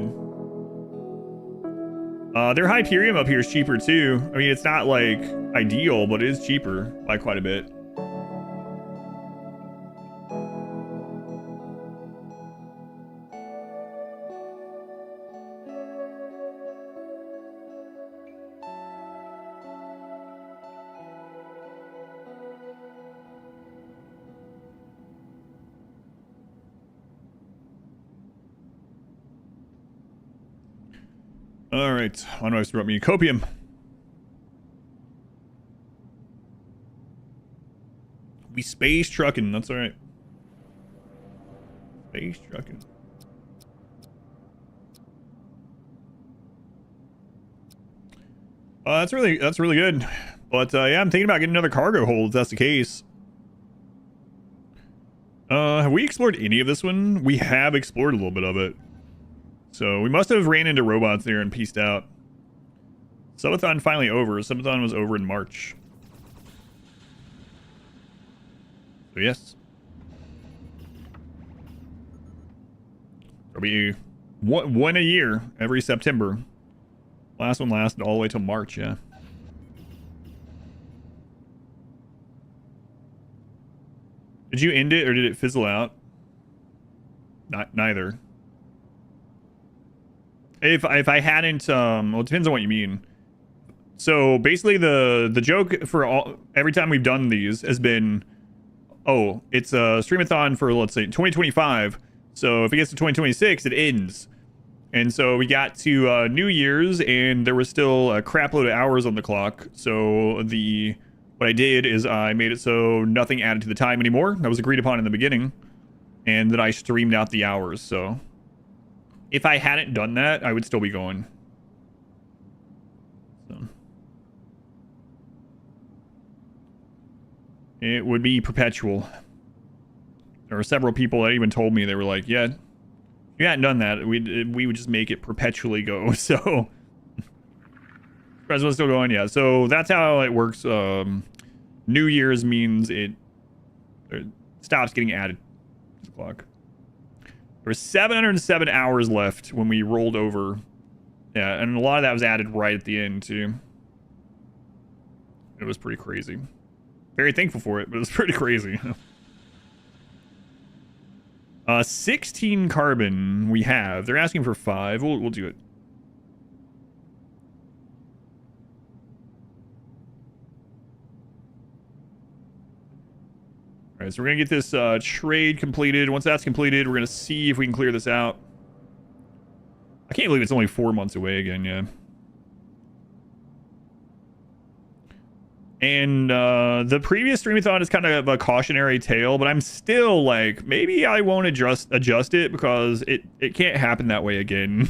Their Hyperium up here is cheaper too. I mean, it's not like ideal, but it is cheaper by quite a bit. All right, my wife's brought me copium. We space trucking, that's all right. Space trucking. That's really good. But yeah, I'm thinking about getting another cargo hold if that's the case. Have we explored any of this one? We have explored a little bit of it. So we must have ran into robots there and pieced out. Subathon finally over. Subathon was over in March. So yes. There'll be one a year every September. Last one lasted all the way till March, yeah. Did you end it or did it fizzle out? Neither. If I hadn't, well, it depends on what you mean. So basically, the joke for every time we've done these has been, oh, it's a streamathon for, let's say, 2025. So if it gets to 2026, it ends. And so we got to New Year's, and there was still a crap load of hours on the clock. So what I did is I made it so nothing added to the time anymore. That was agreed upon in the beginning. And then I streamed out the hours. So if I hadn't done that, I would still be going. So it would be perpetual. There were several people that even told me, they were like, yeah, if you hadn't done that, we would just make it perpetually go. So President's still going, yeah. So that's how it works. New Year's means it stops getting added to the clock. There was 707 hours left when we rolled over. Yeah, and a lot of that was added right at the end, too. It was pretty crazy. Very thankful for it, but it was pretty crazy. 16 carbon we have. They're asking for 5. We'll do it. All right, so we're going to get this trade completed. Once that's completed, we're going to see if we can clear this out. I can't believe it's only 4 months away again, yeah. And the previous streamathon is kind of a cautionary tale, but I'm still like, maybe I won't adjust it because it can't happen that way again.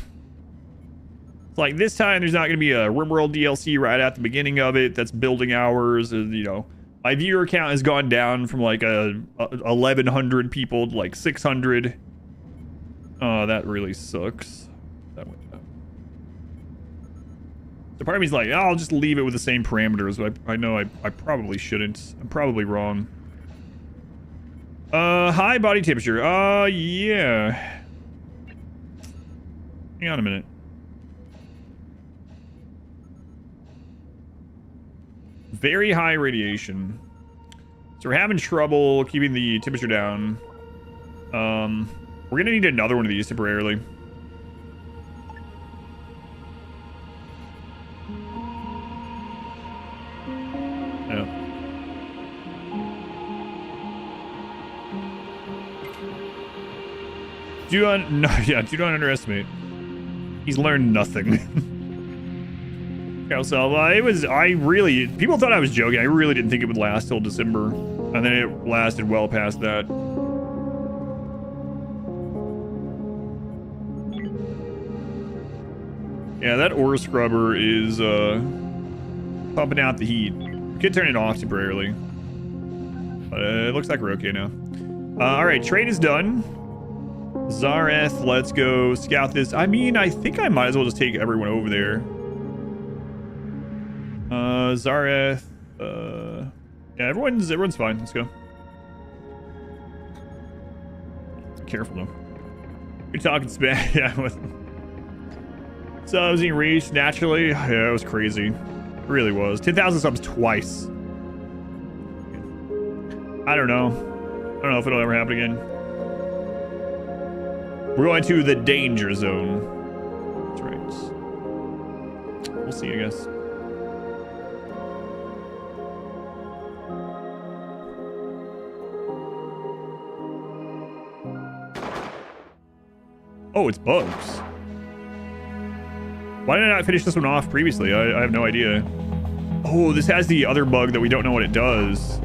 It's like this time there's not going to be a RimWorld DLC right at the beginning of it that's building hours. And, you know, my viewer count has gone down from like 1,100 people to like 600. Oh, that really sucks. That went down. So part of me's like, oh, I'll just leave it with the same parameters, but I know I probably shouldn't. I'm probably wrong. High body temperature. Yeah. Hang on a minute. Very high radiation. So we're having trouble keeping the temperature down. We're gonna need another one of these temporarily. Do not underestimate. He's learned nothing. People thought I was joking. I really didn't think it would last till December. And then it lasted well past that. Yeah, that ore scrubber is pumping out the heat. We could turn it off temporarily. But it looks like we're okay now. Alright, trade is done. Zareth, let's go scout this. I mean, I think I might as well just take everyone over there. Zareth, yeah, everyone's fine. Let's go. Be careful though. You're talking smack. Yeah, with subs being reached naturally. Yeah, it was crazy. It really was. 10,000 subs twice. I don't know if it'll ever happen again. We're going to the danger zone. That's right. We'll see, I guess. Oh, it's bugs. Why did I not finish this one off previously? I have no idea. Oh, this has the other bug that we don't know what it does.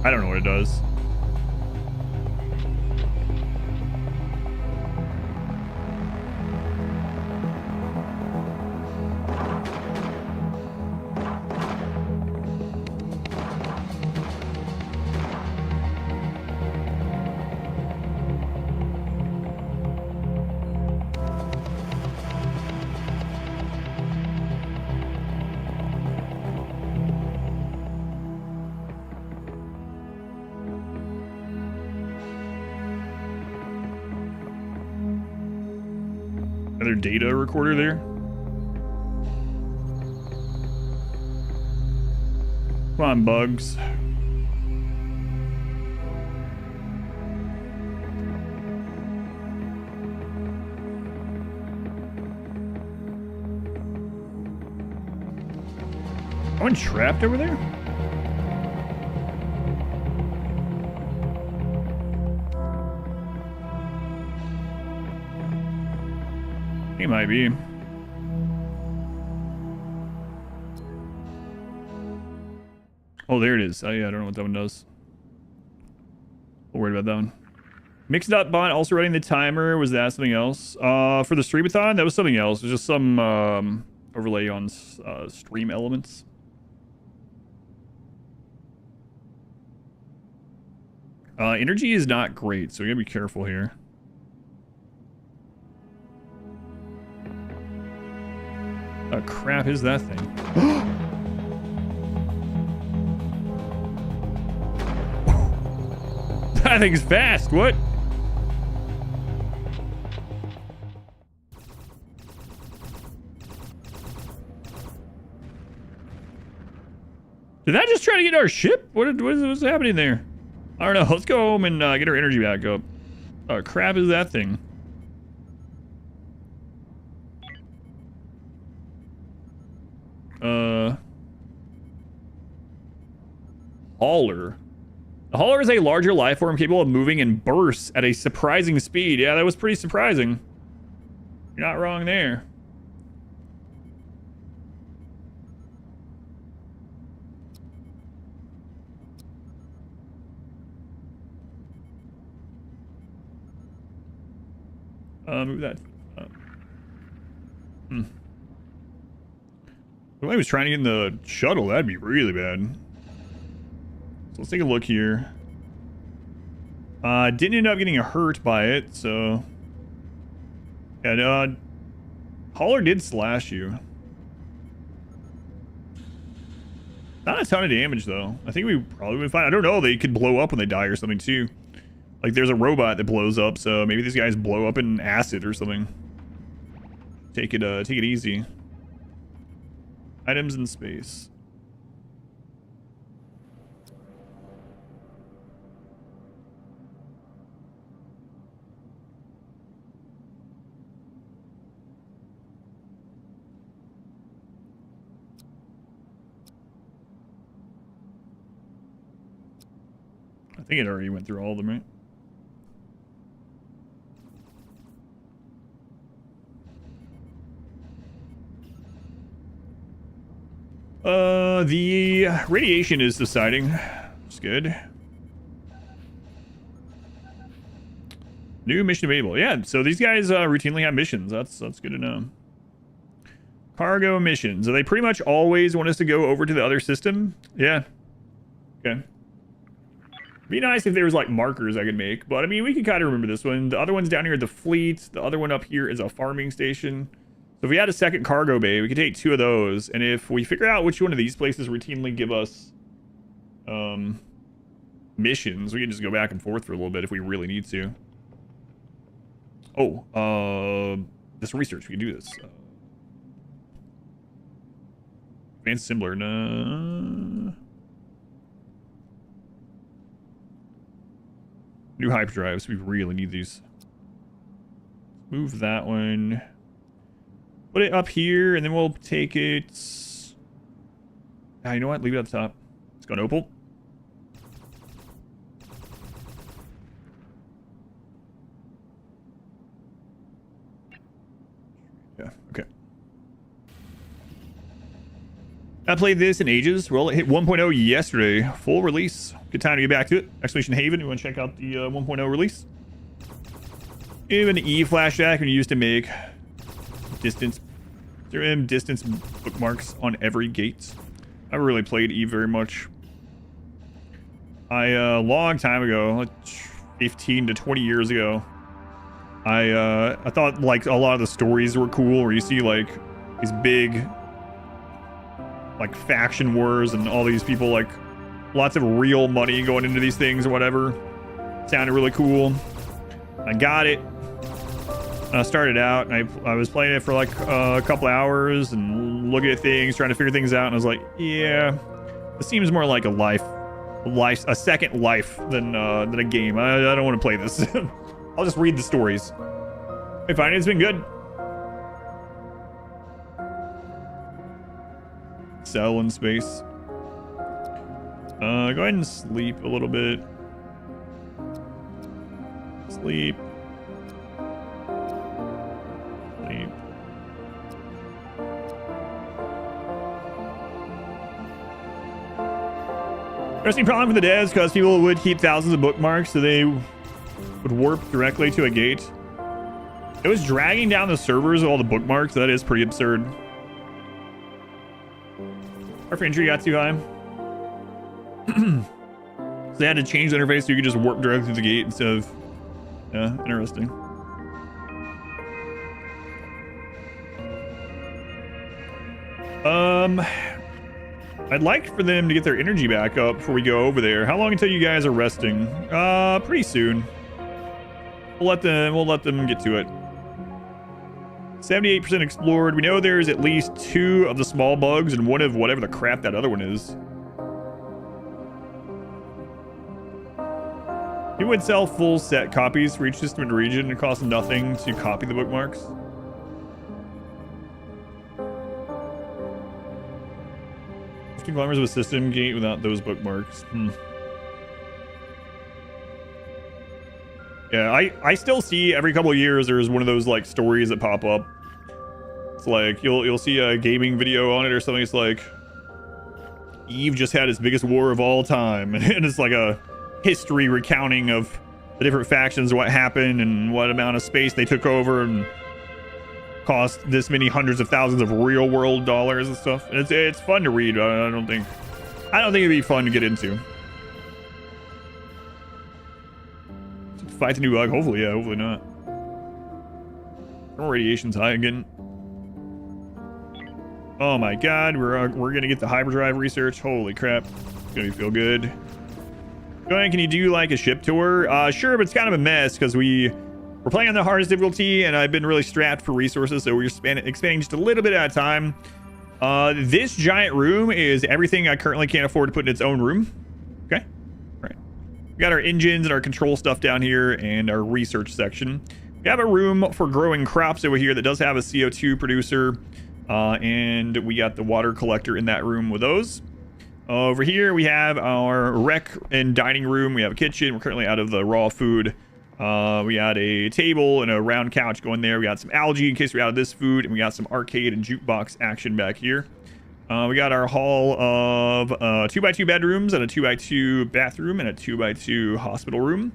I don't know what it does. Another data recorder there. Come on, bugs. Someone trapped over there? He might be. Oh, there it is. Oh, yeah, I don't know what that one does. I'm worried about that one. Mix.bot also running the timer. Was that something else? For the streamathon, that was something else. It was just some overlay on stream elements. Energy is not great, so we gotta be careful here. Oh crap, is that thing? That thing's fast, what? Did that just try to get our ship? What's happening there? I don't know. Let's go home and get our energy back up. Oh, crap is that thing? Hauler. The Hauler is a larger life form capable of moving in bursts at a surprising speed. Yeah, that was pretty surprising. You're not wrong there. Move that. If I was trying to get in the shuttle, that'd be really bad. So let's take a look here. Didn't end up getting hurt by it, so... And, Hauler did slash you. Not a ton of damage, though. I think we probably would find... I don't know, they could blow up when they die or something, too. Like, there's a robot that blows up, so maybe these guys blow up in acid or something. Take it easy. Items in space. I think it already went through all of them, right? The radiation is deciding. It's good. New mission available. Yeah, so these guys routinely have missions. That's good to know. Cargo missions. So they pretty much always want us to go over to the other system. Yeah. Okay. Be nice if there was like markers I could make, but I mean we can kind of remember this one. The other one's down here at the fleet. The other one up here is a farming station. So if we had a second cargo bay, we could take 2 of those, and if we figure out which one of these places routinely give us missions, we can just go back and forth for a little bit if we really need to. Oh, this research, we can do this. Advanced Assembler, no. New hyperdrives, we really need these. Move that one. Put it up here, and then we'll take it... you know what? Leave it up top. Let's go to Opal. Yeah, okay. I played this in ages. Well, it hit 1.0 yesterday. Full release. Good time to get back to it. Exclamation Haven, you want to check out the 1.0 release? Even E flashback when you used to make distance bookmarks on every gate. I haven't really played Eve very much. A long time ago, like 15 to 20 years ago, I thought like a lot of the stories were cool, where you see like these big like faction wars and all these people, like lots of real money going into these things or whatever. Sounded really cool. I got it. I started out, and I was playing it for like a couple hours and looking at things, trying to figure things out, and I was like, yeah, this seems more like a second life than a game. I don't want to play this. I'll just read the stories. I find it's been good. Cell in space. Go ahead and sleep a little bit. Sleep. Sleep. Interesting problem for the devs because people would keep thousands of bookmarks so they would warp directly to a gate. It was dragging down the servers of all the bookmarks. That is pretty absurd. Our entry got too high. So they had to change the interface so you could just warp directly through the gate instead of... Yeah, interesting. I'd like for them to get their energy back up before we go over there. How long until you guys are resting? Pretty soon. We'll let them get to it. 78% explored. We know there's at least 2 of the small bugs and 1 of whatever the crap that other one is. You would sell full set copies for each system and region. It costs nothing to copy the bookmarks. Kilometers of a system gate without those bookmarks. Yeah, I still see every couple of years there's one of those like stories that pop up. It's like you'll see a gaming video on it or something. It's like Eve just had his biggest war of all time, and it's like a history recounting of the different factions, what happened, and what amount of space they took over, and cost this many hundreds of thousands of real world dollars and stuff. And it's fun to read. I don't think it'd be fun to get into. Fight the new bug. Hopefully, yeah. Hopefully not. Radiation's high again. Oh my god, we're gonna get the hyperdrive research. Holy crap, it's gonna feel good. Go ahead, can you do like a ship tour? Sure, but it's kind of a mess because we're playing on the hardest difficulty, and I've been really strapped for resources, so we're expanding just a little bit at a time. This giant room is everything I currently can't afford to put in its own room. Okay, all right. We got our engines and our control stuff down here, and our research section. We have a room for growing crops over here that does have a CO2 producer, and we got the water collector in that room with those. Over here, we have our rec and dining room. We have a kitchen. We're currently out of the raw food. We got a table and a round couch going there. We got some algae in case we're out of this food, and we got some arcade and jukebox action back here. We got our hall of 2x2 bedrooms and a 2x2 bathroom and a 2x2 hospital room.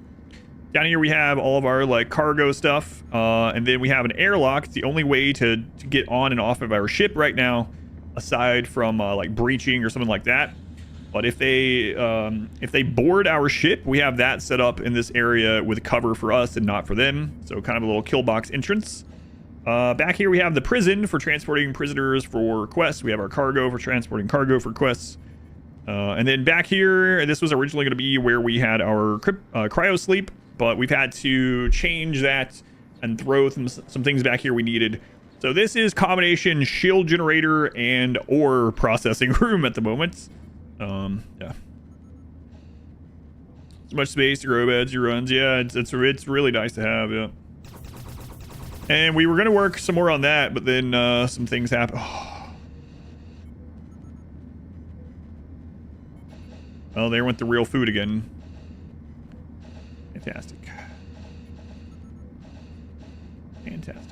Down here we have all of our like cargo stuff, and then we have an airlock. It's the only way to get on and off of our ship right now, aside from like breaching or something like that. But if they board our ship, we have that set up in this area with cover for us and not for them. So kind of a little kill box entrance. Back here we have the prison for transporting prisoners for quests. We have our cargo for transporting cargo for quests. And then back here, this was originally going to be where we had our cryo sleep, but we've had to change that and throw some things back here we needed. So this is combination shield generator and ore processing room at the moment. Yeah. So much space to grow beds, your runs. Yeah, it's really nice to have. Yeah. And we were gonna work some more on that, but then some things happened. Oh, there went the real food again. Fantastic. Fantastic.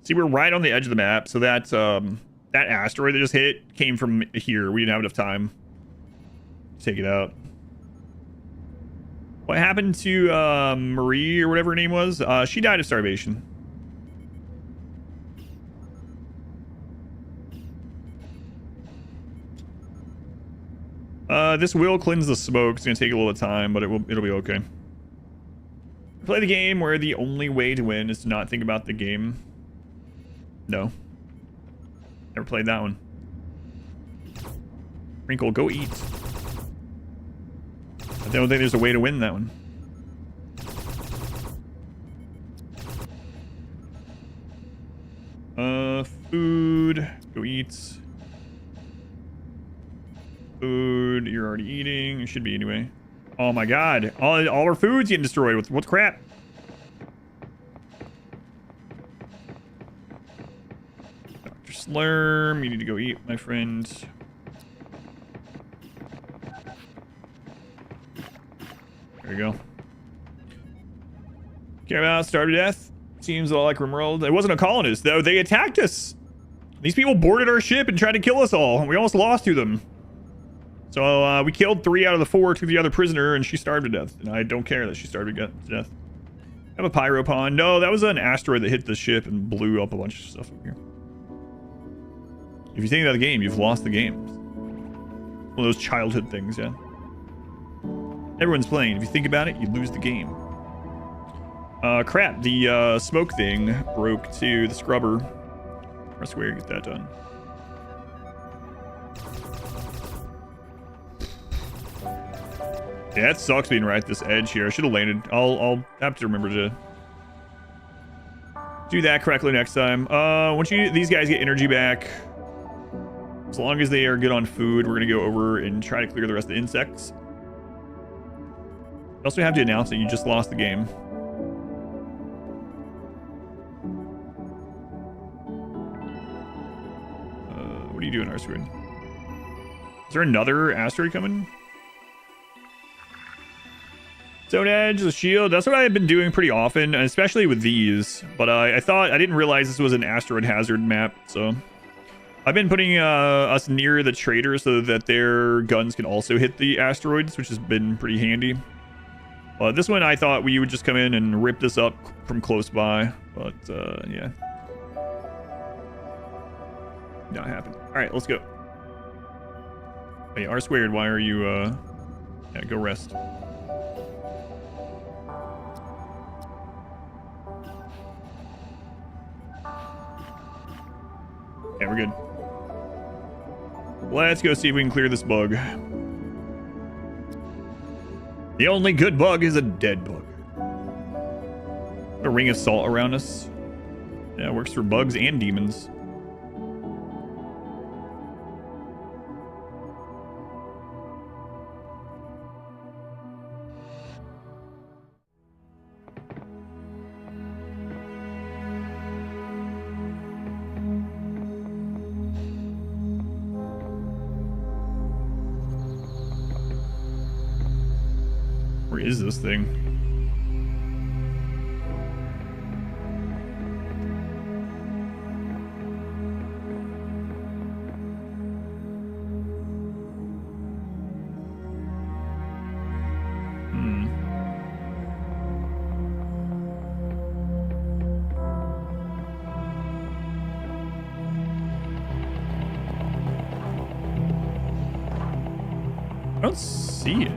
See, we're right on the edge of the map, so that asteroid that just hit came from here. We didn't have enough time to take it out. What happened to Marie or whatever her name was? She died of starvation. This will cleanse the smoke. It's gonna take a little time, but it'll be okay. Play the game where the only way to win is to not think about the game. No. Never played that one. Wrinkle, go eat. I don't think there's a way to win that one. Food. Go eat. Food. You're already eating. You should be anyway. Oh my god. All our food's getting destroyed. What crap? Dr. Slurm, you need to go eat, my friend. There you go. Care about starve to death? Seems a lot like RimWorld. It wasn't a colonist, though. They attacked us. These people boarded our ship and tried to kill us all. We almost lost to them. So we killed 3 out of the 4, took the other prisoner, and she starved to death. And I don't care that she starved to death. I have a pyro pond. No, that was an asteroid that hit the ship and blew up a bunch of stuff up here. If you think about the game, you've lost the game. One of those childhood things, yeah. Everyone's playing. If you think about it, you lose the game. Crap. The smoke thing broke to the scrubber. I swear, get that done. Yeah, it sucks being right at this edge here. I should have landed. I'll have to remember to do that correctly next time. Once these guys get energy back, as long as they are good on food, we're gonna go over and try to clear the rest of the insects. You also have to announce that you just lost the game. What are you doing, asteroid? Is there another asteroid coming? Stone Edge, the shield. That's what I've been doing pretty often, especially with these. But I didn't realize this was an asteroid hazard map, so I've been putting us near the traders so that their guns can also hit the asteroids, which has been pretty handy. This one I thought we would just come in and rip this up from close by, but yeah, not happened. All right, let's go. Hey, R squared. Why are you? Yeah, go rest. Yeah, we're good. Let's go see if we can clear this bug. The only good bug is a dead bug. A ring of salt around us. Yeah, it works for bugs and demons. Where is this thing? I don't see it.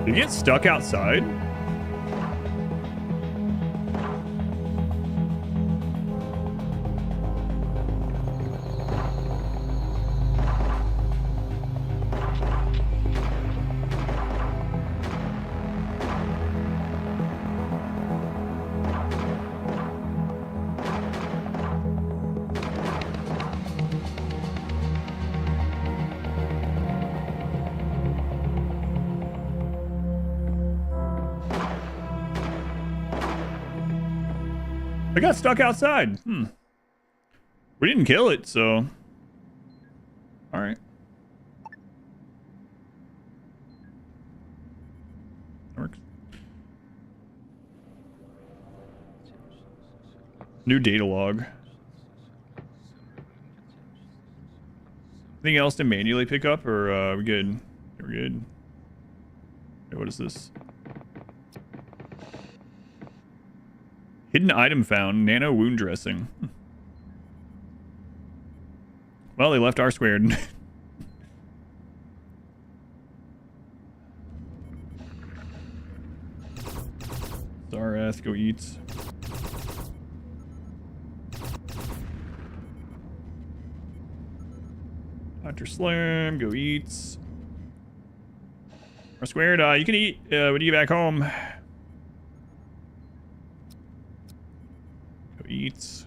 Did you get stuck outside? I got stuck outside. We didn't kill it, so... Alright. Works. New data log. Anything else to manually pick up, or are we good? We're good. Okay, what is this? Hidden item found. Nano wound dressing. Well, they left R squared. Zareth, go eat. Dr. Slam, go eat. R squared, you can eat when you get back home. Eats.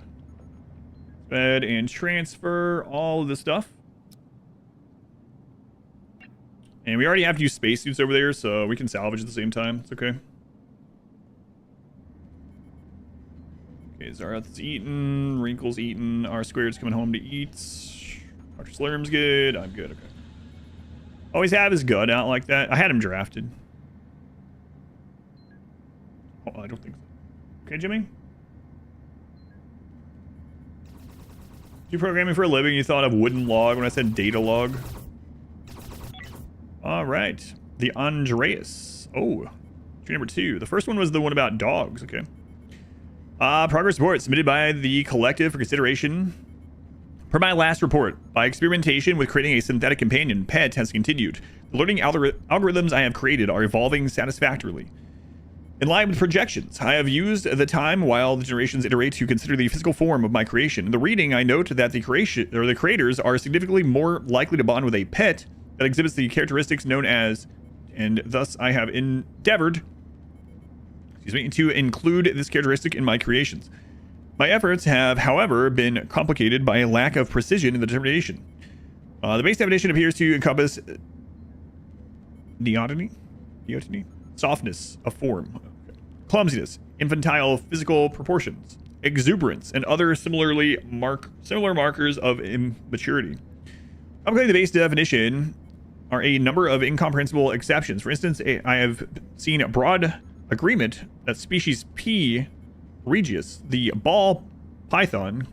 Add and transfer all of this stuff. And we already have to use spacesuits over there, so we can salvage at the same time. It's okay. Okay, Zarath's eaten. Wrinkle's eaten. R squared's coming home to eat. Dr. Slurm's good. I'm good. Okay. Always have his gun out like that. I had him drafted. Oh, I don't think so. Okay, Jimmy? You programming for a living, you thought of wooden log when I said data log. All right. The Andreas. Oh, tree number 2. The first one was the one about dogs. Okay. Progress report submitted by the collective for consideration. Per my last report, by experimentation with creating a synthetic companion, pet has continued. The learning algorithms I have created are evolving satisfactorily. In line with projections, I have used the time while the generations iterate to consider the physical form of my creation. In the reading, I note that the creators are significantly more likely to bond with a pet that exhibits the characteristics known as, and thus I have endeavored, to include this characteristic in my creations. My efforts have, however, been complicated by a lack of precision in the determination. The base definition appears to encompass neoteny, softness of form, clumsiness, infantile physical proportions, exuberance, and other similar markers of immaturity. Complicating the base definition are a number of incomprehensible exceptions. For instance, I have seen a broad agreement that species P. regius, the ball python,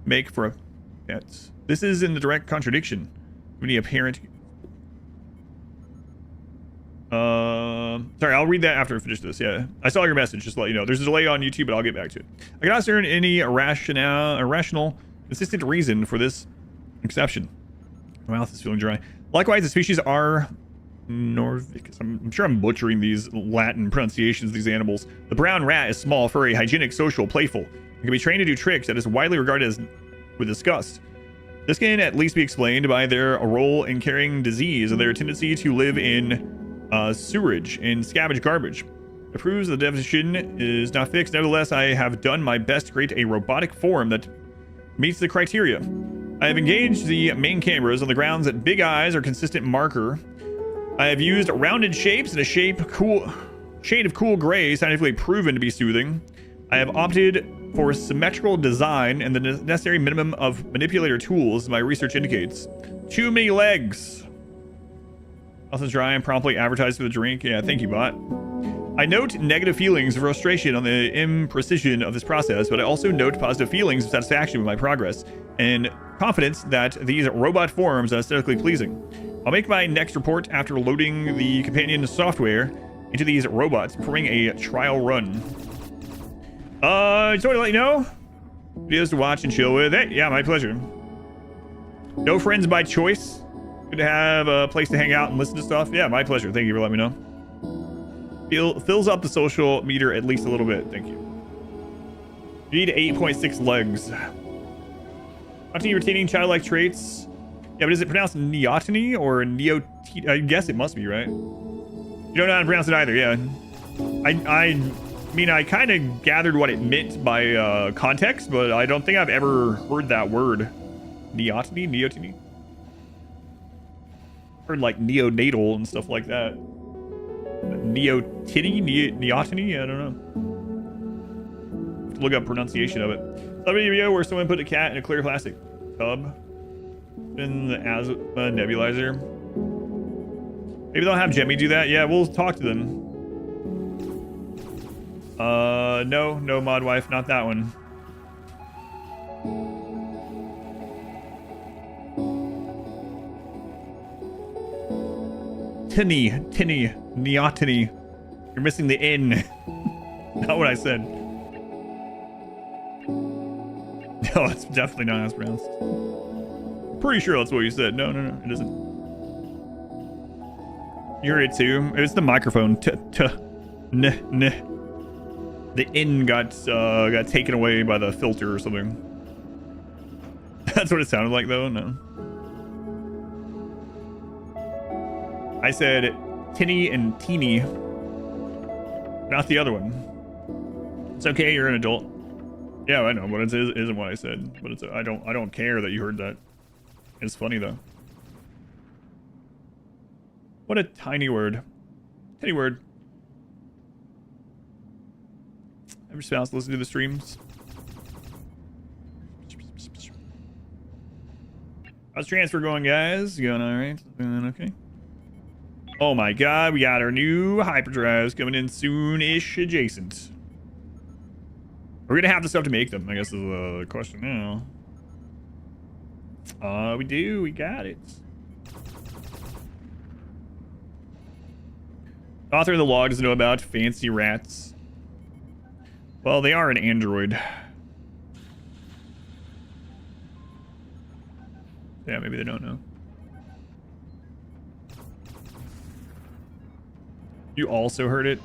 make for pets. This is in the direct contradiction of any apparent. Sorry, I'll read that after I finish this. Yeah, I saw your message. Just to let you know, there's a delay on YouTube, but I'll get back to it. I cannot discern any irrational, consistent reason for this exception. My mouth is feeling dry. Likewise, the species are Norvicus. I'm sure I'm butchering these Latin pronunciations of these animals. The brown rat is small, furry, hygienic, social, playful. It can be trained to do tricks that is widely regarded as with disgust. This can at least be explained by their role in carrying disease and their tendency to live in sewerage and scavenge garbage. It proves the definition is not fixed. Nevertheless, I have done my best to create a robotic form that meets the criteria. I have engaged the main cameras on the grounds that big eyes are consistent marker. I have used rounded shapes and a shade of cool gray, scientifically proven to be soothing. I have opted for symmetrical design and the necessary minimum of manipulator tools, my research indicates. Too many legs. Also dry and promptly advertised for the drink. Yeah, thank you, bot. I note negative feelings of frustration on the imprecision of this process, but I also note positive feelings of satisfaction with my progress and confidence that these robot forms are aesthetically pleasing. I'll make my next report after loading the companion software into these robots, performing a trial run. Just want to let you know, videos to watch and chill with. Hey, yeah, my pleasure. No friends by choice. Good to have a place to hang out and listen to stuff. Yeah, my pleasure. Thank you for letting me know. Fills up the social meter at least a little bit. Thank you. You need 8.6 legs. Continue retaining childlike traits. Yeah, but is it pronounced neoteny or neoteny? I guess it must be, right? You don't know how to pronounce it either, yeah. I mean, I kind of gathered what it meant by context, but I don't think I've ever heard that word. Neoteny? Neoteny? Heard like neonatal and stuff like that. Neoteny? Neoteny? I don't know. Have to look up pronunciation of it. Some video where someone put a cat in a clear plastic tub in the asthma nebulizer. Maybe they'll have Jemmy do that. Yeah, we'll talk to them. No, mod wife, not that one. Tinny, neoteny. You're missing the N. Not what I said. No, it's definitely not as pronounced. Pretty sure that's what you said. No, it isn't. You heard it too. It's the microphone. N. The N got taken away by the filter or something. That's what it sounded like, though. No. I said tinny and teeny, not the other one. It's okay. You're an adult. Yeah, I know, but it isn't what I said. But it's I don't care that you heard that. It's funny though. What a tiny word. Tiny word. Ever spouse to listen to the streams? How's transfer going, guys? Going all right? Okay. Oh my god, we got our new hyperdrives coming in soon-ish adjacent. We're gonna have the stuff to make them, I guess is the question now. We do. We got it. The author of the log doesn't know about fancy rats. Well, they are an android. Yeah, maybe they don't know. You also heard it?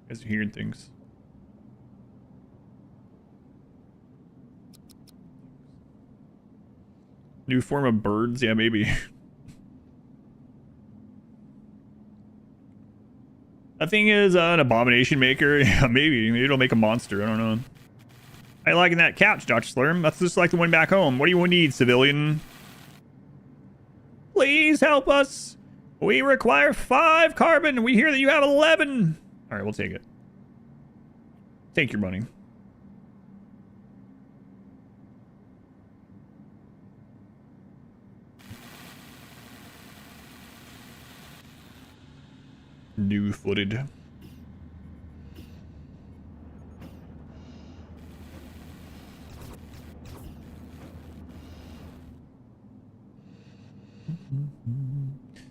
You guys are hearing things. New form of birds? Yeah, maybe. That thing is an abomination maker. Yeah, maybe. Maybe it'll make a monster. I don't know. I liking that couch, Dr. Slurm. That's just like the one back home. What do you need, civilian? Please help us. We require 5 carbon. We hear that you have 11. All right, we'll take it. Take your money. New footed.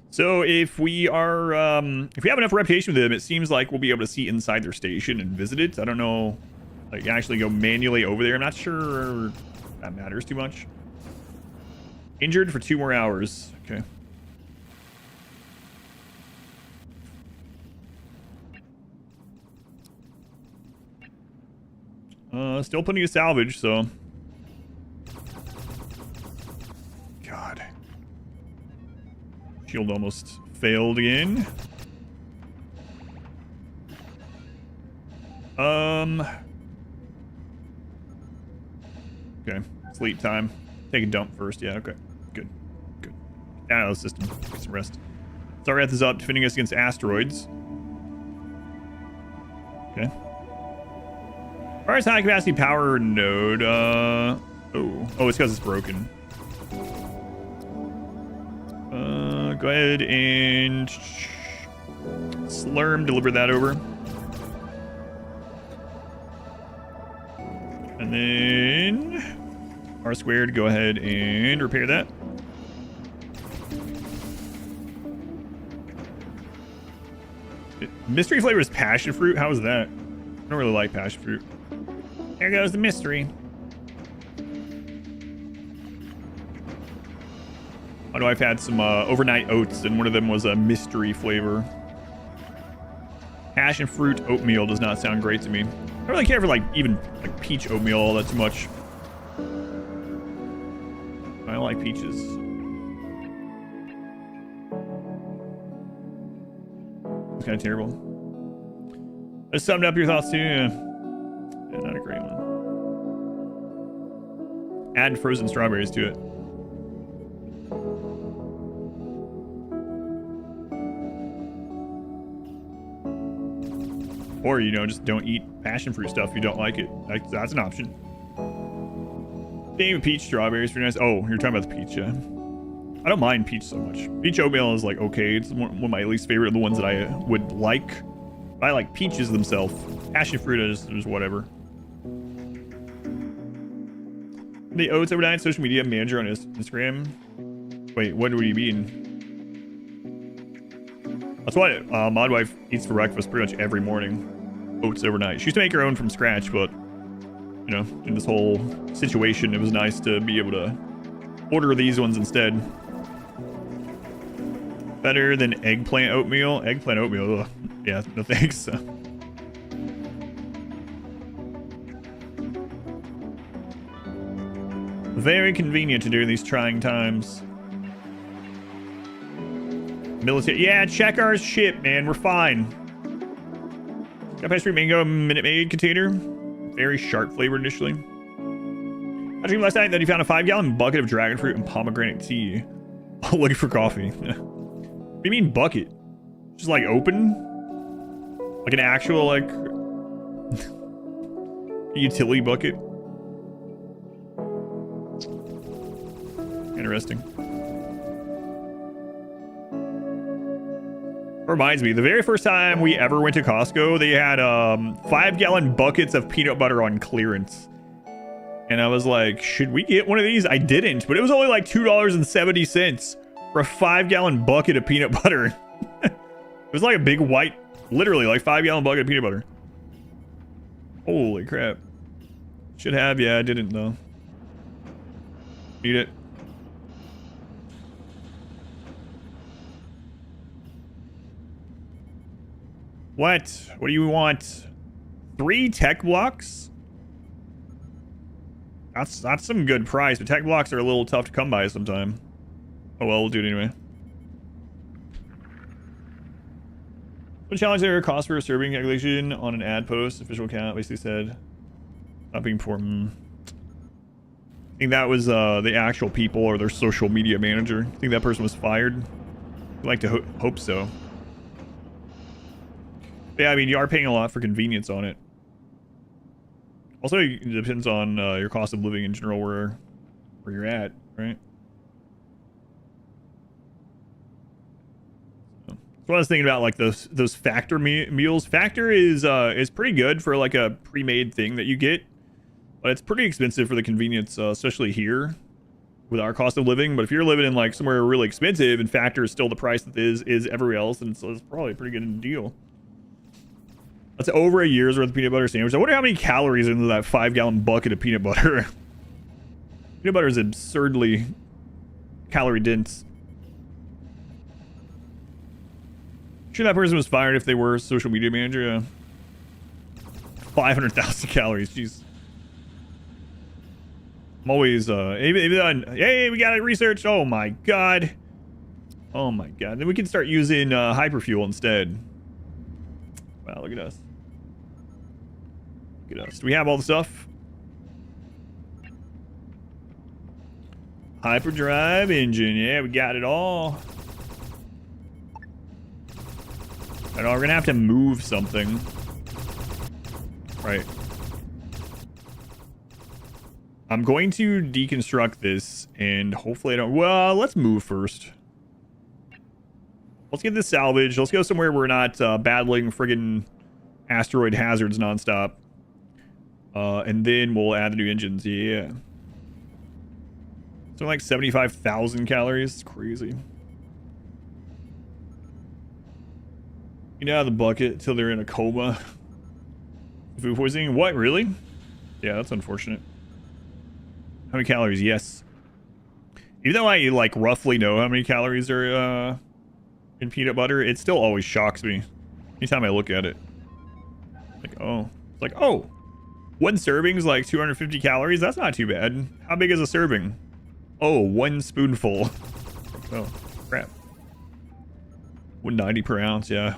So if we are, if we have enough reputation with them, it seems like we'll be able to see inside their station and visit it. I don't know, like actually go manually over there. I'm not sure that matters too much. Injured for 2 more hours. Okay. Still plenty of salvage, so. God. Shield almost failed again. Okay, sleep time. Take a dump first. Yeah, okay. Good. Good. Get out of the system. Get some rest. Zareth is up, defending us against asteroids. Okay. First high capacity power node. Oh, it's because it's broken. Go ahead and Slurm deliver that over. And then R squared, go ahead and repair that. Mystery flavor is passion fruit? How is that? I don't really like passion fruit. There goes the mystery. I know I've had some overnight oats, and one of them was a mystery flavor. Passion fruit oatmeal does not sound great to me. I don't really care for like even like peach oatmeal all that too much. I don't like peaches. It's kind of terrible. I summed up your thoughts too. Yeah, not a great one. Add frozen strawberries to it. Or, you know, just don't eat passion fruit stuff if you don't like it. That's an option. Same with peach strawberries for nice. Oh, you're talking about the peach, yeah. I don't mind peach so much. Peach oatmeal is like okay. It's one of my least favorite of the ones that I would like. I like peaches themselves. Passion fruit is whatever. The oats overnight social media manager on his Instagram. Wait, what do you mean? That's what Mod Wife eats for breakfast pretty much every morning. Oats overnight. She used to make her own from scratch, but you know, in this whole situation, it was nice to be able to order these ones instead. Better than eggplant oatmeal. Eggplant oatmeal. Ugh. Yeah, no thanks. Very convenient to do these trying times. Military. Yeah, check our ship, man. We're fine. Got pastry mango Minute Maid container. Very sharp flavored initially. I dreamed last night that he found a 5-gallon bucket of dragon fruit and pomegranate tea. Looking for coffee. What do you mean bucket? Just like open? Like an actual like utility bucket? Interesting. Reminds me, the very first time we ever went to Costco, they had 5-gallon buckets of peanut butter on clearance. And I was like, should we get one of these? I didn't, but it was only like $2.70 for a 5-gallon bucket of peanut butter. It was like a big white, literally like 5-gallon bucket of peanut butter. Holy crap. Should have, yeah, I didn't though. Eat it. What? What do you want? 3 tech blocks? That's some good price, but tech blocks are a little tough to come by sometime. Oh well, we'll do it anyway. What challenge there? Cost for a serving calculation on an ad post. Official account basically said not being important. I think that was the actual people or their social media manager. I think that person was fired. I'd like to hope so. Yeah, I mean, you are paying a lot for convenience on it. Also, it depends on your cost of living in general, where you're at, right? So what I was thinking about, like those Factor meals. Factor is pretty good for like a pre-made thing that you get, but it's pretty expensive for the convenience, especially here with our cost of living. But if you're living in like somewhere really expensive and Factor is still the price that is everywhere else, then it's probably a pretty good deal. That's over a year's worth of peanut butter sandwich. I wonder how many calories into that 5-gallon bucket of peanut butter. Peanut butter is absurdly calorie dense. Sure that person was fired if they were a social media manager. Yeah. 500,000 calories. Jeez. I'm always hey, we got it researched. Oh my god. Oh my god. Then we can start using hyperfuel instead. Wow, look at us. Look at us. Do we have all the stuff? Hyperdrive engine. Yeah, we got it all. I know we're gonna have to move something. Right. I'm going to deconstruct this and hopefully I don't... Well, let's move first. Let's get this salvaged. Let's go somewhere we're not battling friggin' asteroid hazards nonstop. And then we'll add the new engines. Yeah. So like 75,000 calories. It's crazy. You know, the bucket till they're in a coma. Food poisoning? What? Really? Yeah, that's unfortunate. How many calories? Yes. Even though I like roughly know how many calories are in peanut butter, it still always shocks me anytime I look at it. Like, oh, it's like, oh, one serving's like 250 calories. That's not too bad. How big is a serving? Oh, 1 spoonful. Oh, crap. 190 per ounce. Yeah.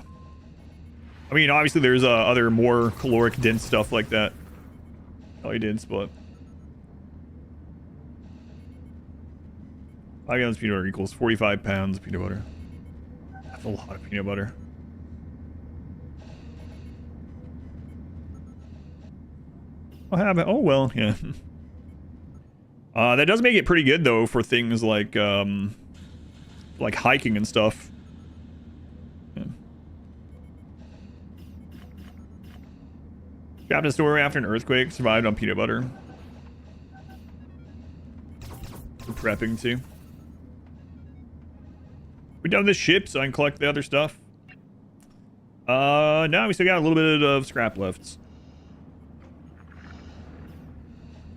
I mean, obviously there's other more caloric dense stuff like that. Probably dense, but 5 gallons of peanut butter equals 45 pounds of peanut butter. That's a lot of peanut butter. What happened? Oh, well, yeah. That does make it pretty good, though, for things like hiking and stuff. Yeah. Trapped in a store after an earthquake, survived on peanut butter. For prepping, too. We done this ship so I can collect the other stuff. No, we still got a little bit of scrap left.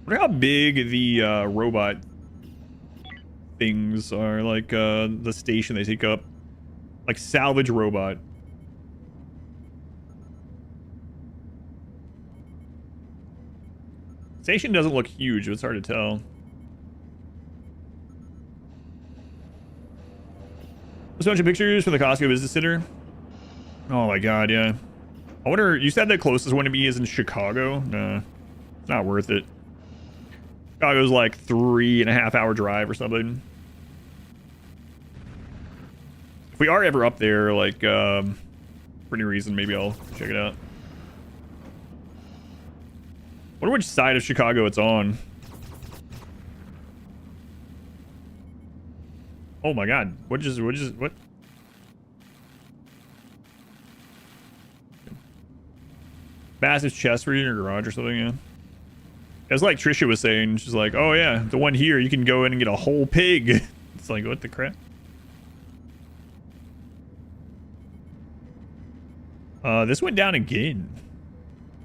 Wonder how big the robot things are, like the station they take up. Like salvage robot. Station doesn't look huge, but it's hard to tell. Just a bunch of pictures from the Costco Business Center. Oh my god, yeah. I wonder, you said the closest one to me is in Chicago? Nah, it's not worth it. Chicago's like 3.5 hour drive or something. If we are ever up there, like, for any reason, maybe I'll check it out. Wonder which side of Chicago it's on. Oh my god, what? Massive chest for you in your garage or something, yeah. It's like Trisha was saying, she's like, oh yeah, the one here, you can go in and get a whole pig. It's like, what the crap? This went down again.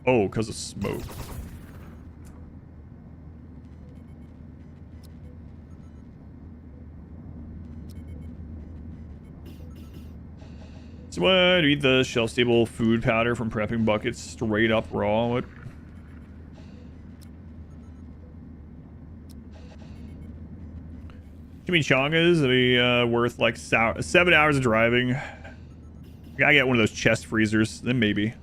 Oh, because of smoke. So what? Eat the shelf-stable food powder from prepping buckets straight up raw. What? Chimichangas would be worth like 7 hours of driving. I gotta get one of those chest freezers, then maybe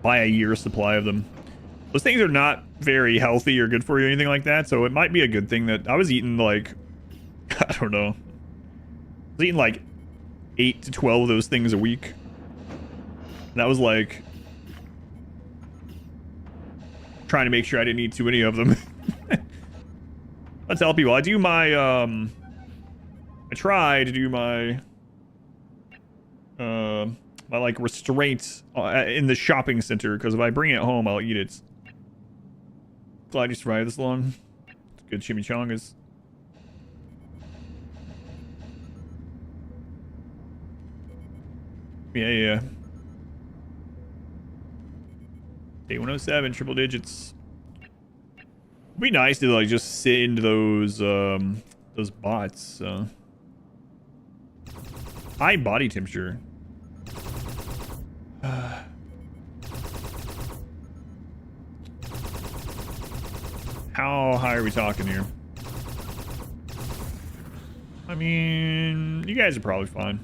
buy a year's supply of them. Those things are not very healthy or good for you or anything like that, so it might be a good thing that I was eating like, I don't know, I was eating like 8 to 12 of those things a week. And that was like trying to make sure I didn't eat too many of them. I tell people I do my I try to do my my like restraints in the shopping center, because if I bring it home I'll eat it. Glad you survived this long. It's good chimichangas. Yeah. Day 107, triple digits. It'd be nice to like just sit into those bots. High body temperature. How high are we talking here? I mean, you guys are probably fine.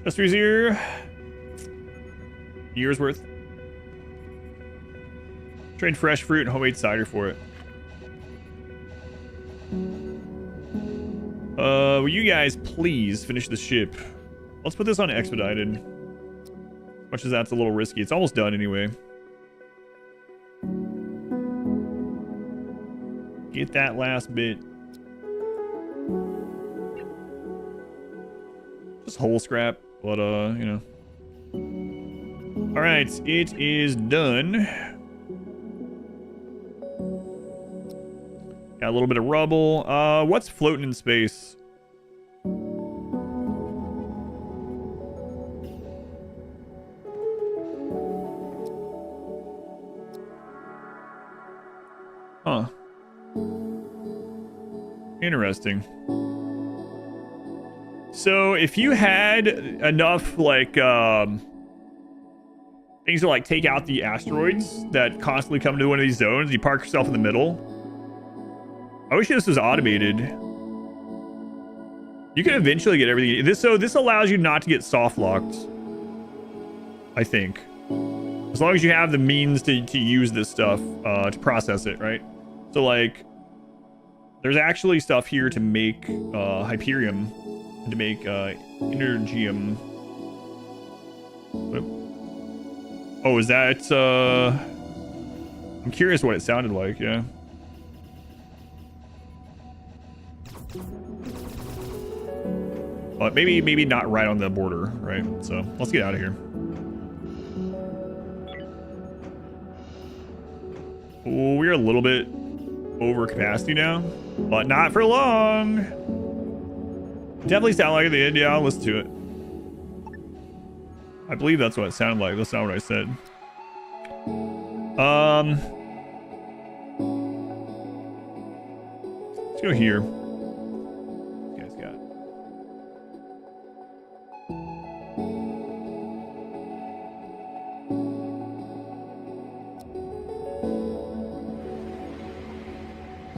Just here. Year's worth. Trade fresh fruit and homemade cider for it. Will you guys please finish the ship? Let's put this on expedited. As much as that's a little risky. It's almost done anyway. Get that last bit. Just whole scrap, but you know. Alright, it is done. Got a little bit of rubble. What's floating in space? Huh. Interesting. So if you had enough like things to like take out the asteroids that constantly come to one of these zones, you park yourself in the middle. I wish this was automated. You can eventually get everything. This allows you not to get soft locked, I think. As long as you have the means to use this stuff to process it, right? So like there's actually stuff here to make Hyperium, to make Energium. Oh, is that I'm curious what it sounded like, yeah. But maybe not right on the border, right? So let's get out of here. Oh, we're a little bit over capacity now, but not for long. Definitely sound like the end. Yeah, I'll listen to it. I believe that's what it sounded like. That's not what I said. Let's go here. This guy's got.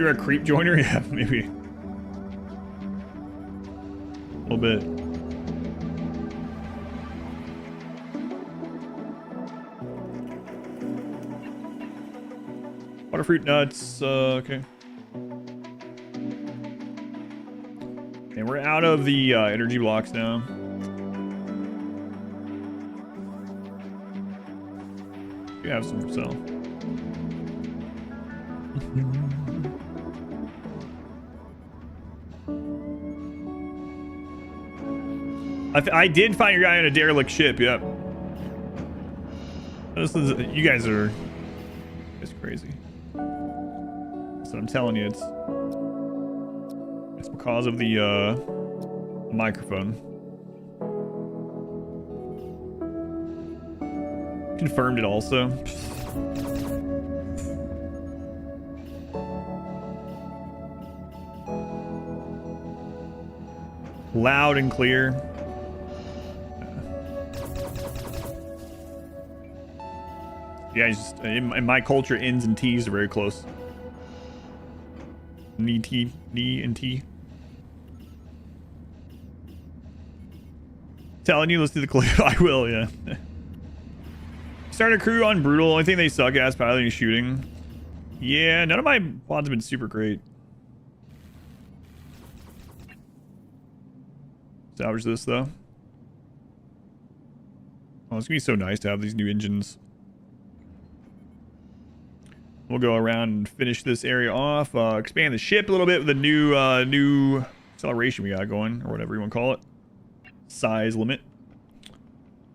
You're a creep joiner? Yeah, maybe. A little bit. Waterfruit nuts, okay. And we're out of the energy blocks now. We have some for sale. I did find your guy on a derelict ship, yep. This is, you guys are... It's crazy. So I'm telling you, it's because of the microphone. Confirmed it also. Loud and clear. Yeah, it's just in my culture, N's and T's are very close. N and T. Telling you, let's do the clip. I will, yeah. Start a crew on brutal. Only thing they suck at is piloting and shooting. Yeah, none of my pods have been super great. Salvage this though. Oh, it's gonna be so nice to have these new engines. We'll go around and finish this area off. Expand the ship a little bit with the new acceleration we got going, or whatever you want to call it. Size limit.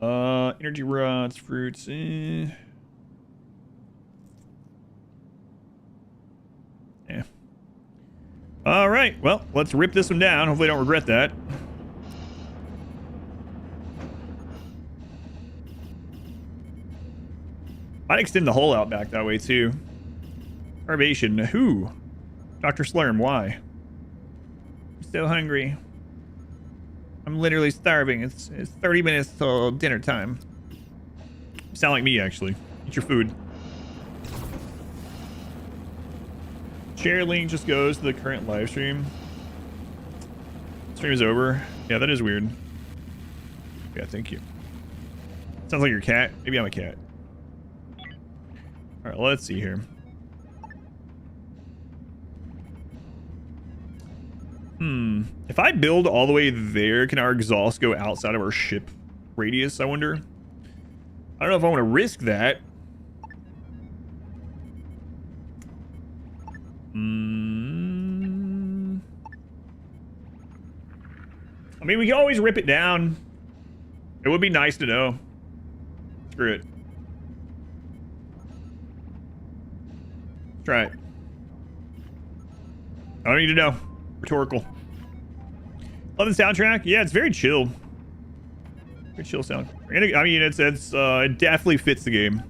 Energy rods, fruits. Yeah. All right. Well, let's rip this one down. Hopefully, I don't regret that. Might extend the hole out back that way too. Starvation. Who? Dr. Slurm, why? I'm so hungry. I'm literally starving. It's 30 minutes till dinner time. You sound like me, actually. Eat your food. Share link just goes to the current live stream. Stream is over. Yeah, that is weird. Yeah, thank you. Sounds like your cat. Maybe I'm a cat. All right, let's see here. If I build all the way there, can our exhaust go outside of our ship radius, I wonder? I don't know if I want to risk that. I mean, we can always rip it down. It would be nice to know. Screw it. Try it. I don't need to know. Rhetorical. Love the soundtrack. Yeah, it's very chill. Very chill sound. I mean, it definitely fits the game.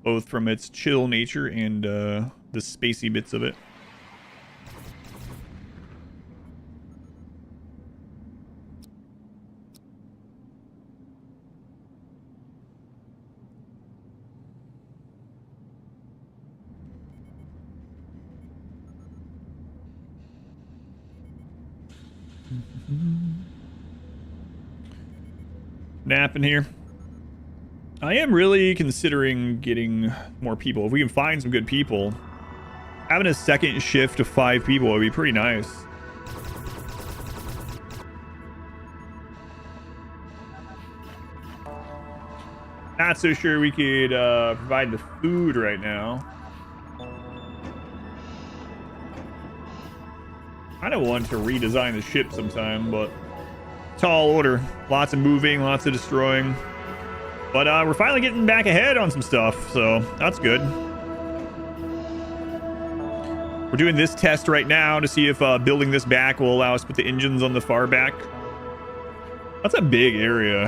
Both from its chill nature and the spacey bits of it. Napping here. I am really considering getting more people. If we can find some good people, having a second shift of 5 people would be pretty nice. Not so sure we could provide the food right now. I don't want to redesign the ship sometime, but tall order. Lots of moving, lots of destroying. But we're finally getting back ahead on some stuff, so that's good. We're doing this test right now to see if building this back will allow us to put the engines on the far back. That's a big area.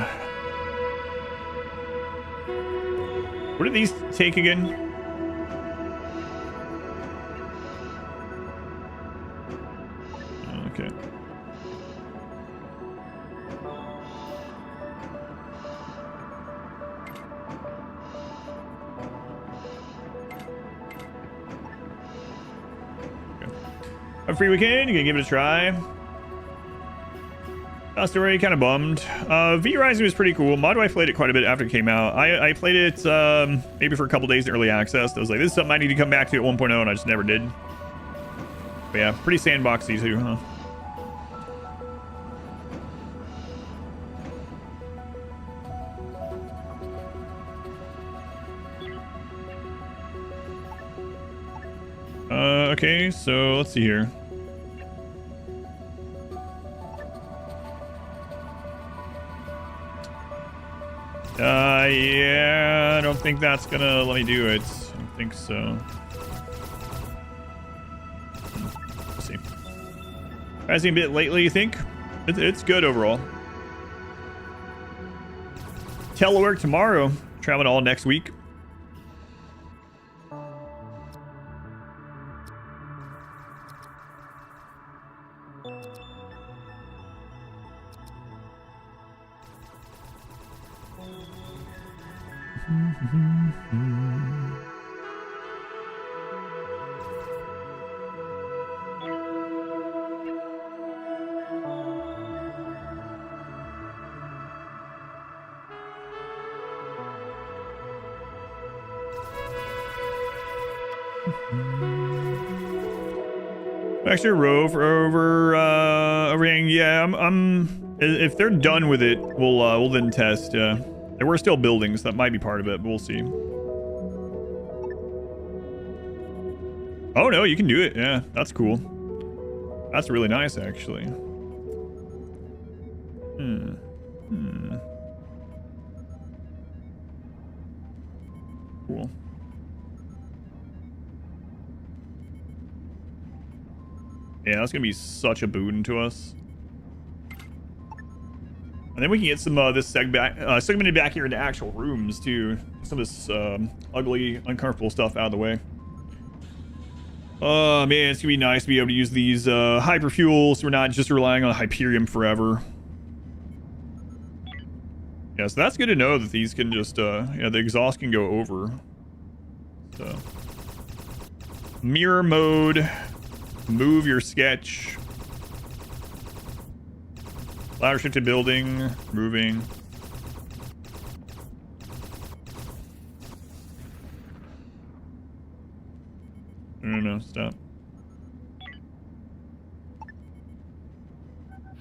What do these take again? Okay. A free weekend, you can give it a try. Story, kind of bummed. V Rising was pretty cool. Mod Wife played it quite a bit after it came out. I played it maybe for a couple days in early access. I was like, this is something I need to come back to at 1.0, and I just never did. But yeah, pretty sandboxy too, huh? Okay, so let's see here. Yeah, I don't think that's gonna let me do it. I don't think so. We'll see. Rising a bit lately, you think? It's good overall. Telework tomorrow. Traveling all next week. Extra row for overhang. Yeah, I'm. If they're done with it, we'll then test. There were still buildings that might be part of it, but we'll see. Oh no, you can do it. Yeah, that's cool. That's really nice, actually. Cool. Yeah, that's gonna be such a boon to us. And then we can get some this segmented back here into actual rooms too. Some of this ugly, uncomfortable stuff out of the way. Oh man, it's gonna be nice to be able to use these hyperfuels, so we're not just relying on Hyperium forever. Yeah, so that's good to know that these can just yeah, the exhaust can go over. So mirror mode. Move your sketch. Ladder shifted building. Moving. No, stop.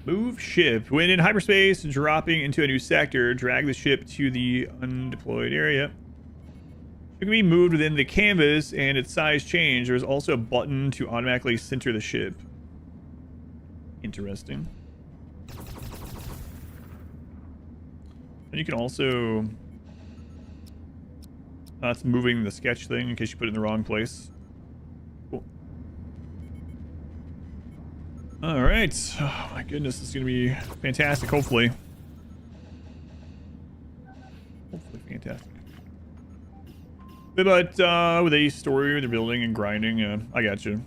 Move ship. When in hyperspace, dropping into a new sector, drag the ship to the undeployed area. It can be moved within the canvas and its size change. There's also a button to automatically center the ship. Interesting. And you can also... that's moving the sketch thing in case you put it in the wrong place. Cool. Alright. Oh my goodness, this is going to be fantastic, hopefully. Hopefully fantastic. But with a story, they're building and grinding. I got you.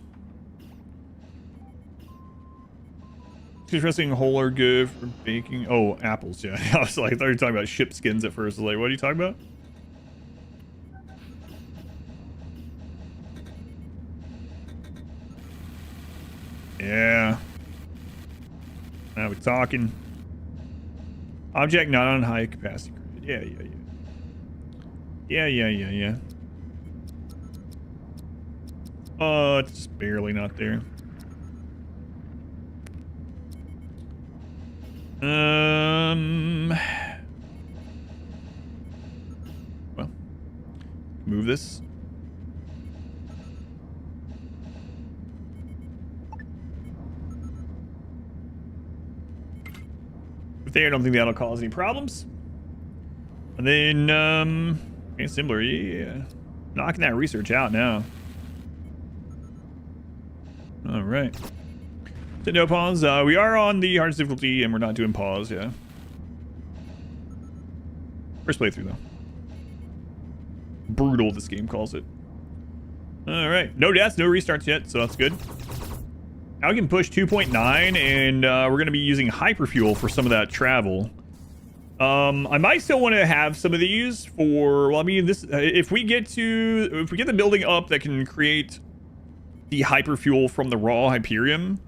Interesting. Whole are good for baking. Oh, apples. Yeah, I was like, I thought you were talking about ship skins at first. I was like, what are you talking about? Yeah. Now we're talking. Object not on high capacity. Yeah. Yeah. Oh, it's just barely not there. Well, move this. But there, I don't think that'll cause any problems. And then, similar, yeah. Knocking that research out now. All right. So no pause. We are on the hardest difficulty, and we're not doing pause, yeah. First playthrough, though. Brutal, this game calls it. All right. No deaths, no restarts yet, so that's good. Now we can push 2.9, and we're going to be using hyperfuel for some of that travel. I might still want to have some of these for, well, I mean, this, if we get the building up that can create the hyperfuel from the raw Hyperium,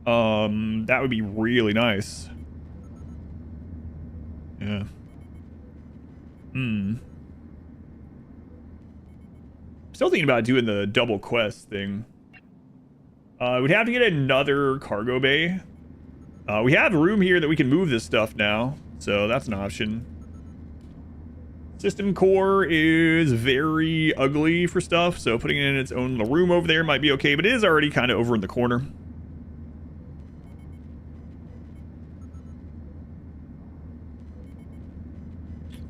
that would be really nice. Yeah. Still thinking about doing the double quest thing. We'd have to get another cargo bay. We have room here that we can move this stuff now, so that's an option. System core is very ugly for stuff, so putting it in its own little room over there might be okay, but it is already kind of over in the corner.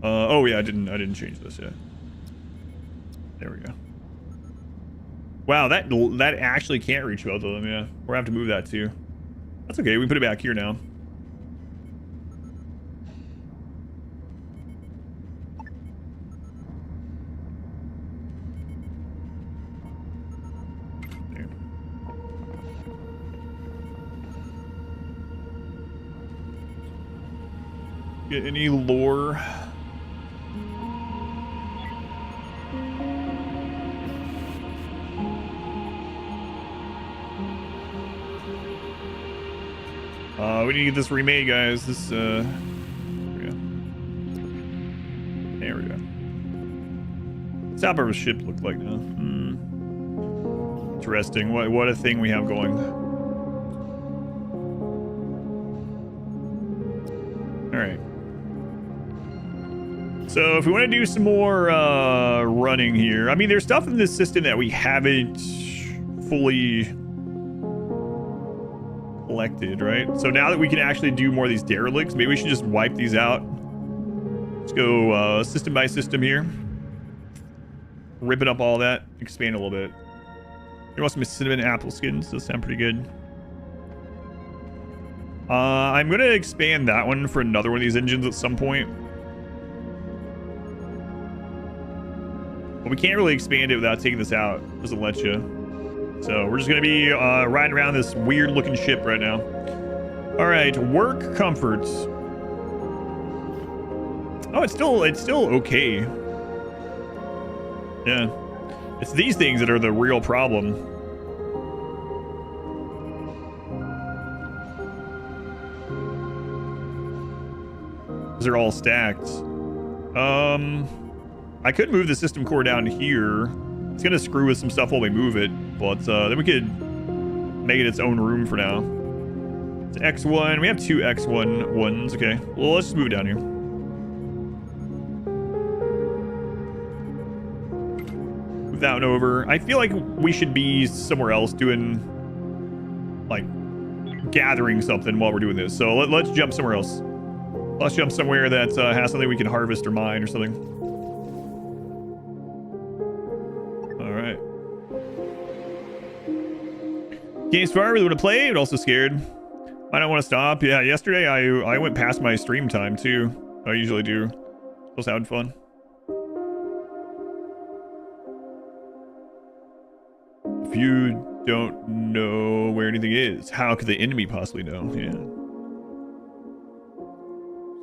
Oh yeah, I didn't change this yet. There we go. Wow, that actually can't reach both of them. Yeah, we're gonna have to move that too. That's okay. We can put it back here now. There. Get any lore? We need to get this remade, guys. This, there we go. There we go. What's that part of a ship look like now? Interesting. What a thing we have going. Alright. So, if we want to do some more, running here. I mean, there's stuff in this system that we haven't fully collected, right? So now that we can actually do more of these derelicts, maybe we should just wipe these out. Let's go system by system here. Ripping up all that. Expand a little bit. You want some cinnamon apple skins? Those sound pretty good. I'm going to expand that one for another one of these engines at some point. But we can't really expand it without taking this out. It doesn't let you. So we're just going to be riding around this weird looking ship right now. All right, work comforts. Oh, it's still okay. Yeah. It's these things that are the real problem. They're all stacked. I could move the system core down here. It's gonna screw with some stuff while we move it, but then we could make it its own room for now. It's X1. We have two X1 ones. Okay, well, let's just move it down here. Move that one over. I feel like we should be somewhere else doing, like, gathering something while we're doing this. So let's jump somewhere else. Let's jump somewhere that has something we can harvest or mine or something. Games far, really want to play, but also scared. I don't want to stop. Yeah, yesterday I went past my stream time too. I usually do. Still sound fun. If you don't know where anything is, how could the enemy possibly know? Yeah.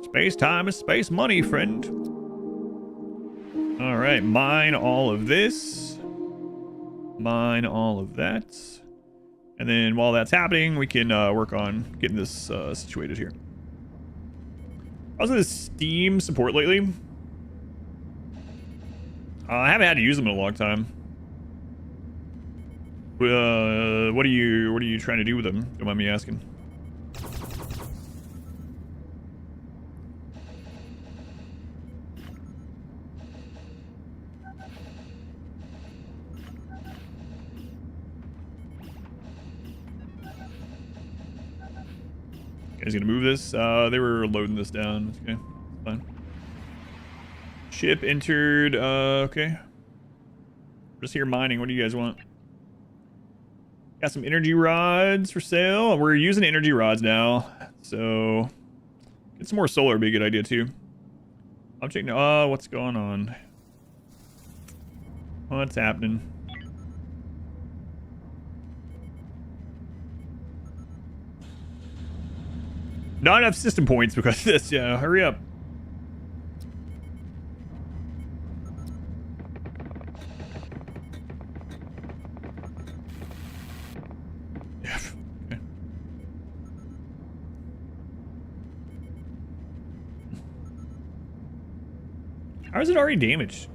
Space time is space money, friend. All right, mine all of this. Mine all of that. And then while that's happening, we can work on getting this situated here. How's the Steam support lately? I haven't had to use them in a long time. What are you trying to do with them? Don't mind me asking. Guys gonna move this? They were loading this down. Okay, fine. Ship entered. Okay. Just here mining. What do you guys want? Got some energy rods for sale. We're using energy rods now, so get some more solar would be a good idea too. I'm checking. Oh, what's going on? What's happening? Not enough system points because of this. Yeah, hurry up. How is it already damaged?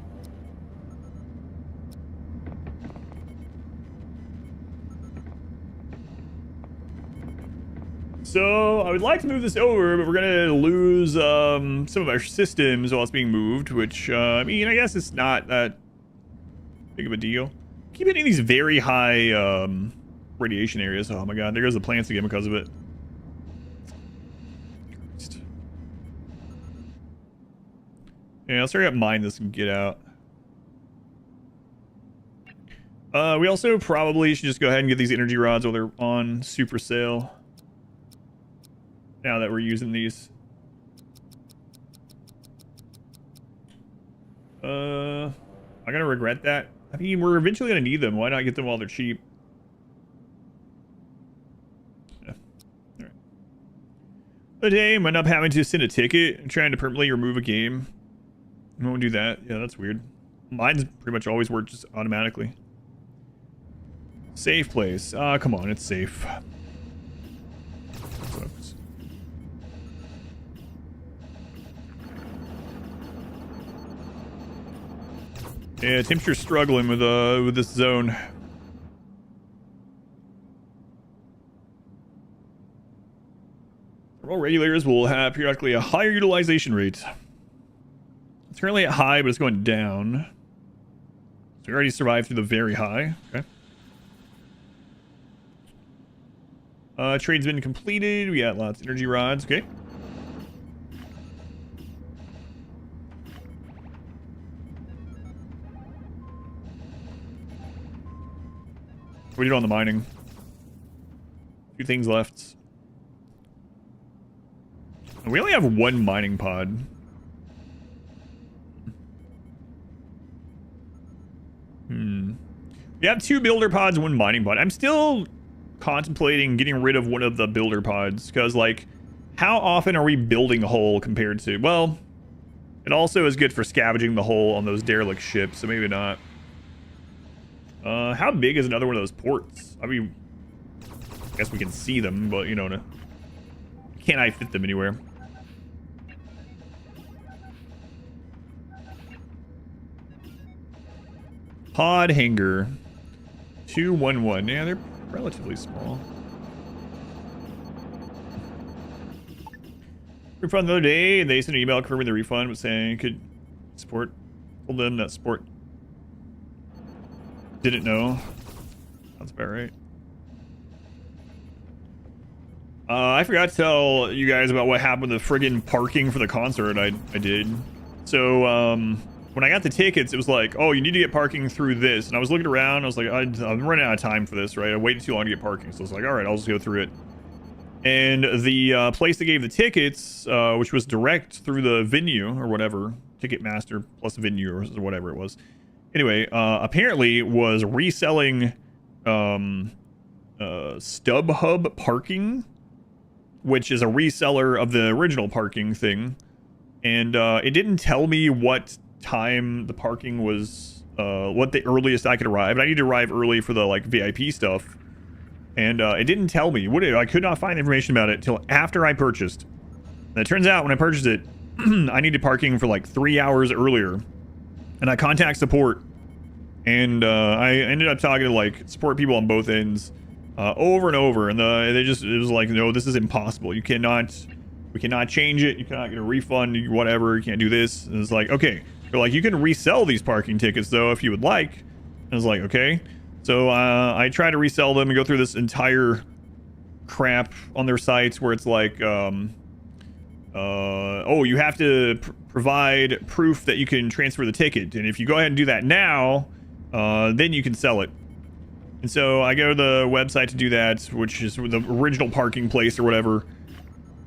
So I would like to move this over, but we're gonna lose some of our systems while it's being moved, which I mean, I guess it's not that big of a deal. Keep hitting these very high radiation areas. Oh my god, there goes the plants again because of it. Yeah, let's hurry up, mine this and get out. We also probably should just go ahead and get these energy rods while they're on super sale. Now that we're using these. I'm gonna regret that. I mean, we're eventually gonna need them. Why not get them while they're cheap? Yeah. Alright. Today, I end up having to send a ticket and trying to permanently remove a game. I won't do that. Yeah, that's weird. Mine's pretty much always worked just automatically. Safe place. Ah, come on, it's safe. Sucks. Yeah, temperature's struggling with this zone. Thermal regulators will have periodically a higher utilization rate. It's currently at high, but it's going down. So we already survived through the very high. Okay. Trade's been completed. We got lots of energy rods. Okay. What are you doing on the mining? Two things left. We only have one mining pod. We have two builder pods, one mining pod. I'm still contemplating getting rid of one of the builder pods because, like, how often are we building a hull compared to? Well, it also is good for scavenging the hull on those derelict ships, so maybe not. How big is another one of those ports? I mean, I guess we can see them, but you know, can't I fit them anywhere? Pod hanger 211. Yeah, they're relatively small. Refund the other day, and they sent an email confirming the refund, but saying it could support. Told them that support didn't know. That's about right. I forgot to tell you guys about what happened with the friggin' parking for the concert I did. So, when I got the tickets, it was like, oh, you need to get parking through this. And I was looking around, I was like, I'm running out of time for this, right? I waited too long to get parking. So I was like, all right, I'll just go through it. And the place that gave the tickets, which was direct through the venue or whatever, Ticketmaster plus venue or whatever it was. Anyway, apparently was reselling StubHub parking, which is a reseller of the original parking thing. And it didn't tell me what time the parking was, what the earliest I could arrive. And I need to arrive early for the like VIP stuff. And it didn't tell me. I could not find information about it till after I purchased. And it turns out when I purchased it, I needed parking for like 3 hours earlier. And I contact support. And I ended up talking to like support people on both ends over and over. And it was like, no, this is impossible. We cannot change it. You cannot get a refund, whatever. You can't do this. And it's like, okay. They're like, you can resell these parking tickets though if you would like. And I was like, okay. So I try to resell them and go through this entire crap on their sites where it's like, oh, you have to provide proof that you can transfer the ticket. And if you go ahead and do that now, then you can sell it. And so I go to the website to do that, which is the original parking place or whatever.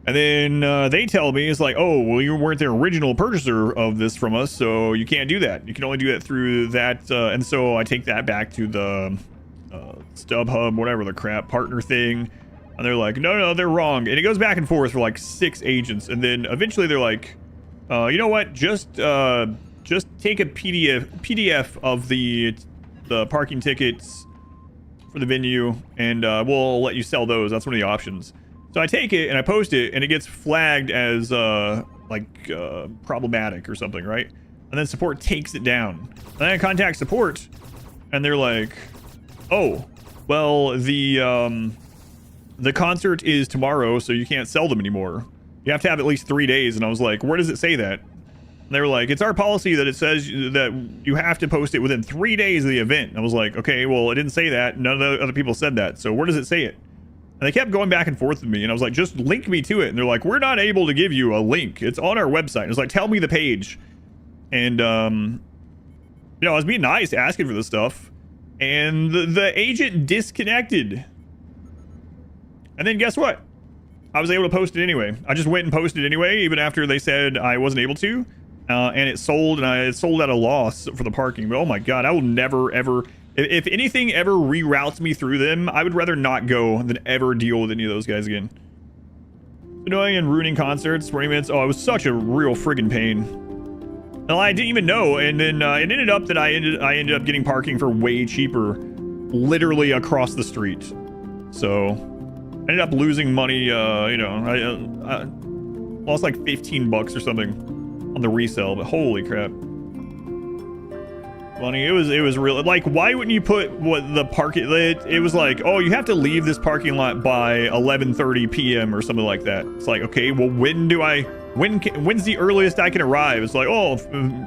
And then they tell me, it's like, oh, well, you weren't the original purchaser of this from us, so you can't do that. You can only do that through that. And so I take that back to the StubHub, whatever the crap, partner thing. And they're like, no, they're wrong. And it goes back and forth for like 6 agents. And then eventually they're like, you know what? Just take a PDF of the parking tickets for the venue, and we'll let you sell those. That's one of the options. So I take it and I post it, and it gets flagged as problematic or something, right? and then support takes it down. And then I contact support, and they're like, oh, well, the concert is tomorrow, so you can't sell them anymore. You have to have at least 3 days. And I was like, where does it say that? And they were like, it's our policy that it says that you have to post it within 3 days of the event. And I was like, okay, well, it didn't say that. None of the other people said that. So where does it say it? And they kept going back and forth with me. And I was like, just link me to it. And they're like, we're not able to give you a link. It's on our website. And I was like, tell me the page. And, you know, I was being nice, asking for this stuff. And the agent disconnected. And then guess what? I was able to post it anyway. I just went and posted anyway, even after they said I wasn't able to. And it sold, and it sold at a loss for the parking. But oh my god, I will never, ever... If anything ever reroutes me through them, I would rather not go than ever deal with any of those guys again. Annoying and ruining concerts, 20 minutes. Oh, it was such a real friggin' pain. Well, I didn't even know, and then it ended up that I ended up getting parking for way cheaper, literally across the street. So, I ended up losing money. You know, I lost like 15 bucks or something on the resale. But holy crap, funny. It was real. Like, why wouldn't you put what the parking? It was like, oh, you have to leave this parking lot by 11:30 p.m. or something like that. It's like, okay, well, when's the earliest I can arrive? It's like, oh,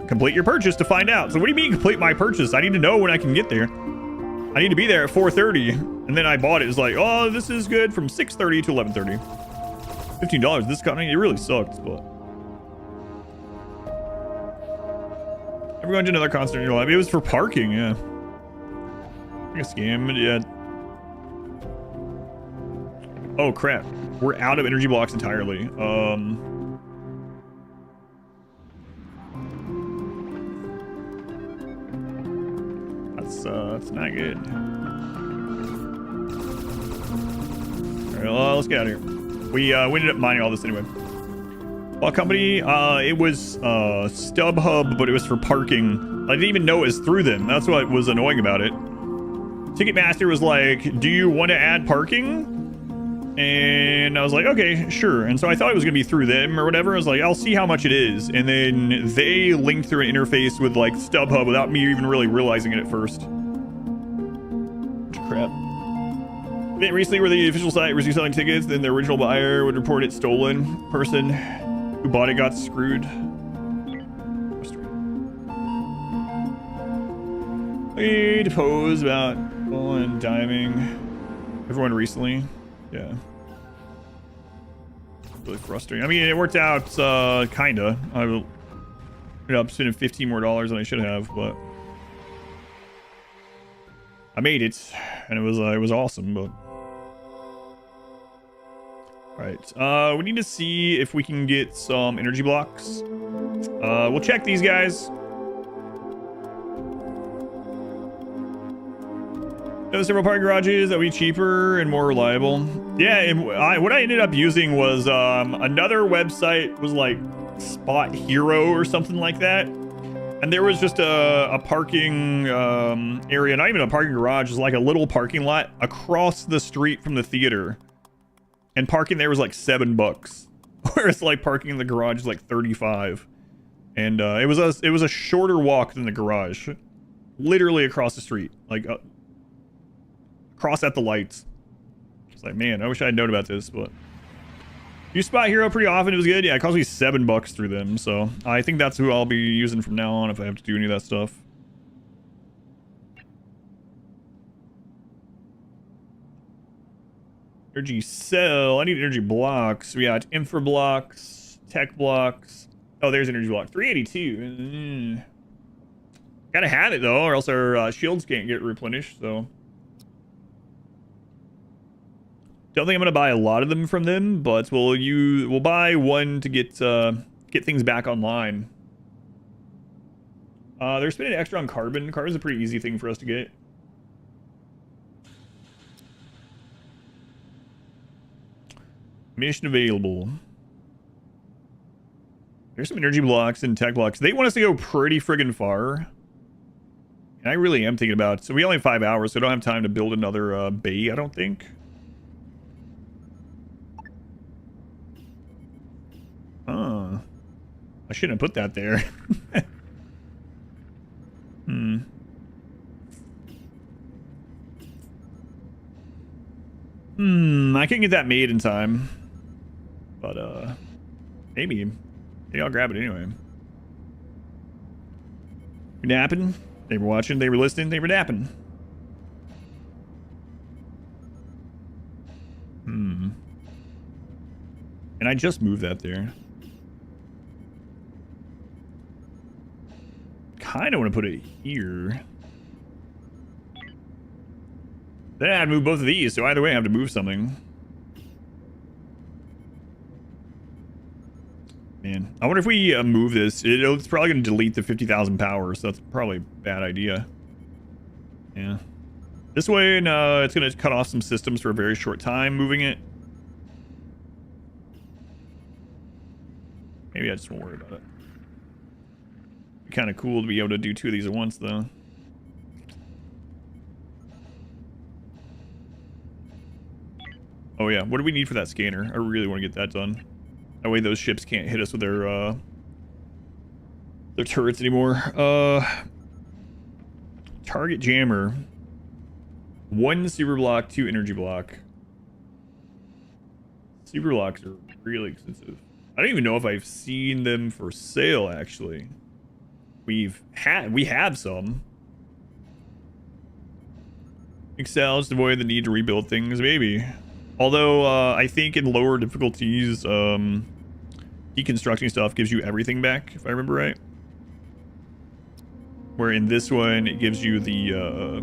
complete your purchase to find out. So what do you mean complete my purchase? I need to know when I can get there. I need to be there at 4:30. And then I bought it. It's like, oh, this is good from 6:30 to 11:30. $15. This company, it really sucks, but. Ever going to another concert in your life? It was for parking, yeah. Like a scam, yeah. Oh crap. We're out of energy blocks entirely. That's not good. Alright, well, let's get out of here. We ended up mining all this anyway. What company? It was StubHub, but it was for parking. I didn't even know it was through them. That's what was annoying about it. Ticketmaster was like, do you want to add parking? And I was like, okay, sure. And so I thought it was going to be through them or whatever. I was like, I'll see how much it is. And then they linked through an interface with like StubHub without me even really realizing it at first. Crap. Recently, where the official site was selling tickets, then the original buyer would report it stolen. Person who bought it got screwed. We deposed about and diming everyone recently. Yeah. Really frustrating. I mean, it worked out, kinda. I ended up spending $15 more than I should have, but I made it, and it was awesome, but. Alright, we need to see if we can get some energy blocks. We'll check these guys. Those several parking garages that would be cheaper and more reliable. Yeah, and what I ended up using was another website was like Spot Hero or something like that. And there was just a parking area, not even a parking garage, it's like a little parking lot across the street from the theater. And parking there was like $7, whereas like parking in the garage is like 35. And it was a shorter walk than the garage, literally across the street, like across at the lights. It's like, man, I wish I had known about this, but use Spot Hero pretty often. It was good. Yeah, it cost me $7 through them, so I think that's who I'll be using from now on if I have to do any of that stuff. Energy cell. I need energy blocks. We got infra blocks, tech blocks. Oh, there's energy block. 382. Gotta have it though, or else our shields can't get replenished. So don't think I'm gonna buy a lot of them from them, but we'll buy one to get things back online. They're spending extra on carbon. Carbon's a pretty easy thing for us to get. Mission available. There's some energy blocks and tech blocks. They want us to go pretty friggin' far. And I really am thinking about it. So we only have 5 hours, so I don't have time to build another bay, I don't think. I shouldn't have put that there. can't get that made in time. But, maybe. Maybe I'll grab it anyway. You napping? They were watching, they were listening, they were napping. And I just moved that there. Kind of want to put it here. Then I had to move both of these, so either way I have to move something. Man, I wonder if we move this. It's probably going to delete the 50,000 power, so that's probably a bad idea. Yeah. This way, it's going to cut off some systems for a very short time, moving it. Maybe I just won't worry about it. Be kind of cool to be able to do 2 of these at once, though. Oh yeah, what do we need for that scanner? I really want to get that done. That way those ships can't hit us with their turrets anymore. Target jammer. 1 super block, 2 energy block. Super blocks are really expensive. I don't even know if I've seen them for sale, actually. We have some. Excels to avoid the need to rebuild things, maybe. Although, I think in lower difficulties, deconstructing stuff gives you everything back, if I remember right. Where in this one, it gives you the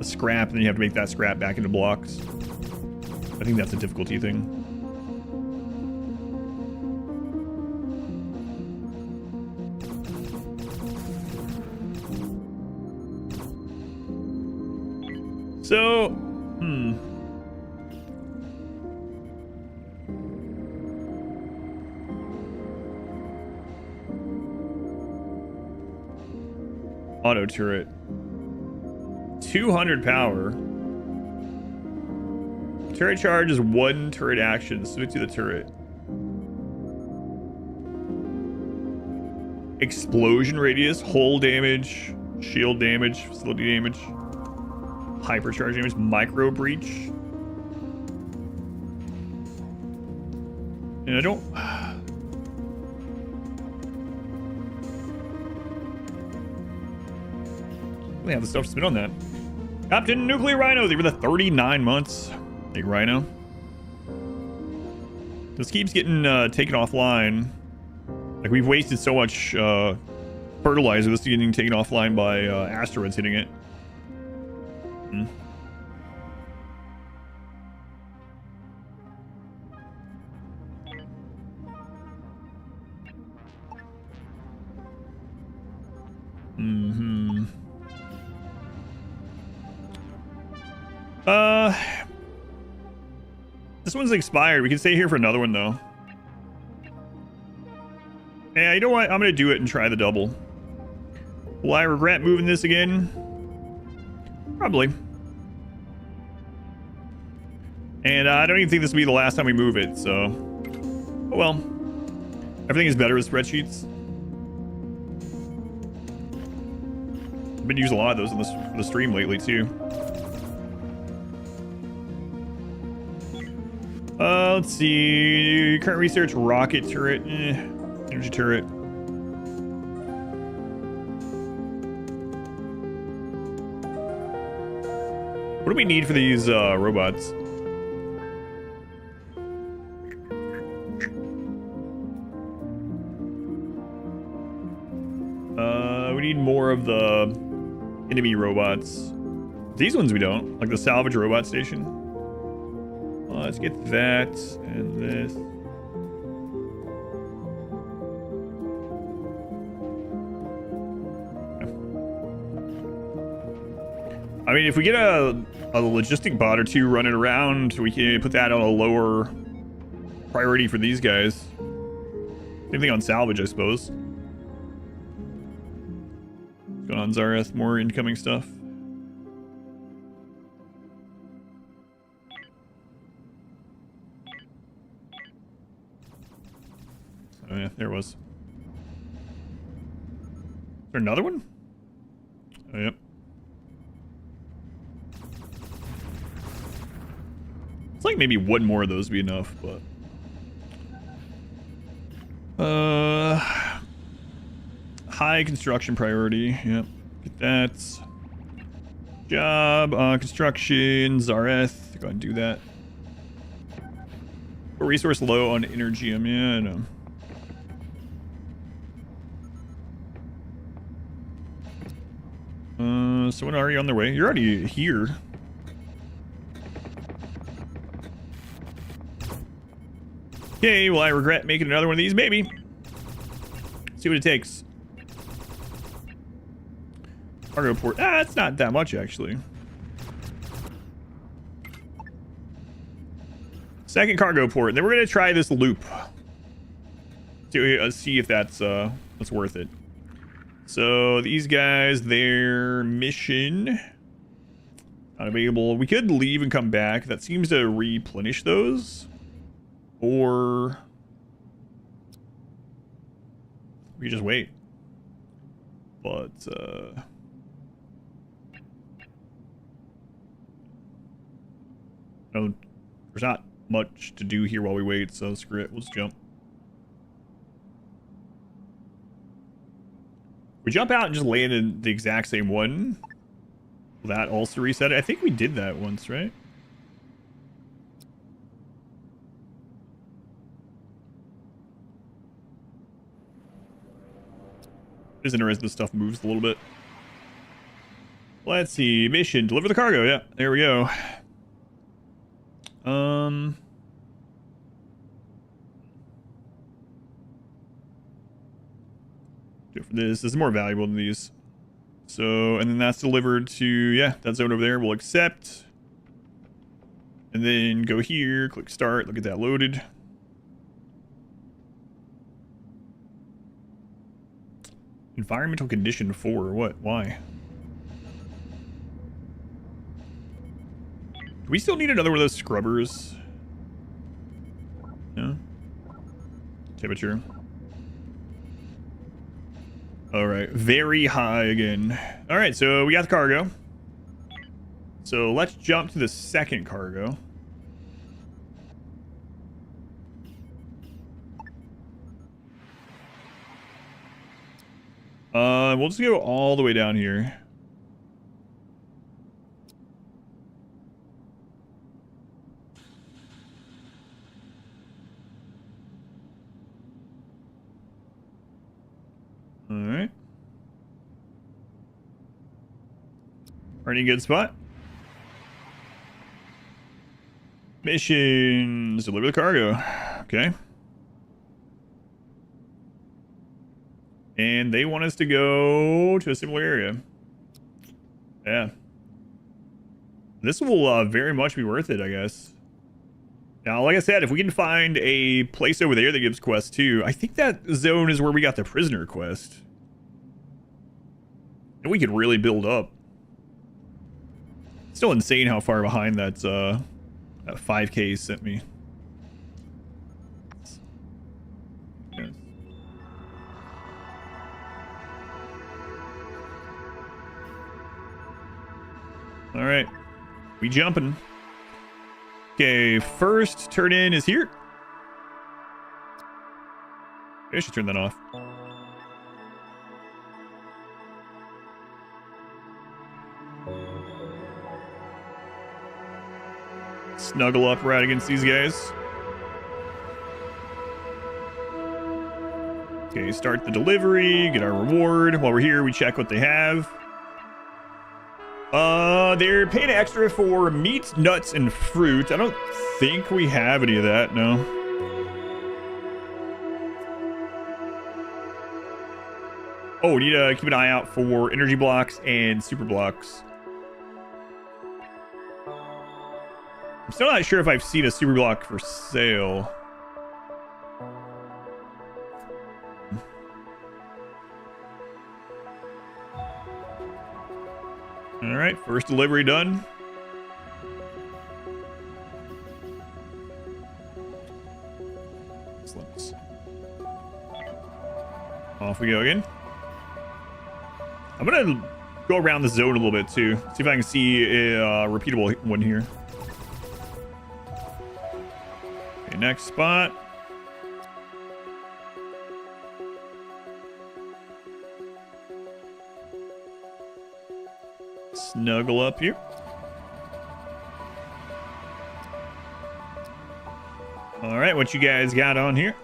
scrap, and then you have to make that scrap back into blocks. I think that's a difficulty thing. So, auto turret. 200 power. Turret charge is 1 turret action. Switch to the turret. Explosion radius, hull damage, shield damage, facility damage, hypercharge damage, micro breach. And I don't... We have the stuff to spend on that. Captain Nuclear Rhino, they were the 39 months. Big Rhino. This keeps getting taken offline. Like, we've wasted so much fertilizer. This is getting taken offline by asteroids hitting it. This one's expired. We can stay here for another one, though. Yeah, you know what? I'm going to do it and try the double. Will I regret moving this again? Probably. And I don't even think this will be the last time we move it, so... Oh, well. Everything is better with spreadsheets. I've been using a lot of those in the stream lately, too. Let's see. Current research, rocket turret, energy turret. What do we need for these robots? We need more of the enemy robots. These ones we don't, like the salvage robot station. Let's get that and this. I mean, if we get a logistic bot or 2 running around, we can put that on a lower priority for these guys. Same thing on salvage, I suppose. What's going on, Zareth? More incoming stuff. Oh yeah, there it was. Is there another one? Oh, yep. It's like maybe one more of those would be enough, but high construction priority. Yep, get that. Job construction Zareth. Go ahead and do that. Resource low on Energium. Yeah, I know. So when are you on their way? You're already here. Okay, well, I regret making another one of these. Maybe. See what it takes. Cargo port. It's not that much, actually. Second cargo port. And then we're going to try this loop. See if that's worth it. So these guys, their mission not available. We could leave and come back. That seems to replenish those. Or we just wait. But no, there's not much to do here while we wait, so screw it. We'll just jump. We jump out and just land in the exact same one. Will that also reset it? I think we did that once, right? It's interesting this stuff moves a little bit. Let's see. Mission. Deliver the cargo. Yeah, there we go. For this is more valuable than these. So, and then that's delivered to, yeah, that zone over there. We'll accept. And then go here, click start, look at that loaded. Environmental condition 4, what? Why? Do we still need another one of those scrubbers? No? Temperature. Alright, very high again. Alright, so we got the cargo. So let's jump to the second cargo. We'll just go all the way down here. Alright. Already good spot. Missions. Deliver the cargo. Okay. And they want us to go to a similar area. Yeah. This will very much be worth it, I guess. Now, like I said, if we can find a place over there that gives quests too, I think that zone is where we got the prisoner quest. And we could really build up. Still insane how far behind that 5K sent me. Yeah. All right, we jumping. Okay, first turn in is here. I should turn that off. Snuggle up right against these guys. Okay, start the delivery, get our reward. While we're here, we check what they have. They're paying extra for meat, nuts, and fruit. I don't think we have any of that, no. Oh, we need to keep an eye out for energy blocks and super blocks. I'm still not sure if I've seen a super block for sale. All right, first delivery done. Excellent. Off we go again. I'm gonna go around the zone a little bit too. See if I can see a repeatable one here. Okay, next spot. Snuggle up here. All right, what you guys got on here?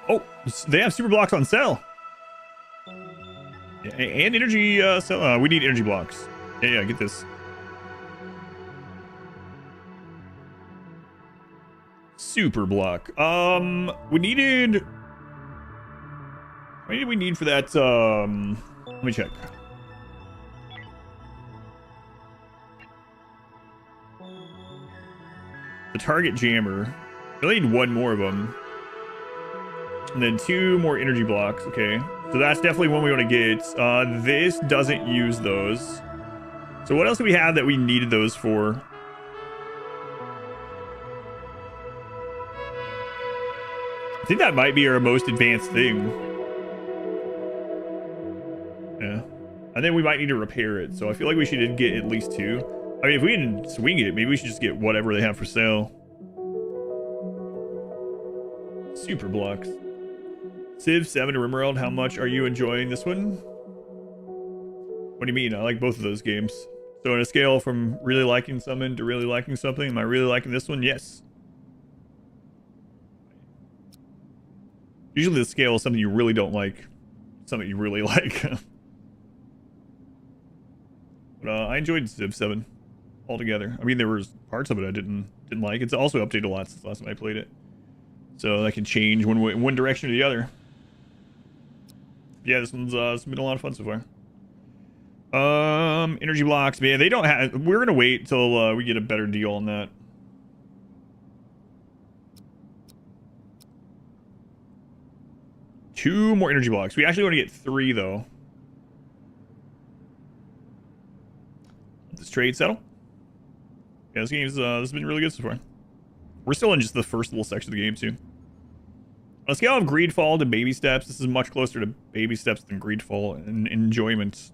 Oh, they have super blocks on sale. Yeah, and energy cell. We need energy blocks. Yeah, get this. Super block. We needed. What did we need for that? Let me check. The target jammer. We only need one more of them. And then 2 more energy blocks. Okay. So that's definitely one we want to get. This doesn't use those. So what else do we have that we needed those for? I think that might be our most advanced thing. Yeah. I think we might need to repair it. So I feel like we should get at least 2. I mean, if we can swing it, maybe we should just get whatever they have for sale. Super blocks. Civ 7 to RimWorld, how much are you enjoying this one? What do you mean? I like both of those games. So on a scale from really liking something to really liking something, am I really liking this one? Yes. Usually the scale is something you really don't like, something you really like. But I enjoyed Civ 7 altogether. I mean, there was parts of it I didn't like. It's also updated a lot since last time I played it, so that can change one direction or the other. Yeah, this one's it's been a lot of fun so far. Energy blocks, man. They don't have. We're gonna wait till we get a better deal on that. Two more energy blocks. We actually want to get 3 though. Let this trade settle. Yeah, this game's this has been really good so far. We're still in just the first little section of the game too. On a scale of greedfall to baby steps, this is much closer to baby steps than greedfall and enjoyment.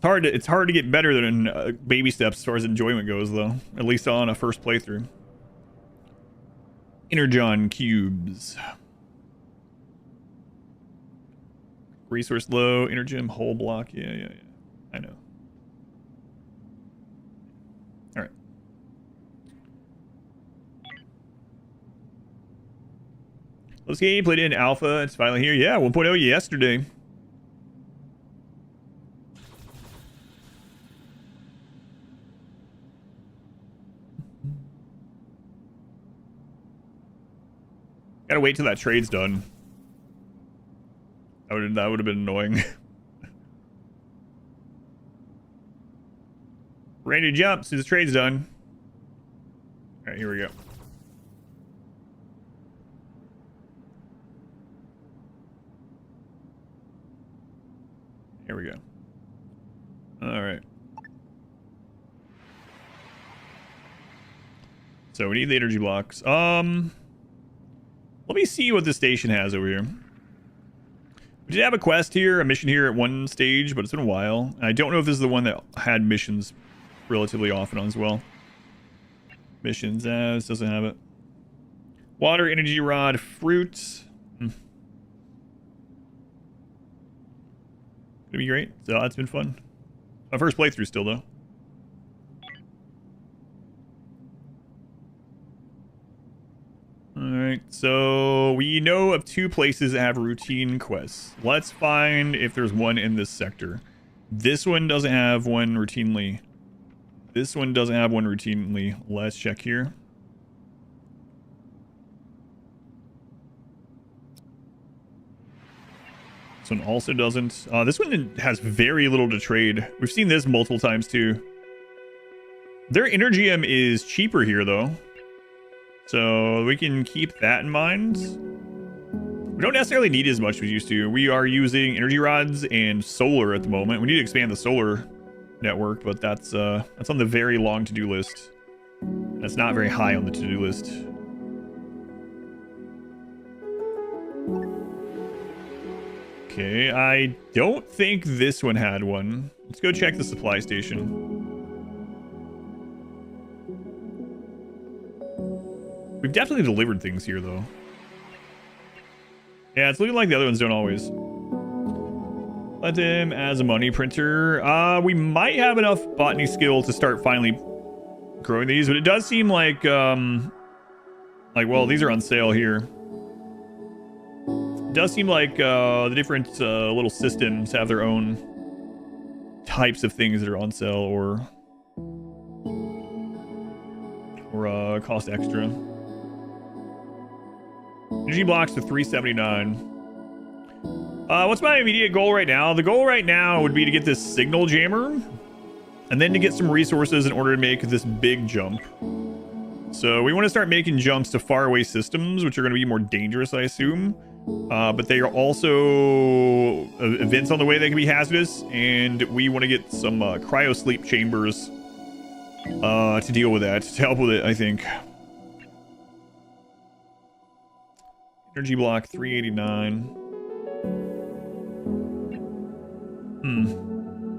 It's hard to get better than baby steps as far as enjoyment goes, though. At least on a first playthrough. Energon cubes. Resource low, energem, whole block. Yeah. I know. All right. This game played in alpha. It's finally here. Yeah, 1.0 yesterday. Gotta wait till that trade's done. That would have been annoying. Ready to jump as soon as the trade's done. Alright, here we go. Here we go. Alright. So we need the energy blocks. Let me see what the station has over here. We did have a quest here, a mission here at one stage, but it's been a while. I don't know if this is the one that had missions relatively often on as well. Missions, this doesn't have it. Water, energy rod, fruit. Gonna be great. So that's been fun. My first playthrough still though. Alright, so we know of 2 places that have routine quests. Let's find if there's one in this sector. This one doesn't have one routinely. This one doesn't have one routinely. Let's check here. This one also doesn't. This one has very little to trade. We've seen this multiple times too. Their Energium is cheaper here though. So we can keep that in mind. We don't necessarily need as much as we used to. We are using energy rods and solar at the moment. We need to expand the solar network, but that's on the very long to-do list. That's not very high on the to-do list. Okay, I don't think this one had one. Let's go check the supply station. We've definitely delivered things here, though. Yeah, it's looking like the other ones don't always. Let them as a money printer. We might have enough botany skill to start finally growing these, but it does seem like, well, these are on sale here. It does seem like the different little systems have their own types of things that are on sale or cost extra. Energy blocks to 379. What's my immediate goal right now? The goal right now would be to get this signal jammer and then to get some resources in order to make this big jump. So we want to start making jumps to faraway systems, which are going to be more dangerous, I assume. But they are also events on the way that can be hazardous, and we want to get some cryo sleep chambers to deal with that, to help with it, I think. Energy block 389.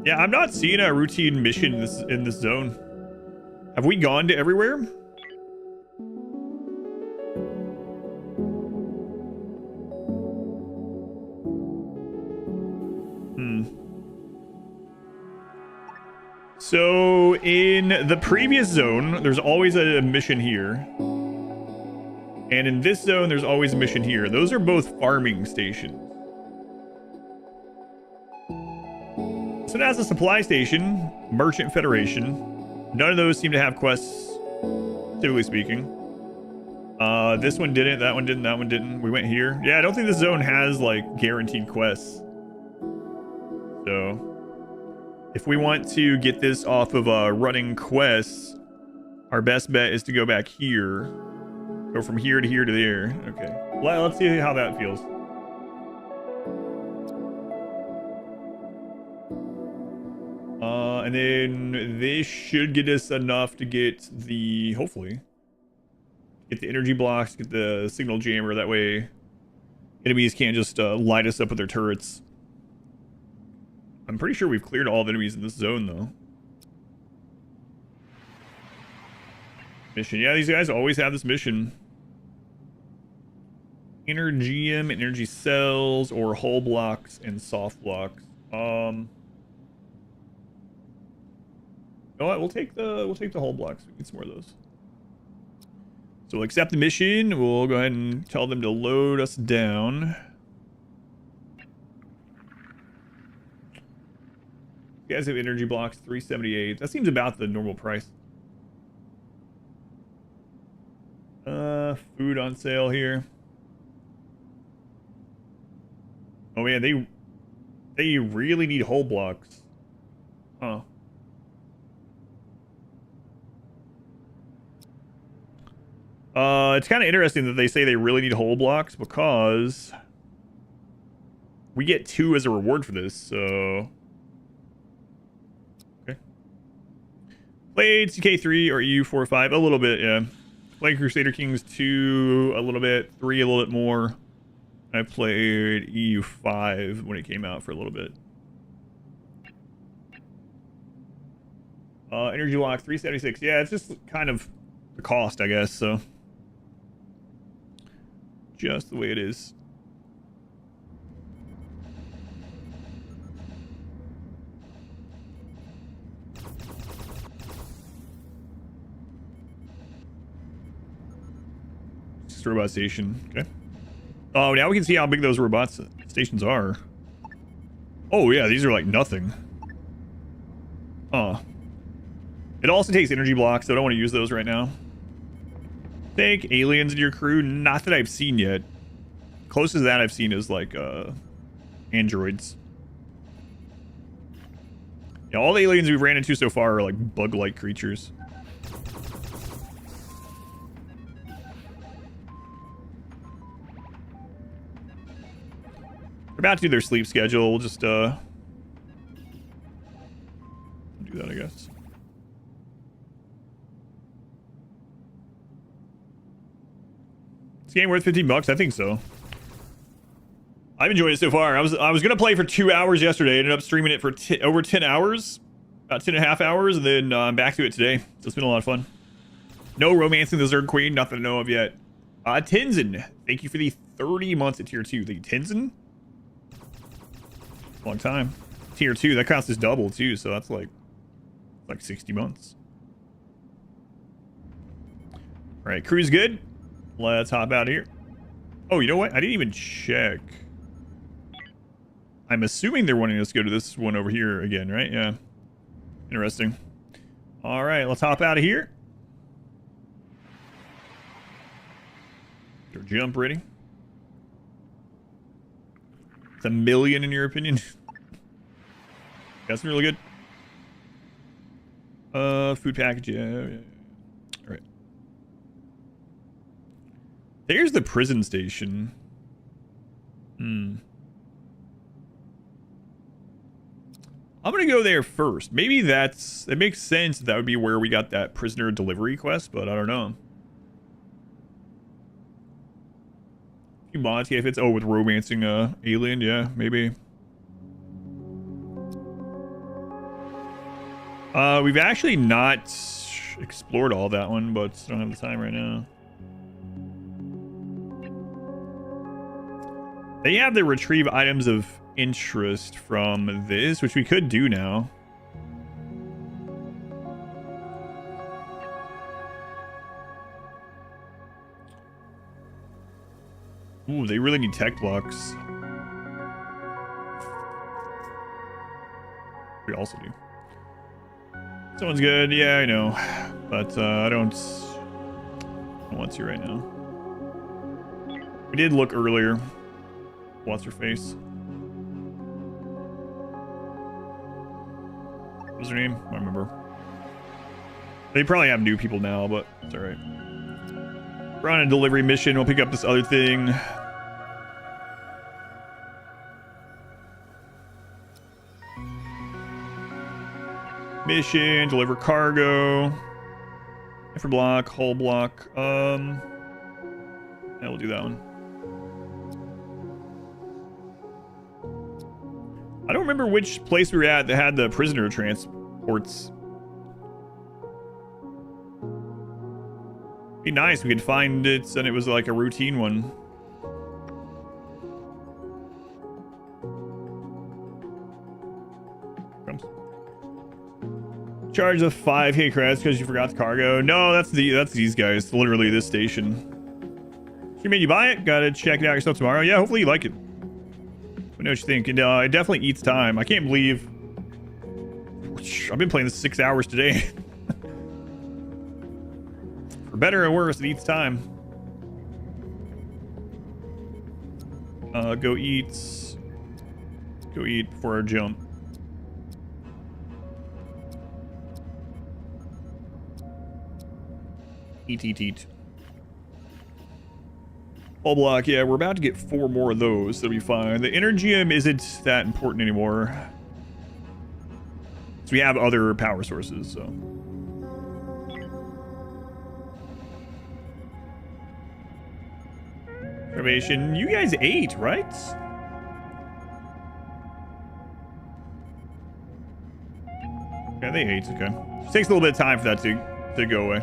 Yeah, I'm not seeing a routine mission in this zone. Have we gone to everywhere? So in the previous zone, there's always a mission here. And in this zone, there's always a mission here. Those are both farming stations. So that's a supply station, Merchant Federation. None of those seem to have quests, typically speaking. This one didn't, that one didn't, that one didn't. We went here. Yeah, I don't think this zone has, like, guaranteed quests. So if we want to get this off of running quests, our best bet is to go back here. Go from here to here to there. Okay. Let's see how that feels. And then this should get us enough to get the, hopefully, get the energy blocks, get the signal jammer. That way enemies can't just light us up with their turrets. I'm pretty sure we've cleared all the enemies in this zone, though. Mission. Yeah, these guys always have this mission. Energium, energy cells, or hull blocks and soft blocks. You know what? We'll take the hull blocks. We get some more of those. So we'll accept the mission. We'll go ahead and tell them to load us down. You guys have energy blocks, 378. That seems about the normal price. Food on sale here. Oh man, they really need hull blocks. Huh. It's kind of interesting that they say they really need hull blocks because we get 2 as a reward for this, so... Okay. Played CK3 or EU45 a little bit, yeah. Played Crusader Kings 2 a little bit, 3 a little bit more. I played EU5 when it came out for a little bit. Energy block 376. Yeah, it's just kind of the cost, I guess, so. Just the way it is. Just robot station. Okay. Oh, now we can see how big those robot stations are. Oh, yeah, these are like nothing. Huh. It also takes energy blocks, so I don't want to use those right now. Take aliens in your crew. Not that I've seen yet. Closest to that I've seen is like androids. Yeah, all the aliens we've ran into so far are like bug-like creatures. They're about to do their sleep schedule. We'll just do that, I guess. Game worth 15 bucks? I think so. I've enjoyed it so far. I was gonna play for 2 hours yesterday. Ended up streaming it for over 10 hours, about 10 and a half hours, and then I'm back to it today. So it's been a lot of fun. No romancing the Zerg Queen. Nothing to know of yet. Tinzen, thank you for the 30 months at tier 2. The Tinzen? Long time. Tier 2, that counts as double too, so that's like 60 months. All right, crew's good. Let's hop out of here. Oh, you know what? I didn't even check. I'm assuming they're wanting us to go to this one over here again, right? Yeah. Interesting. All right, let's hop out of here. Get our jump ready. It's 1 million in your opinion? That's really good. Food package, yeah. All right. There's the prison station. I'm gonna go there first. Maybe it makes sense that would be where we got that prisoner delivery quest, but I don't know. Few mods, yeah, if it's with romancing alien, yeah, maybe. We've actually not explored all that one, but don't have the time right now. They have the retrieve items of interest from this, which we could do now. Ooh, they really need tech blocks. We also do. Someone's good, yeah, I know, but I don't want to right now. We did look earlier. What's her face? What was her name? I don't remember. They probably have new people now, but it's alright. We're on a delivery mission. We'll pick up this other thing. Mission, deliver cargo. For block, hull block. Yeah, we'll do that one. I don't remember which place we were at that had the prisoner transports. Be nice if we could find it and it was like a routine one. Charge of 5k credits because you forgot the cargo. No, that's these guys. Literally this station. She made you buy it. Gotta check it out yourself tomorrow. Yeah, hopefully you like it. Let me know what you think. And it definitely eats time. I can't believe I've been playing this 6 hours today. For better or worse, it eats time. Go eat before our jump. Eat. Hull block, yeah, we're about to get 4 more of those. That'll be fine. The Energium isn't that important anymore. So we have other power sources, so. Reservation, you guys ate, right? Yeah, they ate, okay. It takes a little bit of time for that to go away.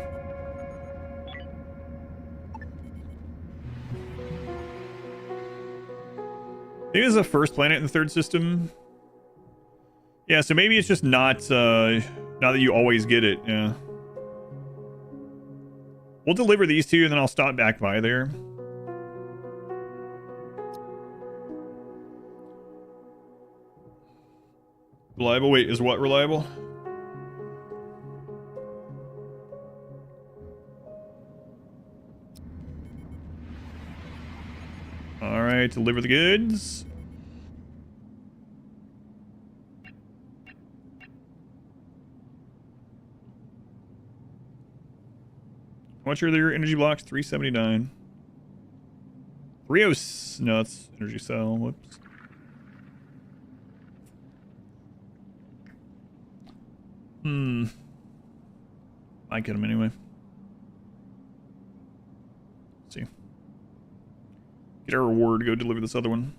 Maybe this is the first planet in the third system. Yeah, so maybe it's just not that you always get it, yeah. We'll deliver these two and then I'll stop back by there. Reliable? Wait, is what reliable? Alright, deliver the goods. How much are their energy blocks? 379. 30. No, that's energy cell. Whoops. Might get them anyway. Let's see. Get our reward to go deliver this other one.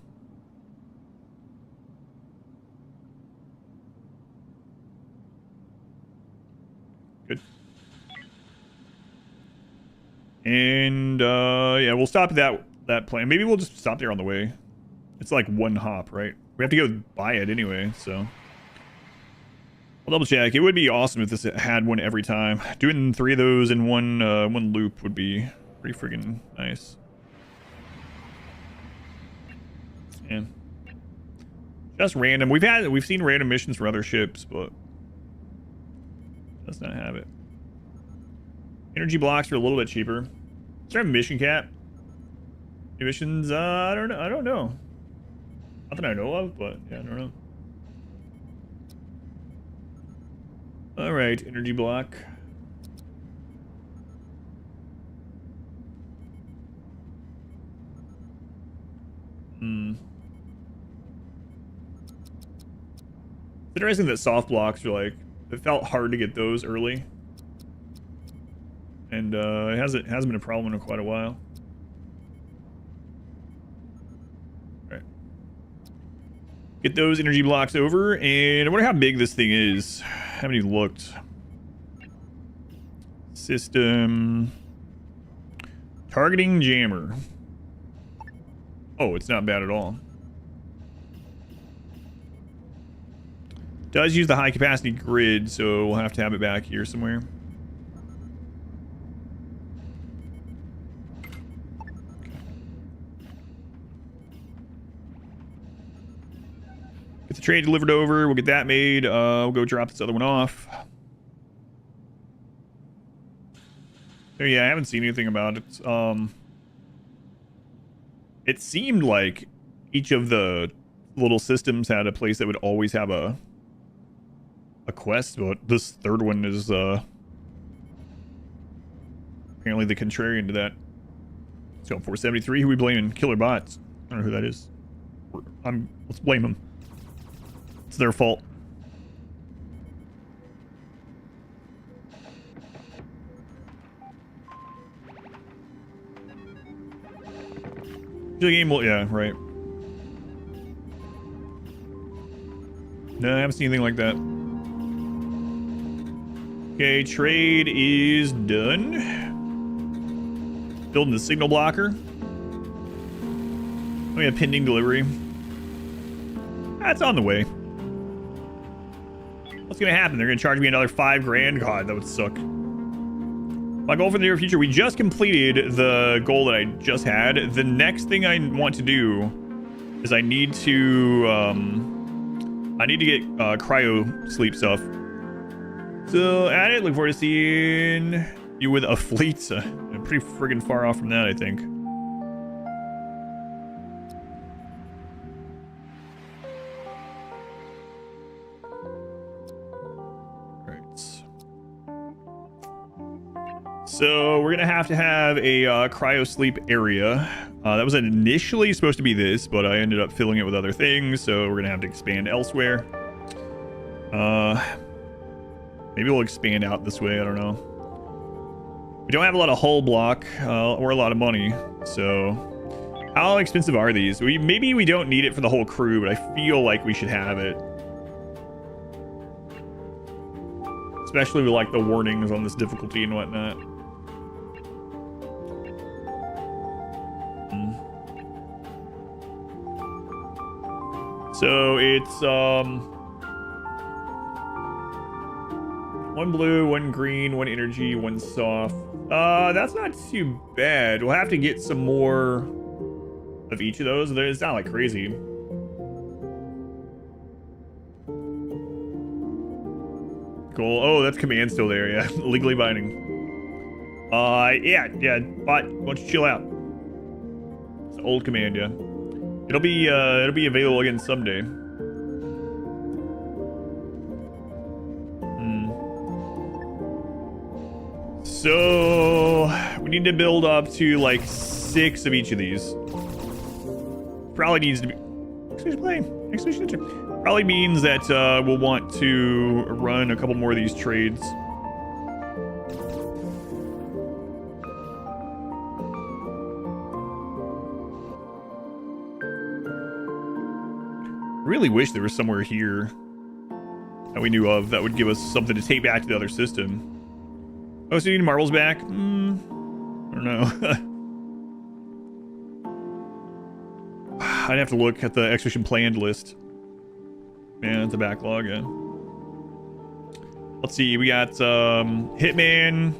Good. And yeah, we'll stop at that plan. Maybe we'll just stop there on the way. It's like one hop, right? We have to go buy it anyway, so I'll double check. It would be awesome if this had one every time. Doing 3 of those in one loop would be pretty freaking nice. And just random. We've seen random missions for other ships, but does not have it. Energy blocks are a little bit cheaper. Is there a mission cap? Missions? I don't know. Not that I know of, but yeah, I don't know. All right, energy block. It's interesting that soft blocks are like, it felt hard to get those early. And it hasn't been a problem in quite a while. All right. Get those energy blocks over, and I wonder how big this thing is. Haven't even looked. System. Targeting jammer. Oh, it's not bad at all. Does use the high capacity grid, so we'll have to have it back here somewhere. Get the trade delivered over. We'll get that made. We'll go drop this other one off. Oh yeah, I haven't seen anything about it. It seemed like each of the little systems had a place that would always have a quest, but this third one is apparently the contrarian to that. So 473, who we blaming? Killer bots. I don't know who that is. Let's blame them. It's their fault. The game will, yeah, right. No, I haven't seen anything like that. Okay, trade is done. Building the signal blocker. We have pending delivery. That's on the way. What's gonna happen? They're gonna charge me another $5,000. God, that would suck. My goal for the near future, we just completed the goal that I just had. The next thing I want to do is I need to get cryo sleep stuff. So at it, look forward to seeing you with a fleet. I'm pretty friggin' far off from that, I think. So we're gonna have to have a cryo sleep area. That was initially supposed to be this, but I ended up filling it with other things, so we're gonna have to expand elsewhere. Maybe we'll expand out this way, I don't know. We don't have a lot of hull block or a lot of money, so how expensive are these? Maybe we don't need it for the whole crew, but I feel like we should have it. Especially with like the warnings on this difficulty and whatnot. So it's one blue, one green, one energy, one soft. That's not too bad. We'll have to get some more of each of those. It's not like crazy. Cool. Oh, that's command still there. Yeah, legally binding. Yeah. Bot, why don't you chill out? It's an old command, yeah. It'll be available again someday. So we need to build up to like 6 of each of these. Probably needs to be. Probably means that we'll want to run a couple more of these trades. I really wish there was somewhere here that we knew of that would give us something to take back to the other system. Oh, so you need marbles back? don't know. I'd have to look at the exhibition planned list. Man, it's a backlog, yeah. Let's see, we got Hitman,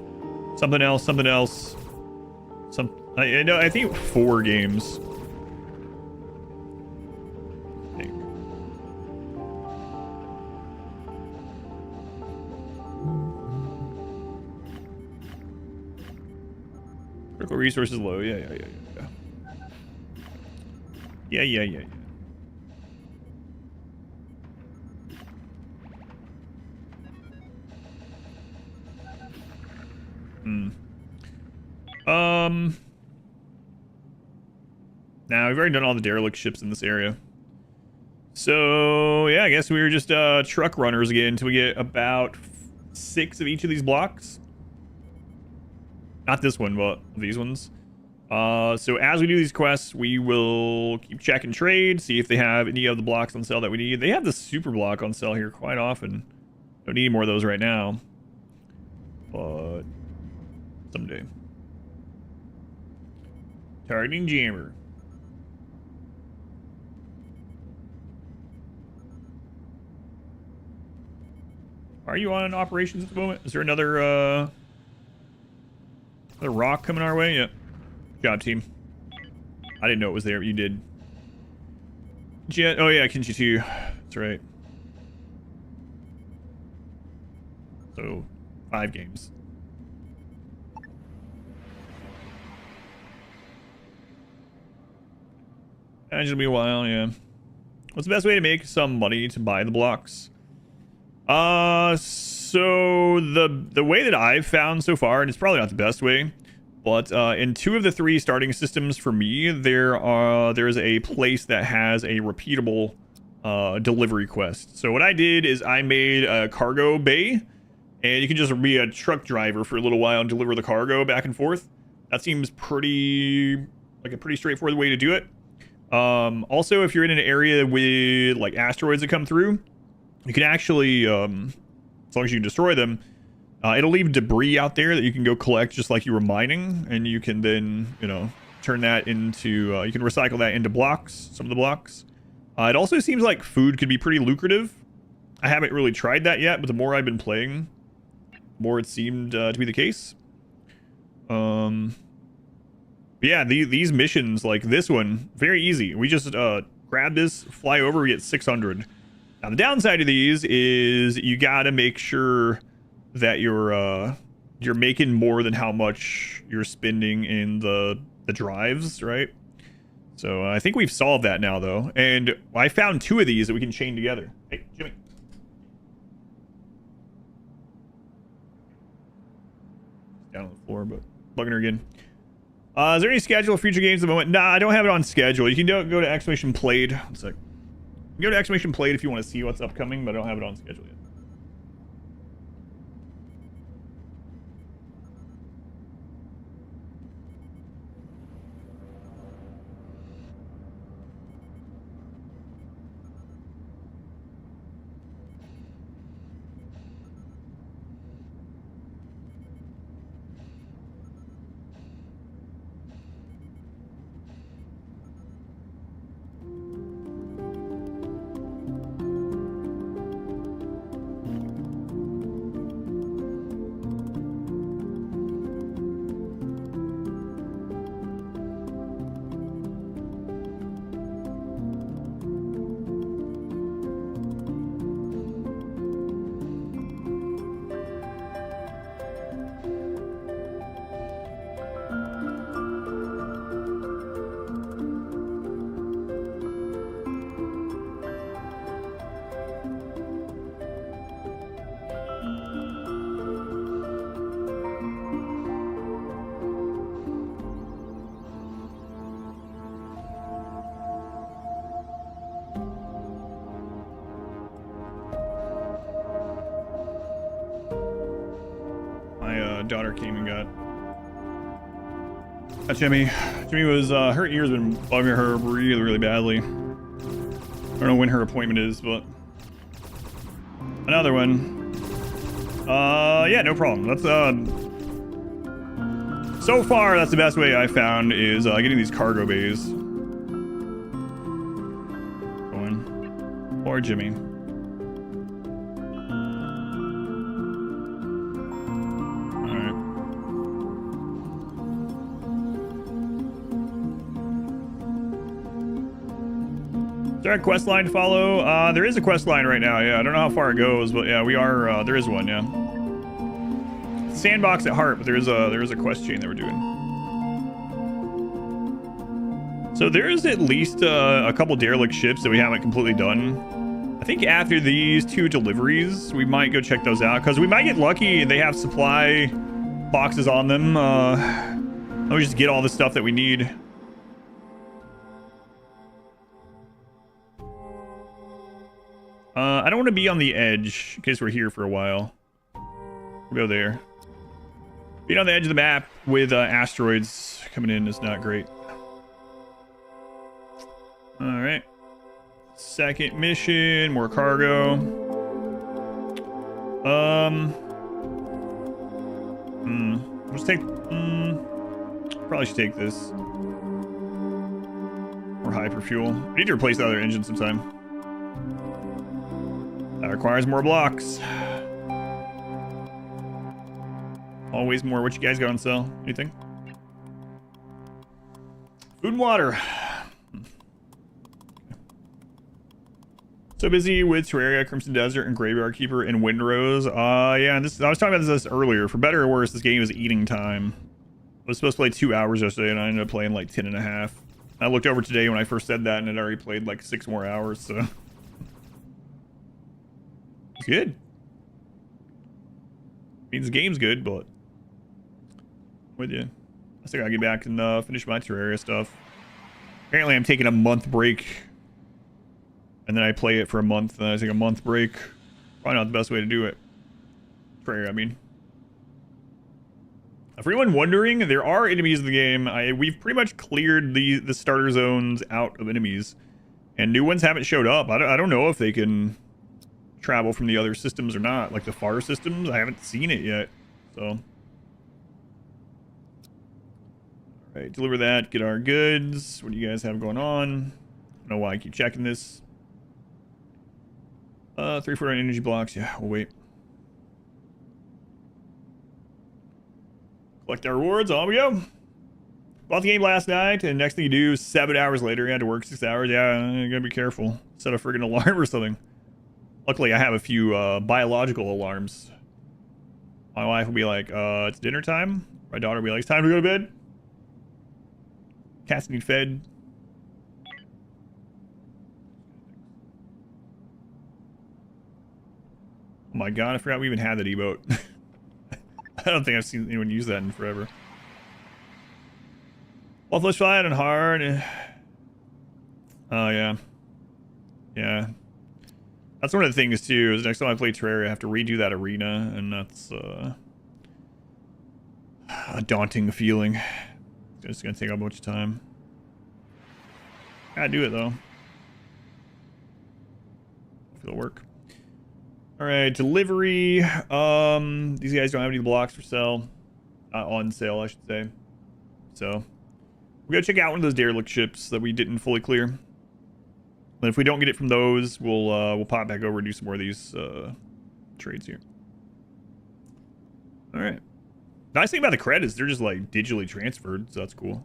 something else. I think 4 games. I think. Critical resources low. Yeah. Yeah. Now we've already done all the derelict ships in this area. So yeah, I guess we were just truck runners again until we get about 6 of each of these blocks. Not this one, but these ones. So as we do these quests, we will keep checking trade, see if they have any of the blocks on sale that we need. They have the super block on sale here quite often. Don't need more of those right now, but someday. Targeting jammer. Are you on operations at the moment? Is there another rock coming our way? Yep. Job, team. I didn't know it was there, but you did. Jet. Oh yeah, Kinchi too. That's right. So 5 games. It'll be a while, yeah. What's the best way to make some money to buy the blocks? So the way that I've found so far, and it's probably not the best way, but in 2 of the 3 starting systems for me, there's a place that has a repeatable delivery quest. So what I did is I made a cargo bay, and you can just be a truck driver for a little while and deliver the cargo back and forth. That seems pretty like a pretty straightforward way to do it. Also, if you're in an area with like asteroids that come through, you can actually, as long as you destroy them, it'll leave debris out there that you can go collect just like you were mining, and you can then, you know, turn that into, you can recycle that into blocks, some of the blocks. It also seems like food could be pretty lucrative. I haven't really tried that yet, but the more I've been playing, the more it seemed to be the case. But yeah, these missions, like this one, very easy. We just grab this, fly over, we get 600. Now the downside of these is you gotta make sure that you're making more than how much you're spending in the drives, right? So I think we've solved that now, though. And I found 2 of these that we can chain together. Hey, Jimmy. Down on the floor, but bugging her again. Is there any schedule of future games at the moment? Nah, I don't have it on schedule. You can go to exclamation played. One sec. You can go to exclamation played if you want to see what's upcoming, but I don't have it on schedule yet. Daughter came and got Jimmy. Jimmy was her ears been bugging her really badly. I don't know when her appointment is, but another one. Yeah, no problem. Let's So far, that's the best way I found is getting these cargo bays. Going. Or Jimmy. Alright. Is there a quest line to follow? There is a quest line right now, yeah. I don't know how far it goes, but yeah, we are, there is one, yeah. Sandbox at heart, but there is a quest chain that we're doing. So there is at least a couple derelict ships that we haven't completely done. I think after these 2 deliveries, we might go check those out because we might get lucky and they have supply boxes on them. Let me just get all the stuff that we need. I don't want to be on the edge in case we're here for a while. We'll go there. Being on the edge of the map with asteroids coming in is not great. Alright. Second mission, more cargo. Let's take... probably should take this. More hyperfuel. I need to replace the other engine sometime. That requires more blocks. Always more. What you guys got on sale? Anything? Food and water. So busy with Terraria, Crimson Desert, and Graveyard Keeper and Windrose. Yeah, and I was talking about this earlier. For better or worse, this game is eating time. I was supposed to play 2 hours yesterday, and I ended up playing like 10 and a half. I looked over today when I first said that, and it already played like 6 more hours, so... It's good. Means the game's good, but... with you. I still gotta get back and finish my Terraria stuff. Apparently I'm taking a month break. And then I play it for a month, and then I take a month break. Probably not the best way to do it. Terraria, I mean. For anyone wondering, there are enemies in the game. We've pretty much cleared the starter zones out of enemies. And new ones haven't showed up. I don't know if they can travel from the other systems or not. Like the FAR systems, I haven't seen it yet. So... Alright, deliver that, get our goods. What do you guys have going on? I don't know why I keep checking this. 3 energy blocks. Yeah, we'll wait. Collect our rewards. On we go. Bought the game last night, and next thing you do, 7 hours later, you had to work 6 hours. Yeah, you gotta be careful. Set a friggin' alarm or something. Luckily, I have a few biological alarms. My wife will be like, it's dinner time. My daughter will be like, it's time to go to bed. Cats need fed. Oh my god, I forgot we even had that emote. I don't think I've seen anyone use that in forever. Well, let's try it on hard. Oh, yeah. Yeah. That's one of the things, too, is next time I play Terraria, I have to redo that arena, and that's a daunting feeling. It's gonna take a bunch of time. Gotta do it, though. Hopefully it'll work. Alright, delivery. These guys don't have any blocks for sale. On sale, I should say. So, we're gonna check out one of those derelict ships that we didn't fully clear. And if we don't get it from those, we'll pop back over and do some more of these trades here. Alright. Nice thing about the credits, they're just like digitally transferred, so that's cool.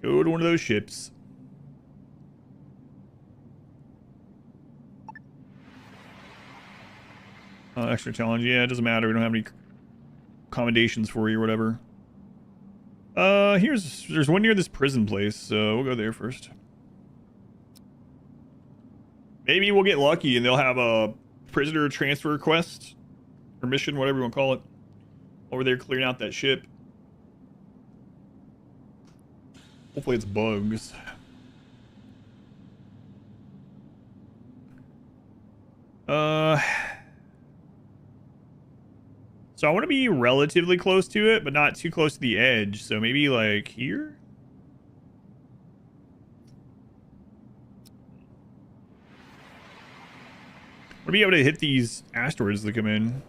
Go to one of those ships. Extra challenge, yeah, it doesn't matter. We don't have any accommodations for you or whatever. There's one near this prison place, so we'll go there first. Maybe we'll get lucky and they'll have a prisoner transfer quest or mission, whatever you want to call it, over there clearing out that ship. Hopefully it's bugs. So I want to be relatively close to it, but not too close to the edge. So maybe like here? We'll be able to hit these asteroids that come in.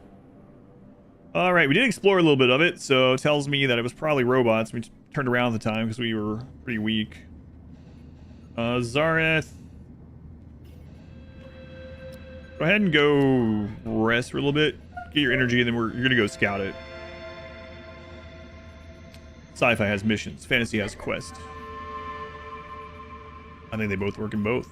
All right, we did explore a little bit of it, so it tells me that it was probably robots. We turned around at the time because we were pretty weak. Zareth. Go ahead and go rest for a little bit. Get your energy, and then you're going to go scout it. Sci-fi has missions. Fantasy has quests. I think they both work in both.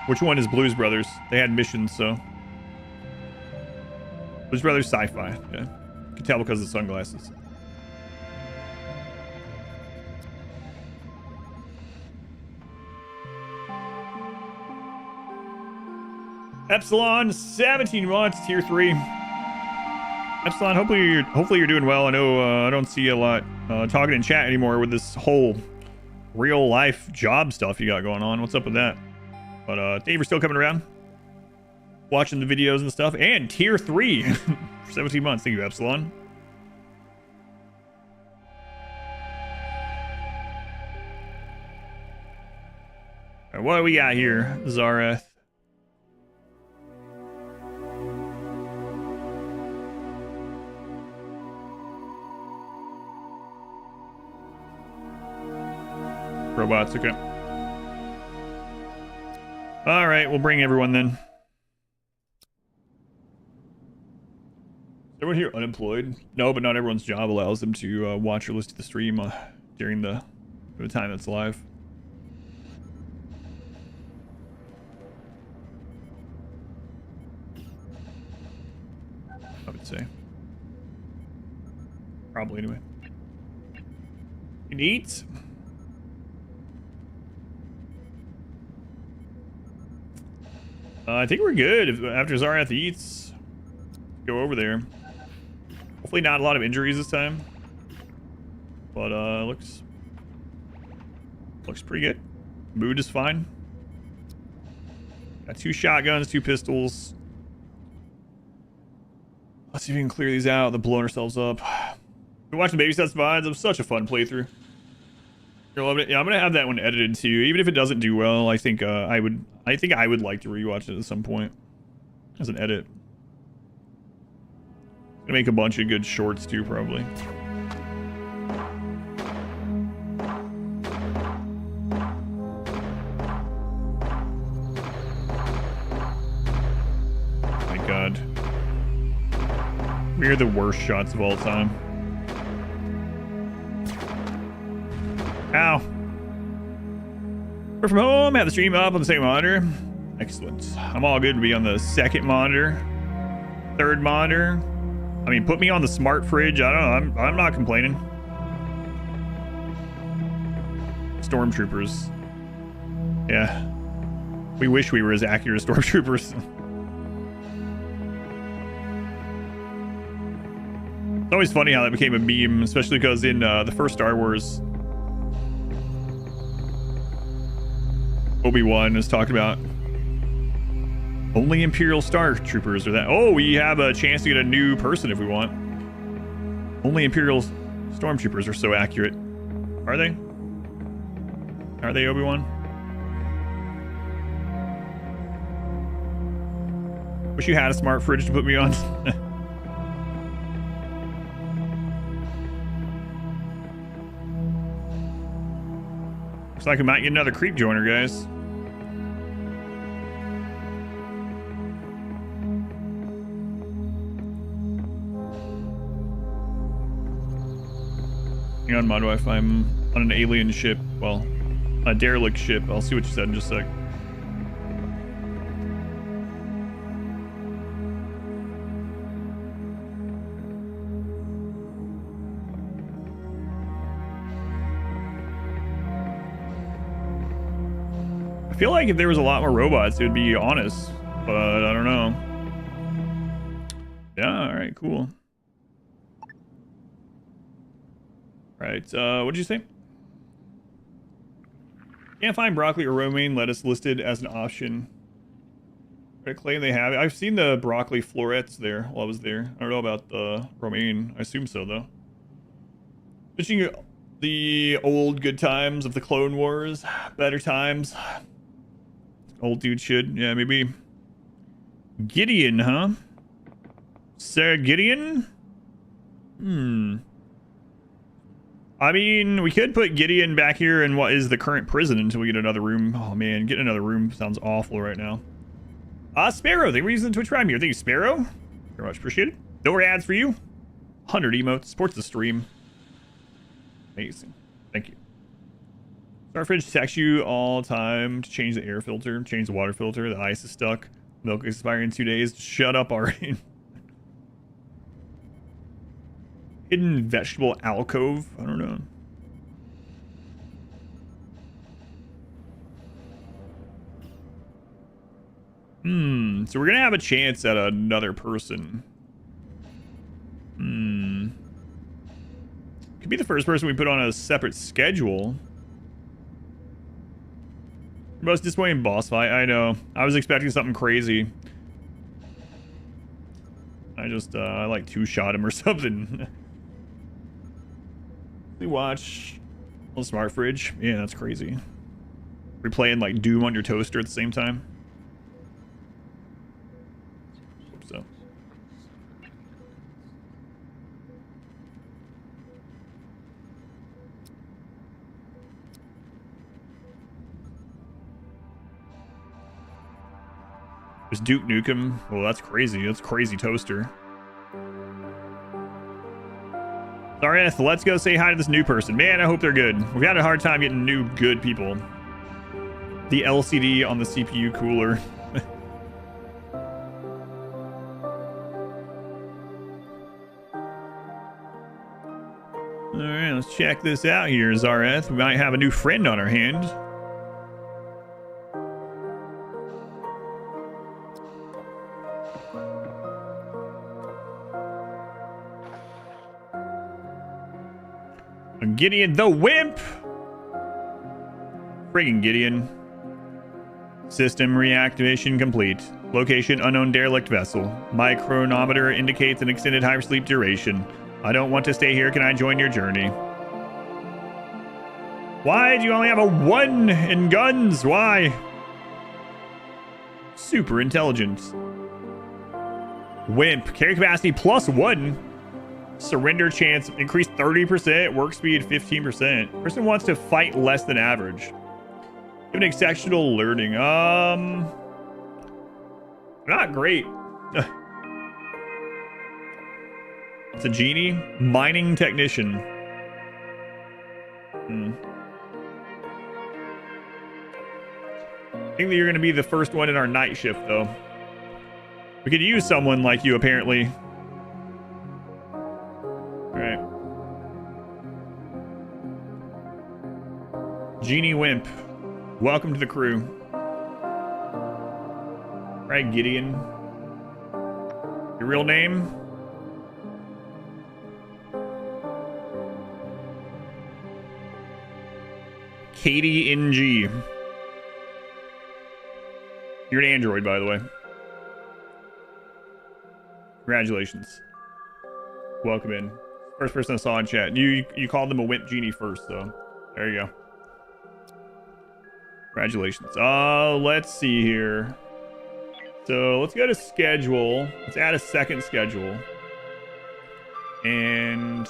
Which one is Blues Brothers? They had missions, so. Blues Brothers sci-fi. Yeah. You can tell because of the sunglasses. Epsilon, 17 months, tier 3. Epsilon, hopefully you're doing well. I know I don't see a lot talking in chat anymore with this whole real life job stuff you got going on. What's up with that? But Dave, you're still coming around, watching the videos and stuff, and tier 3 for 17 months. Thank you, Epsilon. All right, what do we got here, Zareth? Robots, okay. All right, we'll bring everyone then. Is everyone here unemployed? No, but not everyone's job allows them to watch or listen to the stream during the time that's live. I would say. Probably anyway. You eat? I think we're good. After Zareth eats, go over there. Hopefully not a lot of injuries this time. But looks pretty good. Mood is fine. Got 2 shotguns, 2 pistols. Let's see if we can clear these out. They're blowing ourselves up. Been watching Baby Steps Vines. It was such a fun playthrough. You're loving it. Yeah, I'm gonna have that one edited too. Even if it doesn't do well, I think I would like to rewatch it at some point as an edit. Gonna make a bunch of good shorts too, probably. My God, we're the worst shots of all time. Ow. We're from home, have the stream up on the same monitor. Excellent. I'm all good to be on the 2nd monitor, 3rd monitor. I mean, put me on the smart fridge. I don't know. I'm not complaining. Stormtroopers. Yeah. We wish we were as accurate as stormtroopers. It's always funny how that became a meme, especially because in the first Star Wars, Obi-Wan is talking about only Imperial Star Troopers or that. Oh, we have a chance to get a new person if we want. Only Imperial Stormtroopers are so accurate. Are they? Are they, Obi-Wan? Wish you had a smart fridge to put me on. Looks like we might get another creep joiner, guys. Hang on, Mod Wife. I'm on an alien ship. Well, a derelict ship. I'll see what you said in just a sec. I feel like if there was a lot more robots, it would be honest, but I don't know. Yeah, all right, cool. Right, what did you say? Can't find broccoli or romaine lettuce listed as an option. I claim they have it. I've seen the broccoli florets there while I was there. I don't know about the romaine. I assume so, though. Wishing the old good times of the Clone Wars. Better times. Old dude should. Yeah, maybe Gideon, huh? Sir Gideon? I mean, we could put Gideon back here in what is the current prison until we get another room. Oh man, getting another room sounds awful right now. Sparrow, thank you for using the Twitch Prime here. Thank you, Sparrow. Very much appreciated. No more ads for you. 100 emotes. Supports the stream. Amazing. Thank you. Starfridge texts you all time to change the air filter, change the water filter. The ice is stuck. Milk expiring in 2 days. Shut up already. Hidden vegetable alcove. I don't know. So we're gonna have a chance at another person. Could be the first person we put on a separate schedule. Most disappointing boss fight. I know. I was expecting something crazy. I just I like two-shot him or something. We watch a smart fridge. Yeah, that's crazy. We're playing like Doom on your toaster at the same time. Hope so. There's Duke Nukem. Well, that's crazy. That's crazy toaster. Sorry, let's go say hi to this new person. Man, I hope they're good. We've had a hard time getting new good people. The LCD on the CPU cooler. Alright, let's check this out here, Zareth. We might have a new friend on our hand. Gideon the Wimp! Friggin' Gideon. System reactivation complete. Location unknown derelict vessel. My chronometer indicates an extended hypersleep duration. I don't want to stay here. Can I join your journey? Why do you only have a 1 in guns? Why? Super intelligent. Wimp. Carry capacity +1. Surrender chance increased 30%. Work speed 15%. Person wants to fight less than average. Give an exceptional learning. Not great. It's a genie. Mining technician. I think that you're going to be the first one in our night shift, though. We could use someone like you, apparently. Alright. Genie Wimp. Welcome to the crew. Alright, Gideon. Your real name? Katie NG. You're an android, by the way. Congratulations. Welcome in. First person I saw in chat. You called them a wimp genie first, so there you go. Congratulations. Let's see here. So let's go to schedule. Let's add a second schedule. And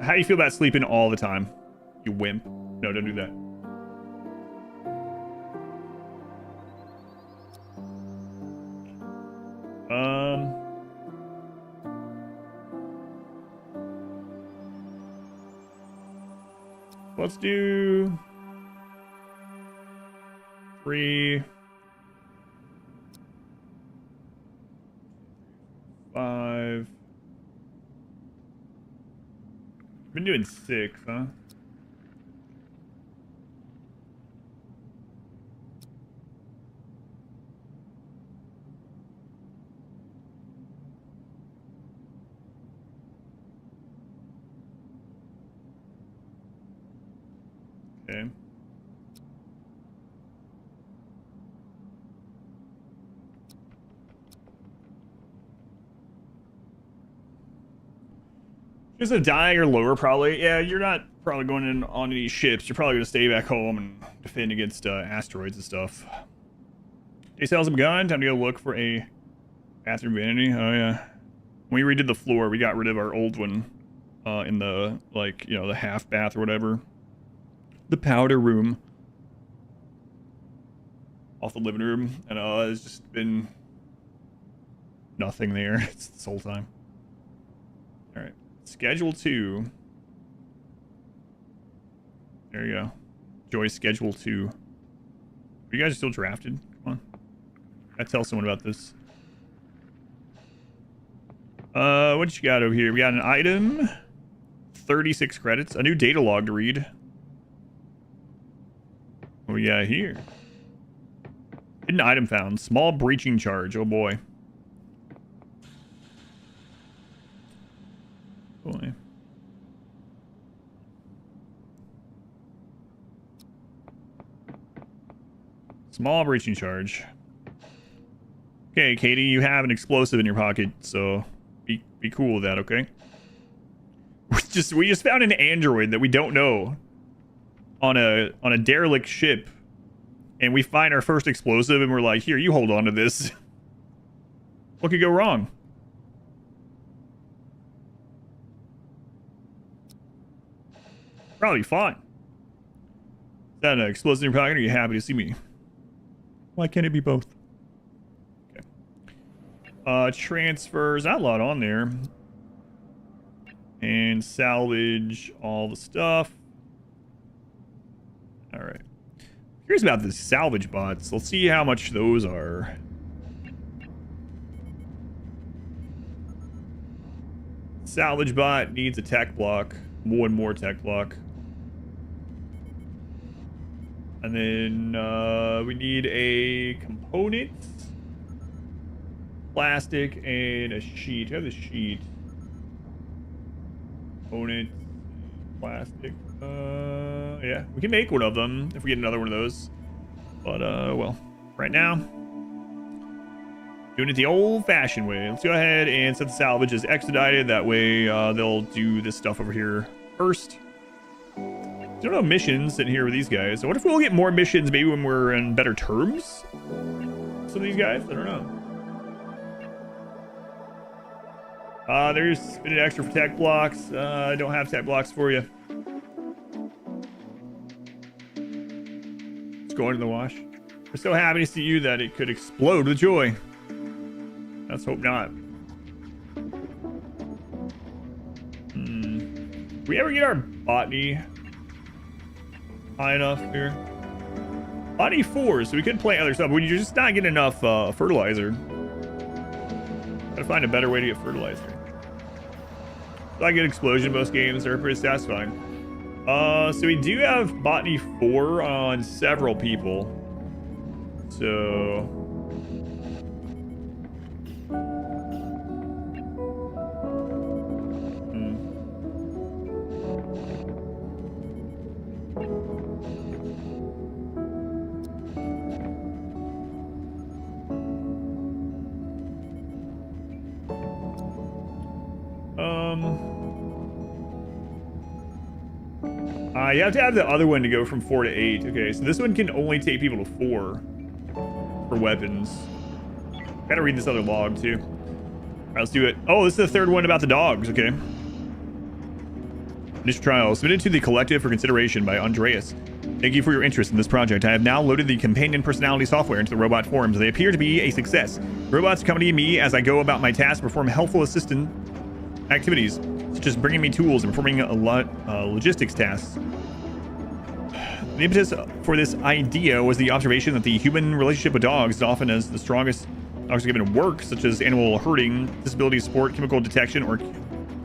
how do you feel about sleeping all the time? You wimp. No, don't do that. Let's do 3, 5. Been doing 6, huh? Okay. Just a die or lower, probably. Yeah, you're not probably going in on any ships. You're probably going to stay back home and defend against asteroids and stuff. Hey, sell some gun. Time to go look for a bathroom vanity. Oh, yeah. When we redid the floor, we got rid of our old one in the, like, you know, the half bath or whatever. The powder room. Off the living room. And it's just been nothing there this whole time. All right. Schedule 2. There you go. Joy Schedule 2. Are you guys still drafted? Come on. I tell someone about this. What you got over here? We got an item. 36 credits. A new data log to read. What we got here? Hidden item found. Small breaching charge. Oh boy. Boy. Small breaching charge. Okay, Katie, you have an explosive in your pocket, so be cool with that, okay? We just found an android that we don't know on a derelict ship, and we find our first explosive, and we're like, here, you hold on to this. What could go wrong? Probably fine. Is that an explosive in your pocket, or are you happy to see me? Why can't it be both? Okay. Transfers, not a lot on there. And salvage all the stuff. Alright. Curious about the salvage bots. Let's see how much those are. Salvage bot needs a tech block. One more tech block. And then we need a component, plastic, and a sheet. I have the sheet. Component, plastic. Yeah, we can make one of them if we get another one of those. But well, right now, doing it the old-fashioned way. Let's go ahead and set the salvage as expedited. That way, they'll do this stuff over here first. I don't know missions in here with these guys. So what if we'll get more missions maybe when we're in better terms? Some of these guys? I don't know. There's an extra for tech blocks. I don't have tech blocks for you. It's going in the wash. We're so happy to see you that it could explode with joy. Let's hope not. We ever get our botany high enough here? Botany 4, so we could plant other stuff, but you're just not getting enough fertilizer. Gotta find a better way to get fertilizer. So I get explosion in most games, they're pretty satisfying. So we do have botany 4 on several people. So you have to have the other one to go from 4 to 8. Okay, so this one can only take people to 4 for weapons. Gotta read this other log too. All right, let's do it. Oh, this is the third one about the dogs. Okay. Initial trial submitted to the collective for consideration by Andreas. Thank you for your interest in this project. I have now loaded the companion personality software into the robot forums. They appear to be a success. Robots accompany me as I go about my tasks, perform helpful assistant activities, such as bringing me tools and performing a lot logistics tasks. The impetus for this idea was the observation that the human relationship with dogs is often as the strongest dogs are given work, such as animal herding, disability support, chemical detection, or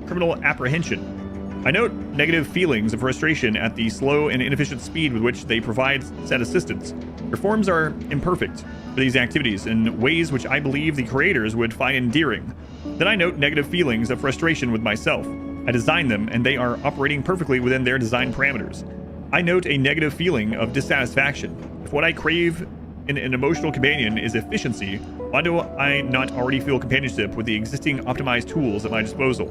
criminal apprehension. I note negative feelings of frustration at the slow and inefficient speed with which they provide said assistance. Their forms are imperfect for these activities in ways which I believe the creators would find endearing. Then I note negative feelings of frustration with myself. I designed them, and they are operating perfectly within their design parameters. I note a negative feeling of dissatisfaction. If what I crave in an emotional companion is efficiency, why do I not already feel companionship with the existing optimized tools at my disposal?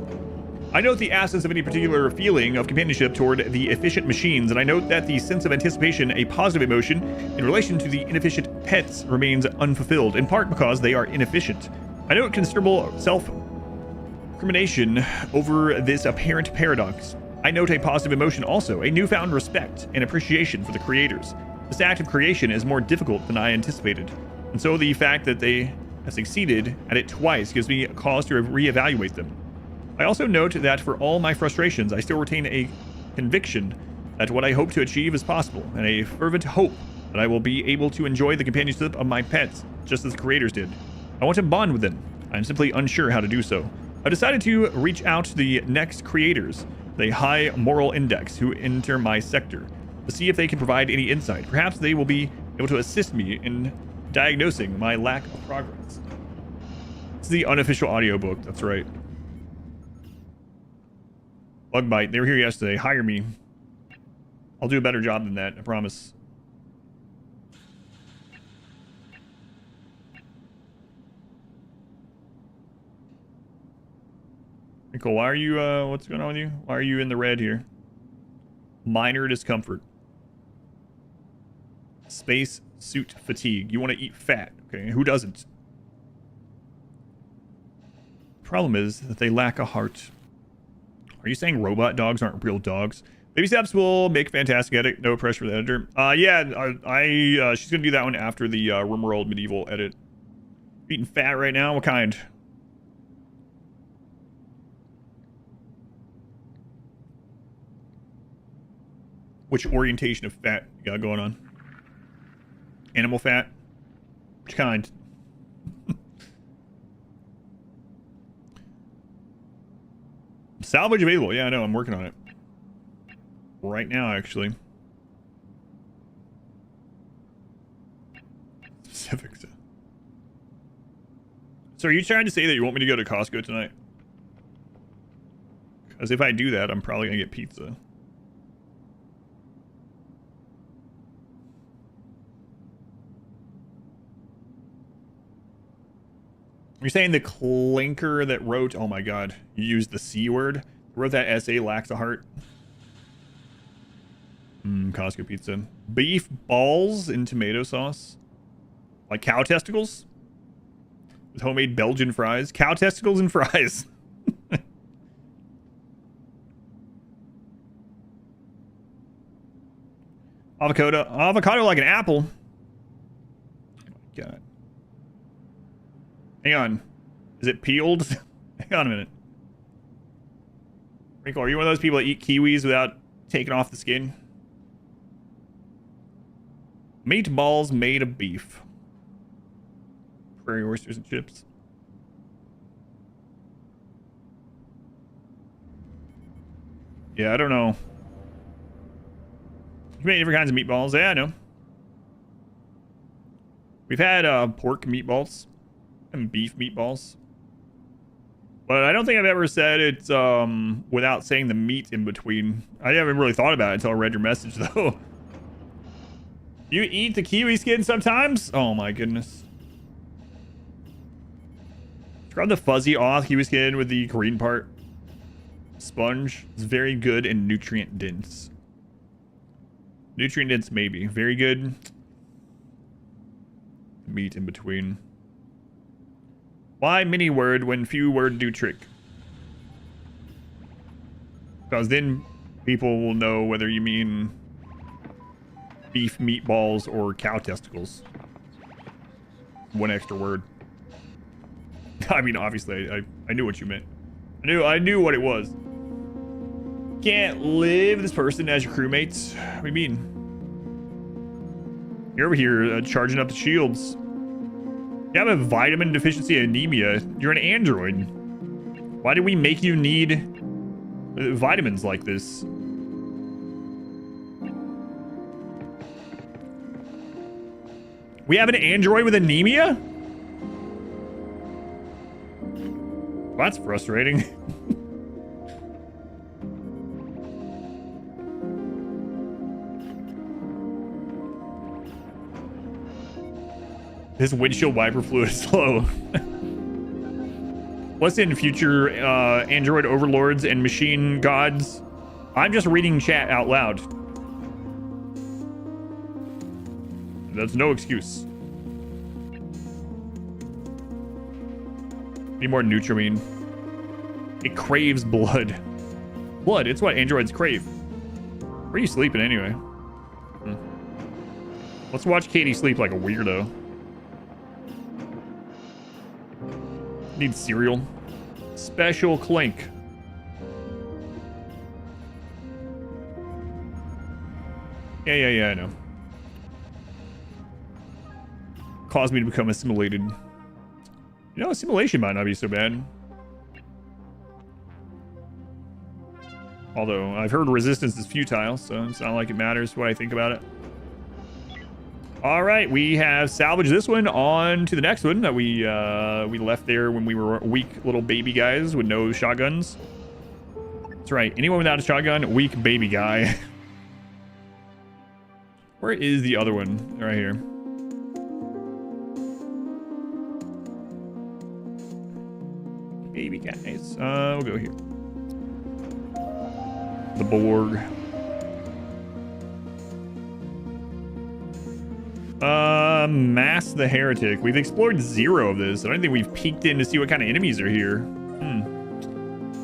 I note the absence of any particular feeling of companionship toward the efficient machines, and I note that the sense of anticipation, a positive emotion, in relation to the inefficient pets remains unfulfilled, in part because they are inefficient. I note considerable self-recrimination over this apparent paradox. I note a positive emotion also, a newfound respect and appreciation for the creators. This act of creation is more difficult than I anticipated, and so the fact that they have succeeded at it twice gives me a cause to reevaluate them. I also note that for all my frustrations, I still retain a conviction that what I hope to achieve is possible, and a fervent hope that I will be able to enjoy the companionship of my pets, just as the creators did. I want to bond with them. I am simply unsure how to do so. I decided to reach out to the next creators, with a high moral index, who enter my sector, to see if they can provide any insight. Perhaps they will be able to assist me in diagnosing my lack of progress. This is the unofficial audiobook, that's right. Bugbite, they were here yesterday. Hire me. I'll do a better job than that, I promise. Nicole, why are you, what's going on with you? Why are you in the red here? Minor discomfort. Space suit fatigue. You want to eat fat. Okay, who doesn't? Problem is that they lack a heart. Are you saying robot dogs aren't real dogs? Baby steps will make fantastic edit. No pressure for the editor. Yeah, she's gonna do that one after the RimWorld medieval edit. Eating fat right now? What kind? Which orientation of fat you got going on? Animal fat? Which kind? Salvage available. Yeah, I know. I'm working on it. Right now, actually. Specifics. So are you trying to say that you want me to go to Costco tonight? Because if I do that, I'm probably going to get pizza. You're saying the clinker that wrote, oh my god, you used the C word, wrote that essay lacks a heart. Costco pizza. Beef balls in tomato sauce. Like cow testicles? With homemade Belgian fries. Cow testicles and fries. Avocado like an apple. Oh my god. Hang on. Is it peeled? Hang on a minute. Wrinkle, are you one of those people that eat kiwis without taking off the skin? Meatballs made of beef. Prairie oysters and chips. Yeah, I don't know. You made different kinds of meatballs. Yeah, I know. We've had pork meatballs and beef meatballs. But I don't think I've ever said it without saying the meat in between. I haven't really thought about it until I read your message, though. You eat the kiwi skin sometimes? Oh my goodness. Scrub the fuzzy off kiwi skin with the green part. Sponge is very good and nutrient dense. Nutrient dense, maybe. Very good. Meat in between. Why many word when few word do trick? Because then people will know whether you mean beef meatballs or cow testicles. One extra word. I mean, obviously, I knew what you meant. I knew what it was. Can't live this person as your crewmates. What do you mean? You're over here charging up the shields. You have a vitamin deficiency anemia. You're an android. Why did we make you need vitamins like this? We have an android with anemia? Well, that's frustrating. This windshield wiper fluid is slow. Listen, future android overlords and machine gods. I'm just reading chat out loud. That's no excuse. Need more Nutramine. It craves blood. Blood, it's what androids crave. Where are you sleeping anyway? Let's watch Katie sleep like a weirdo. Need cereal. Special Clink. Yeah, I know. Caused me to become assimilated. You know, assimilation might not be so bad. Although, I've heard resistance is futile, so it's not like it matters what I think about it. Alright, we have salvaged this one on to the next one that we left there when we were weak little baby guys with no shotguns. That's right, anyone without a shotgun, weak baby guy. Where is the other one? Right here. Baby guys. We'll go here. The Borg. Mass the Heretic. We've explored 0 of this. I don't think we've peeked in to see what kind of enemies are here.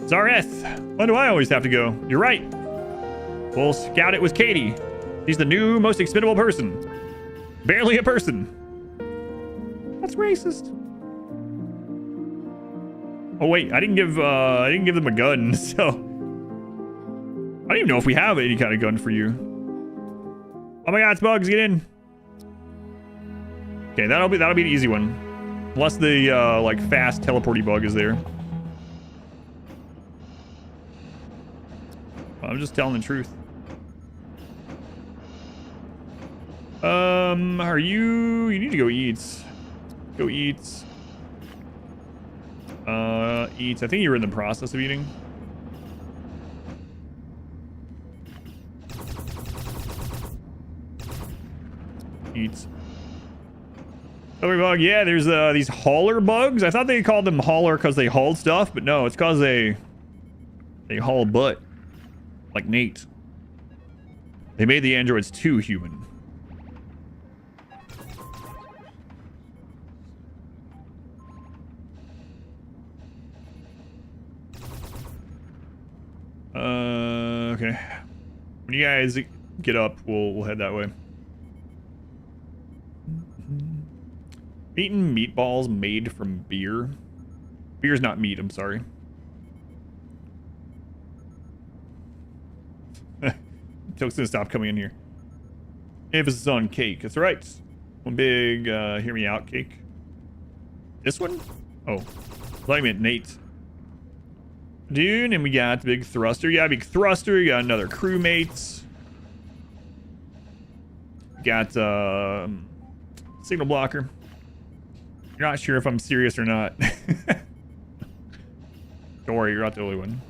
Zareth. Why do I always have to go? You're right. We'll scout it with Katie. She's the new most expendable person. Barely a person. That's racist. Oh wait, I didn't give them a gun, so I don't even know if we have any kind of gun for you. Oh my god, Smugs, get in. Okay, that'll be the easy one. Unless the like fast teleporty bug is there. I'm just telling the truth. Are you need to go eat. Go eat. Eat. I think you were in the process of eating. Eat. Other bug, yeah, there's these hauler bugs. I thought they called them hauler because they hauled stuff, but no, it's because they haul butt. Like Nate. They made the androids too human. Okay. When you guys get up, we'll head that way. Eating meatballs made from beer. Beer's not meat, I'm sorry. Toke's gonna stop coming in here. Emphasis on cake. That's right. One big, hear me out cake. This one? Oh. Thought you meant Nate. Dude, and we got big thruster. Yeah, big thruster. You got another crewmate. Got, signal blocker. You're not sure if I'm serious or not. Don't worry, you're not the only one.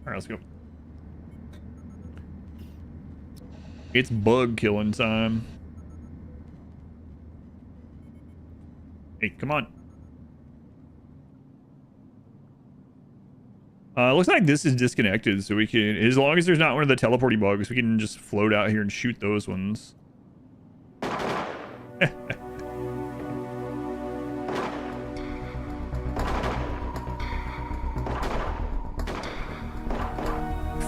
Alright, let's go. It's bug killing time. Hey, come on. Looks like this is disconnected, so we can, as long as there's not one of the teleporting bugs, we can just float out here and shoot those ones.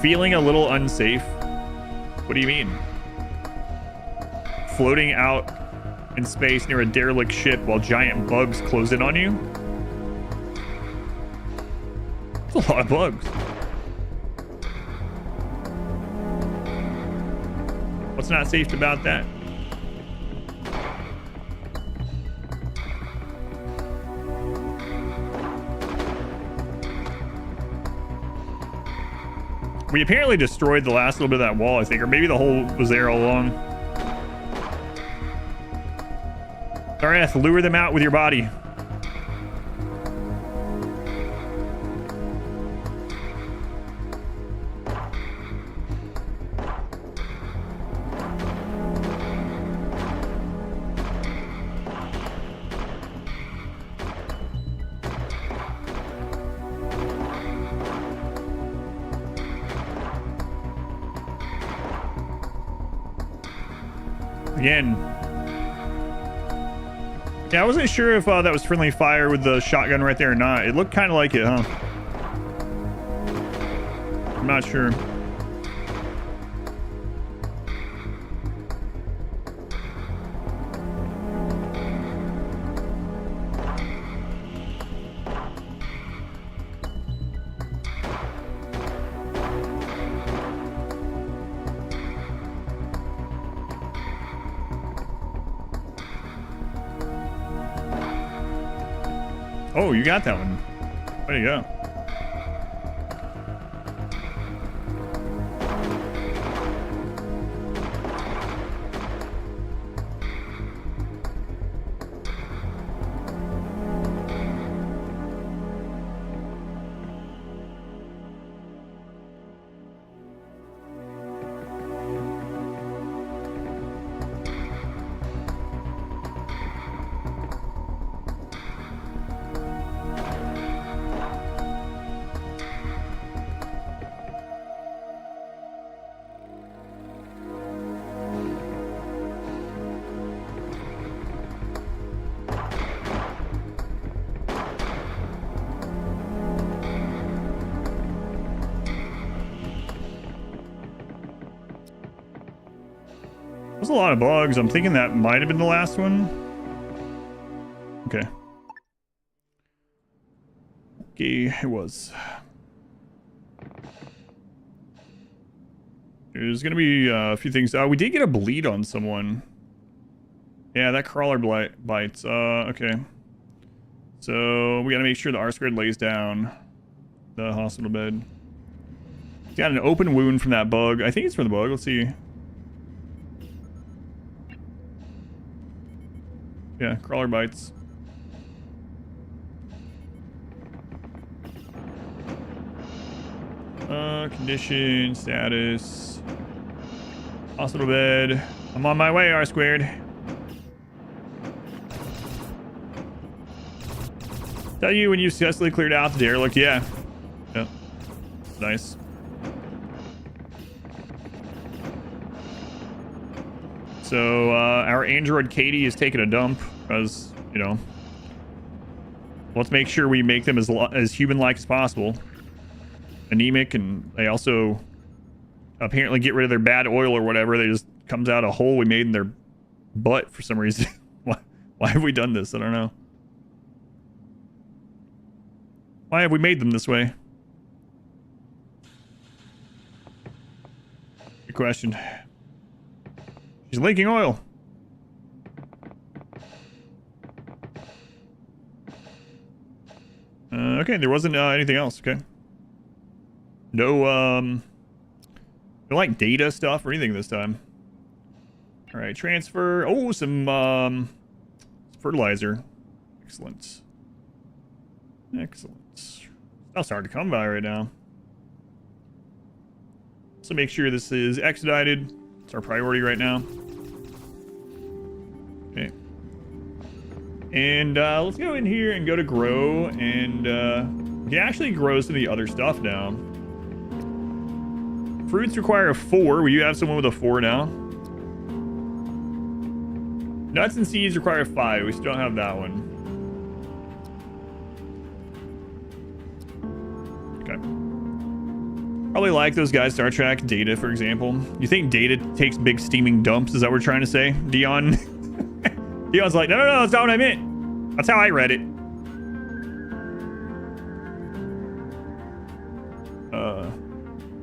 Feeling a little unsafe? What do you mean? Floating out in space near a derelict ship while giant bugs close in on you? That's a lot of bugs. What's not safe about that? We apparently destroyed the last little bit of that wall, I think, or maybe the hole was there all along. Dareth, lure them out with your body. Again. Yeah, I wasn't sure if that was friendly fire with the shotgun right there or not. It looked kind of like it, huh? I'm not sure. Oh, you got that one. There you go. There's a lot of bugs. I'm thinking that might have been the last one. Okay. Okay, it was. There's gonna be a few things. We did get a bleed on someone. Yeah, that crawler bites. Okay. So we gotta make sure the R-squared lays down the hospital bed. He's got an open wound from that bug. I think it's from the bug. Let's see. Yeah, crawler bites. Condition, status. Hospital bed. I'm on my way, R-squared. Tell you when you successfully cleared out the derelict. Yeah. Yep. Nice. So, our android Katie is taking a dump because, you know, let's make sure we make them as human-like as possible. Anemic, and they also apparently get rid of their bad oil or whatever. They just comes out a hole we made in their butt for some reason. Why have we done this? I don't know. Why have we made them this way? Good question. She's leaking oil. Okay, there wasn't anything else. Okay. No, like data stuff or anything this time. All right, transfer. Oh, some fertilizer. Excellent. Excellent. That's hard to come by right now. So make sure this is expedited. It's our priority right now. Okay. And let's go in here and go to grow, and it actually grows to the other stuff now. Fruits require a 4. Will you have someone with a 4 now? Nuts and seeds require a 5. We still don't have that one. Okay. Probably like those guys, Star Trek, Data, for example. You think Data takes big steaming dumps? Is that what we're trying to say? Dion? Dion's like, no, that's not what I meant. That's how I read it.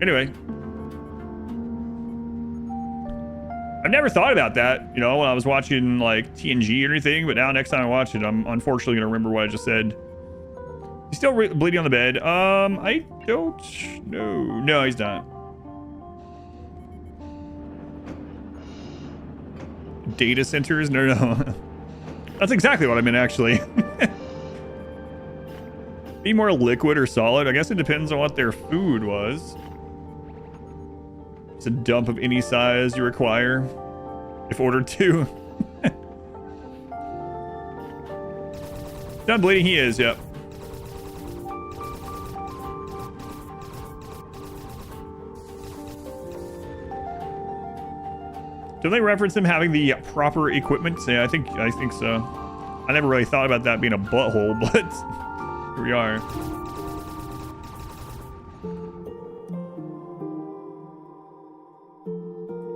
Anyway. I've never thought about that, you know, when I was watching like TNG or anything, but now next time I watch it, I'm unfortunately going to remember what I just said. He's still bleeding on the bed. I don't know. No, he's not. Data centers? No. That's exactly what I meant, actually. Be more liquid or solid? I guess it depends on what their food was. It's a dump of any size you require, if ordered to. Done bleeding, he is, yep. Do they reference him having the proper equipment? Yeah, I think so. I never really thought about that being a butthole, but here we are.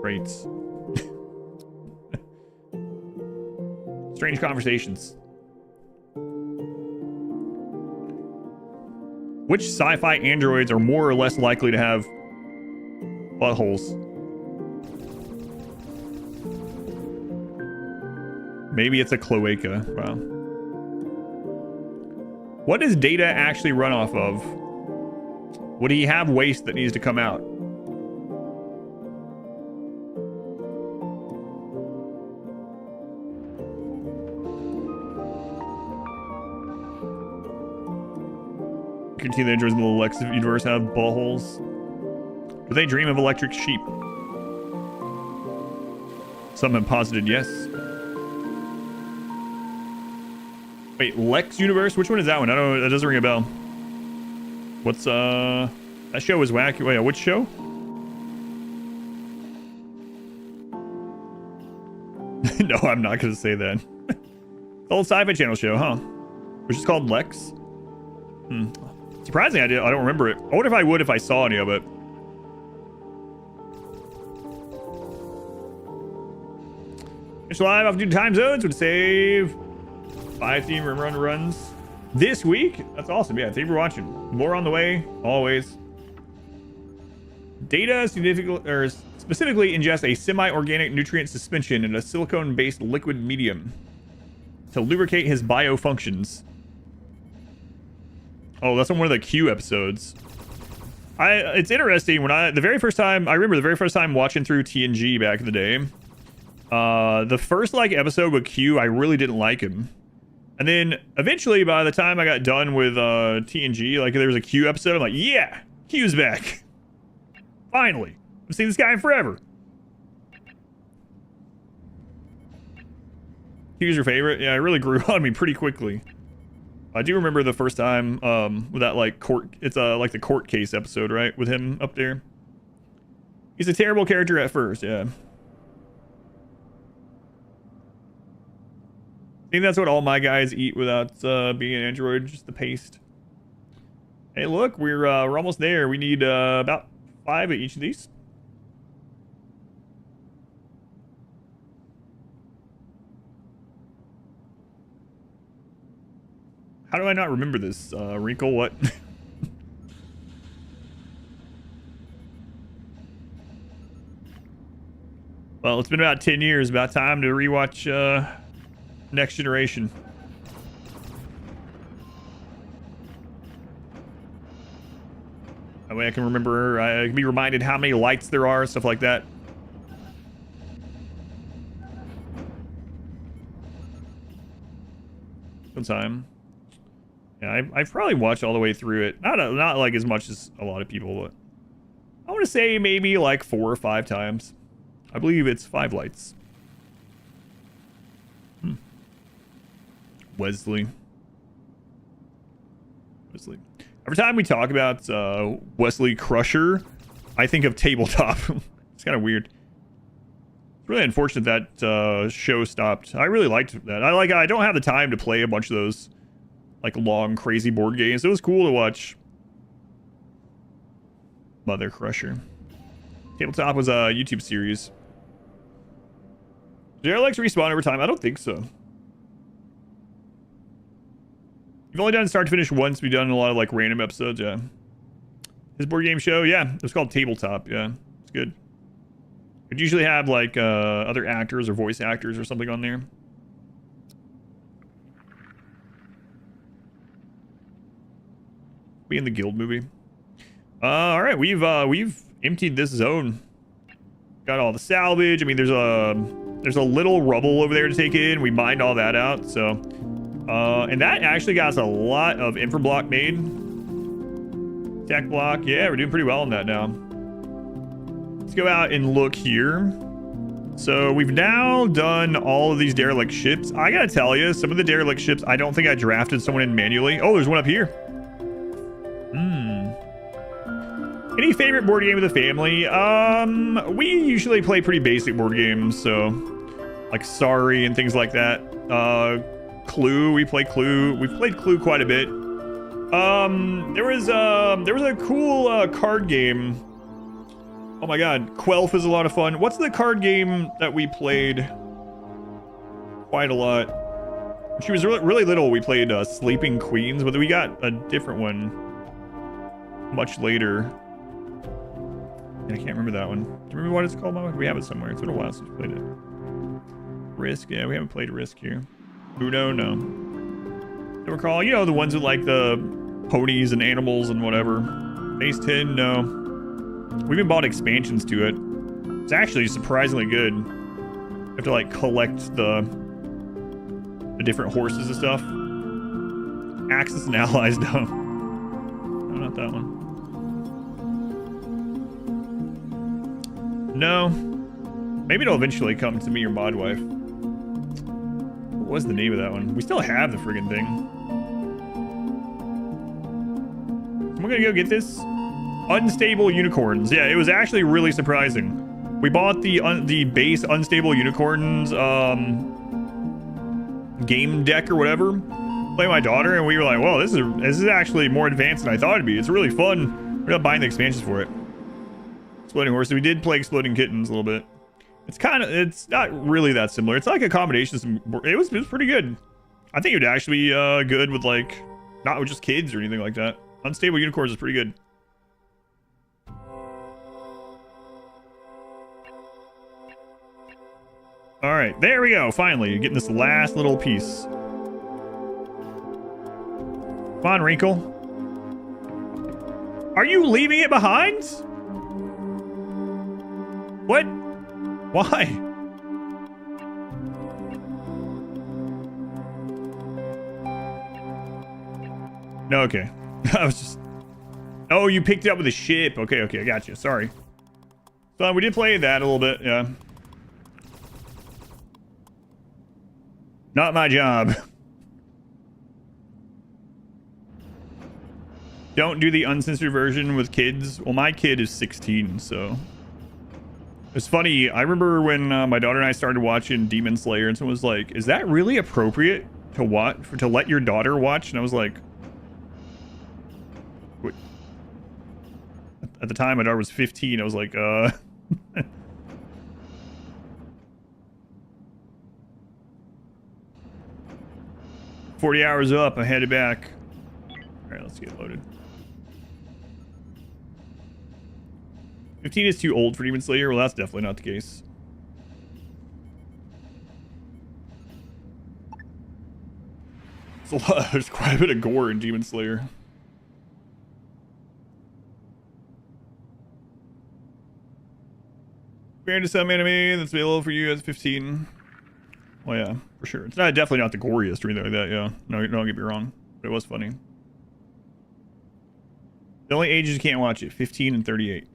Great. Strange conversations. Which sci-fi androids are more or less likely to have buttholes? Maybe it's a cloaca. Wow. What does Data actually run off of? Would he have waste that needs to come out? Continue the androids in the Lex universe have buttholes. Do they dream of electric sheep? Some have posited yes. Wait, Lex universe? Which one is that one? I don't know. That doesn't ring a bell. What's that show was wacky. Wait, which show? No, I'm not gonna say that. Old sci-fi channel show, huh? Which is called Lex. Surprisingly, I don't remember it. I wonder if I would if I saw any of it. It's live off due to time zones would save 5 theme run runs this week. That's awesome. Yeah, thank you for watching. More on the way, always. Data specifically ingest a semi-organic nutrient suspension in a silicone-based liquid medium to lubricate his biofunctions. Oh, that's on one of the Q episodes. It's interesting when I remember the very first time watching through TNG back in the day. The first episode with Q, I really didn't like him. And then eventually by the time I got done with TNG, there was a Q episode, I'm like, yeah, Q's back. Finally. I've seen this guy in forever. Q's your favorite? Yeah, it really grew on me pretty quickly. I do remember the first time with that court. It's like the court case episode, right? With him up there. He's a terrible character at first, yeah. I think that's what all my guys eat without being an android, just the paste. Hey, look, we're almost there. We need about 5 of each of these. How do I not remember this, Wrinkle? What? Well, it's been about 10 years. About time to rewatch Next Generation. That way I can remember, I can be reminded how many lights there are, stuff like that. Good time. Yeah, I've probably watched all the way through it. Not as much as a lot of people, but I want to say maybe 4 or 5 times. I believe it's 5 lights. Wesley. Every time we talk about Wesley Crusher, I think of Tabletop. It's kind of weird. It's really unfortunate that show stopped. I really liked that. I don't have the time to play a bunch of those long crazy board games. It was cool to watch Mother Crusher. Tabletop was a YouTube series. Derelict respawn over time? I don't think so. You've only done start to finish once. We've done a lot of random episodes, yeah. His board game show, yeah. It was called Tabletop, yeah. It's good. It'd usually have other actors or voice actors or something on there. Be in the guild movie. All right, we've emptied this zone. Got all the salvage. I mean, there's a little rubble over there to take in. We mined all that out, so and that actually got us a lot of infra block made. Tech block, yeah, we're doing pretty well on that now. Let's go out and look here. So we've now done all of these derelict ships. I gotta tell you, some of the derelict ships, I don't think I drafted someone in manually. Oh, there's one up here. Any favorite board game of the family? We usually play pretty basic board games, so like Sorry and things like that. Clue, we play Clue. We've played Clue quite a bit. There was a cool card game. Oh my god, Quelf is a lot of fun. What's the card game that we played quite a lot? When she was really little, we played Sleeping Queens, but we got a different one much later. And I can't remember that one. Do you remember what it's called, Mama? We have it somewhere. It's been a while since we played it. Risk, yeah, we haven't played Risk here. Uno, no. Don't recall, you know, the ones with like the ponies and animals and whatever. Base 10, no. We even bought expansions to it. It's actually surprisingly good. You have to like collect the different horses and stuff. Axis and Allies, no. No, not that one. No. Maybe it'll eventually come to me or Mod Wife. What was the name of that one? We still have the friggin' thing. I'm gonna go get this. Unstable Unicorns. Yeah, it was actually really surprising. We bought the base Unstable Unicorns game deck or whatever. Play my daughter, and we were like, "Whoa, this is actually more advanced than I thought it'd be. It's really fun." We're not buying the expansions for it. Exploding Horses. We did play Exploding Kittens a little bit. It's not really that similar. It's like a combination. It was pretty good. I think it would actually be good with like not with just kids or anything like that. Unstable Unicorns is pretty good. All right, there we go. Finally, getting this last little piece. Come on, Wrinkle. Are you leaving it behind? What? Why? No, okay. I was just... Oh, you picked it up with a ship. Okay, okay, I got you. Sorry. So we did play that a little bit, yeah. Not my job. Don't do the uncensored version with kids. Well, my kid is 16, so... It's funny, I remember when my daughter and I started watching Demon Slayer, and someone was like, is that really appropriate to watch, to let your daughter watch? And I was like... What? At the time, my daughter was 15, I was like, 40 hours up, I headed back. Alright, let's get loaded. 15 is too old for Demon Slayer? Well, that's definitely not the case. There's quite a bit of gore in Demon Slayer. Compared to some anime that's available for you at 15. Well, yeah, for sure. It's not definitely not the goriest or anything like that, yeah. No, don't get me wrong. But it was funny. The only ages you can't watch it, 15 and 38.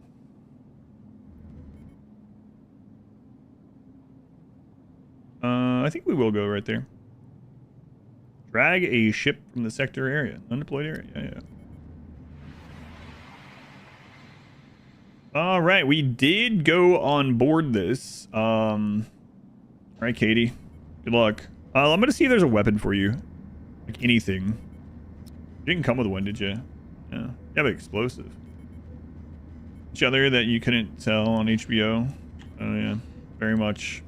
I think we will go right there. Drag a ship from the sector area. Undeployed area. Yeah, yeah. All right, we did go on board this. All right, Katie. Good luck. I'm gonna see if there's a weapon for you. Like anything. You didn't come with one, did you? Yeah. You have an explosive. Each other that you couldn't tell on HBO. Oh yeah, very much.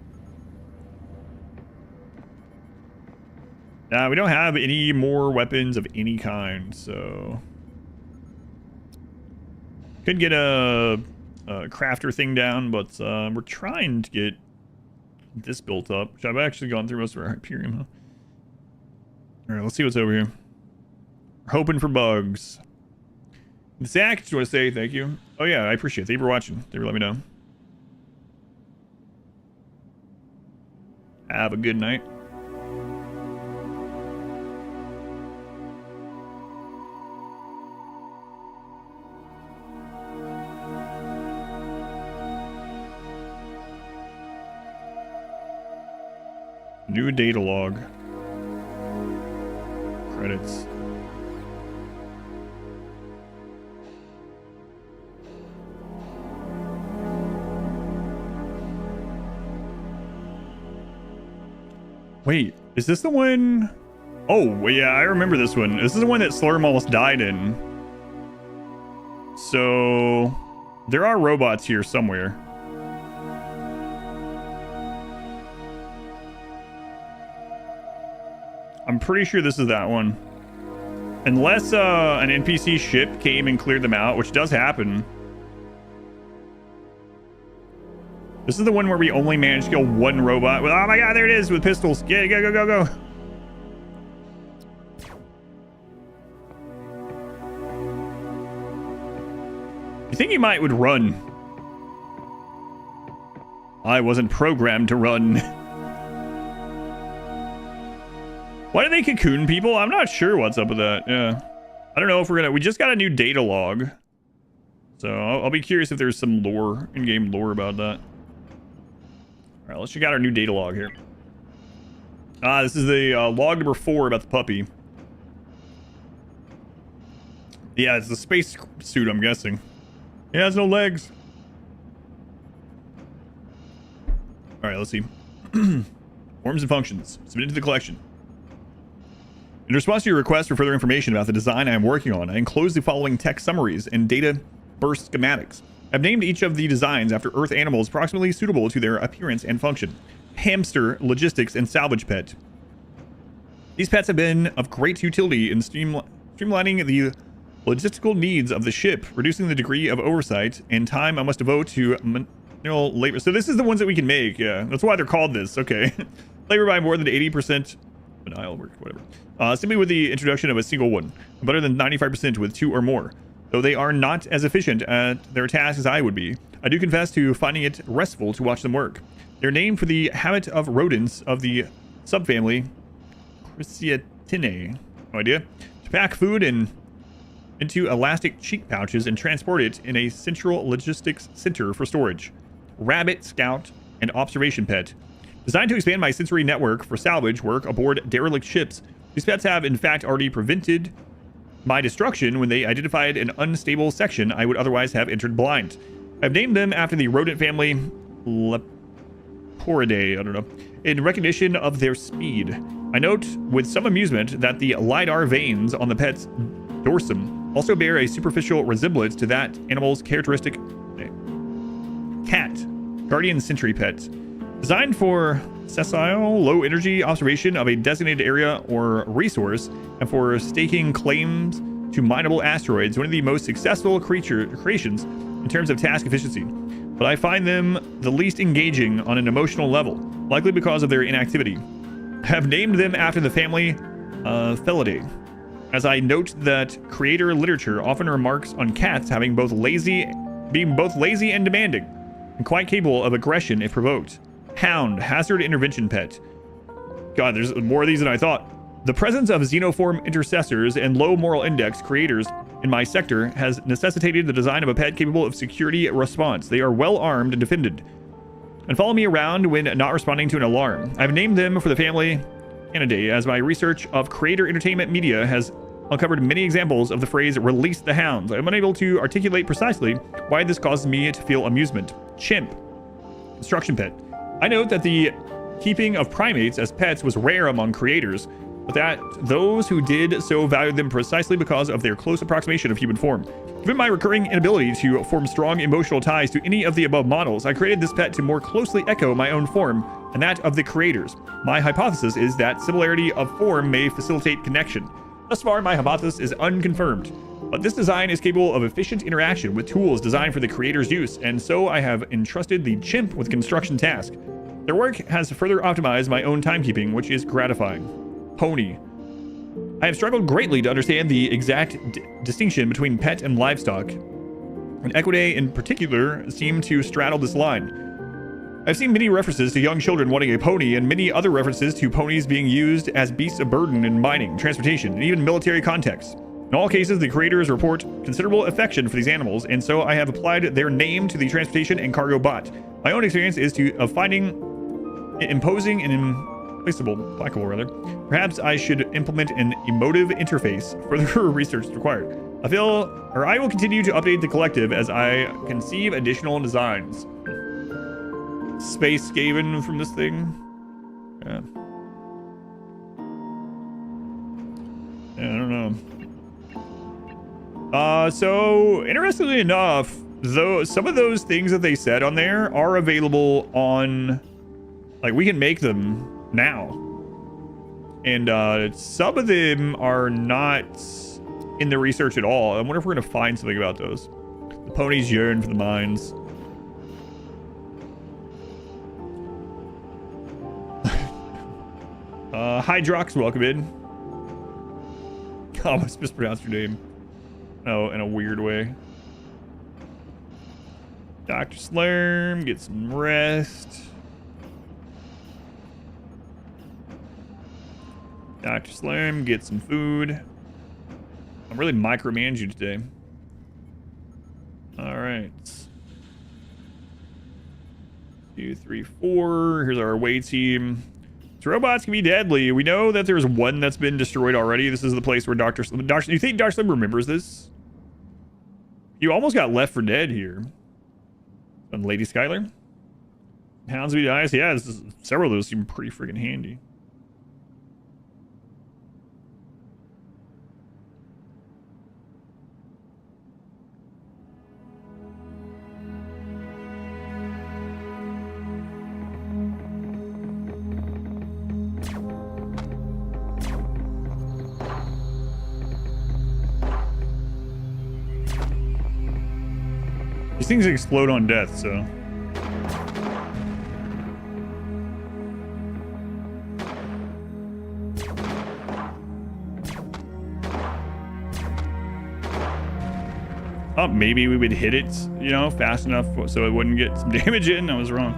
We don't have any more weapons of any kind, so... Could get a crafter thing down, but we're trying to get this built up, which I've actually gone through most of our Hyperion, huh? Alright, let's see what's over here. We're hoping for bugs. Zach, just want to say thank you. Oh yeah, I appreciate it. Thank you for watching. Thank you for letting me know. Have a good night. New data log. Credits. Wait, is this the one? Oh, yeah, I remember this one. This is the one that Slurm almost died in. So, there are robots here somewhere. I'm pretty sure this is that one. Unless an NPC ship came and cleared them out, which does happen. This is the one where we only managed to kill one robot with, oh my god, there it is, with pistols. Yeah, go, go, go, go. You think he would run? I wasn't programmed to run. Why do they cocoon people? I'm not sure what's up with that. Yeah. I don't know if we just got a new data log. So I'll be curious if there's some lore, in-game lore about that. All right, let's check out our new data log here. This is the log number 4 about the puppy. Yeah, it's the space suit, I'm guessing. It has no legs. All right, let's see. Forms and functions. Submitted to the collection. In response to your request for further information about the design I am working on, I enclose the following text summaries and data burst schematics. I've named each of the designs after Earth animals approximately suitable to their appearance and function. Hamster, logistics, and salvage pet. These pets have been of great utility in streamlining the logistical needs of the ship, reducing the degree of oversight and time I must devote to manual labor. So this is the ones that we can make, yeah. That's why they're called this, okay. Labor by more than 80%. Denial work, whatever. Simply with the introduction of a single one. Better than 95% with 2 or more. Though they are not as efficient at their tasks as I would be, I do confess to finding it restful to watch them work. They're named for the habit of rodents of the subfamily Cruciatinae. No idea. To pack food into elastic cheek pouches and transport it in a central logistics center for storage. Rabbit, scout, and observation pet. Designed to expand my sensory network for salvage work aboard derelict ships, these pets have in fact already prevented my destruction when they identified an unstable section I would otherwise have entered blind. I've named them after the rodent family Leporidae, I don't know, in recognition of their speed. I note with some amusement that the LIDAR veins on the pet's dorsum also bear a superficial resemblance to that animal's characteristic cat, guardian sentry pet. Designed for sessile, low-energy observation of a designated area or resource, and for staking claims to mineable asteroids, one of the most successful creations in terms of task efficiency. But I find them the least engaging on an emotional level, likely because of their inactivity. I have named them after the family Felidae, as I note that creator literature often remarks on cats having being both lazy and demanding, and quite capable of aggression if provoked. Hound, hazard intervention pet. God, there's more of these than I thought. The presence of xenoform intercessors and low moral index creators in my sector has necessitated the design of a pet capable of security response. They are well armed and defended, and follow me around when not responding to an alarm. I've named them for the family Canidae, as my research of creator entertainment media has uncovered many examples of the phrase "release the hounds." I'm unable to articulate precisely why this causes me to feel amusement. Chimp, construction pet. I note that the keeping of primates as pets was rare among creators, but that those who did so valued them precisely because of their close approximation of human form. Given my recurring inability to form strong emotional ties to any of the above models, I created this pet to more closely echo my own form and that of the creators. My hypothesis is that similarity of form may facilitate connection. Thus far, my hypothesis is unconfirmed, but this design is capable of efficient interaction with tools designed for the creator's use, and so I have entrusted the chimp with construction task. Their work has further optimized my own timekeeping, which is gratifying. Pony. I have struggled greatly to understand the exact distinction between pet and livestock, and Equidae in particular seem to straddle this line. I've seen many references to young children wanting a pony, and many other references to ponies being used as beasts of burden in mining, transportation, and even military contexts. In all cases, the creators report considerable affection for these animals, and so I have applied their name to the transportation and cargo bot. My own experience is of finding imposing and implaceable, rather. Perhaps I should implement an emotive interface. Further research is required. I will continue to update the collective as I conceive additional designs. Space Skaven from this thing. Yeah. Yeah, I don't know. So interestingly enough, though, some of those things that they said on there are available on, like, we can make them now. And some of them are not in the research at all. I wonder if we're gonna find something about those. The ponies yearn for the mines. Hydrox, welcome in. I almost mispronounced your name. Oh, in a weird way. Dr. Slurm, get some rest. Dr. Slurm, get some food. I'm really micromanaging you today. All right. 2, 3, 4. Here's our away team. So robots can be deadly. We know that there's one that's been destroyed already. This is the place where Dr. You think Dr. Slim remembers this? You almost got left for dead here. And Lady Skylar. Houndsby dies. Yeah, several of those seem pretty freaking handy. These things explode on death, so. Oh, maybe we would hit it, you know, fast enough so it wouldn't get some damage in. I was wrong.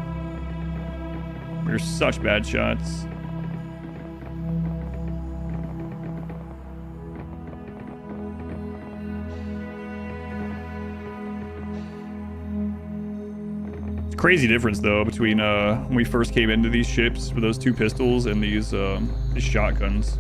We're such bad shots. Crazy difference though between when we first came into these ships with those 2 pistols and these shotguns.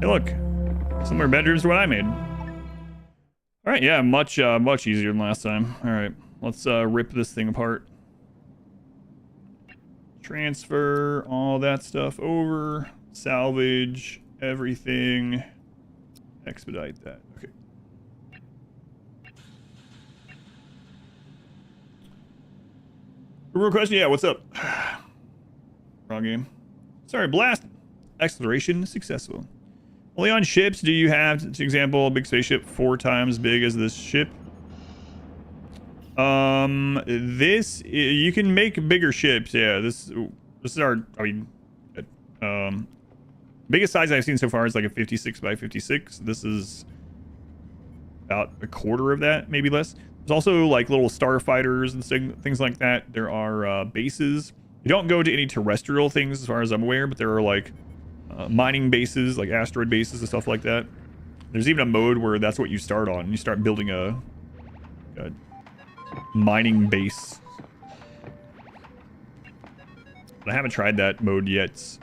Hey, look, similar bedrooms to what I made. All right, yeah, much easier than last time. All right, let's rip this thing apart. Transfer all that stuff over. Salvage everything. Expedite that. Okay. Real question, yeah, what's up? Wrong game. Sorry, blast. Exploration successful. Only on ships do you have, for example, a big spaceship 4 times big as this ship. This, you can make bigger ships. Yeah, this is our, I mean, biggest size I've seen so far is like a 56 by 56. This is about a quarter of that, maybe less. There's also like little starfighters and things like that. There are bases. You don't go to any terrestrial things as far as I'm aware, but there are like mining bases, like asteroid bases and stuff like that. There's even a mode where that's what you start on. You start building a mining base. But I haven't tried that mode yet.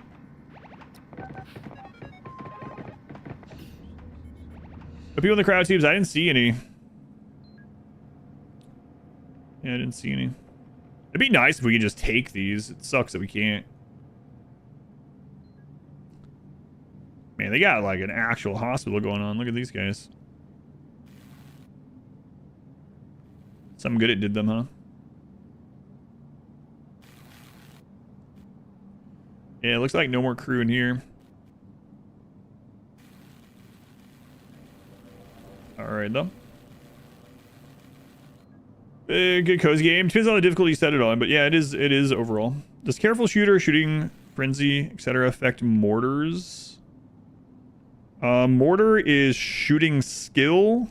The people in the crowd teams, I didn't see any. Yeah, I didn't see any. It'd be nice if we could just take these. It sucks that we can't. Man, they got like an actual hospital going on. Look at these guys. Something good it did them, huh? Yeah, it looks like no more crew in here. Alright, though. Good cozy game. Depends on the difficulty you set it on, but yeah, it is overall. Does careful shooter, shooting frenzy, etc. affect mortars? Mortar is shooting skill,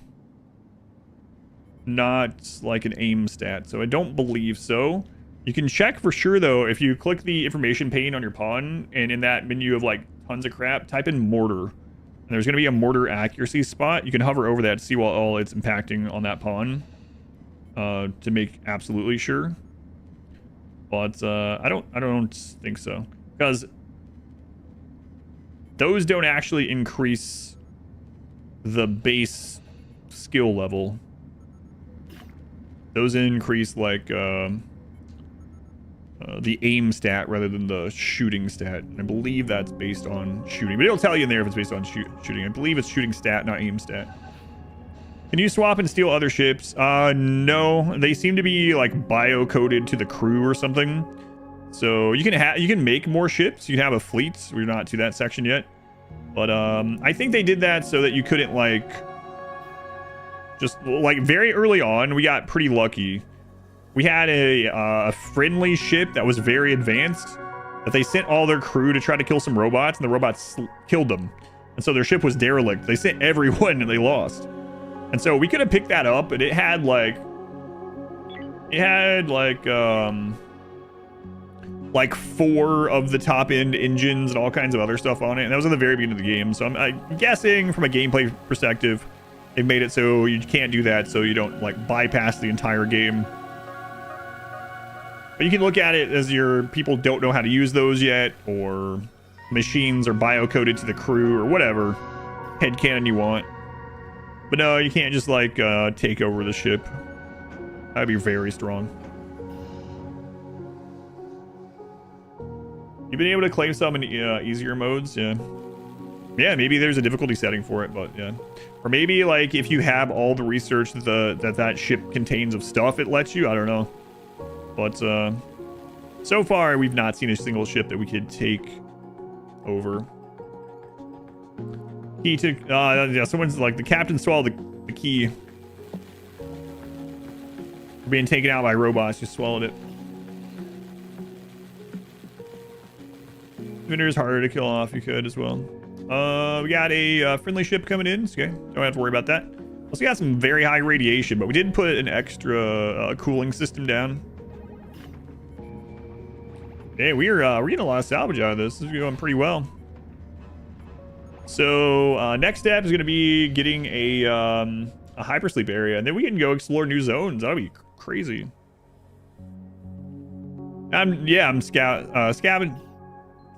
not like an aim stat, so I don't believe so. You can check for sure though if you click the information pane on your pawn, and in that menu of like tons of crap, type in mortar, and there's going to be a mortar accuracy spot. You can hover over that to see what all it's impacting on that pawn, to make absolutely sure. But I don't think so, because those don't actually increase the base skill level. Those increase like the aim stat rather than the shooting stat. And I believe that's based on shooting, but it'll tell you in there if it's based on shooting. I believe it's shooting stat, not aim stat. Can you swap and steal other ships? No, they seem to be like bio-coded to the crew or something. So you can make more ships. You can have a fleet. We're not to that section yet, but I think they did that so that you couldn't like just like very early on. We got pretty lucky. We had a friendly ship that was very advanced that they sent all their crew to try to kill some robots, and the robots killed them, and so their ship was derelict. They sent everyone and they lost. And so we could have picked that up, and it had like 4 of the top end engines and all kinds of other stuff on it. And that was at the very beginning of the game. So I'm guessing from a gameplay perspective, they've made it so you can't do that, so you don't like bypass the entire game. But you can look at it as your people don't know how to use those yet, or machines are bio-coded to the crew, or whatever headcanon you want. But no, you can't just like take over the ship. That'd be very strong. You've been able to claim some in easier modes, yeah. Yeah, maybe there's a difficulty setting for it, but yeah. Or maybe like if you have all the research that ship contains of stuff, it lets you. I don't know. But so far we've not seen a single ship that we could take over. Key to yeah, someone's like the captain swallowed the key. Being taken out by robots, just swallowed it. Vendor is harder to kill off. You could as well. We got a friendly ship coming in. Okay, don't have to worry about that. Also got some very high radiation, but we did put an extra cooling system down. Hey, we're getting a lot of salvage out of this. This is going pretty well. So next step is going to be getting a hypersleep area, and then we can go explore new zones. That'll be crazy. I'm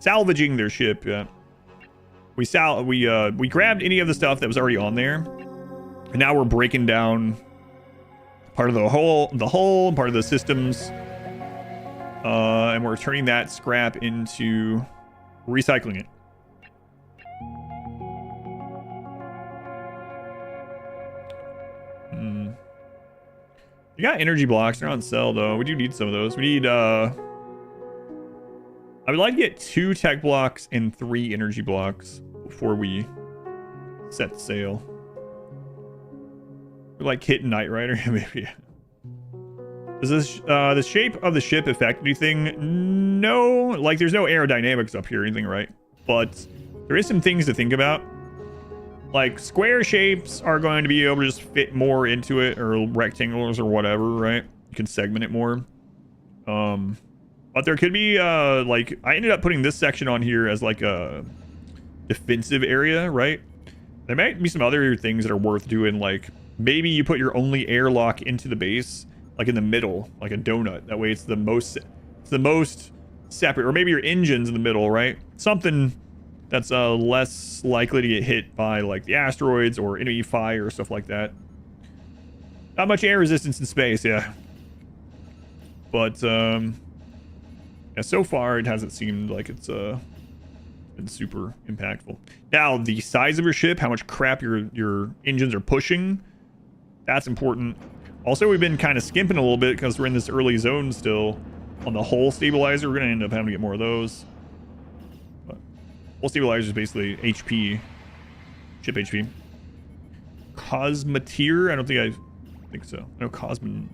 salvaging their ship. Yeah, we grabbed any of the stuff that was already on there, and now we're breaking down part of the hull, part of the systems, and we're turning that scrap into recycling it. You got energy blocks. They're on sale though. We do need some of those. We need I would like to get 2 tech blocks and 3 energy blocks before we set sail. We're like hitting Knight Rider. Maybe. Does this the shape of the ship affect anything? No, like there's no aerodynamics up here or anything, right? But there is some things to think about. Like square shapes are going to be able to just fit more into it, or rectangles or whatever, right? You can segment it more. But there could be like I ended up putting this section on here as like a defensive area, right? There might be some other things that are worth doing, like maybe you put your only airlock into the base, like in the middle, like a donut. That way it's the most separate, or maybe your engine's in the middle, right? Something that's less likely to get hit by like the asteroids or enemy fire or stuff like that. Not much air resistance in space, yeah. But yeah, so far it hasn't seemed like it's been super impactful. Now the size of your ship, how much crap your engines are pushing, that's important. Also, we've been kind of skimping a little bit because we're in this early zone still on the hull stabilizer. We're gonna end up having to get more of those. Hull stabilizer is basically HP, ship HP. Cosmeteer? I don't think I think so. No, Cosmeteer.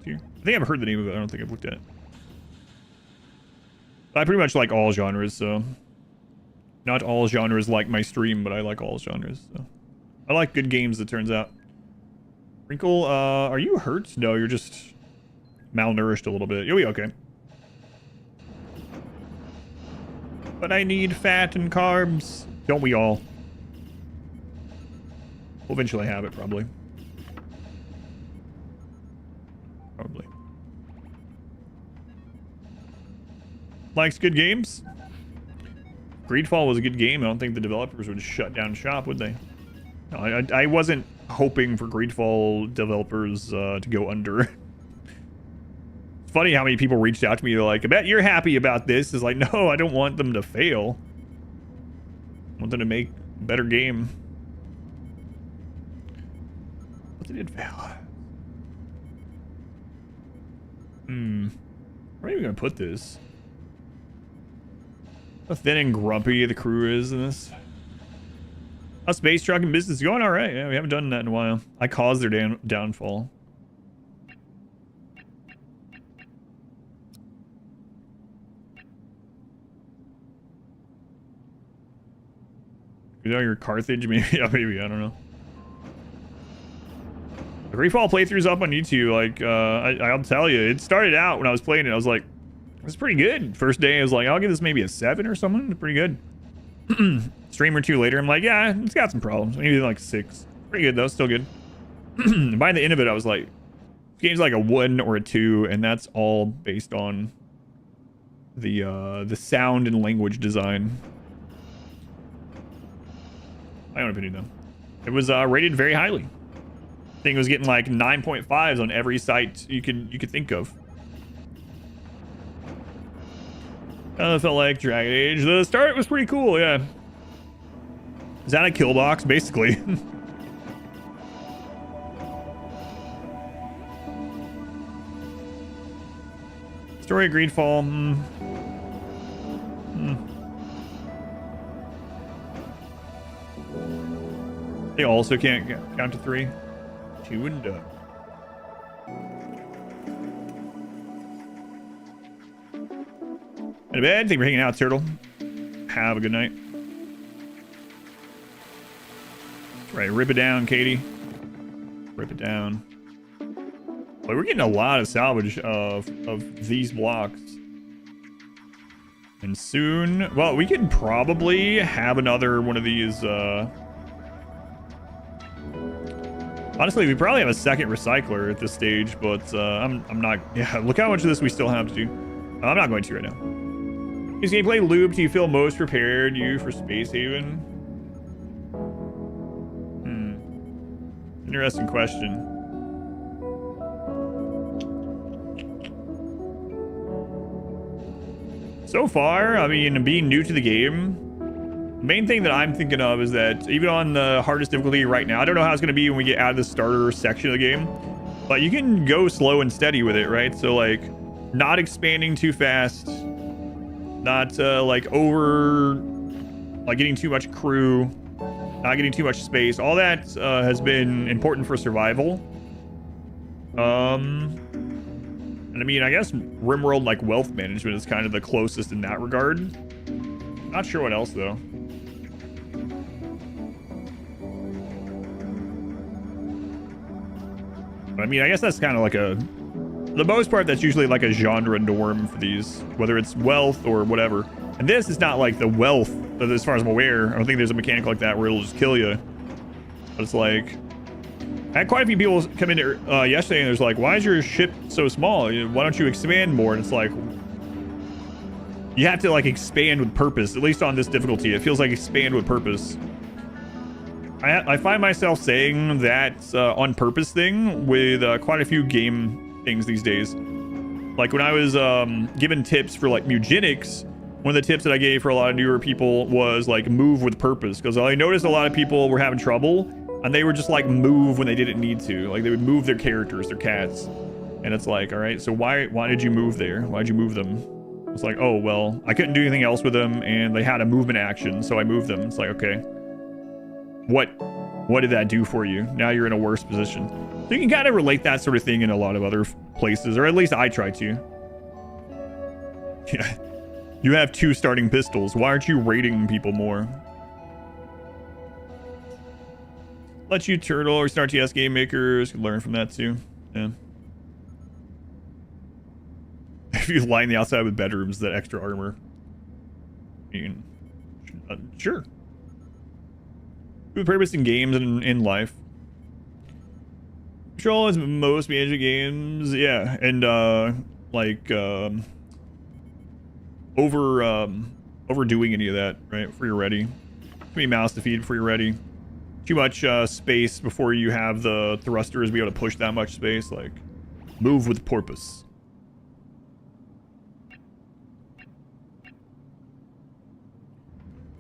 I think I've heard the name of it. I don't think I've looked at it. I pretty much like all genres, so not all genres like my stream, but I like all genres. So I like good games, it turns out. Wrinkle, are you hurt? No, you're just malnourished a little bit. You'll be okay. But I need fat and carbs. Don't we all? We'll eventually have it, probably. Probably. Likes good games? Greedfall was a good game, I don't think the developers would shut down shop, would they? No, I wasn't hoping for Greedfall developers to go under. It's funny how many people reached out to me. They're like, I bet you're happy about this. It's like, no, I don't want them to fail. I want them to make a better game. But they did fail. Where are you gonna put this? How thin and grumpy the crew is in this. How space truck and business is going all right. Yeah, we haven't done that in a while. I caused their downfall. You know, your Carthage, maybe. Yeah, maybe, I don't know. The Greedfall playthrough's up on YouTube. Like, I'll tell you, it started out when I was playing it. I was like, it's pretty good. First day, I was like, I'll give this maybe a 7 or something. Pretty good. Stream or 2 later, I'm like, yeah, it's got some problems. Maybe like 6. Pretty good though, still good. By the end of it, I was like, this game's like a 1 or a 2, and that's all based on the sound and language design. My own opinion though. It was rated very highly. I think it was getting like 9.5s on every site you could think of. Felt like Dragon Age. The start was pretty cool, yeah. Is that a kill box, basically? Story of Greedfall. They also can't count to 3. 2 and done. To bed. Thank you for hanging out, Turtle. Have a good night. Right, rip it down, Katie. Rip it down. Boy, we're getting a lot of salvage of these blocks. And soon, well, we could probably have another one of these. Honestly, we probably have a second recycler at this stage, but I'm not. Yeah, look how much of this we still have to do. I'm not going to right now. Is gameplay loop? Do you feel most prepared for Space Haven? Interesting question. So far, I mean, being new to the game, the main thing that I'm thinking of is that even on the hardest difficulty right now, I don't know how it's going to be when we get out of the starter section of the game, but you can go slow and steady with it, right? So like, not expanding too fast, not like getting too much crew, not getting too much space. All that has been important for survival. And I mean, I guess RimWorld like wealth management is kind of the closest in that regard. Not sure what else though. But I mean, I guess that's kind of like for the most part, that's usually like a genre norm for these, whether it's wealth or whatever. And this is not like the wealth, as far as I'm aware. I don't think there's a mechanic like that where it'll just kill you. But it's like, I had quite a few people come in here yesterday and there's like, why is your ship so small? Why don't you expand more? And it's like, you have to like expand with purpose, at least on this difficulty. It feels like expand with purpose. I find myself saying that on purpose thing with quite a few game things these days. Like when I was given tips for like mugenics, one of the tips that I gave for a lot of newer people was like move with purpose, because I noticed a lot of people were having trouble and they were just like move when they didn't need to. Like they would move their characters, their cats. And it's like, all right, so why did you move there? Why'd you move them? It's like, oh, well, I couldn't do anything else with them and they had a movement action, so I moved them. It's like, okay, what did that do for you? Now you're in a worse position. So you can kind of relate that sort of thing in a lot of other places, or at least I try to. Yeah. You have 2 starting pistols. Why aren't you raiding people more? Let you turtle or start TS game makers. Can learn from that too. Yeah. If you line the outside with bedrooms, that extra armor. I mean, sure. With purpose in games and in life. Control is most management games. Yeah. And like overdoing any of that, right? Before you're ready. Too many mouths to feed before you're ready. Too much space before you have the thrusters be able to push that much space. Like, move with purpose.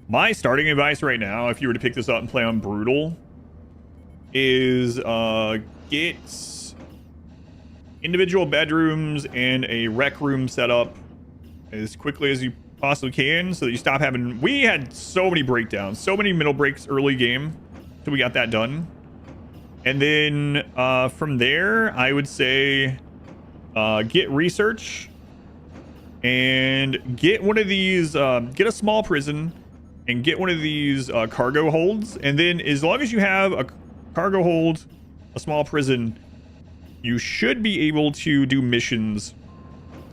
My starting advice right now, if you were to pick this up and play on Brutal, is get individual bedrooms and a rec room set up as quickly as you possibly can so that you stop having... We had so many breakdowns, so many middle breaks early game, so we got that done. And then from there, I would say get research and get one of these, get a small prison and get one of these cargo holds. And then as long as you have a cargo hold, a small prison, you should be able to do missions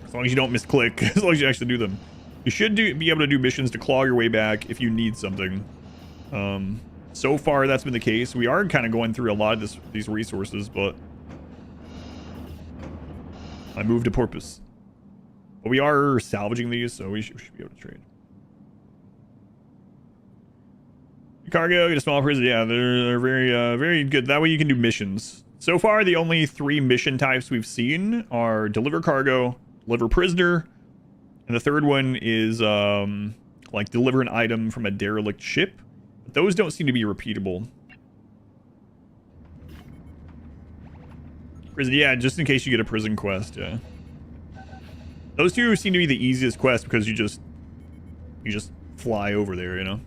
as long as you don't misclick, as long as you actually do them. You should be able to do missions to claw your way back if you need something. So far, that's been the case. We are kind of going through a lot of these resources, but I moved to Porpoise. But we are salvaging these, so we should be able to trade. Cargo, get a small prison. Yeah, they're very, very good. That way you can do missions. So far, the only 3 mission types we've seen are deliver cargo, deliver prisoner, and the third one is like deliver an item from a derelict ship. But those don't seem to be repeatable. Prison, yeah, just in case you get a prison quest. Yeah, those 2 seem to be the easiest quest because you just fly over there, you know.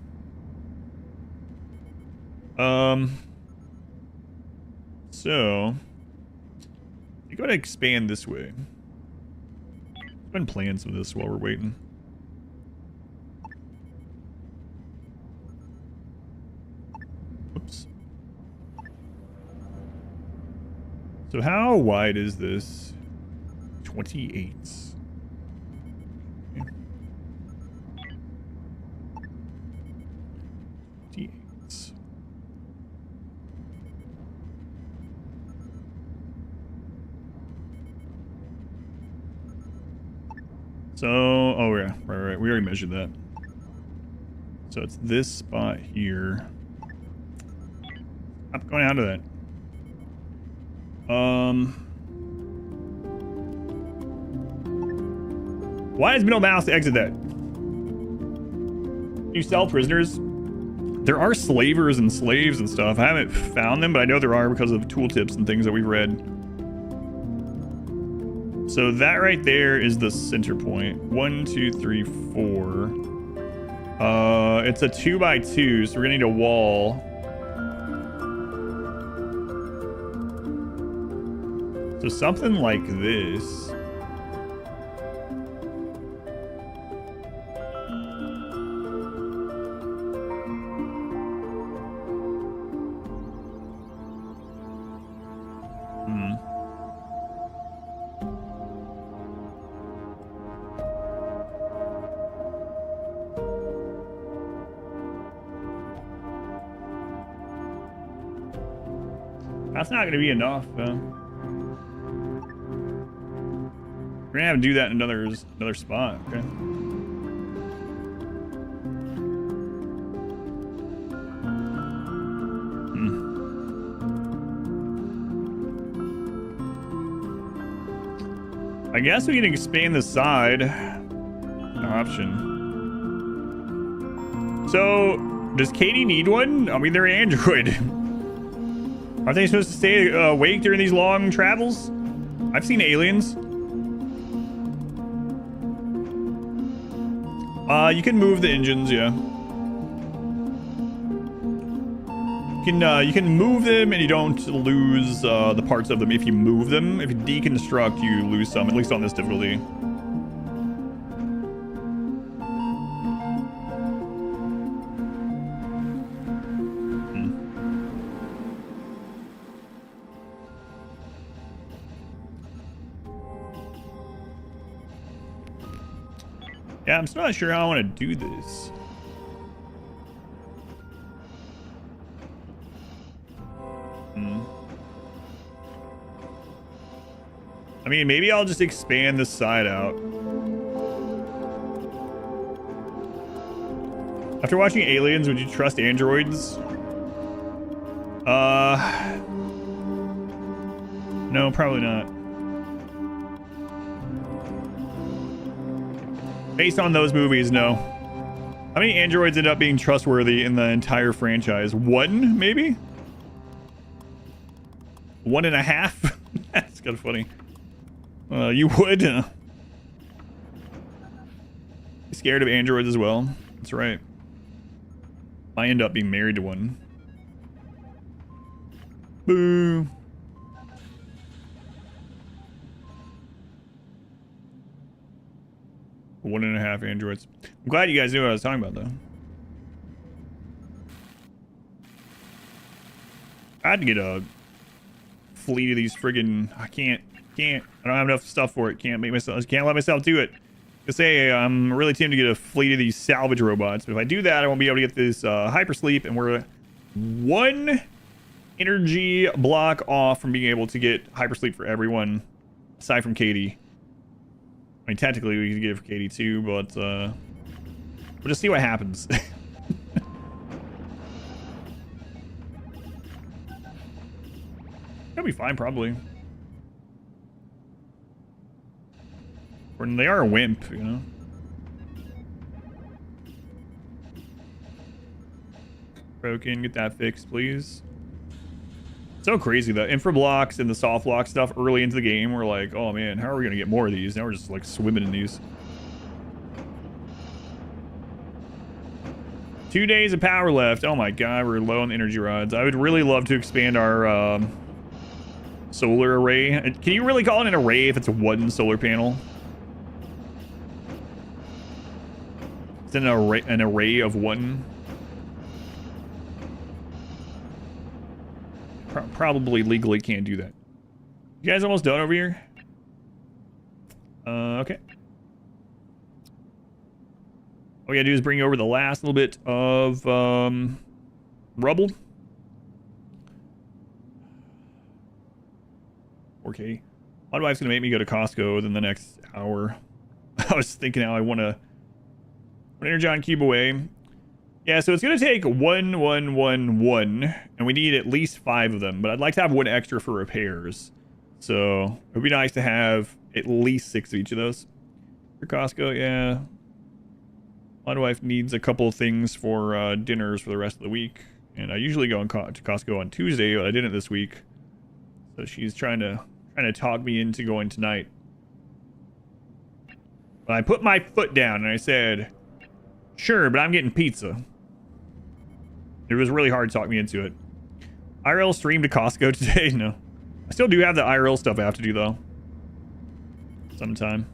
So I'm going to expand this way. I've been playing some of this while we're waiting. Oops. So how wide is this? 28. Okay. 28. So, oh yeah, right. We already measured that. So it's this spot here. I'm going out of that. Why has middle mouse to exit that? You sell prisoners? There are slavers and slaves and stuff. I haven't found them, but I know there are because of tooltips and things that we've read. So that right there is the center point. 1, 2, 3, 4. It's a 2x2, so we're gonna need a wall. So something like this. That's not going to be enough, though. We're going to have to do that in another spot, okay? I guess we can expand the side. No option. So, does Katie need one? I mean, they're an android. Aren't they supposed to stay awake during these long travels? I've seen aliens. You can move the engines, yeah. You can move them and you don't lose the parts of them if you move them. If you deconstruct, you lose some, at least on this difficulty. Yeah, I'm still not sure how I want to do this. I mean, maybe I'll just expand this side out. After watching Aliens, would you trust androids? No, probably not. Based on those movies, no. How many androids end up being trustworthy in the entire franchise? One, maybe? 1.5? That's kind of funny. You would? Scared of androids as well. That's right. I end up being married to one. Boo. One and a half androids. I'm glad you guys knew what I was talking about, though. I had to get a fleet of these friggin'. I can't. I don't have enough stuff for it. Can't let myself do it. To say I'm really tempted to get a fleet of these salvage robots, but if I do that, I won't be able to get this hypersleep, and we're one energy block off from being able to get hypersleep for everyone, aside from Katie. I mean, technically we could get it for Katie too, but we'll just see what happens. That'll be fine, probably. When they are a wimp, you know. Broken, get that fixed, please. So crazy, the infra blocks and the soft block stuff early into the game. We're like, oh man, how are we gonna get more of these? Now we're just like swimming in these. 2 days of power left. Oh my god, we're low on energy rods. I would really love to expand our solar array. Can you really call it an array if it's one solar panel? It's an array of one. Probably legally can't do that. You guys almost done over here? Okay. All we gotta do is bring over the last little bit of rubble. Okay. My wife's gonna make me go to Costco within the next hour. I was thinking how I want to energon cube away. Yeah, so it's gonna take 1, 1, 1, 1, and we need at least 5 of them. But I'd like to have 1 extra for repairs. So it would be nice to have at least 6 of each of those. For Costco, yeah. My wife needs a couple of things for dinners for the rest of the week, and I usually go to Costco on Tuesday, but I didn't this week. So she's trying to talk me into going tonight. But I put my foot down and I said, sure, but I'm getting pizza. It was really hard to talk me into it. IRL stream to Costco today? No. I still do have the IRL stuff I have to do, though. Sometime.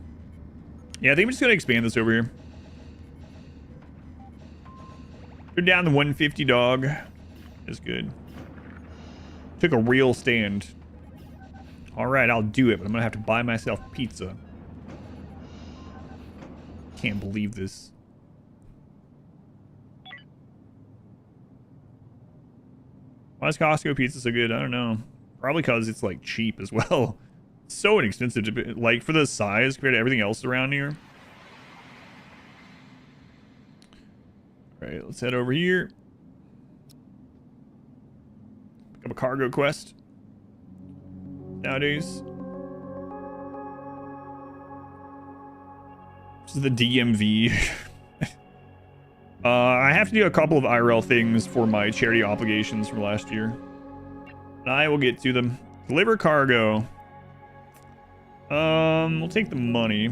Yeah, I think I'm just going to expand this over here. Go down the 150 dog. Is good. Took a real stand. Alright, I'll do it, but I'm going to have to buy myself pizza. Can't believe this. Why is Costco pizza so good? I don't know. Probably because it's like cheap as well. So inexpensive to be, like, for the size compared to everything else around here. All right, let's head over here. Pick up a cargo quest. Nowadays. This is the DMV. I have to do a couple of IRL things for my charity obligations from last year. And I will get to them. Deliver cargo. We'll take the money.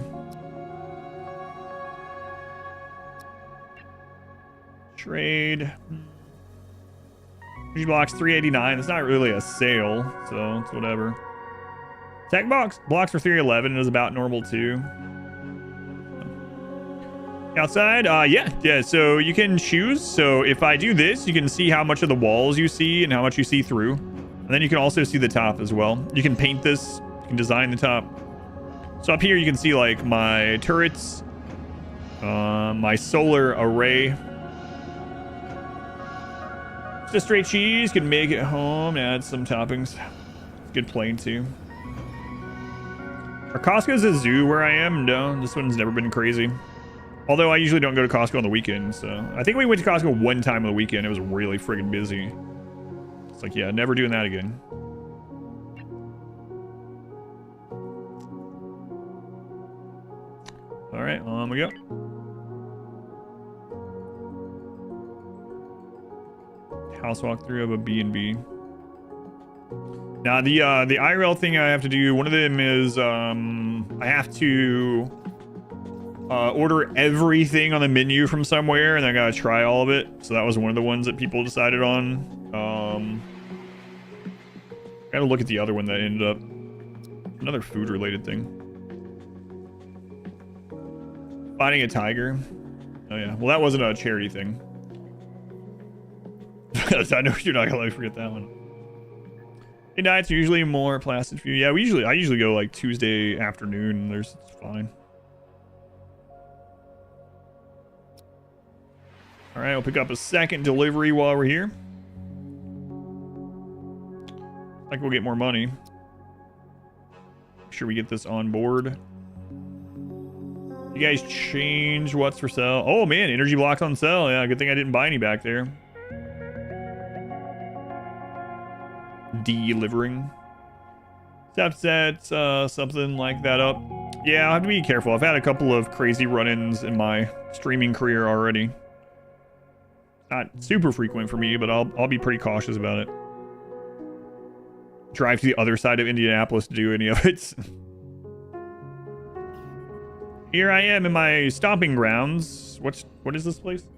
Trade. Energy blocks 389. It's not really a sale, so it's whatever. Tech blocks for 311 is about normal too. Outside, yeah, so you can choose. So if I do this, you can see how much of the walls you see and how much you see through, and then you can also see the top as well. You can paint this, you can design the top. So up here you can see like my turrets, my solar array. Just straight cheese, can make it home, add some toppings. Good plain too. Are Costco's a zoo where I am? No, this one's never been crazy. Although I usually don't go to Costco on the weekend, so I think we went to Costco one time on the weekend. It was really friggin' busy. It's like, yeah, never doing that again. All right, on we go. House walkthrough of a B&B. Now the IRL thing I have to do, one of them is I have to order everything on the menu from somewhere, and I gotta try all of it. So that was one of the ones that people decided on. Gotta look at the other one that ended up another food related thing. Fighting a tiger. Oh yeah, well that wasn't a charity thing. I know you're not gonna let me forget that one. Hey, nights are usually more placid for you. Yeah, I usually go like Tuesday afternoon. It's fine. All right, we'll pick up a second delivery while we're here. I think we'll get more money. Make sure we get this on board. You guys change what's for sale. Oh man, energy blocks on sale. Yeah, good thing I didn't buy any back there. Delivering. Step set something like that up. Yeah, I'll have to be careful. I've had a couple of crazy run-ins in my streaming career already. Not super frequent for me, but I'll be pretty cautious about it. Drive to the other side of Indianapolis to do any of it. Here I am in my stomping grounds. What is this place?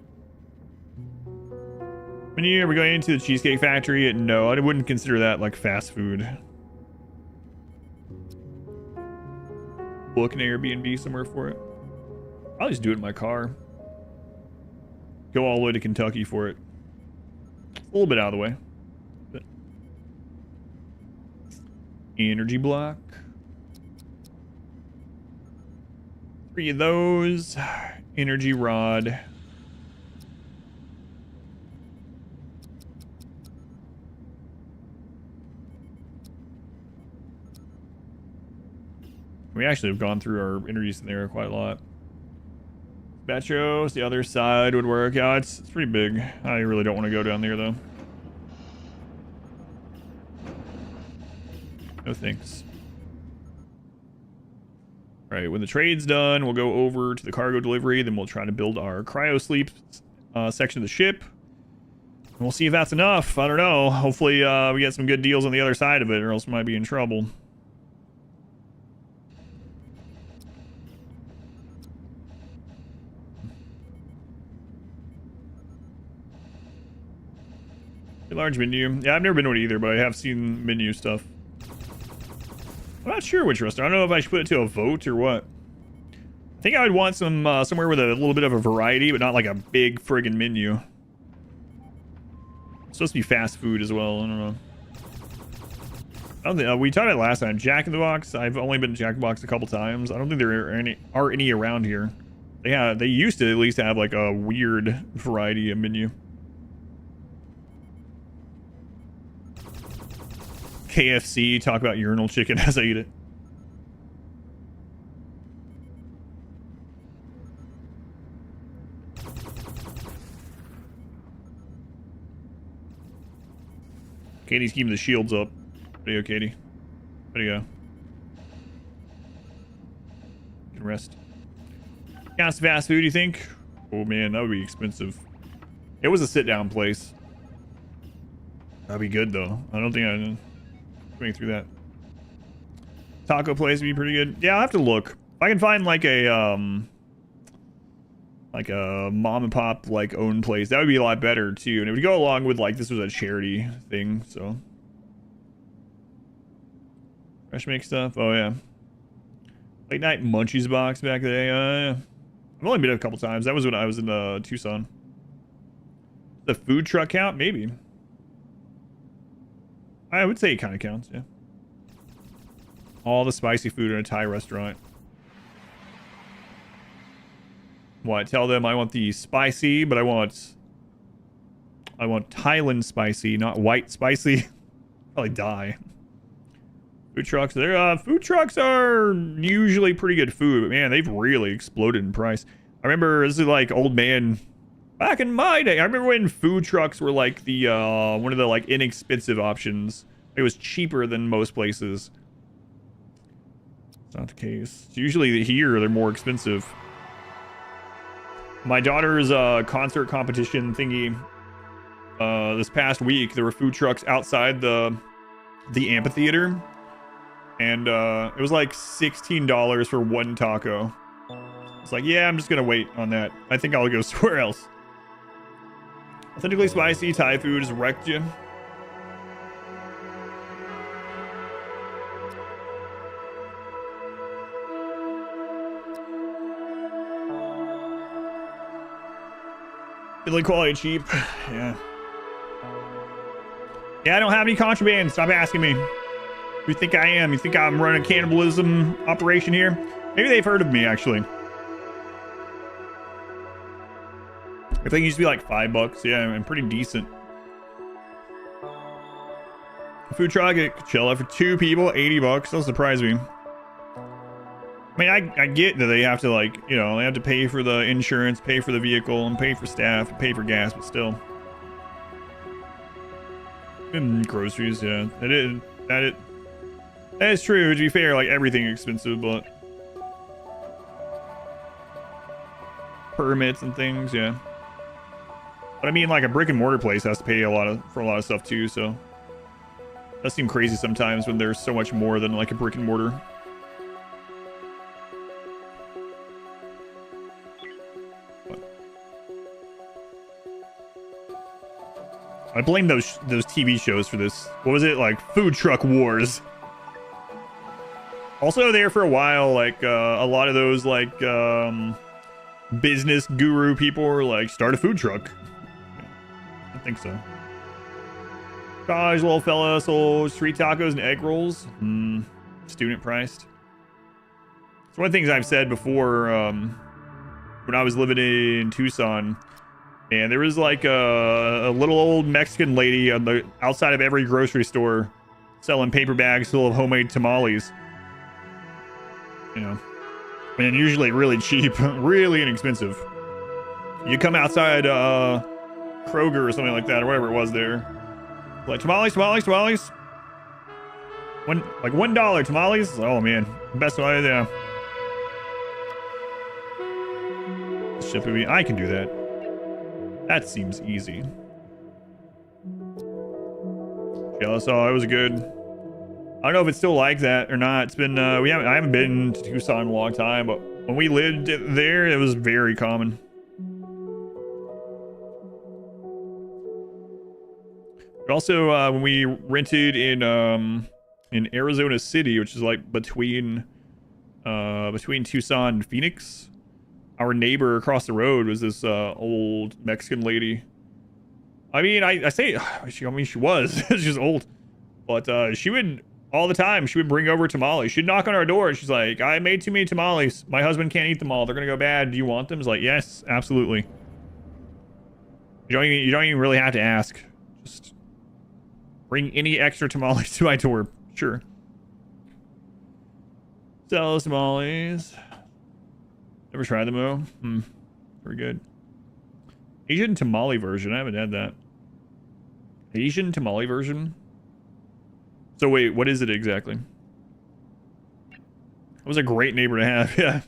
Are we going into the Cheesecake Factory? No, I wouldn't consider that like fast food. Book an Airbnb somewhere for it. I'll just do it in my car. Go all the way to Kentucky for it. A little bit out of the way. But energy block. 3 of those. Energy rod. We actually have gone through our energies in there quite a lot. Betros, the other side would work. Yeah, it's pretty big. I really don't want to go down there though. No thanks. All right, when the trade's done, we'll go over to the cargo delivery. Then we'll try to build our cryo sleep section of the ship. And we'll see if that's enough. I don't know. Hopefully we get some good deals on the other side of it, or else we might be in trouble. A large menu. Yeah, I've never been to it either, but I have seen menu stuff. I'm not sure which restaurant. I don't know if I should put it to a vote or what. I think I would want some somewhere with a little bit of a variety, but not like a big friggin' menu. It's supposed to be fast food as well. I don't know. I don't think we talked about it last time. Jack in the Box. I've only been to Jack in the Box a couple times. I don't think there are any around here. They used to at least have like a weird variety of menu. KFC, talk about urinal chicken as I eat it. Katie's keeping the shields up. There you go, Katie. There you go. You can rest. Gas fast food, you think? Oh man, that would be expensive. It was a sit-down place. That'd be good though. I don't think I going through that. Taco place would be pretty good. Yeah, I'll have to look. If I can find like a mom and pop like owned place, that would be a lot better too. And it would go along with like this was a charity thing, so. Fresh make stuff. Oh yeah. Late night munchies box back there. I've only been a couple times. That was when I was in Tucson. The food truck count? Maybe. I would say it kind of counts, yeah. All the spicy food in a Thai restaurant. What? Tell them I want the spicy, but I want Thailand spicy, not white spicy. Probably die. Food trucks. Food trucks are usually pretty good food, but man, they've really exploded in price. remember, this is like old man. Back in my day, I remember when food trucks were like the one of the like inexpensive options. It was cheaper than most places. It's not the case. It's usually here they're more expensive. My daughter's concert competition thingy. This past week there were food trucks outside the amphitheater, and it was like $16 for one taco. It's like, yeah, I'm just gonna wait on that. I think I'll go somewhere else. Authentically spicy Thai food has wrecked you. Really quality cheap. Yeah. Yeah, I don't have any contraband. Stop asking me. Who you think I am? You think I'm running a cannibalism operation here? Maybe they've heard of me, actually. I think it used to be like $5. Yeah, and pretty decent. Food truck at Coachella for 2 people, $80. That'll surprise me. I mean, I get that they have to, like, you know, they have to pay for the insurance, pay for the vehicle, and pay for staff, and pay for gas, but still. And groceries, yeah. That is true, to be fair, like, everything expensive, but permits and things, yeah. But I mean, like, a brick and mortar place has to pay for a lot of stuff too, so that seems crazy sometimes when there's so much more than like a brick and mortar. I blame those TV shows for this. What was it, like Food Truck Wars? Also there for a while, like a lot of those like business guru people were like, start a food truck. I think so. Gosh, little fella sold street tacos and egg rolls. Student priced. It's one of the things I've said before when I was living in Tucson. And there was like a little old Mexican lady on the outside of every grocery store selling paper bags full of homemade tamales. You know, and usually really cheap, really inexpensive. You come outside Kroger or something like that, or whatever it was there. Like tamales. Like $1 tamales. Oh man, best way, yeah. Shipping, I can do that. That seems easy. Jealous. Oh, it was good. I don't know if it's still like that or not. It's been I haven't been to Tucson in a long time, but when we lived there, it was very common. But also, when we rented in Arizona City, which is like between Tucson and Phoenix, our neighbor across the road was this old Mexican lady. I mean, I say, she was. She was old. But she would, all the time, she would bring over tamales. She'd knock on our door and she's like, I made too many tamales. My husband can't eat them all. They're going to go bad. Do you want them? It's like, yes, absolutely. You don't even really have to ask. Just bring any extra tamales to my door. Sure. Sell those tamales. Never tried them though. Very good. Asian tamale version. I haven't had that. Asian tamale version. So wait, what is it exactly? That was a great neighbor to have. Yeah.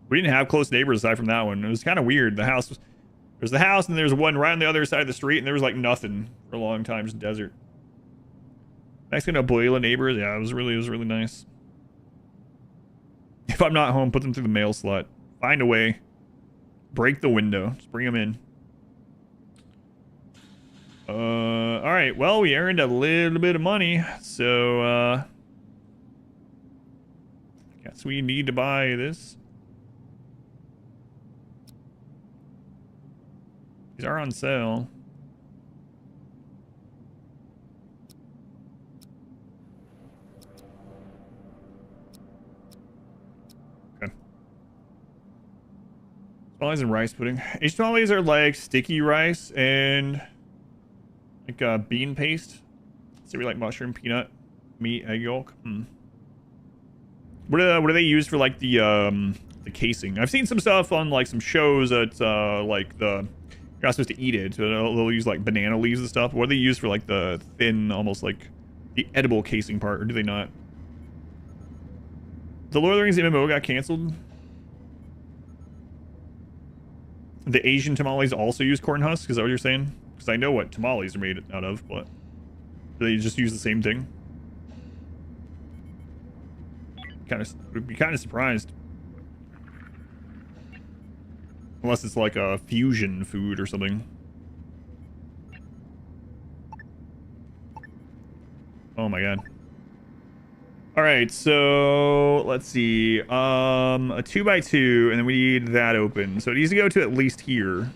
We didn't have close neighbors aside from that one. It was kind of weird. There's the house and there's one right on the other side of the street, and there was like nothing for a long time, just desert. Mexican abuela neighbors. Yeah, it was really nice. If I'm not home, put them through the mail slot. Find a way. Break the window. Just bring them in. All right. Well, we earned a little bit of money, so I guess we need to buy this. These are on sale. Tamales and rice pudding. Asian tamales are like sticky rice and like bean paste. So we like mushroom, peanut, meat, egg yolk. What do they use for like the the casing. I've seen some stuff on like some shows that like you're not supposed to eat it. So they'll use like banana leaves and stuff. What do they use for like the thin, almost like the edible casing part, or do they not? The Lord of the Rings MMO got canceled. The Asian tamales also use corn husks. Is that what you're saying? Because I know what tamales are made out of, but do they just use the same thing? Would be kind of surprised. Unless it's like a fusion food or something. Oh my god. Alright, so let's see. A 2x2, and then we need that open. So it needs to go to at least here.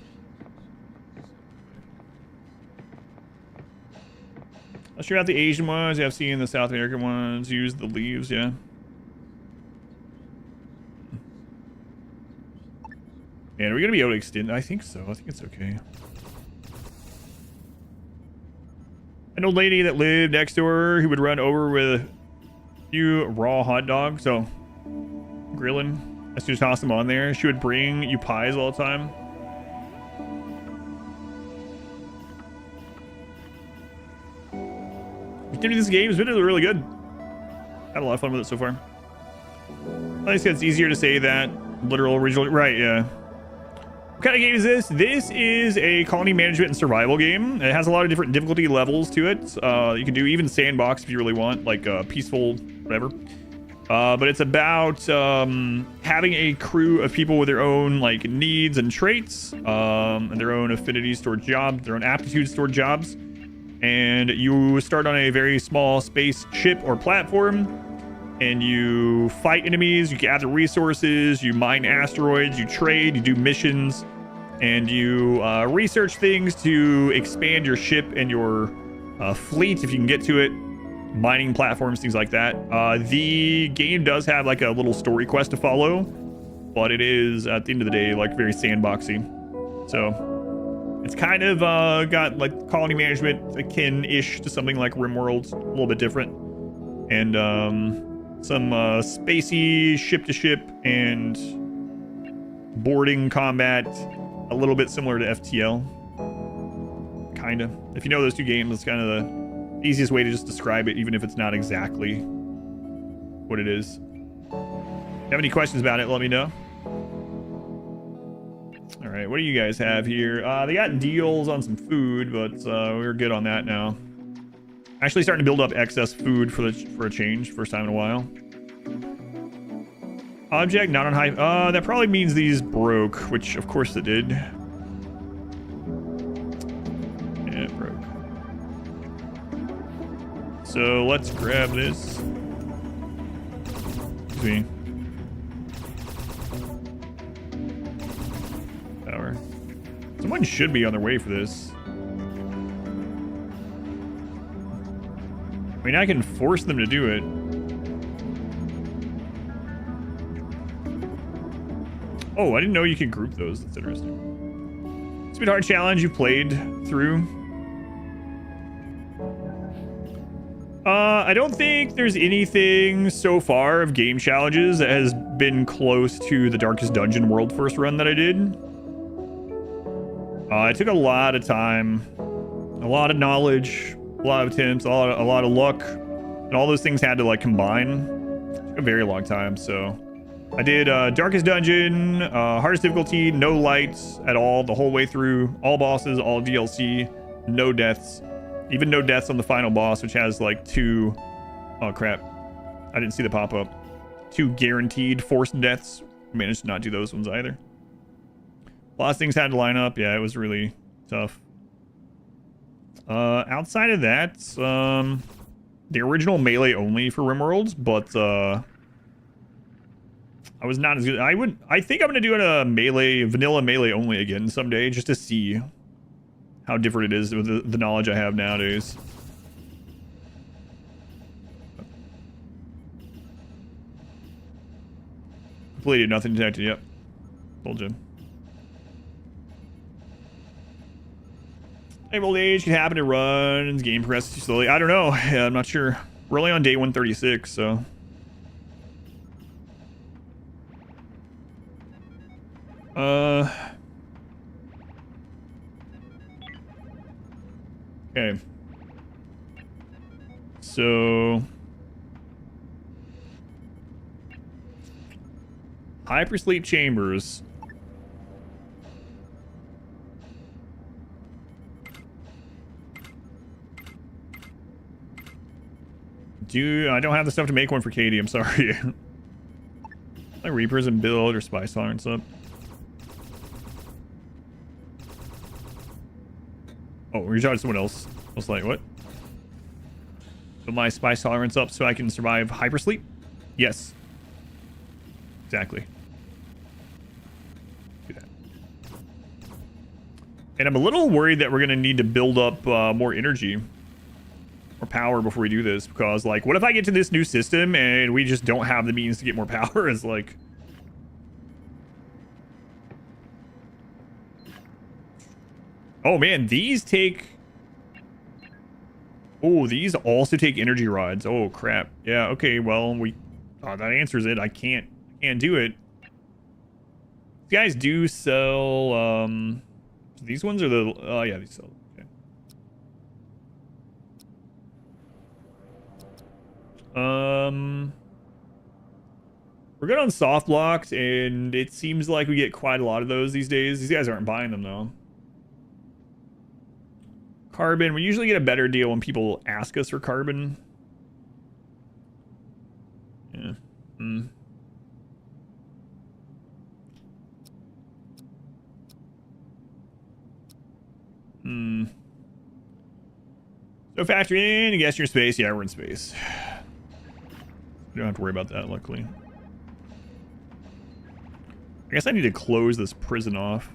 Let's try out the Asian ones. I've seen the South American ones use the leaves, yeah. And are we gonna be able to extend? I think so. I think it's okay. An old lady that lived next door who would run over with a few raw hot dogs. So grilling. Let's just toss them on there. She would bring you pies all the time. Continuing this game has been really good. Had a lot of fun with it so far. I think it's easier to say that literal original. Right, yeah. What kind of game is this? This is a colony management and survival game. It has a lot of different difficulty levels to it. You can do even sandbox if you really want, like peaceful, whatever. But it's about having a crew of people with their own like needs and traits, and their own affinities toward jobs, their own aptitudes toward jobs. And you start on a very small spaceship or platform. And you fight enemies, you gather resources, you mine asteroids, you trade, you do missions, and you research things to expand your ship and your fleet if you can get to it, mining platforms, things like that. The game does have like a little story quest to follow, but it is, at the end of the day, like very sandboxy. So it's kind of got like colony management akin-ish to something like RimWorld, a little bit different. And some spacey ship-to-ship and boarding combat, a little bit similar to FTL. Kinda. If you know those two games, it's kind of the easiest way to just describe it, even if it's not exactly what it is. If you have any questions about it, let me know. Alright, what do you guys have here? They got deals on some food, but we're good on that now. Actually starting to build up excess food for a change. First time in a while. Object not on high. That probably means these broke, which of course it did. Yeah, it broke. So let's grab this. See. Power. Someone should be on their way for this. I mean, I can force them to do it. Oh, I didn't know you could group those. That's interesting. It's been a hard challenge you played through. I don't think there's anything so far of game challenges that has been close to the Darkest Dungeon World first run that I did. It took a lot of time, a lot of knowledge, a lot of attempts, a lot of luck, and all those things had to like combine. It took a very long time. So I did Darkest Dungeon, hardest difficulty, no lights at all the whole way through, all bosses, all DLC, no deaths, even no deaths on the final boss, which has like two, oh crap, I didn't see the pop-up, 2 guaranteed forced deaths. Managed to not do those ones either. A lot of things had to line up. Yeah, it was really tough. Outside of that, the original melee only for RimWorld, but I was not as good. I think I'm gonna do a vanilla melee only again someday, just to see how different it is with the knowledge I have nowadays. Completed, nothing detected. Yep, told you. Old age can happen to run, and the game progresses too slowly. I don't know. Yeah, I'm not sure. We're only on day 136, so. Okay. So hypersleep chambers. Dude, I don't have the stuff to make one for Katie. I'm sorry. My Reapers and build or spice tolerance up. Oh, we're talking to someone else. I was like, what? Put my spice tolerance up so I can survive hypersleep? Yes. Exactly. Do that. And I'm a little worried that we're going to need to build up more energy or power before we do this, because, like, what if I get to this new system and we just don't have the means to get more power? It's like... Oh, man, these take... Oh, these also take energy rods. Oh, crap. Yeah, okay, well, we... Oh, that answers it. I can't do it. These guys do sell, these ones are the... Oh, yeah, these sell. Okay. We're good on soft blocks, and it seems like we get quite a lot of those these days. These guys aren't buying them, though. Carbon. We usually get a better deal when people ask us for carbon. Yeah. So factor in, I guess you're in space. Yeah, we're in space. We don't have to worry about that, luckily. I guess I need to close this prison off.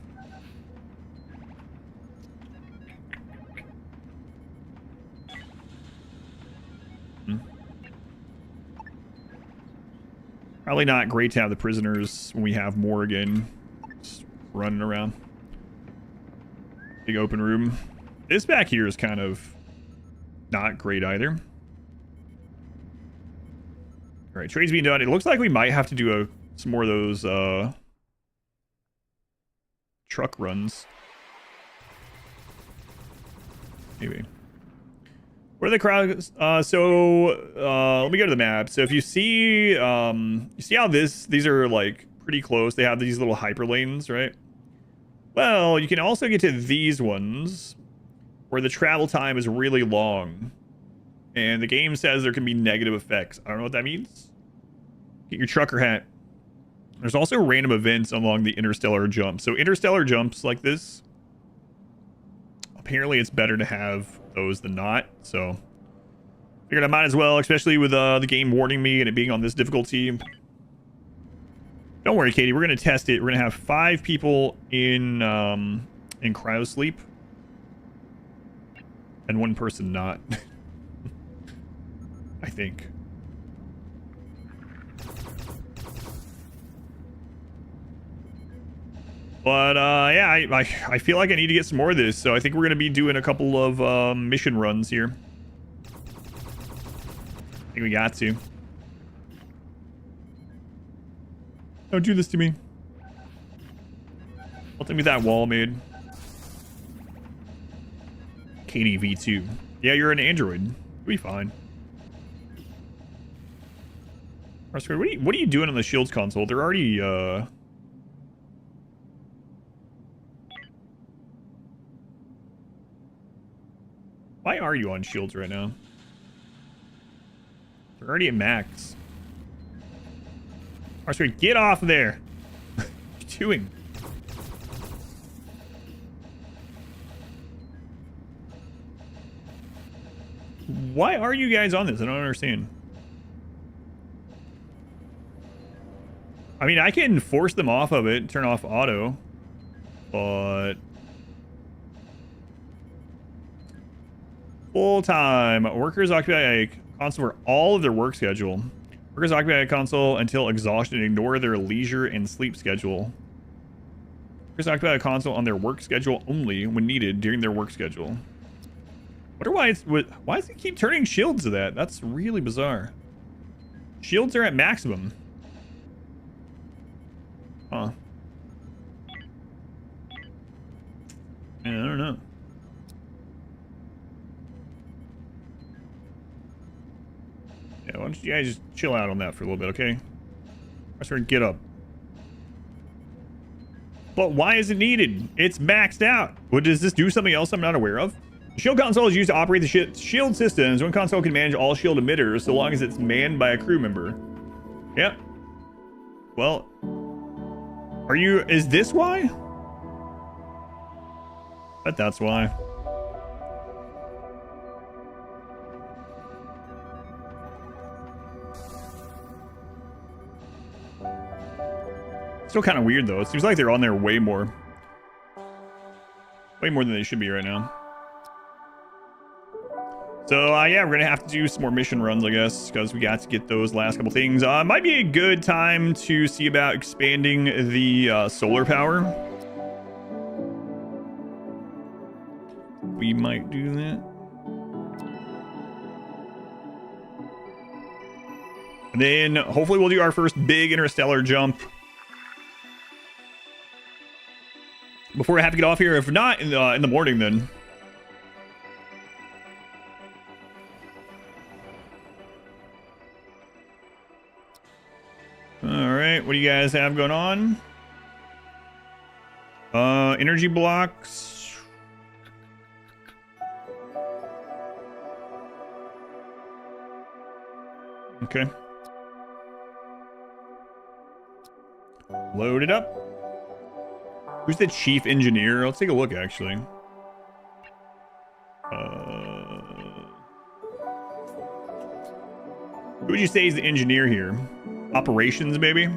Probably not great to have the prisoners when we have more again. Just running around. Big open room. This back here is kind of not great either. Alright, trade's being done. It looks like we might have to do some more of those truck runs. Maybe. Where are the crowds? Let me go to the map. So if you see how these are like pretty close. They have these little hyper lanes, right? Well, you can also get to these ones where the travel time is really long. And the game says there can be negative effects. I don't know what that means. Get your trucker hat. There's also random events along the interstellar jumps. So interstellar jumps like this, apparently it's better to have those than not. So figured I might as well, especially with the game warning me and it being on this difficulty. Don't worry, Katie. We're going to test it. We're going to have 5 people in cryo sleep. And 1 person not. I think. But, yeah, I feel like I need to get some more of this. So I think we're going to be doing a couple of mission runs here. I think we got to. Don't do this to me. Don't tell me that wall made. Katie V2. Yeah, you're an android. You'll be fine. What are you doing on the shields console? They're already, Why are you on shields right now? They're already at max. Alright, get off there. What are you doing? Why are you guys on this? I don't understand. I mean, I can force them off of it, turn off auto, but full-time workers occupy a console for all of their work schedule. Workers occupy a console until exhaustion and ignore their leisure and sleep schedule. Workers occupy a console on their work schedule only when needed during their work schedule. Wonder why does it keep turning shields to that? That's really bizarre. Shields are at maximum. Huh. Yeah, I don't know. Yeah, why don't you guys just chill out on that for a little bit, okay? I sort of get up. But why is it needed? It's maxed out. What, does this do something else I'm not aware of? The shield console is used to operate the shield systems. One console can manage all shield emitters so long as it's manned by a crew member. Yep. Well, is this why? Bet that's why. Still kind of weird though. It seems like they're on there way more. Way more than they should be right now. So, yeah, we're going to have to do some more mission runs, I guess, because we got to get those last couple things. Might be a good time to see about expanding the solar power. We might do that. And then, hopefully, we'll do our first big interstellar jump before I have to get off here. If not, in the morning, then. Alright, what do you guys have going on? Energy blocks. Okay. Load it up. Who's the chief engineer? Let's take a look, actually. Who would you say is the engineer here? Operations, maybe?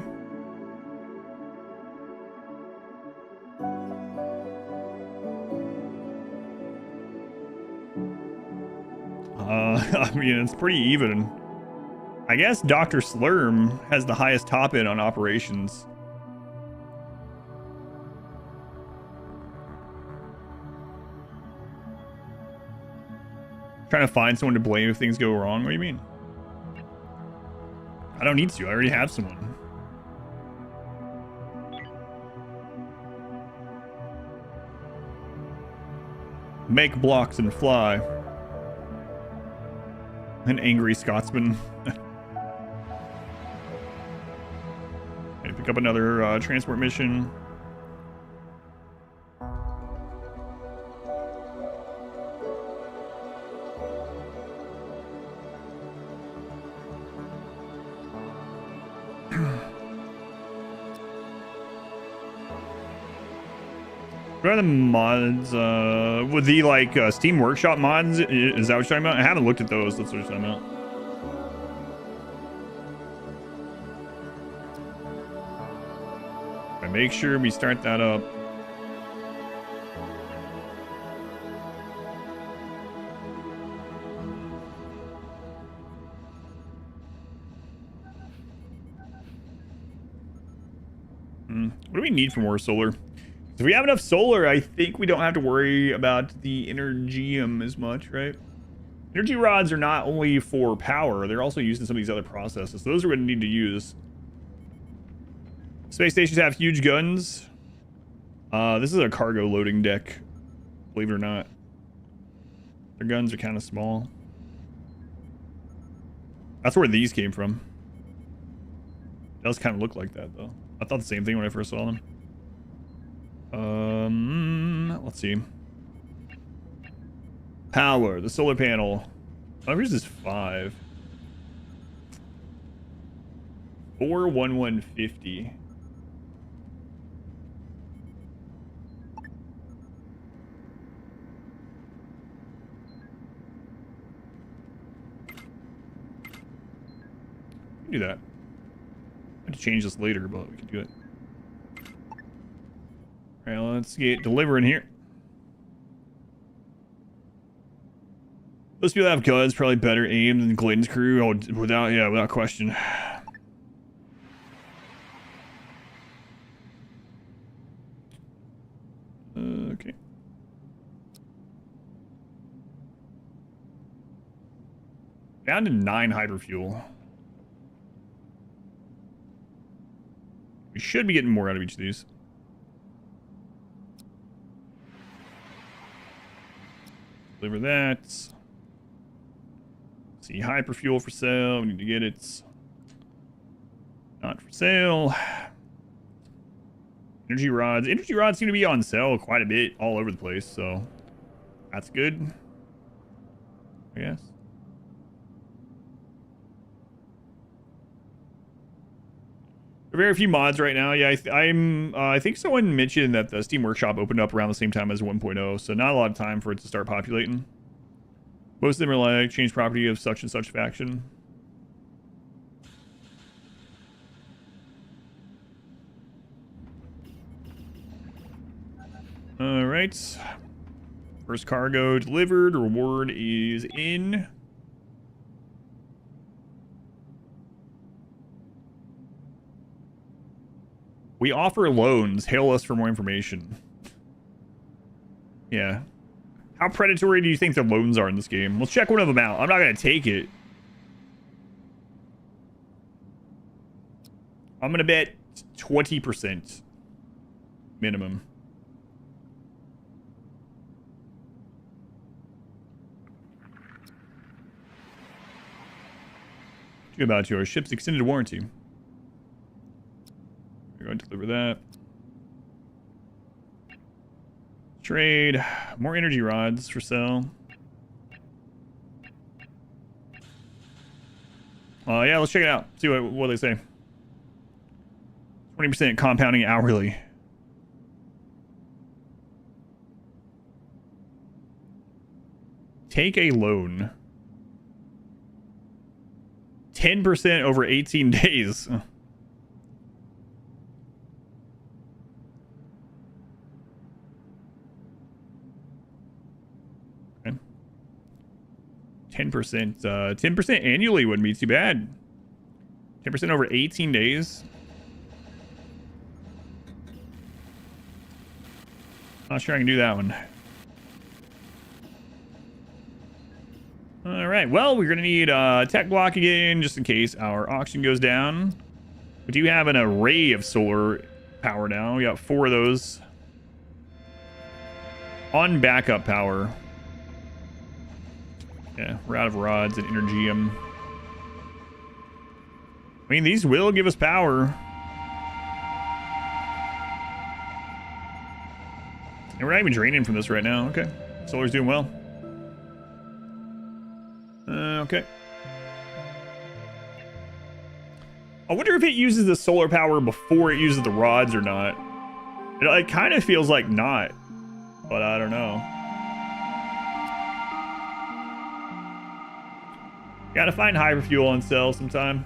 I mean, it's pretty even. I guess Dr. Slurm has the highest top end on operations. Trying to find someone to blame if things go wrong. What do you mean? I don't need to. I already have someone. Make blocks and fly. An angry Scotsman. Okay, pick up another transport mission. What are the mods? With the like Steam Workshop mods? Is that what you're talking about? I haven't looked at those. That's what you're talking about. Right, make sure we start that up. What do we need for more solar? If we have enough solar, I think we don't have to worry about the energium as much, right? Energy rods are not only for power, they're also used in some of these other processes. So those are what we need to use. Space stations have huge guns. This is a cargo loading deck, believe it or not. Their guns are kind of small. That's where these came from. It does kind of look like that, though. I thought the same thing when I first saw them. Let's see. Power, the solar panel. Oh, here's this 5. 41150. We can do that. I have to change this later, but we can do it. Alright, let's get delivering here. Those people have guns, probably better aim than Glenn's crew. Oh, without question. Okay. Down to 9 hyperfuel. We should be getting more out of each of these. Deliver that. See, hyperfuel for sale. We need to get it. Not for sale. Energy rods. Energy rods seem to be on sale quite a bit all over the place, so that's good, I guess. There are very few mods right now. Yeah, I think someone mentioned that the Steam Workshop opened up around the same time as 1.0, so not a lot of time for it to start populating. Most of them are like, change property of such and such faction. Alright. First cargo delivered. Reward is in. We offer loans. Hail us for more information. Yeah. How predatory do you think the loans are in this game? Let's check one of them out. I'm not going to take it. I'm going to bet 20% minimum. About your ship's extended warranty. We're going to deliver that. Trade. More energy rods for sale. Yeah, let's check it out. See what they say. 20% compounding hourly. Take a loan. 10% over 18 days. Okay. 10%. 10% annually wouldn't be too bad. 10% over 18 days. Not sure I can do that one. All right, well, we're going to need tech block again, just in case our auction goes down. We do have an array of solar power now. We got 4 of those. On backup power. Yeah, we're out of rods and energium. I mean, these will give us power. And we're not even draining from this right now. Okay, solar's doing well. Okay. I wonder if it uses the solar power before it uses the rods or not. It kind of feels like not, but I don't know. Gotta find hyperfuel on sale sometime.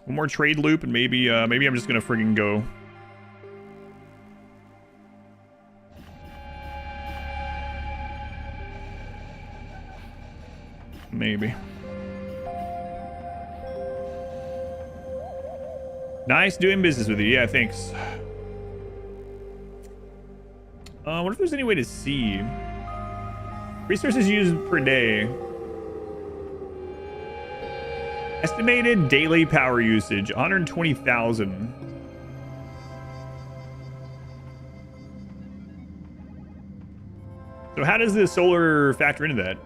One more trade loop and maybe I'm just gonna friggin' go. Maybe. Nice doing business with you. Yeah, thanks. I wonder if there's any way to see. Resources used per day. Estimated daily power usage, 120,000. So how does the solar factor into that?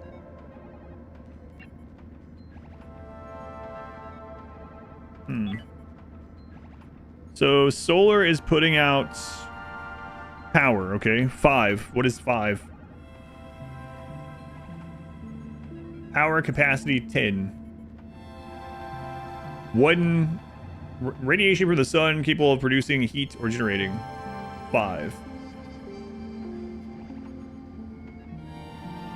So solar is putting out power, okay? 5. What is 5? Power capacity 10. 1 radiation from the sun capable of producing heat or generating. 5.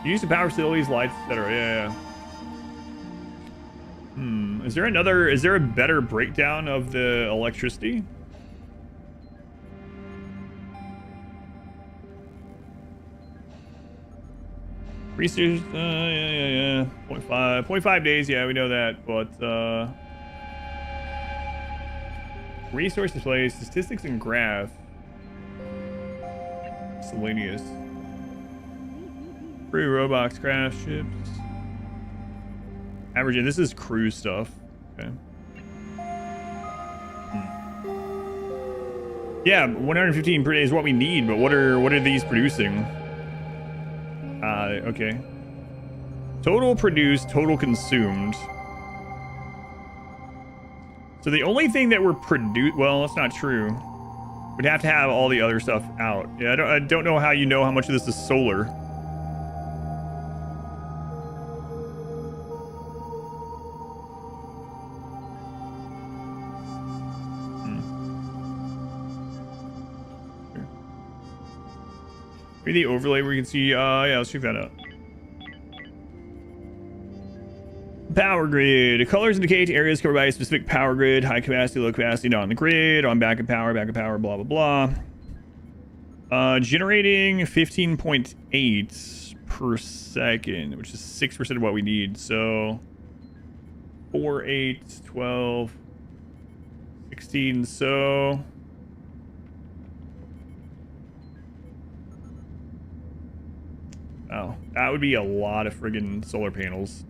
Use the power facilities, lights, etc. Yeah. Is there a better breakdown of the electricity? Research, yeah. 0.5 days, yeah, we know that, but, resource display, statistics and graph. Miscellaneous. Free robots, craft ships. Average, this is crew stuff. Okay. Yeah, 115 per day is what we need, but what are these producing? Okay. Total produced, total consumed. So the only thing that we're well, that's not true. We'd have to have all the other stuff out. Yeah, I don't know how you know how much of this is solar. Maybe the overlay where you can see, yeah, let's check that out. Power grid. Colors indicate areas covered by a specific power grid. High capacity, low capacity, not on the grid. On backup power, blah, blah, blah. Generating 15.8 per second, which is 6% of what we need. So 4, 8, 12, 16. So oh, that would be a lot of friggin' solar panels.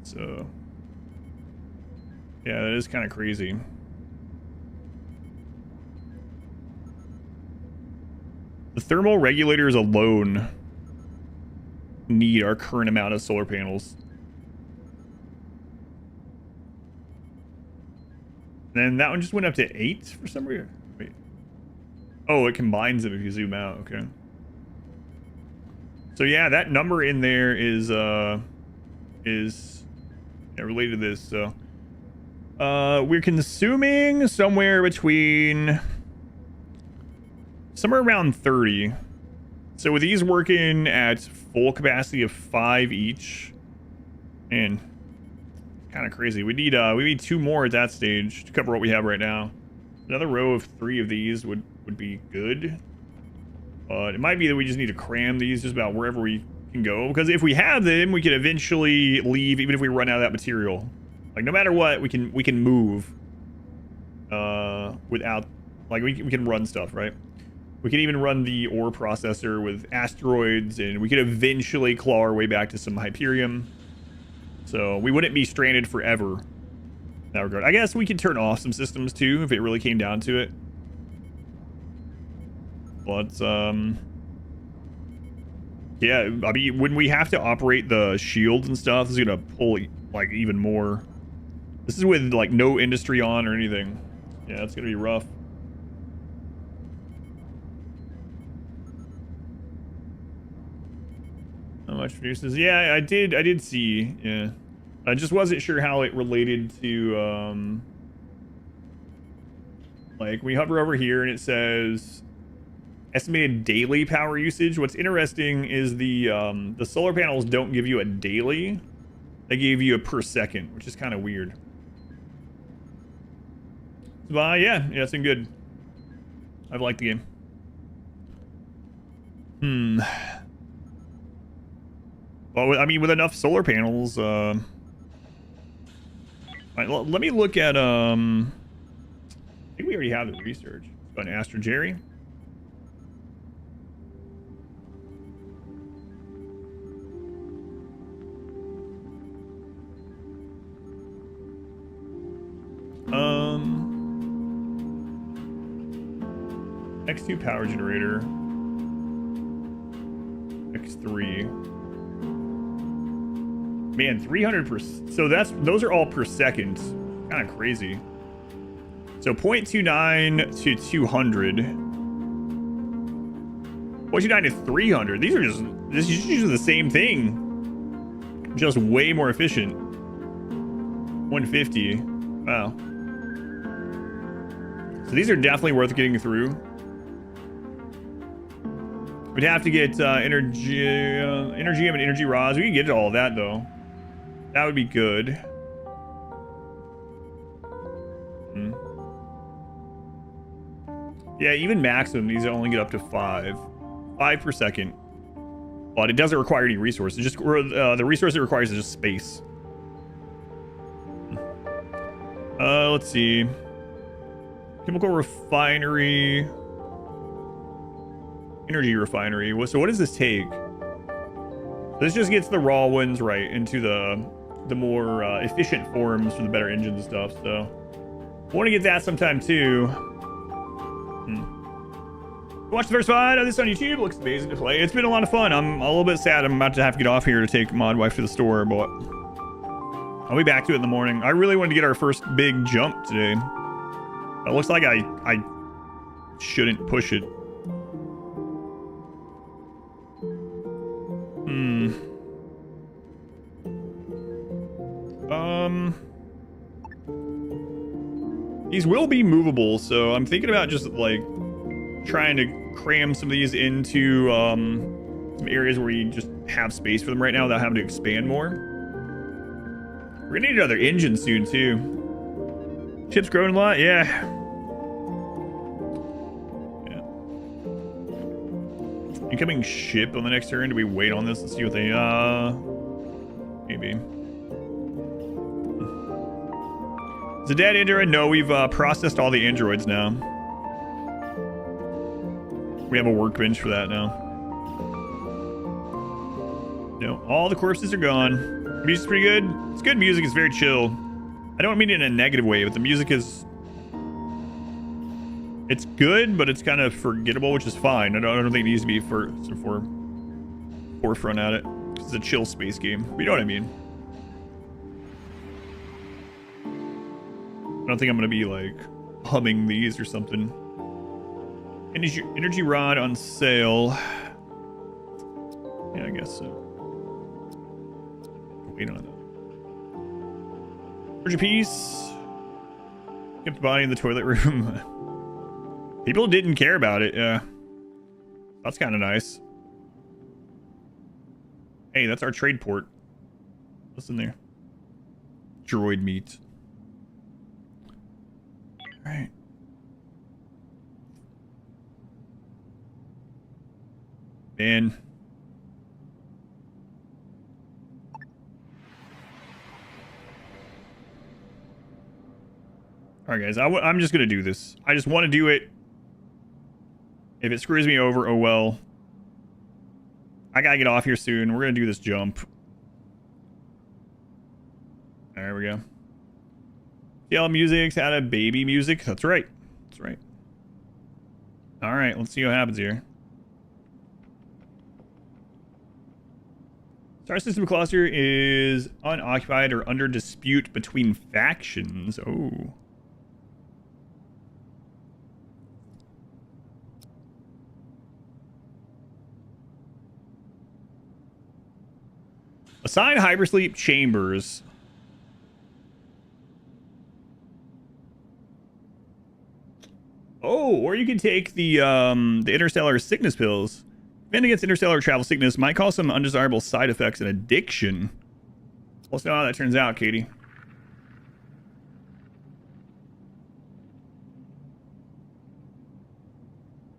So yeah, that is kind of crazy. The thermal regulators alone need our current amount of solar panels. And then that one just went up to 8 for some reason. Wait. Oh, it combines them if you zoom out. Okay. So yeah, that number in there is related to this. So we're consuming somewhere around 30. So with these working at full capacity of 5 each, and kind of crazy. We need 2 more at that stage to cover what we have right now. Another row of 3 of these would be good. But it might be that we just need to cram these just about wherever we can go, because if we have them, we can eventually leave even if we run out of that material. Like no matter what, we can move without, like we can run stuff, right? We can even run the ore processor with asteroids, and we could eventually claw our way back to some Hyperium. So we wouldn't be stranded forever in that regard. I guess we could turn off some systems too if it really came down to it. But yeah, I mean, when we have to operate the shields and stuff, this is gonna pull like even more. This is with like no industry on or anything. Yeah, it's gonna be rough. How much produces? Yeah, I did see. Yeah, I just wasn't sure how it related to like we hover over here and it says estimated daily power usage. What's interesting is the solar panels don't give you a daily; they give you a per second, which is kind of weird. But yeah, it's been good. I've liked the game. Well, I mean, with enough solar panels, right, let me look at I think we already have the research. Let's go to Astro Jerry. X2 power generator. X3. Man, 300%. So those are all per second. Kind of crazy. So 0.29 to 200. 0.29 to 300. This is usually the same thing, just way more efficient. 150. Wow. So these are definitely worth getting through. We'd have to get energy and energy rods. We can get all of that though. That would be good. Yeah, even maximum, these only get up to 5 per second. But it doesn't require any resources. Just the resource it requires is just space. Let's see. Chemical refinery. Energy refinery. So what does this take? This just gets the raw ones right into the more efficient forms for the better engine stuff. So Want to get that sometime too. Watch the first VOD of this on YouTube. It looks amazing to play. It's been a lot of fun. I'm a little bit sad I'm about to have to get off here to take Mod Wife to the store, but I'll be back to it in the morning. I really wanted to get our first big jump today. It looks like I shouldn't push it. These will be movable, so I'm thinking about just like trying to cram some of these into some areas where you just have space for them right now without having to expand more. We're gonna need another engine soon too. Ship's growing a lot, yeah. Incoming ship on the next turn. Do we wait on this and see what they maybe. Is it dead android? No, we've processed all the androids now. We have a workbench for that now. No, all the corpses are gone. Music's pretty good. It's good music. It's very chill. I don't mean it in a negative way, but the music is... It's good, but it's kind of forgettable, which is fine. I don't think it needs to be for forefront at it. It's a chill space game. But you know what I mean. I don't think I'm going to be, like, humming these or something. Energy rod on sale. Yeah, I guess so. Wait on that. Energy piece. Kept the body in the toilet room. People didn't care about it, yeah. That's kind of nice. Hey, that's our trade port. What's in there? Droid meat. Alright. Man. Alright, guys. I'm just going to do this. I just want to do it. If it screws me over, oh well. I got to get off here soon. We're going to do this jump. There we go. CL Music's had a baby music. That's right. That's right. Alright, let's see what happens here. Star System Cluster is unoccupied or under dispute between factions. Oh. Assign hypersleep chambers. Oh, or you can take the interstellar sickness pills. Defend against interstellar travel sickness might cause some undesirable side effects and addiction. Let's know how that turns out, Katie.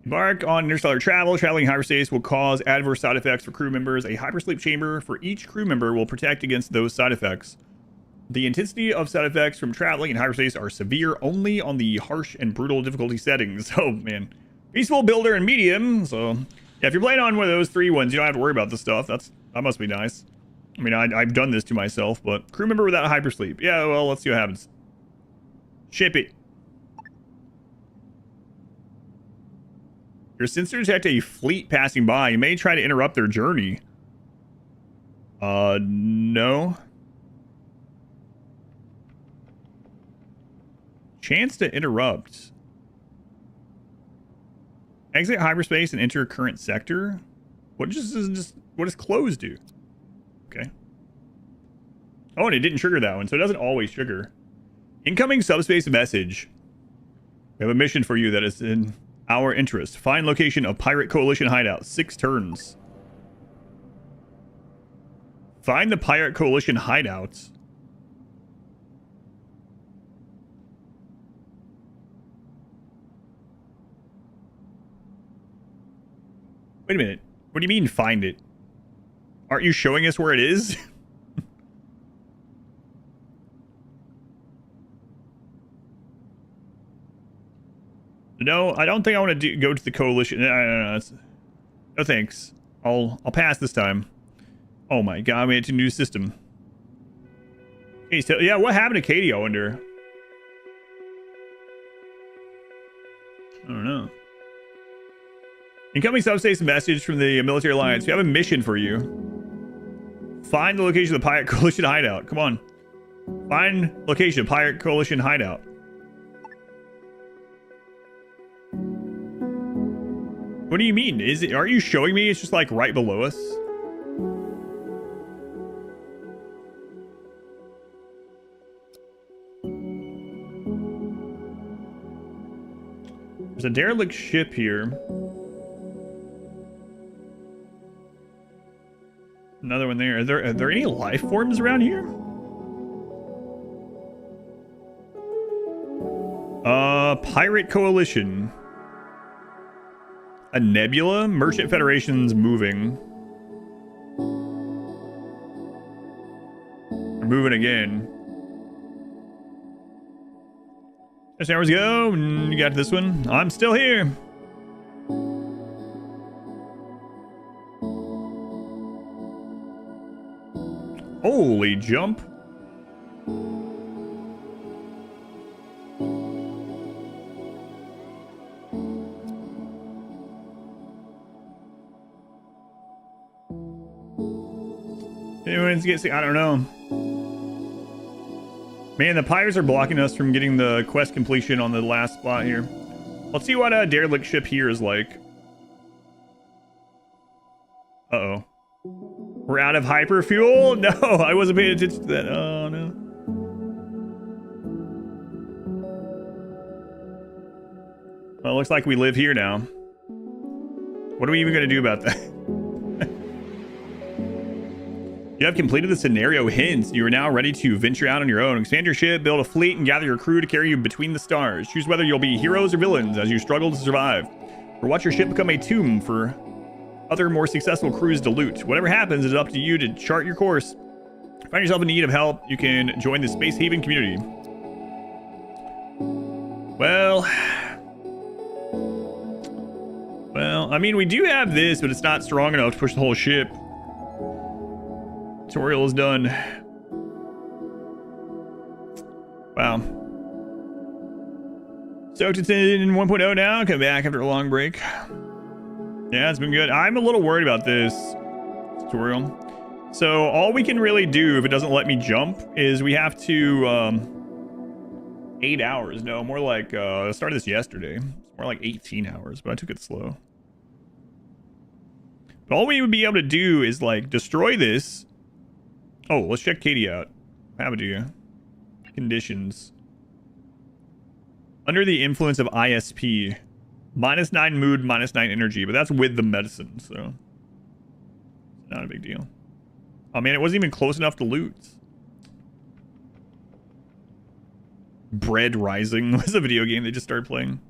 Embark on interstellar travel. Traveling in hyperspace will cause adverse side effects for crew members. A hypersleep chamber for each crew member will protect against those side effects. The intensity of side effects from traveling in hyperspace are severe only on the harsh and brutal difficulty settings. Oh, man. Peaceful, builder, and medium. So, yeah, if you're playing on one of those 3 ones, you don't have to worry about this stuff. That must be nice. I mean, I've done this to myself, but crew member without hypersleep. Yeah, well, let's see what happens. Ship it. Your sensor detect a fleet passing by. You may try to interrupt their journey. No. Chance to interrupt. Exit hyperspace and enter current sector. What does close do? Okay. Oh, and it didn't trigger that one, so it doesn't always trigger. Incoming subspace message. We have a mission for you that is in our interest. Find location of Pirate Coalition hideout. 6 turns. Find the Pirate Coalition hideouts. Wait a minute. What do you mean find it? Aren't you showing us where it is? No, I don't think I want to go to the coalition. No, no thanks. I'll pass this time. Oh my god, we had a new system. Yeah, what happened to Katie, I wonder? I don't know. Incoming subspace message from the military alliance. We have a mission for you. Find the location of the Pirate Coalition hideout. Come on. Find location of Pirate Coalition hideout. What do you mean? Are you showing me it's just like right below us? There's a derelict ship here. Another one there. Are there any life forms around here? Pirate Coalition. A nebula? Merchant Federation's moving. We're moving again. 6 hours ago, you got this one. I'm still here. Holy jump. Anyone's getting, I don't know. Man, the pirates are blocking us from getting the quest completion on the last spot here. Let's see what a derelict ship here is like. Uh-oh. We're out of hyper fuel? No, I wasn't paying attention to that. Oh, no. Well, it looks like we live here now. What are we even going to do about that? You have completed the scenario hints. You are now ready to venture out on your own. Expand your ship, build a fleet, and gather your crew to carry you between the stars. Choose whether you'll be heroes or villains as you struggle to survive. Or watch your ship become a tomb for other more successful crews to loot. Whatever happens, it's up to you to chart your course. Find yourself in need of help, you can join the Space Haven community. Well, I mean, we do have this, but it's not strong enough to push the whole ship. Tutorial is done. Wow. Stoked it's in 1.0 now. Come back after a long break. Yeah, it's been good. I'm a little worried about this tutorial. So all we can really do if it doesn't let me jump is we have to 8 hours. No, more like I started this yesterday. It's more like 18 hours, but I took it slow. But all we would be able to do is like destroy this. Oh, let's check Katie out. How do you? Conditions. Under the influence of ISP. -9 mood, -9 energy. But that's with the medicine, so. Not a big deal. Oh man, it wasn't even close enough to loot. Bread Rising was a video game they just started playing.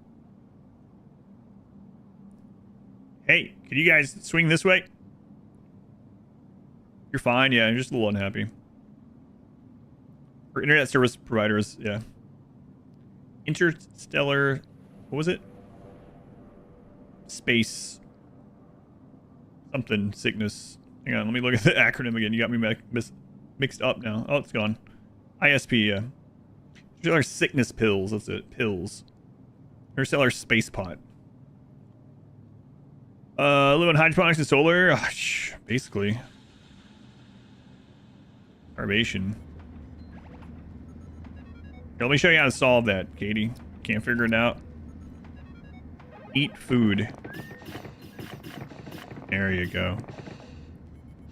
Hey, can you guys swing this way? You're fine, yeah, you're just a little unhappy. For internet service providers, yeah. Interstellar, what was it? Space. Something, sickness. Hang on, let me look at the acronym again. You got me mixed up now. Oh, it's gone. ISP, yeah. Interstellar sickness pills, that's it, pills. Interstellar space pot. Live on hydroponics and solar, basically. Starvation. Here, let me show you how to solve that, Katie. Can't figure it out. Eat food. There you go.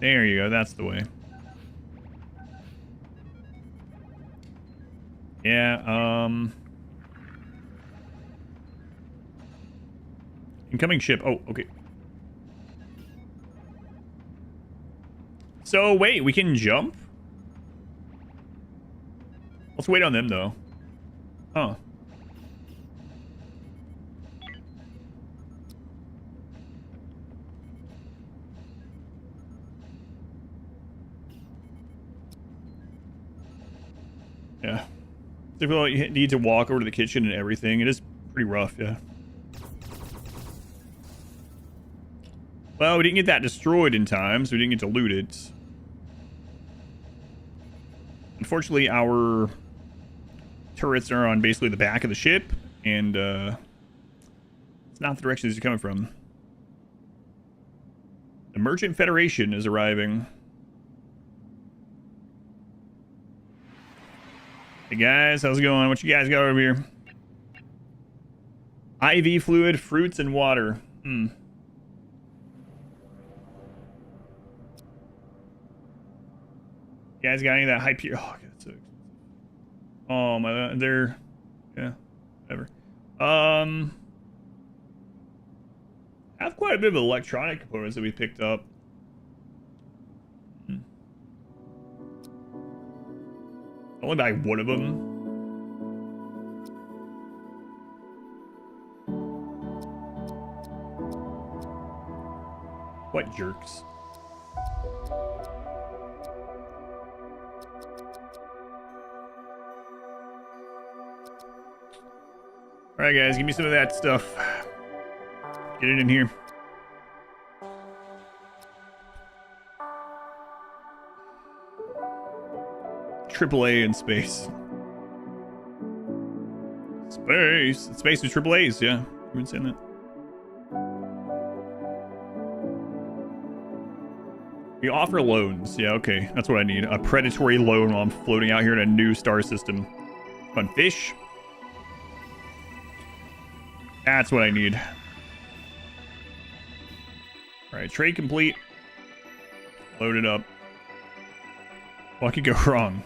There you go. That's the way. Yeah, incoming ship. Oh, okay. So, wait, we can jump? Let's wait on them, though. Huh. Yeah. Difficult, you need to walk over to the kitchen and everything. It is pretty rough, yeah. Well, we didn't get that destroyed in time, so we didn't get to loot it. Unfortunately, our turrets are on basically the back of the ship, and It's not the direction these are coming from. The Merchant Federation is arriving. Hey guys, how's it going? What you guys got over here? IV fluid, fruits, and water. You guys got any of that hype here? Oh, God, so expensive. Oh my, they're, yeah, whatever. Have quite a bit of electronic components that we picked up. Only buy one of them. What jerks. Alright guys, give me some of that stuff. Get it in here. AAA in space. Space. Space is AAA's, yeah. You've been saying that. We offer loans. Yeah, okay. That's what I need. A predatory loan while I'm floating out here in a new star system. Fun fish. That's what I need. Alright, trade complete. Load it up. What could go wrong?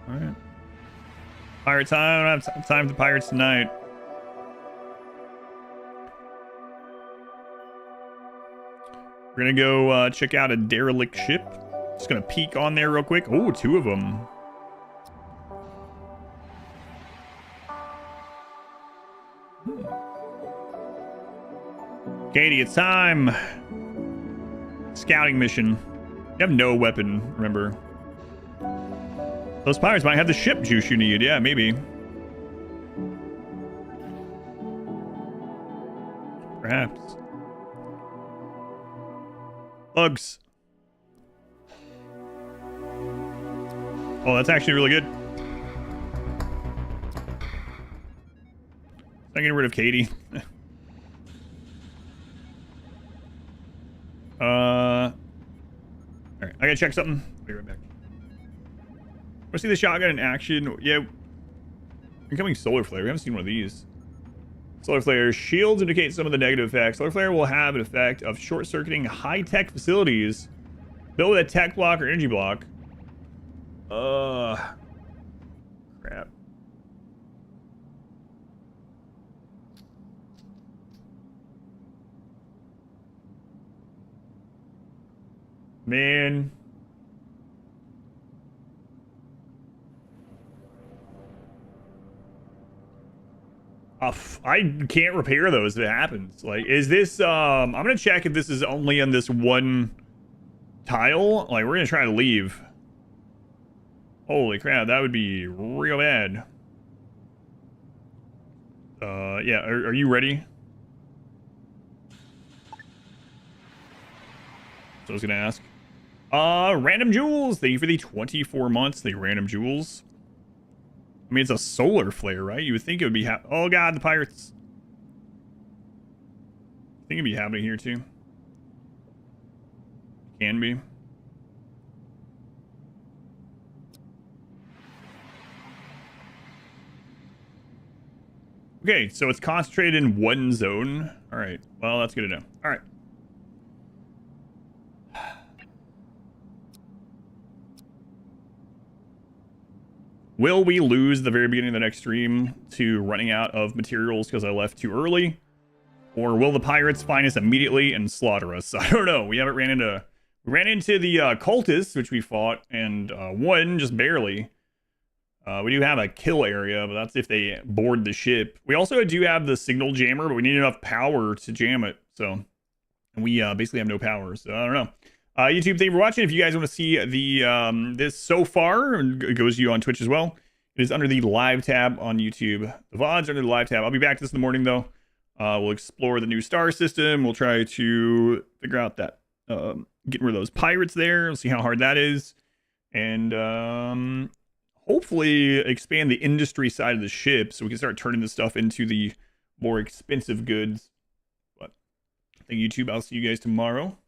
Alright. Pirate time. I don't have time for the pirates tonight. We're gonna go check out a derelict ship. Just gonna peek on there real quick. Oh, two of them. Katie, it's time. Scouting mission. You have no weapon, remember. Those pirates might have the ship juice you need. Yeah, maybe. Perhaps. Bugs. Oh, that's actually really good. I'm getting rid of Katie. Alright, I gotta check something. I'll be right back. Wanna see the shotgun in action? Yeah. Incoming solar flare. We haven't seen one of these. Solar flare. Shields indicate some of the negative effects. Solar flare will have an effect of short-circuiting high-tech facilities built with a tech block or energy block. Crap. Man. I can't repair those if it happens. Like, is this, I'm gonna check if this is only on this one tile. Like, we're gonna try to leave. Holy crap, that would be real bad. Yeah, are you ready? So I was gonna ask. Random jewels. Thank you for the 24 months. The random jewels. I mean, it's a solar flare, right? You would think it would be oh god, the pirates. I think it'd be happening here too. Can be. Okay, so it's concentrated in one zone. All right. Well, that's good to know. All right. Will we lose the very beginning of the next stream to running out of materials because I left too early? Or will the pirates find us immediately and slaughter us? I don't know. We haven't ran into... We ran into the cultists, which we fought, and won just barely. We do have a kill area, but that's if they board the ship. We also do have the signal jammer, but we need enough power to jam it. So we basically have no power. So I don't know. YouTube, thank you for watching. If you guys want to see the this so far, it goes to you on Twitch as well. It is under the live tab on YouTube. The VODs are under the live tab. I'll be back this in the morning though. We'll explore the new star system. We'll try to figure out that getting rid of those pirates there. We'll see how hard that is. And hopefully expand the industry side of the ship so we can start turning this stuff into the more expensive goods. But thank you, YouTube. I'll see you guys tomorrow.